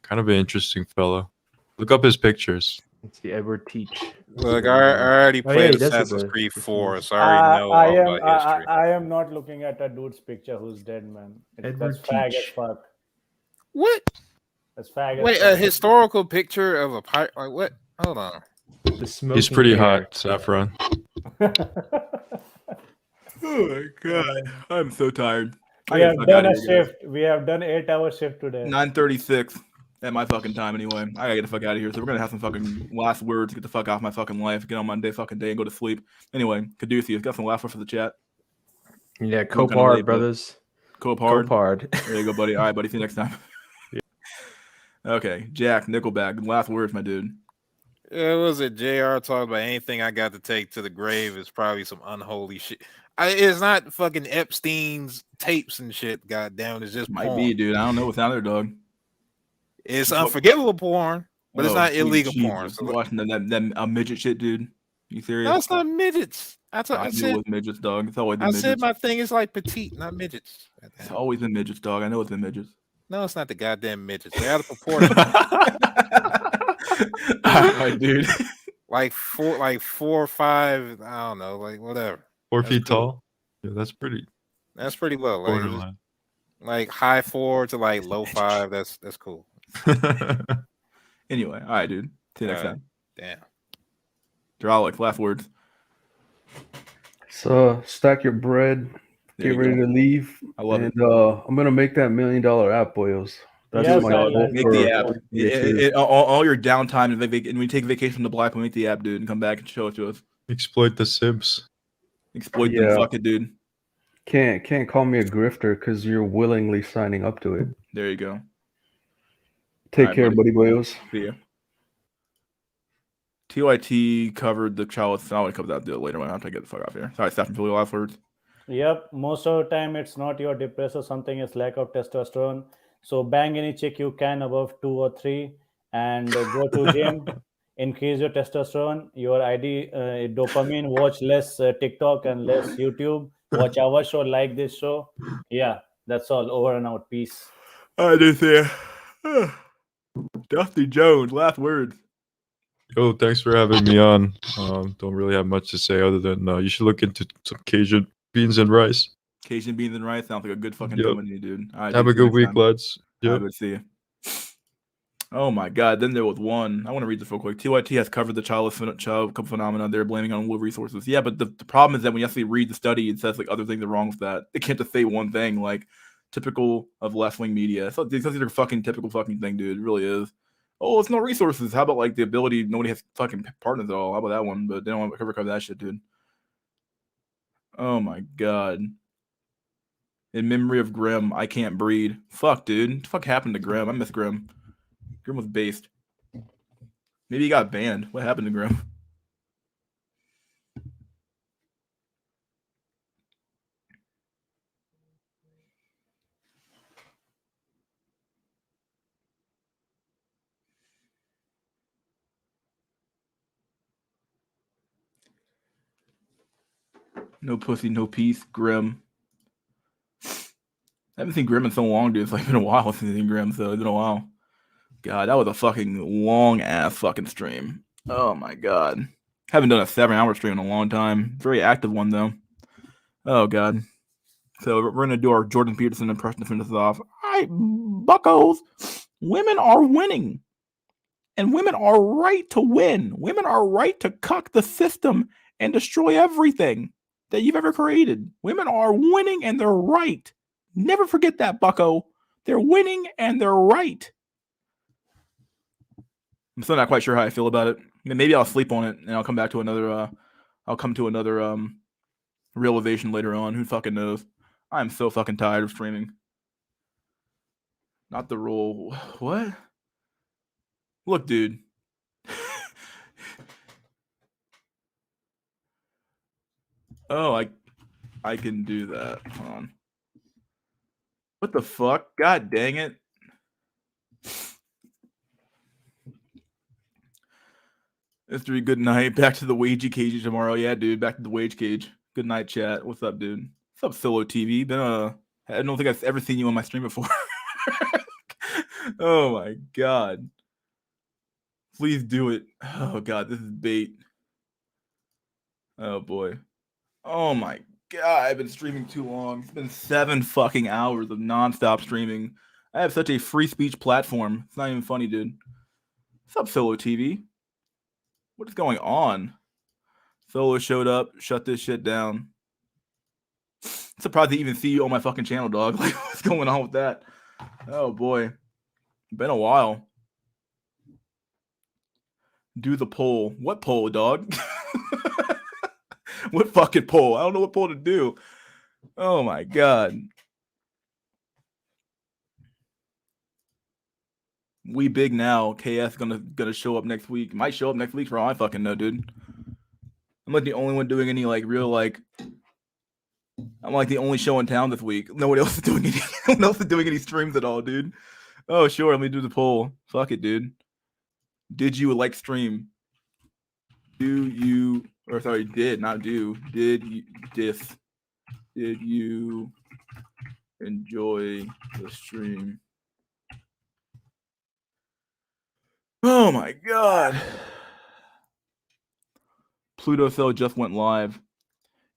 I: kind of an interesting fellow. Look up his pictures.
N: Let's see, Edward Teach.
J: Look, I already
N: Oh, yeah,
J: played
N: he does have
J: Assassin's
N: a-
J: Creed
N: this
J: 4,
N: is-
J: so I already know all about history.
H: I am not looking at a dude's picture who's dead, man.
N: Edward
H: That's fag as
N: Teach.
H: fuck.
J: What?
H: That's fag as
J: Wait,
H: fuck.
J: a historical picture of a pirate? Like what? Hold on.
I: He's pretty hot, Saffron.
A: Oh my god, I'm so tired. I
H: We
A: gotta
H: have
A: fuck
H: done
A: outta
H: a
A: here, guys.
H: shift. We have done 8-hour shift today.
A: 9:36 at my fucking time anyway. I gotta get the fuck out of here. So we're gonna have some fucking last words. Get the fuck off my fucking life. Get on my fucking day and go to sleep. Anyway, Caduceus, got some last words for the chat.
N: Yeah,
A: We're
N: cope
A: kinda
N: hard,
A: late, but-
N: brothers.
A: Cope hard.
N: Cope hard.
A: There you go, buddy. All right, buddy. See you next time. Okay, Jack Nickelback. Last words, my dude.
J: It was it JR talking about anything I got to take to the grave is probably some unholy shit. It's not fucking Epstein's tapes and shit. Goddamn, it's just
A: Might
J: porn.
A: be, dude. I don't know what's out there, dog.
J: It's unforgivable porn, but it's
A: Oh,
J: not
A: sweet
J: illegal
A: Jesus.
J: porn.
A: You
J: So
A: watching that midget shit, dude? You serious?
J: no, it's not midgets.
A: I knew it
J: said
A: was midgets, dog. It's always been
J: I
A: midgets.
J: said my thing is like petite, not midgets.
A: It's always been midgets, dog. I know it's been midgets.
J: No, it's not the goddamn midgets. They're out of proportion.
A: All right, dude.
J: like four or five. I don't know, like whatever.
I: 4
J: That's
I: feet
J: cool.
I: tall. Yeah, that's pretty
J: That's pretty low. Like,
I: borderline.
J: like high 4 to like low 5. That's cool.
A: Anyway, all right, dude. See you next
J: All right.
A: time.
J: Damn.
A: Dralic, last words.
K: So stack your bread,
A: There
K: get
A: you
K: ready
A: go.
K: to leave.
A: I love it.
K: and I'm gonna make that $1 million app, boyos. That's
H: Yes,
K: my
H: I
K: goal
H: like
A: Make
K: for
A: the app.
K: 2022.
A: All your downtime, and when we take vacation from the black, we make the app, dude, and come back and show it to us.
I: Exploit the Sims.
A: Exploit them.
K: Yeah.
A: Fuck it, dude.
K: Can't call me a grifter because you're willingly signing up to it.
A: There you go.
K: Take
A: All right,
K: care,
A: buddy.
K: buddy boyos.
A: See ya. TYT covered the child. I would cover that deal later when I have to get the fuck off here. Sorry, Stephen, Philly, last words.
H: Yep, most of the time it's not your depressed or something, it's lack of testosterone. So bang any chick you can above 2 or 3 and go to gym, increase your testosterone, your ID dopamine, watch less TikTok and less YouTube, watch our show, like this show. Yeah, that's all. Over and out. Peace.
A: I did say Dusty Jones, last words.
I: Yo, thanks for having me on. Don't really have much to say other than you should look into some Cajun beans and rice.
A: Cajun beans and rice sounds like a good fucking
I: Yep.
A: deal with you, dude. All right,
I: Have
A: dude,
I: a
A: see you
I: good
A: next
I: week,
A: time.
I: lads.
A: All right,
I: Yep.
A: good to see you. Oh my God! Then there was one. I want to read this real quick. TYT has covered the child phenomena. They're blaming on world resources. Yeah, but the problem is that when you actually read the study, it says like other things are wrong with that. They can't just say one thing. Like typical of left wing media. So these are fucking typical fucking thing, dude. It really is. Oh, it's no resources. How about like the ability? Nobody has fucking partners at all. How about that one? But they don't want to cover that shit, dude. Oh my God. In memory of Grim, I can't breed. Fuck, dude. What the fuck happened to Grim? I miss Grim. Grim was based. Maybe he got banned. What happened to Grim? No pussy, no peace. Grim. I haven't seen Grim in so long, dude. It's like been a while since I've seen Grim, so it's been a while. God, that was a fucking long ass fucking stream. Oh my God. Haven't done a 7-hour stream in a long time. Very active one though. Oh God. So we're gonna do our Jordan Peterson impression to finish this off. All right, buckos. Women are winning. And women are right to win. Women are right to cuck the system and destroy everything. that you've ever created. Women are winning and they're right. Never forget that, bucko. They're winning and they're right. I'm still not quite sure how I feel about it. Maybe I'll sleep on it and I'll come back to another I'll come to another realization later on. Who fucking knows? I'm so fucking tired of streaming. Not the rule. What? Look, dude. Oh, I can do that. Hold on. What the fuck? God dang it. Mystery, good night. Back to the wagey cage tomorrow. Yeah, dude. Back to the wage cage. Good night, chat. What's up, dude? What's up, Solo TV? I don't think I've ever seen you on my stream before. Oh my god. Please do it. Oh god, this is bait. Oh boy. Oh my god, I've been streaming too long. It's been 7 fucking hours of nonstop streaming. I have such a free speech platform. It's not even funny, dude. What's up, Solo TV? What is going on? Solo showed up, shut this shit down. Surprised to even see you on my fucking channel, dog. Like, what's going on with that? Oh boy. Been a while. Do the poll. What poll, dog? What fucking poll? I don't know what poll to do. Oh my god. We big now. KS gonna show up next week. Might show up next week for all I fucking know, dude. I'm like the only one doing any like real like. I'm like the only show in town this week. Nobody else is doing any. No one else is doing any streams at all, dude. Oh sure, let me do the poll. Fuck it, dude. Did you like stream? Did you enjoy the stream? Oh my god. Pluto Cell just went live.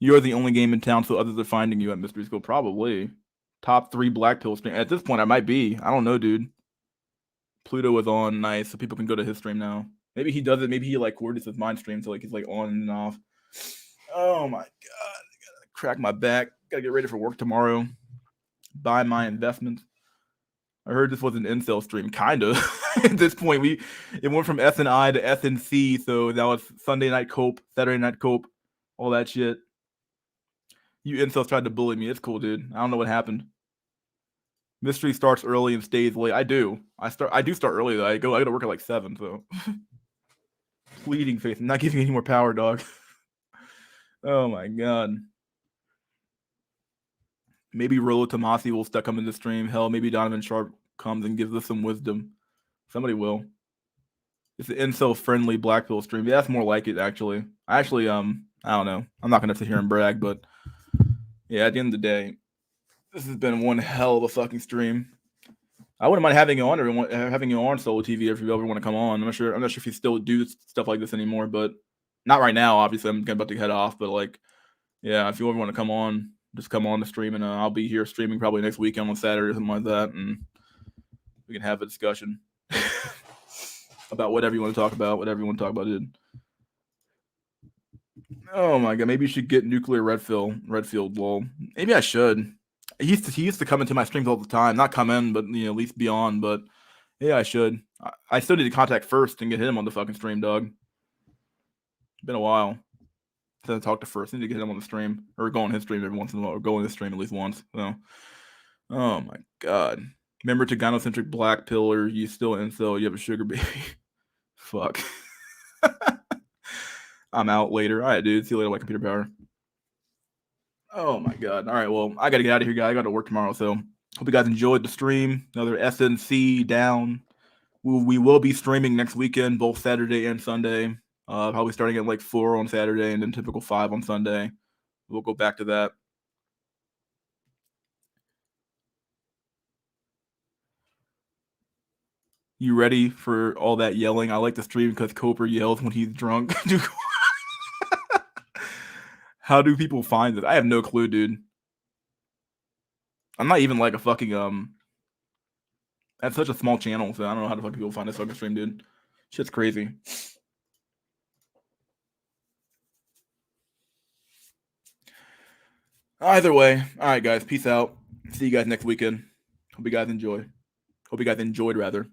A: You're the only game in town, so others are finding you at Mystery School. Probably. Top 3 Black Pill stream. At this point, I might be. I don't know, dude. Pluto was on. Nice. So people can go to his stream now. Maybe he does it. Maybe he like coordinates with mine stream, so like he's like on and off. Oh my god. I gotta crack my back. Gotta get ready for work tomorrow. Buy my investments. I heard this was an incel stream. Kinda. At this point, it went from SNI to SNC, so that was Sunday night cope, Saturday night cope, all that shit. You incels tried to bully me. It's cool, dude. I don't know what happened. Mystery starts early and stays late. I do. I do start early though. I go to work at like 7, so pleading faith. I'm not giving you any more power, dog. Oh my god. Maybe Rolo Tomasi will come in the stream. Hell, maybe Donovan Sharp comes and gives us some wisdom. Somebody will. It's an incel friendly Black Pill stream. Yeah, that's more like it actually. I don't know. I'm not gonna sit here and brag, but yeah, at the end of the day, this has been one hell of a fucking stream. I wouldn't mind having you on Solo TV if you ever want to come on. I'm not sure if you still do stuff like this anymore, but not right now. Obviously, I'm about to head off. But like, yeah, if you ever want to come on, just come on the stream, and I'll be here streaming probably next weekend on Saturday or something like that, and we can have a discussion about whatever you want to talk about. Whatever you want to talk about, dude. Oh my god, maybe you should get Nuclear Redfield. Lol. Maybe I should. He used to come into my streams all the time. Not come in, but at least be on. But yeah, I should. I still need to contact first and get him on the fucking stream, dog. Been a while since I talked to first. I need to get him on the stream or go on his stream every once in a while, or go on his stream at least once. So, oh my god. Remember to gynocentric Black Pillar. You still incel. You have a sugar baby. Fuck. I'm out later. All right, dude. See you later, like computer power. Oh my god. All right, well, I gotta get out of here, guys. I gotta work tomorrow, so hope you guys enjoyed the stream. Another SNC down. We will be streaming next weekend, both Saturday and Sunday. Probably starting at like 4 on Saturday and then typical 5 on Sunday. We'll go back to that. You ready for all that yelling? I like the stream because Cooper yells when he's drunk. How do people find it? I have no clue, dude. I'm not even like a fucking that's such a small channel, so I don't know how the fuck people find this fucking stream, dude. Shit's crazy. Either way, all right, guys. Peace out. See you guys next weekend. Hope you guys enjoyed rather.